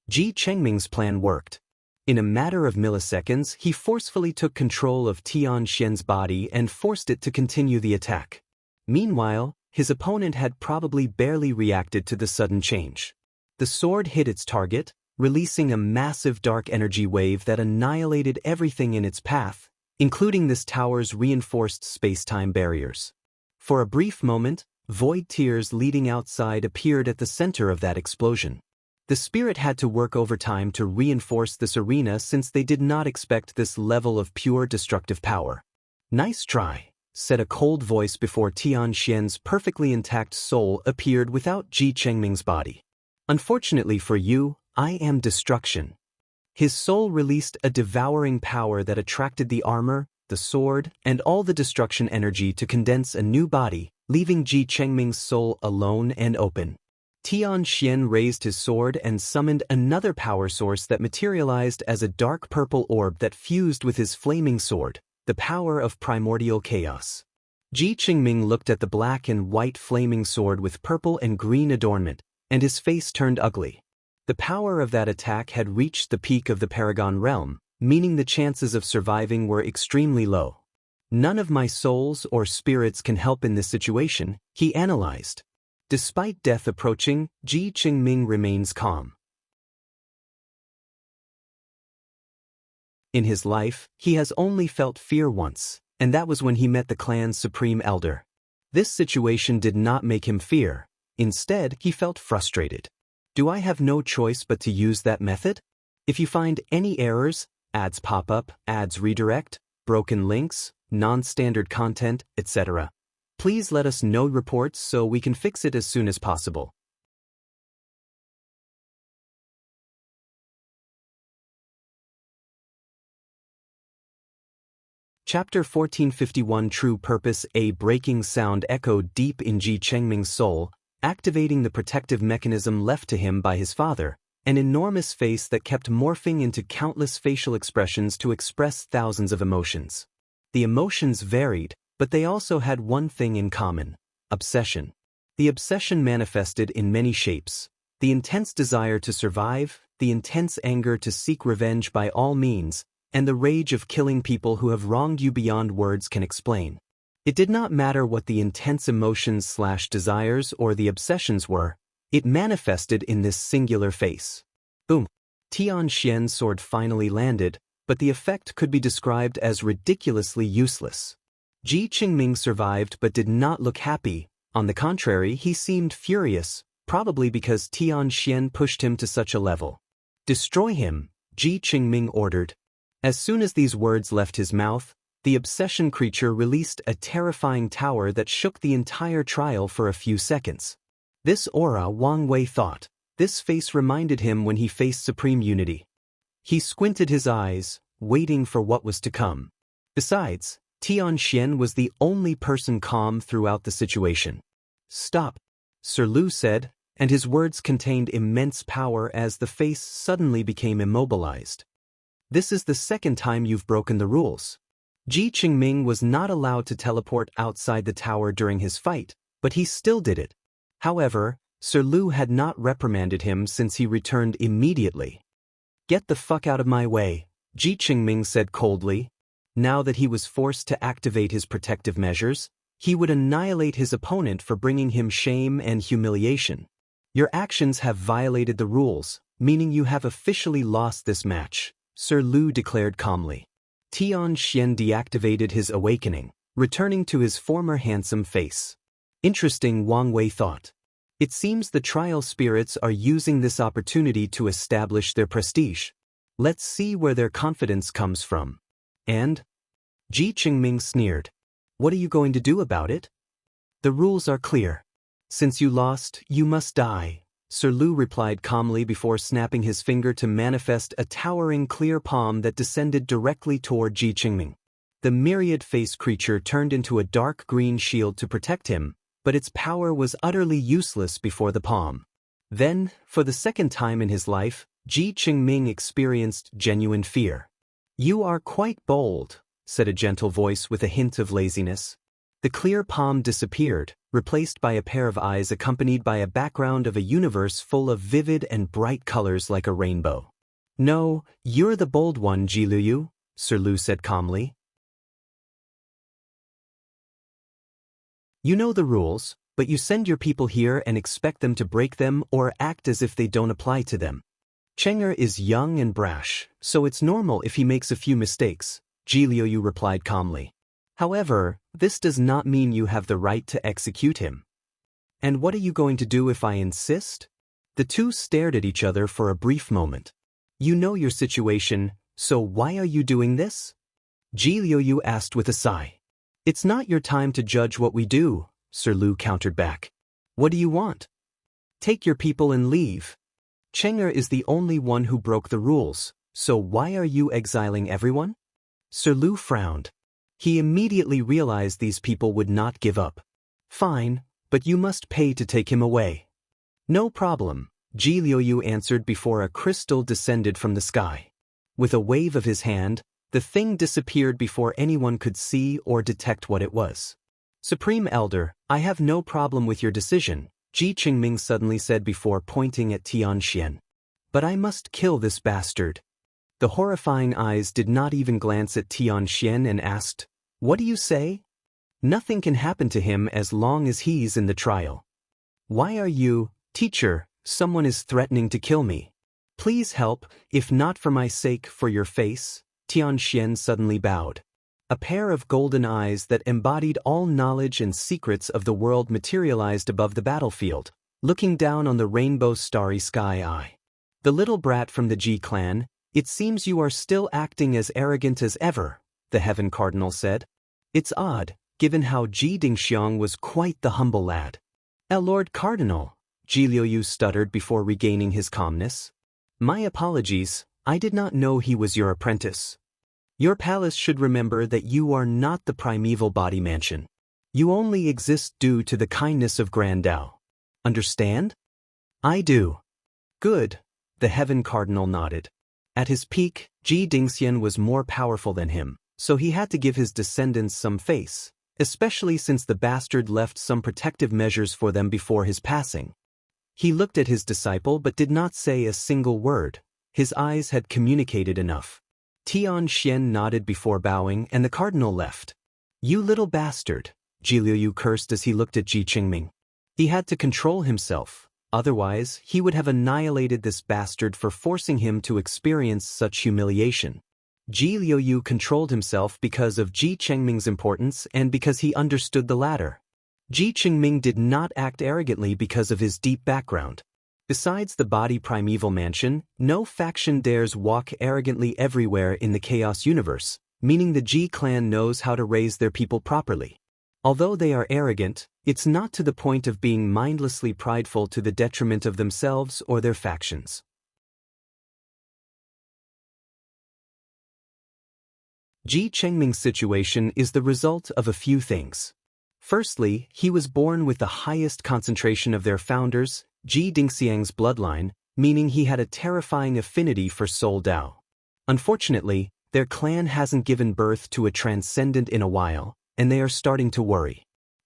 Chengming's plan worked. In a matter of milliseconds, he forcefully took control of Xianxia's body and forced it to continue the attack. Meanwhile, his opponent had probably barely reacted to the sudden change. The sword hit its target, releasing a massive dark energy wave that annihilated everything in its path, including this tower's reinforced space-time barriers. For a brief moment, void tears leading outside appeared at the center of that explosion. The spirit had to work overtime to reinforce this arena since they did not expect this level of pure destructive power. "Nice try," said a cold voice before Xianxia's perfectly intact soul appeared without Chengming's body. "Unfortunately for you, I am destruction." His soul released a devouring power that attracted the armor, the sword, and all the destruction energy to condense a new body, leaving Chengming's soul alone and open. Xianxia raised his sword and summoned another power source that materialized as a dark purple orb that fused with his flaming sword, the power of primordial chaos. Chengming looked at the black and white flaming sword with purple and green adornment, and his face turned ugly. The power of that attack had reached the peak of the Paragon realm, meaning the chances of surviving were extremely low. "None of my souls or spirits can help in this situation," he analyzed. Despite death approaching, Chengming remains calm. In his life, he has only felt fear once, and that was when he met the clan's supreme elder. This situation did not make him fear. Instead, he felt frustrated. "Do I have no choice but to use that method? If you find any errors, ads pop up, ads redirect, broken links, non-standard content, etc. please let us know reports so we can fix it as soon as possible." Chapter 1451 True Purpose. A breaking sound echoed deep in Chengming's soul, activating the protective mechanism left to him by his father, an enormous face that kept morphing into countless facial expressions to express thousands of emotions. The emotions varied, but they also had one thing in common: obsession. The obsession manifested in many shapes: the intense desire to survive, the intense anger to seek revenge by all means, and the rage of killing people who have wronged you beyond words can explain. It did not matter what the intense emotions/desires or the obsessions were, it manifested in this singular face. Boom! Xianxia's sword finally landed, but the effect could be described as ridiculously useless. Chengming survived but did not look happy. On the contrary, he seemed furious, probably because Xianxia pushed him to such a level. "Destroy him," Chengming ordered. As soon as these words left his mouth, the obsession creature released a terrifying tower that shook the entire trial for a few seconds. This aura, Wang Wei thought. This face reminded him when he faced Supreme Unity. He squinted his eyes, waiting for what was to come. Besides, Xianxia was the only person calm throughout the situation. "Stop," Sir Lu said, and his words contained immense power as the face suddenly became immobilized. "This is the second time you've broken the rules." Chengming was not allowed to teleport outside the tower during his fight, but he still did it. However, Sir Lu had not reprimanded him since he returned immediately. Get the fuck out of my way, Chengming said coldly. Now that he was forced to activate his protective measures, he would annihilate his opponent for bringing him shame and humiliation. Your actions have violated the rules, meaning you have officially lost this match, Sir Lu declared calmly. Xianxia deactivated his awakening, returning to his former handsome face. Interesting, Wang Wei thought. It seems the trial spirits are using this opportunity to establish their prestige. Let's see where their confidence comes from. And? Chengming sneered. What are you going to do about it? The rules are clear. Since you lost, you must die, Sir Lu replied calmly before snapping his finger to manifest a towering clear palm that descended directly toward Chengming. The myriad-faced creature turned into a dark green shield to protect him, but its power was utterly useless before the palm. Then, for the second time in his life, Chengming experienced genuine fear. You are quite bold, said a gentle voice with a hint of laziness. The clear palm disappeared, replaced by a pair of eyes accompanied by a background of a universe full of vivid and bright colors like a rainbow. No, you're the bold one, Jiluyu, Sir Lu said calmly. You know the rules, but you send your people here and expect them to break them or act as if they don't apply to them. Cheng'er is young and brash, so it's normal if he makes a few mistakes, Jiluyu replied calmly. However, this does not mean you have the right to execute him. And what are you going to do if I insist? The two stared at each other for a brief moment. You know your situation, so why are you doing this? Jiluyu asked with a sigh. It's not your time to judge what we do, Sir Lu countered back. What do you want? Take your people and leave. Cheng'er is the only one who broke the rules, so why are you exiling everyone? Sir Lu frowned. He immediately realized these people would not give up. Fine, but you must pay to take him away. No problem, Jiluyu answered before a crystal descended from the sky. With a wave of his hand, the thing disappeared before anyone could see or detect what it was. Supreme Elder, I have no problem with your decision, Chengming suddenly said before pointing at Tianxian. But I must kill this bastard. The horrifying eyes did not even glance at Tianxian and asked, What do you say? Nothing can happen to him as long as he's in the trial. Why are you, teacher, someone is threatening to kill me. Please help, if not for my sake, for your face. Tianxian suddenly bowed. A pair of golden eyes that embodied all knowledge and secrets of the world materialized above the battlefield, looking down on the rainbow starry sky. The little brat from the Ji clan, it seems you are still acting as arrogant as ever, the Heaven Cardinal said. It's odd, given how Ji Dingxiang was quite the humble lad. Lord Cardinal, Jiluyu stuttered before regaining his calmness. My apologies, I did not know he was your apprentice. Your palace should remember that you are not the primeval body mansion. You only exist due to the kindness of Grand Dao. Understand? I do. Good, the Heaven Cardinal nodded. At his peak, Ji Dingxian was more powerful than him, so he had to give his descendants some face, especially since the bastard left some protective measures for them before his passing. He looked at his disciple but did not say a single word. His eyes had communicated enough. Tianxian nodded before bowing and the cardinal left. You little bastard, Jiluyu cursed as he looked at Chengming. He had to control himself, otherwise he would have annihilated this bastard for forcing him to experience such humiliation. Jiluyu controlled himself because of Chengming's importance and because he understood the latter. Chengming did not act arrogantly because of his deep background. Besides the body primeval mansion, no faction dares walk arrogantly everywhere in the Chaos universe, meaning the Ji clan knows how to raise their people properly. Although they are arrogant, it's not to the point of being mindlessly prideful to the detriment of themselves or their factions. Chengming's situation is the result of a few things. Firstly, he was born with the highest concentration of their founders, Ji Dingxiang's bloodline, meaning he had a terrifying affinity for Soul Dao. Unfortunately, their clan hasn't given birth to a transcendent in a while, and they are starting to worry.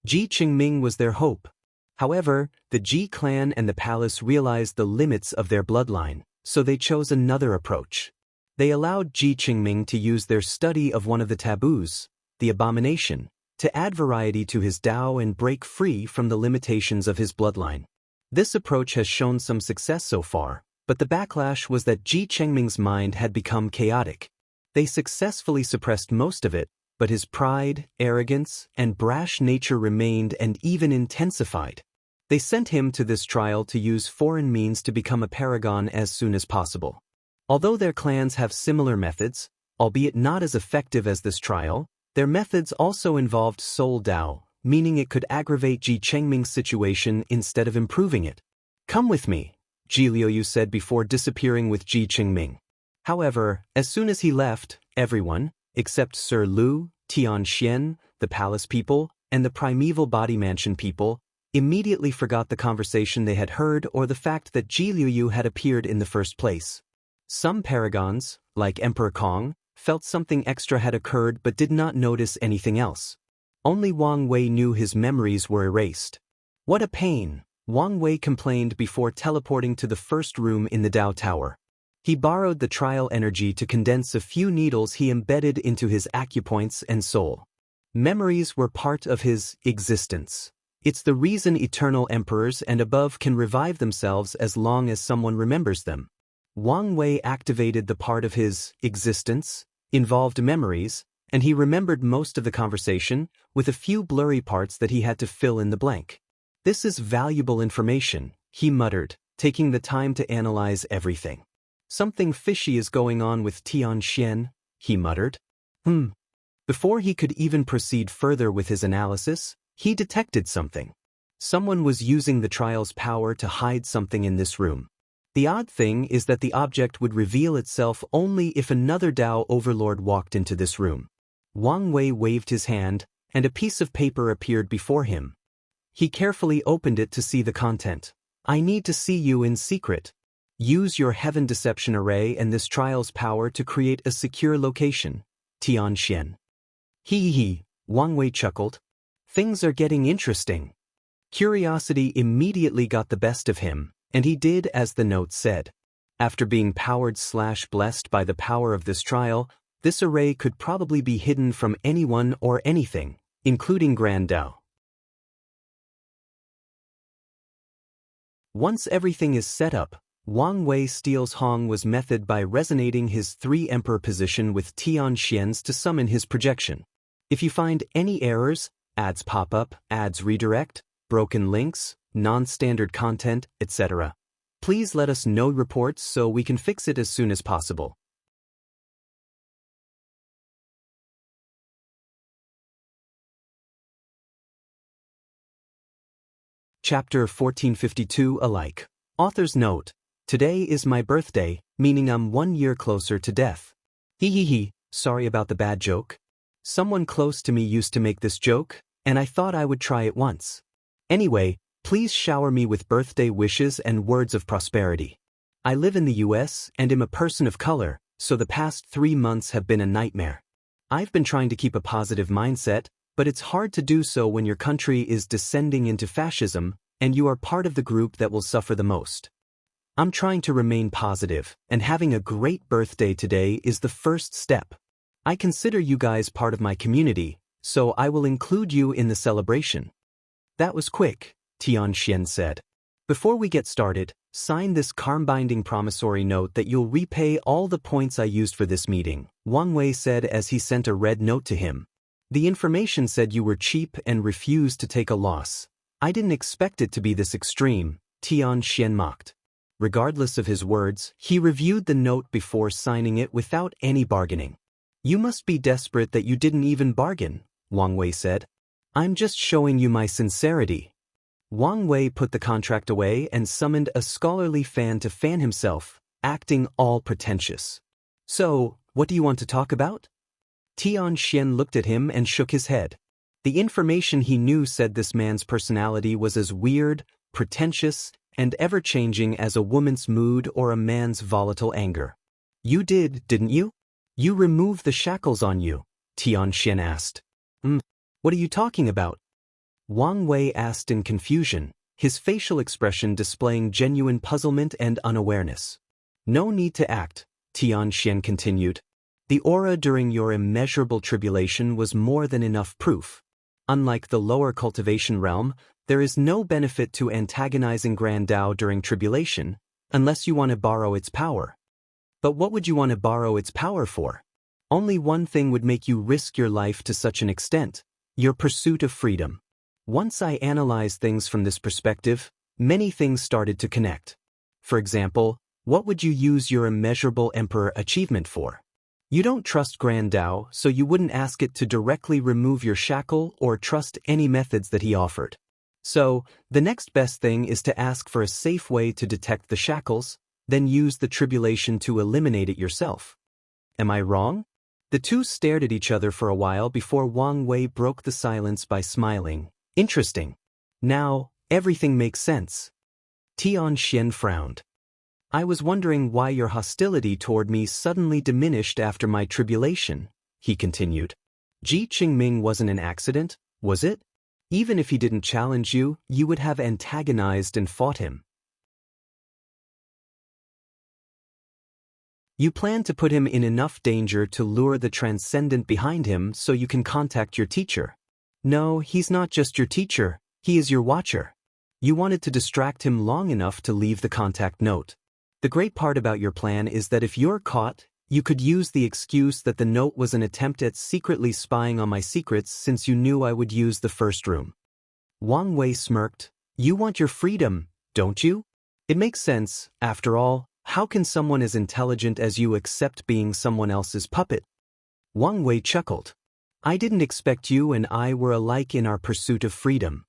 Chengming was their hope. However, the Ji clan and the palace realized the limits of their bloodline, so they chose another approach. They allowed Chengming to use their study of one of the taboos, the abomination, to add variety to his Dao and break free from the limitations of his bloodline. This approach has shown some success so far, but the backlash was that Chengming's mind had become chaotic. They successfully suppressed most of it, but his pride, arrogance, and brash nature remained and even intensified. They sent him to this trial to use foreign means to become a paragon as soon as possible. Although their clans have similar methods, albeit not as effective as this trial, their methods also involved soul Dao, meaning it could aggravate Chengming's situation instead of improving it. "Come with me," Liuyu said before disappearing with Chengming. However, as soon as he left, everyone, except Sir Lu, Tian, the palace people, and the primeval body mansion people, immediately forgot the conversation they had heard or the fact that Liuyu had appeared in the first place. Some paragons, like Emperor Kong, felt something extra had occurred but did not notice anything else. Only Wang Wei knew his memories were erased. "What a pain," Wang Wei complained before teleporting to the first room in the Dao Tower. He borrowed the trial energy to condense a few needles he embedded into his acupoints and soul. Memories were part of his existence. It's the reason eternal emperors and above can revive themselves as long as someone remembers them. Wang Wei activated the part of his existence, involved memories, and he remembered most of the conversation, with a few blurry parts that he had to fill in the blank. "This is valuable information," he muttered, taking the time to analyze everything. "Something fishy is going on with Xianxia," he muttered. Before he could even proceed further with his analysis, he detected something. Someone was using the trial's power to hide something in this room. The odd thing is that the object would reveal itself only if another Dao overlord walked into this room. Wang Wei waved his hand, and a piece of paper appeared before him. He carefully opened it to see the content. "I need to see you in secret. Use your heaven deception array and this trial's power to create a secure location. Tian." Hee, Wang Wei chuckled. Things are getting interesting. Curiosity immediately got the best of him, and he did as the note said. After being powered/blessed by the power of this trial, this array could probably be hidden from anyone or anything, including Grand Dao. Once everything is set up, Wang Wei steals Hong's method by resonating his 3 emperor position with Tianxian's to summon his projection. If you find any errors, ads pop up, ads redirect, broken links, non-standard content, etc., please let us know reports so we can fix it as soon as possible. Chapter 1452 alike. Author's note. Today is my birthday, meaning I'm 1 year closer to death. Hee, sorry about the bad joke. Someone close to me used to make this joke, and I thought I would try it once. Anyway, please shower me with birthday wishes and words of prosperity. I live in the US and am a person of color, so the past 3 months have been a nightmare. I've been trying to keep a positive mindset, but it's hard to do so when your country is descending into fascism, and you are part of the group that will suffer the most. I'm trying to remain positive, and having a great birthday today is the first step. I consider you guys part of my community, so I will include you in the celebration. That was quick, Tianxian said. Before we get started, sign this karma-binding promissory note that you'll repay all the points I used for this meeting, Wang Wei said as he sent a red note to him. The information said you were cheap and refused to take a loss. I didn't expect it to be this extreme, Tianxian mocked. Regardless of his words, he reviewed the note before signing it without any bargaining. You must be desperate that you didn't even bargain, Wang Wei said. I'm just showing you my sincerity. Wang Wei put the contract away and summoned a scholarly fan to fan himself, acting all pretentious. So, what do you want to talk about? Tianxian looked at him and shook his head. The information he knew said this man's personality was as weird, pretentious, and ever-changing as a woman's mood or a man's volatile anger. You didn't you? You removed the shackles on you, Tianxian asked. What are you talking about? Wang Wei asked in confusion, his facial expression displaying genuine puzzlement and unawareness. No need to act, Xianxia continued. The aura during your immeasurable tribulation was more than enough proof. Unlike the lower cultivation realm, there is no benefit to antagonizing Grand Dao during tribulation, unless you want to borrow its power. But what would you want to borrow its power for? Only one thing would make you risk your life to such an extent: your pursuit of freedom. Once I analyzed things from this perspective, many things started to connect. For example, what would you use your immeasurable emperor achievement for? You don't trust Grand Dao, so you wouldn't ask it to directly remove your shackle or trust any methods that he offered. So, the next best thing is to ask for a safe way to detect the shackles, then use the tribulation to eliminate it yourself. Am I wrong? The two stared at each other for a while before Wang Wei broke the silence by smiling. Interesting. Now, everything makes sense. Xianxia frowned. I was wondering why your hostility toward me suddenly diminished after my tribulation, he continued. Chengming wasn't an accident, was it? Even if he didn't challenge you, you would have antagonized and fought him. You plan to put him in enough danger to lure the transcendent behind him so you can contact your teacher. No, he's not just your teacher, he is your watcher. You wanted to distract him long enough to leave the contact note. The great part about your plan is that if you're caught, you could use the excuse that the note was an attempt at secretly spying on my secrets since you knew I would use the first room. Wang Wei smirked. You want your freedom, don't you? It makes sense, after all, how can someone as intelligent as you accept being someone else's puppet? Wang Wei chuckled. I didn't expect you and I were alike in our pursuit of freedom.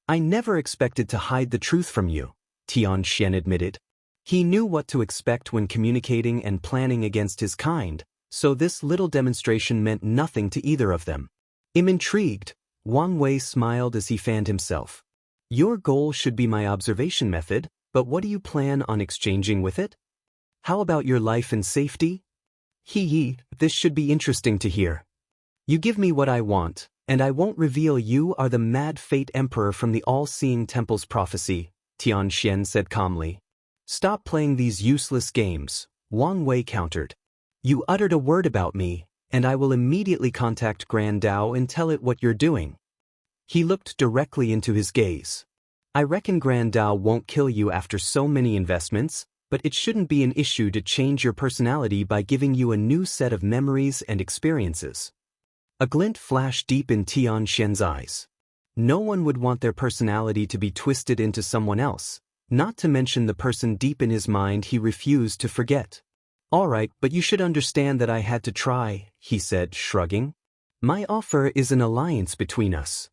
I never expected to hide the truth from you, Xianxia admitted. He knew what to expect when communicating and planning against his kind, so this little demonstration meant nothing to either of them. I'm intrigued, Wang Wei smiled as he fanned himself. Your goal should be my observation method, but what do you plan on exchanging with it? How about your life and safety? This should be interesting to hear. You give me what I want, and I won't reveal you are the mad fate emperor from the all-seeing temple's prophecy, Xianxia said calmly. Stop playing these useless games, Wang Wei countered. You uttered a word about me, and I will immediately contact Grand Dao and tell it what you're doing. He looked directly into his gaze. I reckon Grand Dao won't kill you after so many investments, but it shouldn't be an issue to change your personality by giving you a new set of memories and experiences. A glint flashed deep in Xianxia's eyes. No one would want their personality to be twisted into someone else. Not to mention the person deep in his mind he refused to forget. All right, but you should understand that I had to try, he said, shrugging. My offer is an alliance between us.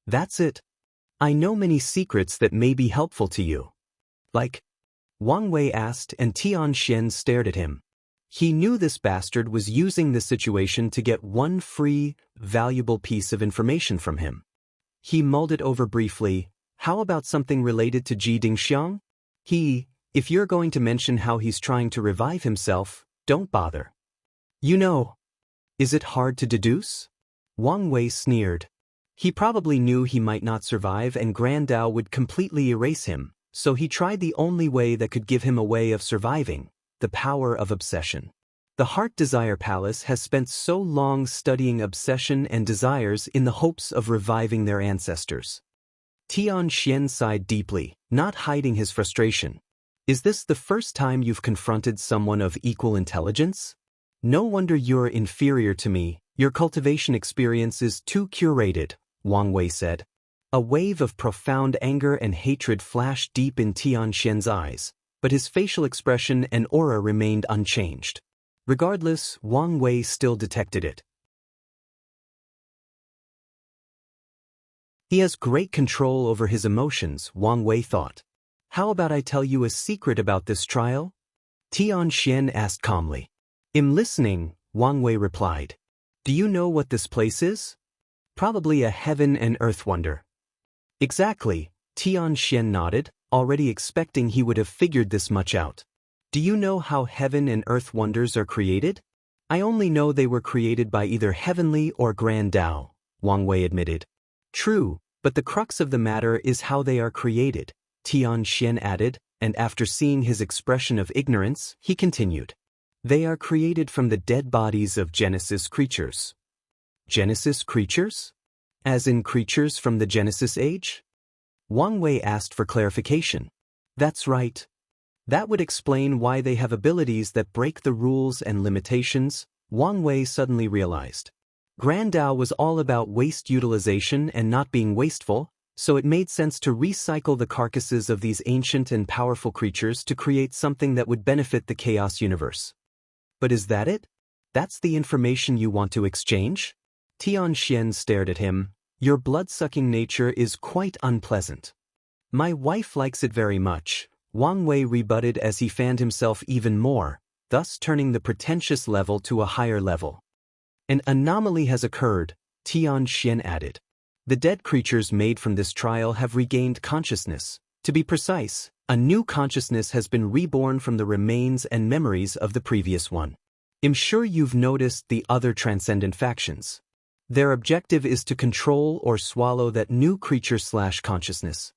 That's it. I know many secrets that may be helpful to you. Like? Wang Wei asked, and Xianxia stared at him. He knew this bastard was using the situation to get one free, valuable piece of information from him. He mulled it over briefly. How about something related to Ji Dingxiang? If you're going to mention how he's trying to revive himself, don't bother. You know. Is it hard to deduce? Wang Wei sneered. He probably knew he might not survive and Grand Dao would completely erase him, so he tried the only way that could give him a way of surviving, the power of obsession. The Heart Desire Palace has spent so long studying obsession and desires in the hopes of reviving their ancestors. Xianxia sighed deeply, not hiding his frustration. Is this the first time you've confronted someone of equal intelligence? No wonder you're inferior to me, your cultivation experience is too curated, Wang Wei said. A wave of profound anger and hatred flashed deep in Xianxia's eyes, but his facial expression and aura remained unchanged. Regardless, Wang Wei still detected it. He has great control over his emotions, Wang Wei thought. How about I tell you a secret about this trial? Xianxia asked calmly. I'm listening, Wang Wei replied. Do you know what this place is? Probably a heaven and earth wonder. Exactly, Xianxia nodded, already expecting he would have figured this much out. Do you know how heaven and earth wonders are created? I only know they were created by either heavenly or Grand Dao, Wang Wei admitted. True, but the crux of the matter is how they are created, Xianxia added, and after seeing his expression of ignorance, he continued. They are created from the dead bodies of Genesis creatures. Genesis creatures? As in creatures from the Genesis age? Wang Wei asked for clarification. That's right. That would explain why they have abilities that break the rules and limitations, Wang Wei suddenly realized. Grand Dao was all about waste utilization and not being wasteful, so it made sense to recycle the carcasses of these ancient and powerful creatures to create something that would benefit the chaos universe. But is that it? That's the information you want to exchange? Xianxia stared at him. Your blood-sucking nature is quite unpleasant. My wife likes it very much, Wang Wei rebutted as he fanned himself even more, thus turning the pretentious level to a higher level. An anomaly has occurred, Xianxia added. The dead creatures made from this trial have regained consciousness. To be precise, a new consciousness has been reborn from the remains and memories of the previous one. I'm sure you've noticed the other transcendent factions. Their objective is to control or swallow that new creature/consciousness.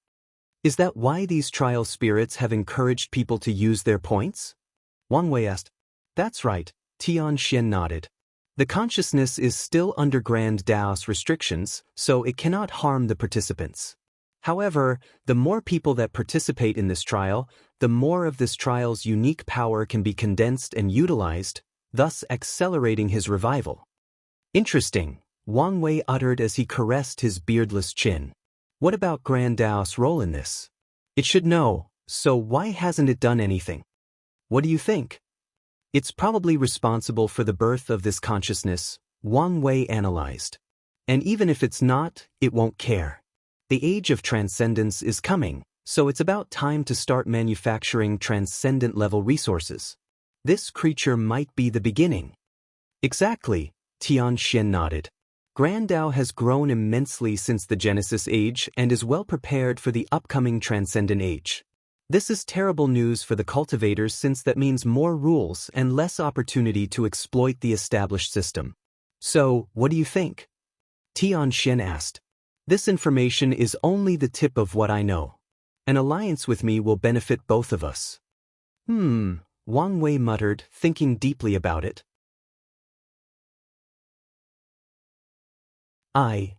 Is that why these trial spirits have encouraged people to use their points? Wang Wei asked. That's right, Xianxia nodded. The consciousness is still under Grand Daoist restrictions, so it cannot harm the participants. However, the more people that participate in this trial, the more of this trial's unique power can be condensed and utilized, thus accelerating his revival. Interesting, Wang Wei uttered as he caressed his beardless chin. What about Grand Daoist's role in this? It should know, so why hasn't it done anything? What do you think? It's probably responsible for the birth of this consciousness, Wang Wei analyzed. And even if it's not, it won't care. The age of transcendence is coming, so it's about time to start manufacturing transcendent-level resources. This creature might be the beginning. Exactly, Xianxia nodded. Grand Dao has grown immensely since the Genesis Age and is well prepared for the upcoming Transcendent Age. This is terrible news for the cultivators since that means more rules and less opportunity to exploit the established system. So, what do you think? Xianxia asked. This information is only the tip of what I know. An alliance with me will benefit both of us. Wang Wei muttered, thinking deeply about it. I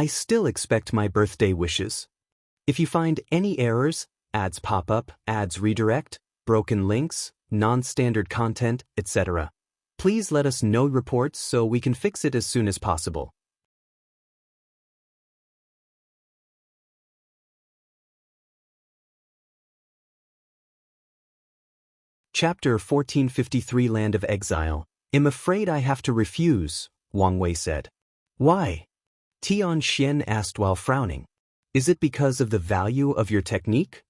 still expect my birthday wishes. If you find any errors, ads pop up, ads redirect, broken links, non-standard content, etc., please let us know reports so we can fix it as soon as possible. Chapter 1453 Land of Exile. I'm afraid I have to refuse, Wang Wei said. Why? Xianxia asked while frowning. Is it because of the value of your technique?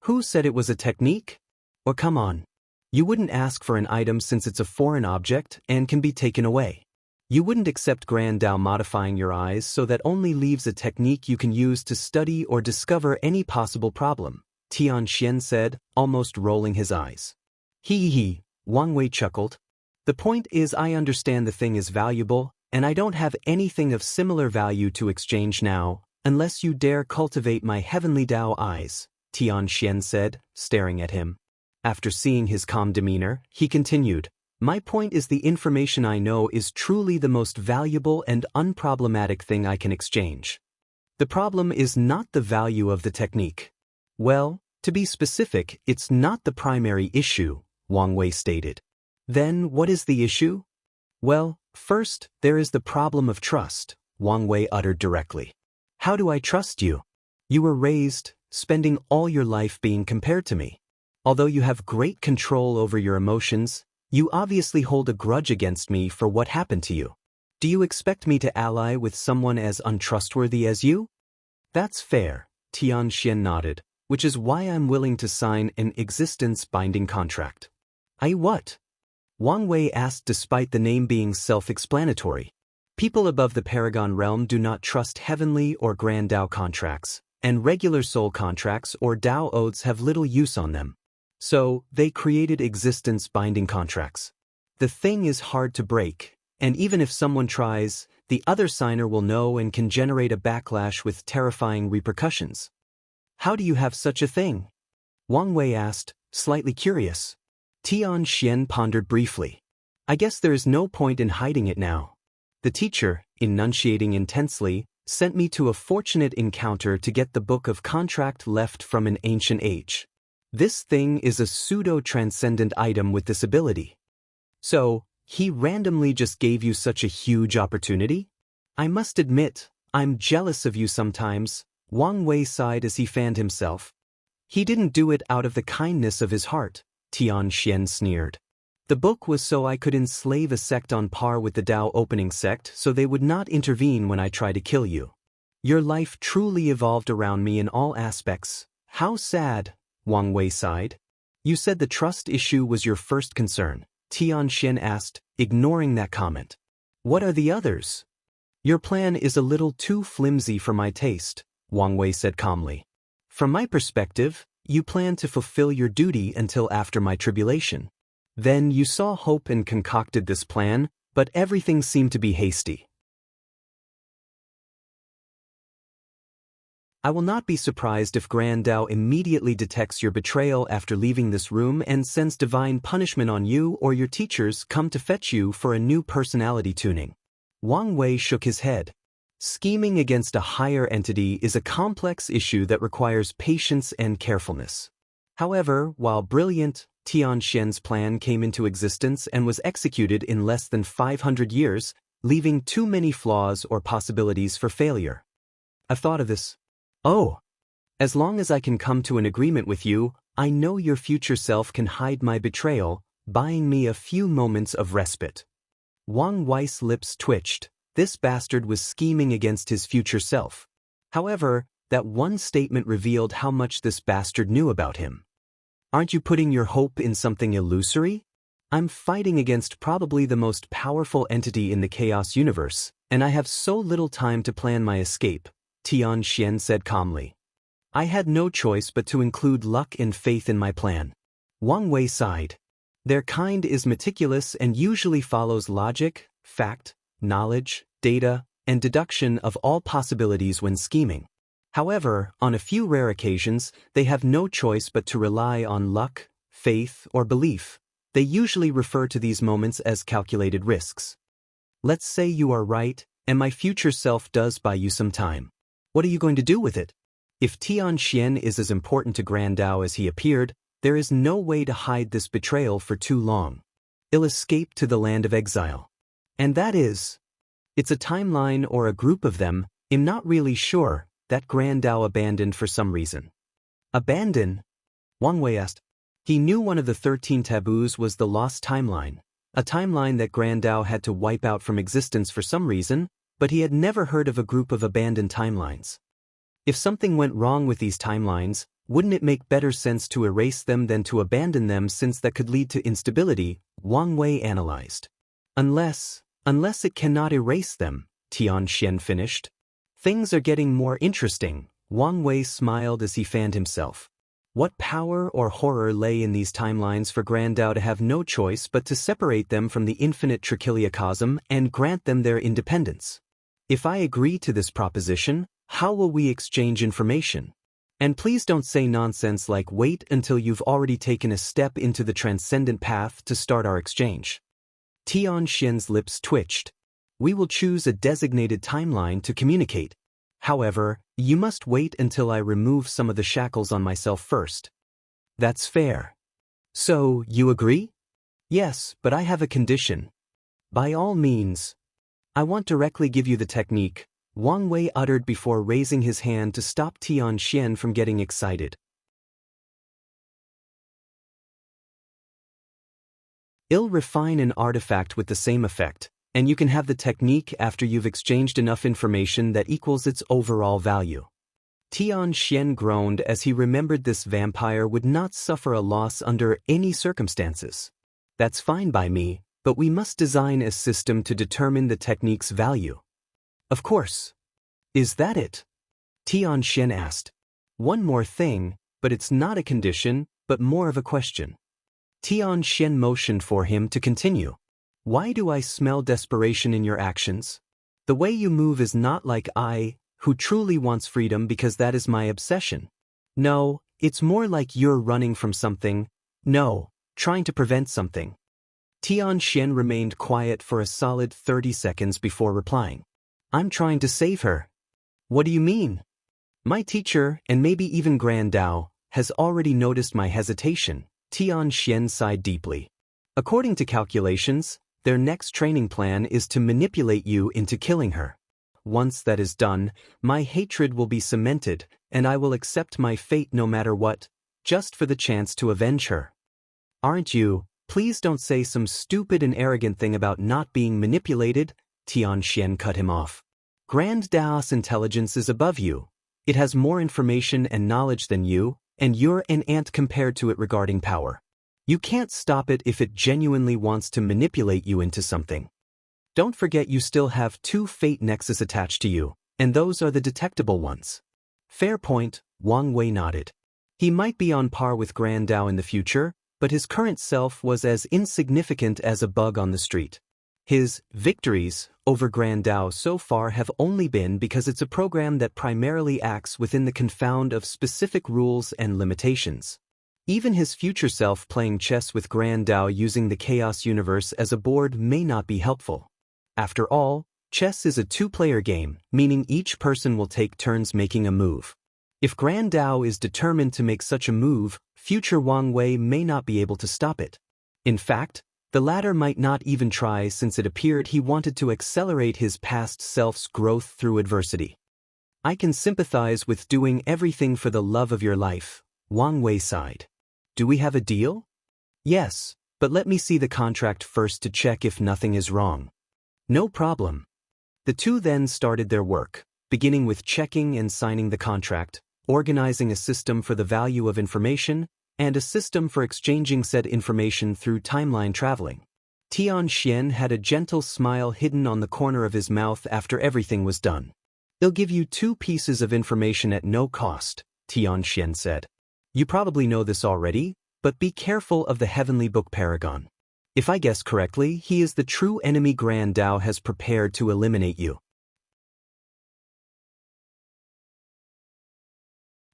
Who said it was a technique? Or come on. You wouldn't ask for an item since it's a foreign object and can be taken away. You wouldn't accept Grand Dao modifying your eyes so that only leaves a technique you can use to study or discover any possible problem, Xianxia said, almost rolling his eyes. Hee, Wang Wei chuckled. The point is I understand the thing is valuable, and I don't have anything of similar value to exchange now, unless you dare cultivate my heavenly Dao eyes, Xianxia said, staring at him. After seeing his calm demeanor, he continued, My point is the information I know is truly the most valuable and unproblematic thing I can exchange. The problem is not the value of the technique. Well, to be specific, it's not the primary issue, Wang Wei stated. Then what is the issue? Well, first, there is the problem of trust, Wang Wei uttered directly. How do I trust you? You were raised, spending all your life being compared to me. Although you have great control over your emotions, you obviously hold a grudge against me for what happened to you. Do you expect me to ally with someone as untrustworthy as you? That's fair, Xianxia nodded, which is why I'm willing to sign an existence-binding contract. What? Wang Wei asked despite the name being self-explanatory. People above the Paragon realm do not trust heavenly or Grand Dao contracts, and regular soul contracts or Dao oaths have little use on them. So, they created existence-binding contracts. The thing is hard to break, and even if someone tries, the other signer will know and can generate a backlash with terrifying repercussions. How do you have such a thing? Wang Wei asked, slightly curious. Tian pondered briefly. I guess there is no point in hiding it now. The teacher, enunciating intensely, sent me to a fortunate encounter to get the book of contract left from an ancient age. This thing is a pseudo-transcendent item with this ability. So, he randomly just gave you such a huge opportunity? I must admit, I'm jealous of you sometimes, Wang Wei sighed as he fanned himself. He didn't do it out of the kindness of his heart, Tian sneered. The book was so I could enslave a sect on par with the Dao opening sect so they would not intervene when I try to kill you. Your life truly evolved around me in all aspects. How sad, Wang Wei sighed. You said the trust issue was your first concern, Tian asked, ignoring that comment. What are the others? Your plan is a little too flimsy for my taste, Wang Wei said calmly. From my perspective, you plan to fulfill your duty until after my tribulation. Then you saw hope and concocted this plan, but everything seemed to be hasty. I will not be surprised if Grand Dao immediately detects your betrayal after leaving this room and sends divine punishment on you or your teachers come to fetch you for a new personality tuning. Wang Wei shook his head. Scheming against a higher entity is a complex issue that requires patience and carefulness. However, while brilliant, Tian's plan came into existence and was executed in less than 500 years, leaving too many flaws or possibilities for failure. I've thought of this. Oh, as long as I can come to an agreement with you, I know your future self can hide my betrayal, buying me a few moments of respite. Wang Wei's lips twitched. This bastard was scheming against his future self. However, that one statement revealed how much this bastard knew about him. Aren't you putting your hope in something illusory? I'm fighting against probably the most powerful entity in the Chaos universe, and I have so little time to plan my escape, Tian said calmly. I had no choice but to include luck and faith in my plan. Wang Wei sighed. Their kind is meticulous and usually follows logic, fact, knowledge, data, and deduction of all possibilities when scheming. However, on a few rare occasions, they have no choice but to rely on luck, faith, or belief. They usually refer to these moments as calculated risks. Let's say you are right, and my future self does buy you some time. What are you going to do with it? If Tian is as important to Grand Dao as he appeared, there is no way to hide this betrayal for too long. He'll escape to the land of exile. And that is, it's a timeline or a group of them, I'm not really sure, that Grand Dao abandoned for some reason. Abandon? Wang Wei asked. He knew one of the 13 taboos was the lost timeline, a timeline that Grand Dao had to wipe out from existence for some reason, but he had never heard of a group of abandoned timelines. If something went wrong with these timelines, wouldn't it make better sense to erase them than to abandon them since that could lead to instability, Wang Wei analyzed. Unless it cannot erase them, Tian finished. Things are getting more interesting, Wang Wei smiled as he fanned himself. What power or horror lay in these timelines for Grand Dao to have no choice but to separate them from the infinite trichiliocosm and grant them their independence? If I agree to this proposition, how will we exchange information? And please don't say nonsense like wait until you've already taken a step into the transcendent path to start our exchange. Tian's lips twitched. We will choose a designated timeline to communicate. However, you must wait until I remove some of the shackles on myself first. That's fair. So, you agree? Yes, but I have a condition. By all means. I want directly give you the technique, Wang Wei uttered before raising his hand to stop Tian from getting excited. I'll refine an artifact with the same effect, and you can have the technique after you've exchanged enough information that equals its overall value. Tian groaned as he remembered this vampire would not suffer a loss under any circumstances. That's fine by me, but we must design a system to determine the technique's value. Of course. Is that it? Tian asked. One more thing, but it's not a condition, but more of a question. Tian motioned for him to continue. Why do I smell desperation in your actions? The way you move is not like I, who truly wants freedom because that is my obsession. No, It's more like you're running from something. No, trying to prevent something. Xianxia remained quiet for a solid 30 seconds before replying. I'm trying to save her. What do you mean? My teacher, and maybe even Grand Dao, has already noticed my hesitation. Xianxia sighed deeply. According to calculations, their next training plan is to manipulate you into killing her. Once that is done, my hatred will be cemented, and I will accept my fate no matter what, just for the chance to avenge her. Aren't you? Please don't say some stupid and arrogant thing about not being manipulated, Xianxia cut him off. Grand Dao's intelligence is above you. It has more information and knowledge than you, and you're an ant compared to it regarding power. You can't stop it if it genuinely wants to manipulate you into something. Don't forget you still have 2 fate nexus attached to you, and those are the detectable ones. Fair point, Wang Wei nodded. He might be on par with Grand Dao in the future, but his current self was as insignificant as a bug on the street. His victories over Grand Dao so far have only been because it's a program that primarily acts within the confound of specific rules and limitations. Even his future self playing chess with Grand Dao using the Chaos Universe as a board may not be helpful. After all, chess is a 2-player game, meaning each person will take turns making a move. If Grand Dao is determined to make such a move, future Wang Wei may not be able to stop it. In fact, the latter might not even try since it appeared he wanted to accelerate his past self's growth through adversity. I can sympathize with doing everything for the love of your life, Wang Wei sighed. Do we have a deal? Yes, but let me see the contract first to check if nothing is wrong. No problem. The two then started their work, beginning with checking and signing the contract, organizing a system for the value of information, and a system for exchanging said information through timeline traveling. Xianxia had a gentle smile hidden on the corner of his mouth after everything was done. They'll give you 2 pieces of information at no cost, Xianxia said. You probably know this already, but be careful of the heavenly book Paragon. If I guess correctly, he is the true enemy Grand Dao has prepared to eliminate you.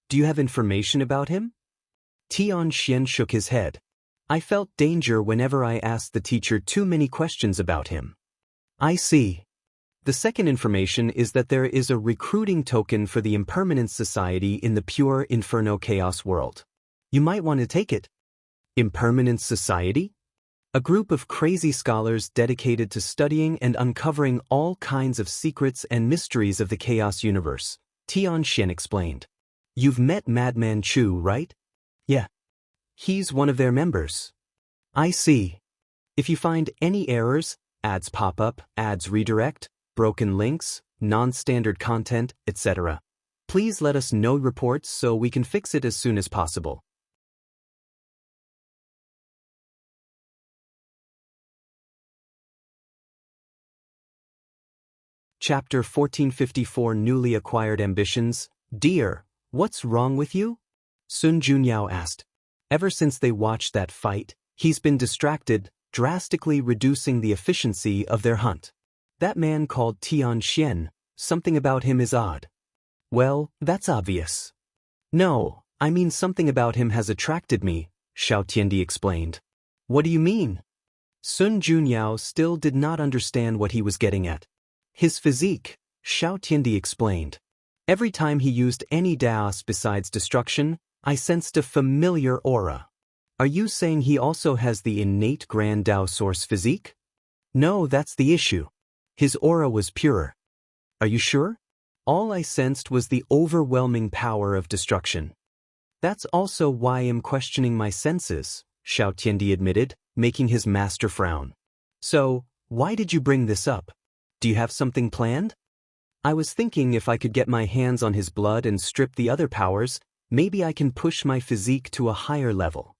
Do you have information about him? Xianxia shook his head. I felt danger whenever I asked the teacher too many questions about him. I see. The second information is that there is a recruiting token for the Impermanence Society in the pure Inferno Chaos world. You might want to take it. Impermanence Society? A group of crazy scholars dedicated to studying and uncovering all kinds of secrets and mysteries of the Chaos Universe, Xianxia explained. You've met Madman Chu, right? Yeah. He's one of their members. I see. If you find any errors, ads pop up, ads redirect, broken links, non-standard content, etc., please let us know reports so we can fix it as soon as possible. Chapter 1454 Newly Acquired Ambitions. Dear, what's wrong with you? Sun Junyao asked. Ever since they watched that fight, he's been distracted, drastically reducing the efficiency of their hunt. That man called Xianxia, something about him is odd. Well, that's obvious. No, I mean something about him has attracted me, Xiaotiandi explained. What do you mean? Sun Junyao still did not understand what he was getting at. His physique, Xiaotiandi explained. Every time he used any Daoist besides destruction, I sensed a familiar aura. Are you saying he also has the innate Grand Dao source physique? No, that's the issue. His aura was purer. Are you sure? All I sensed was the overwhelming power of destruction. That's also why I'm questioning my senses, Xiaotiandi admitted, making his master frown. So, why did you bring this up? Do you have something planned? I was thinking if I could get my hands on his blood and strip the other powers, maybe I can push my physique to a higher level.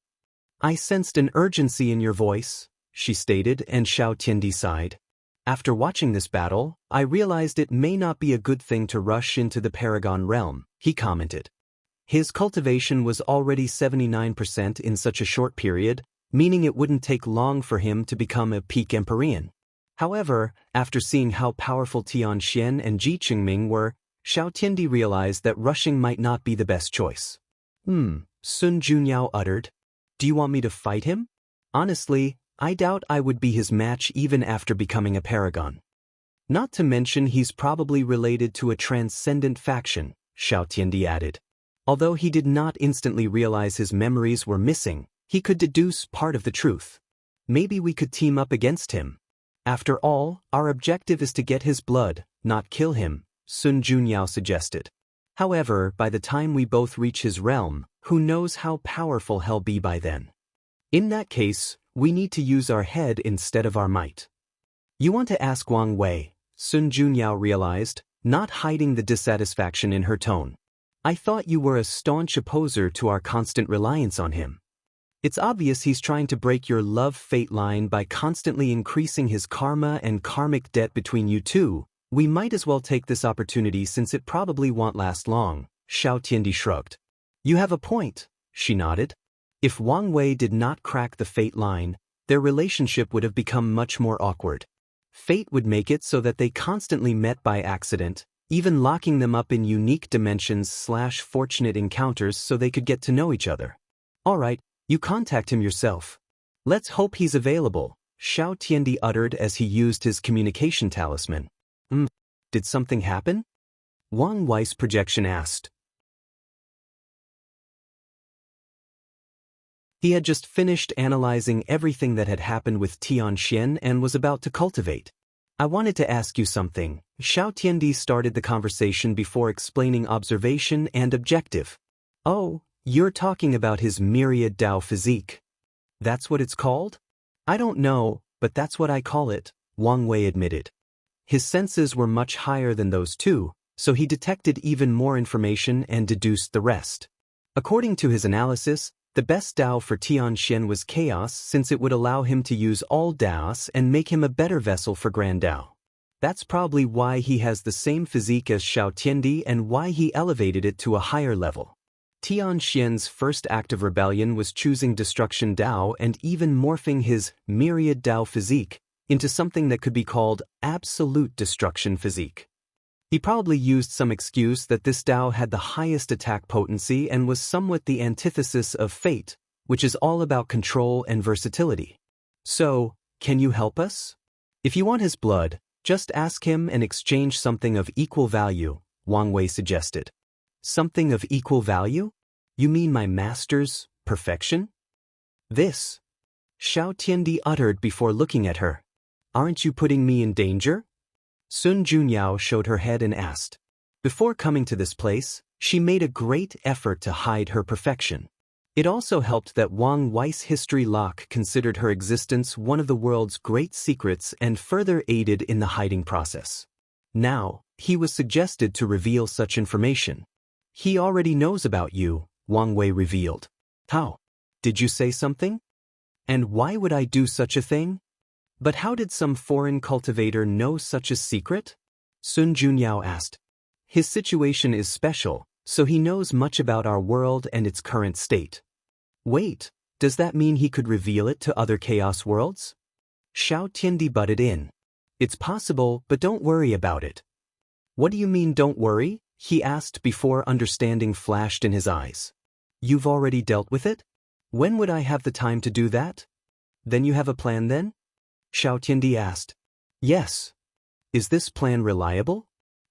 I sensed an urgency in your voice, she stated, and Xiaotiandi sighed. After watching this battle, I realized it may not be a good thing to rush into the Paragon realm, he commented. His cultivation was already 79% in such a short period, meaning it wouldn't take long for him to become a peak Empyrean. However, after seeing how powerful Xianxia and Chengming were, Xiaotiandi realized that rushing might not be the best choice. Sun Junyao uttered. Do you want me to fight him? Honestly, I doubt I would be his match even after becoming a Paragon. Not to mention he's probably related to a transcendent faction, Xiao Tiandi added. Although he did not instantly realize his memories were missing, he could deduce part of the truth. Maybe we could team up against him. After all, our objective is to get his blood, not kill him, Sun Junyao suggested. However, by the time we both reach his realm, who knows how powerful he'll be by then. In that case, we need to use our head instead of our might. You want to ask Wang Wei, Sun Junyao realized, not hiding the dissatisfaction in her tone. I thought you were a staunch opposer to our constant reliance on him. It's obvious he's trying to break your love-fate line by constantly increasing his karma and karmic debt between you two. We might as well take this opportunity since it probably won't last long, Xiao Tiandi shrugged. You have a point, she nodded. If Wang Wei did not crack the fate line, their relationship would have become much more awkward. Fate would make it so that they constantly met by accident, even locking them up in unique dimensions/fortunate encounters so they could get to know each other. All right, you contact him yourself. Let's hope he's available, Xiao Tiandi uttered as he used his communication talisman. Did something happen? Wang Wei's projection asked. He had just finished analyzing everything that had happened with Tian and was about to cultivate. I wanted to ask you something. Xiao Tiandi started the conversation before explaining observation and objective. Oh, you're talking about his myriad Dao physique. That's what it's called? I don't know, but that's what I call it, Wang Wei admitted. His senses were much higher than those two, so he detected even more information and deduced the rest. According to his analysis, the best Dao for Tian was chaos since it would allow him to use all Daos and make him a better vessel for Grand Dao. That's probably why he has the same physique as Xiao Tiandi and why he elevated it to a higher level. Tian's first act of rebellion was choosing Destruction Dao and even morphing his myriad Dao physique into something that could be called Absolute Destruction Physique. He probably used some excuse that this Dao had the highest attack potency and was somewhat the antithesis of Fate, which is all about control and versatility. So, can you help us? If you want his blood, just ask him and exchange something of equal value, Wang Wei suggested. Something of equal value? You mean my master's perfection? This? Xiao Tiandi uttered before looking at her. Aren't you putting me in danger? Sun Junyao showed her head and asked. Before coming to this place, she made a great effort to hide her perfection. It also helped that Wang Wei's history lock considered her existence one of the world's great secrets and further aided in the hiding process. Now, he was suggested to reveal such information. He already knows about you, Wang Wei revealed. How? Did you say something? And why would I do such a thing? But how did some foreign cultivator know such a secret? Sun Junyao asked. His situation is special, so he knows much about our world and its current state. Wait, does that mean he could reveal it to other chaos worlds? Xiao Tiandi butted in. It's possible, but don't worry about it. What do you mean don't worry? He asked before understanding flashed in his eyes. You've already dealt with it? When would I have the time to do that? Then you have a plan then? Xiao Tiandi asked. Yes. Is this plan reliable?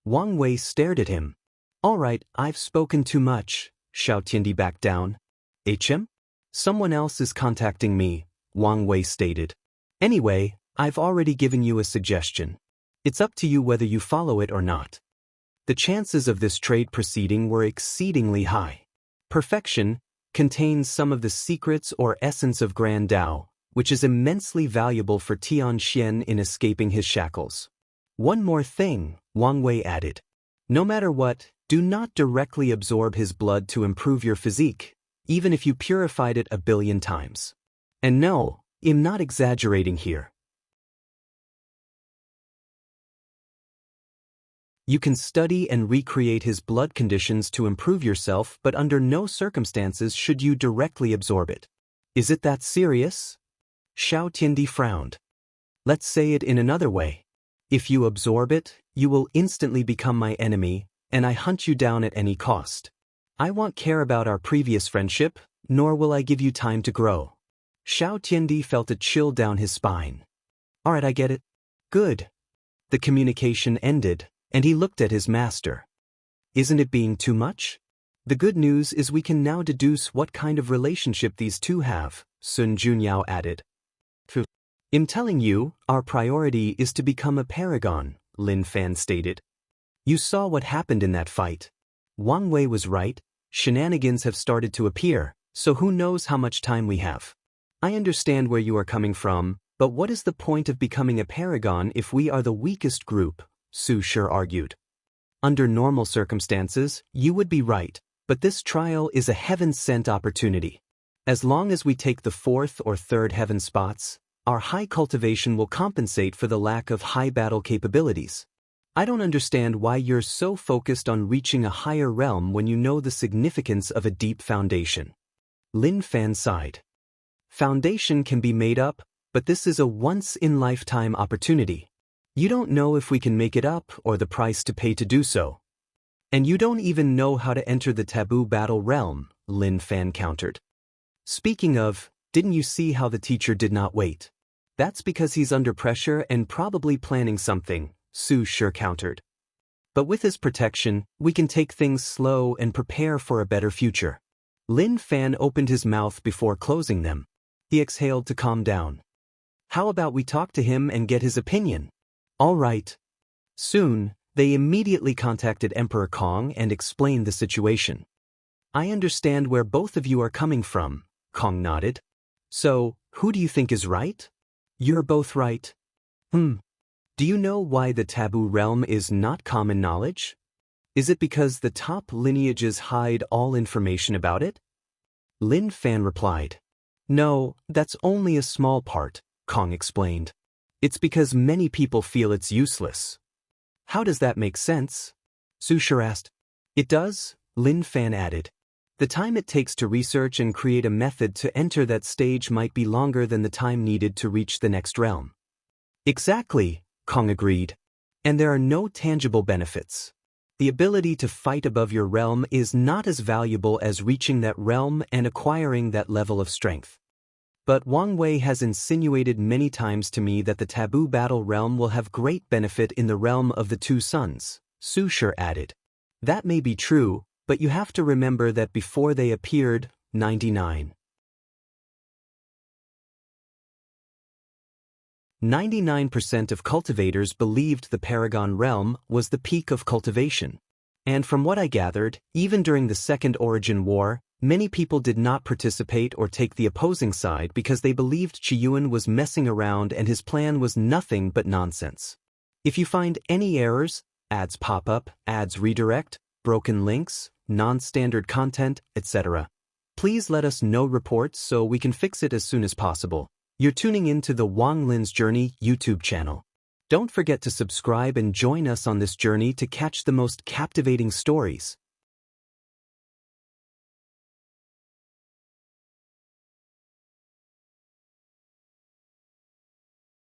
Wang Wei stared at him. All right, I've spoken too much, Xiao Tiandi backed down. Someone else is contacting me, Wang Wei stated. Anyway, I've already given you a suggestion. It's up to you whether you follow it or not. The chances of this trade proceeding were exceedingly high. Perfection contains some of the secrets or essence of Grand Dao, which is immensely valuable for Tian in escaping his shackles. One more thing, Wang Wei added. No matter what, do not directly absorb his blood to improve your physique, even if you purified it 1 billion times. And no, I'm not exaggerating here. You can study and recreate his blood conditions to improve yourself, but under no circumstances should you directly absorb it. Is it that serious? Xiao Tiandi frowned. Let's say it in another way. If you absorb it, you will instantly become my enemy, and I hunt you down at any cost. I won't care about our previous friendship, nor will I give you time to grow. Xiao Tiandi felt a chill down his spine. Alright, I get it. Good. The communication ended, and he looked at his master. Isn't it being too much? The good news is we can now deduce what kind of relationship these two have, Sun Junyao added. I'm telling you, our priority is to become a paragon, Lin Fan stated. You saw what happened in that fight. Wang Wei was right, shenanigans have started to appear, so who knows how much time we have. I understand where you are coming from, but what is the point of becoming a paragon if we are the weakest group? Su Shi argued. Under normal circumstances, you would be right, but this trial is a heaven-sent opportunity. As long as we take the 4th or 3rd heaven spots, our high cultivation will compensate for the lack of high battle capabilities. I don't understand why you're so focused on reaching a higher realm when you know the significance of a deep foundation. Lin Fan sighed. Foundation can be made up, but this is a once-in-lifetime opportunity. You don't know if we can make it up or the price to pay to do so. And you don't even know how to enter the taboo battle realm, Lin Fan countered. Speaking of, didn't you see how the teacher did not wait? That's because he's under pressure and probably planning something, Su Shi countered. But with his protection, we can take things slow and prepare for a better future. Lin Fan opened his mouth before closing them. He exhaled to calm down. How about we talk to him and get his opinion? All right. Soon, they immediately contacted Emperor Kong and explained the situation. I understand where both of you are coming from, Kong nodded. So, who do you think is right? You're both right. Do you know why the taboo realm is not common knowledge? Is it because the top lineages hide all information about it? Lin Fan replied. No, that's only a small part, Kong explained. It's because many people feel it's useless. How does that make sense? Su Shi asked. It does, Lin Fan added. The time it takes to research and create a method to enter that stage might be longer than the time needed to reach the next realm. Exactly, Kong agreed. And there are no tangible benefits. The ability to fight above your realm is not as valuable as reaching that realm and acquiring that level of strength. But Wang Wei has insinuated many times to me that the taboo battle realm will have great benefit in the realm of the two suns, Su Shi added. That may be true, but you have to remember that before they appeared, 99% of cultivators believed the Paragon realm was the peak of cultivation. And from what I gathered, even during the Second Origin War, many people did not participate or take the opposing side because they believed Qiyuan was messing around and his plan was nothing but nonsense. If you find any errors, ads pop up, ads redirect, broken links, non-standard content, etc., please let us know reports so we can fix it as soon as possible. You're tuning into the Wang Lin's Journey YouTube channel. Don't forget to subscribe and join us on this journey to catch the most captivating stories.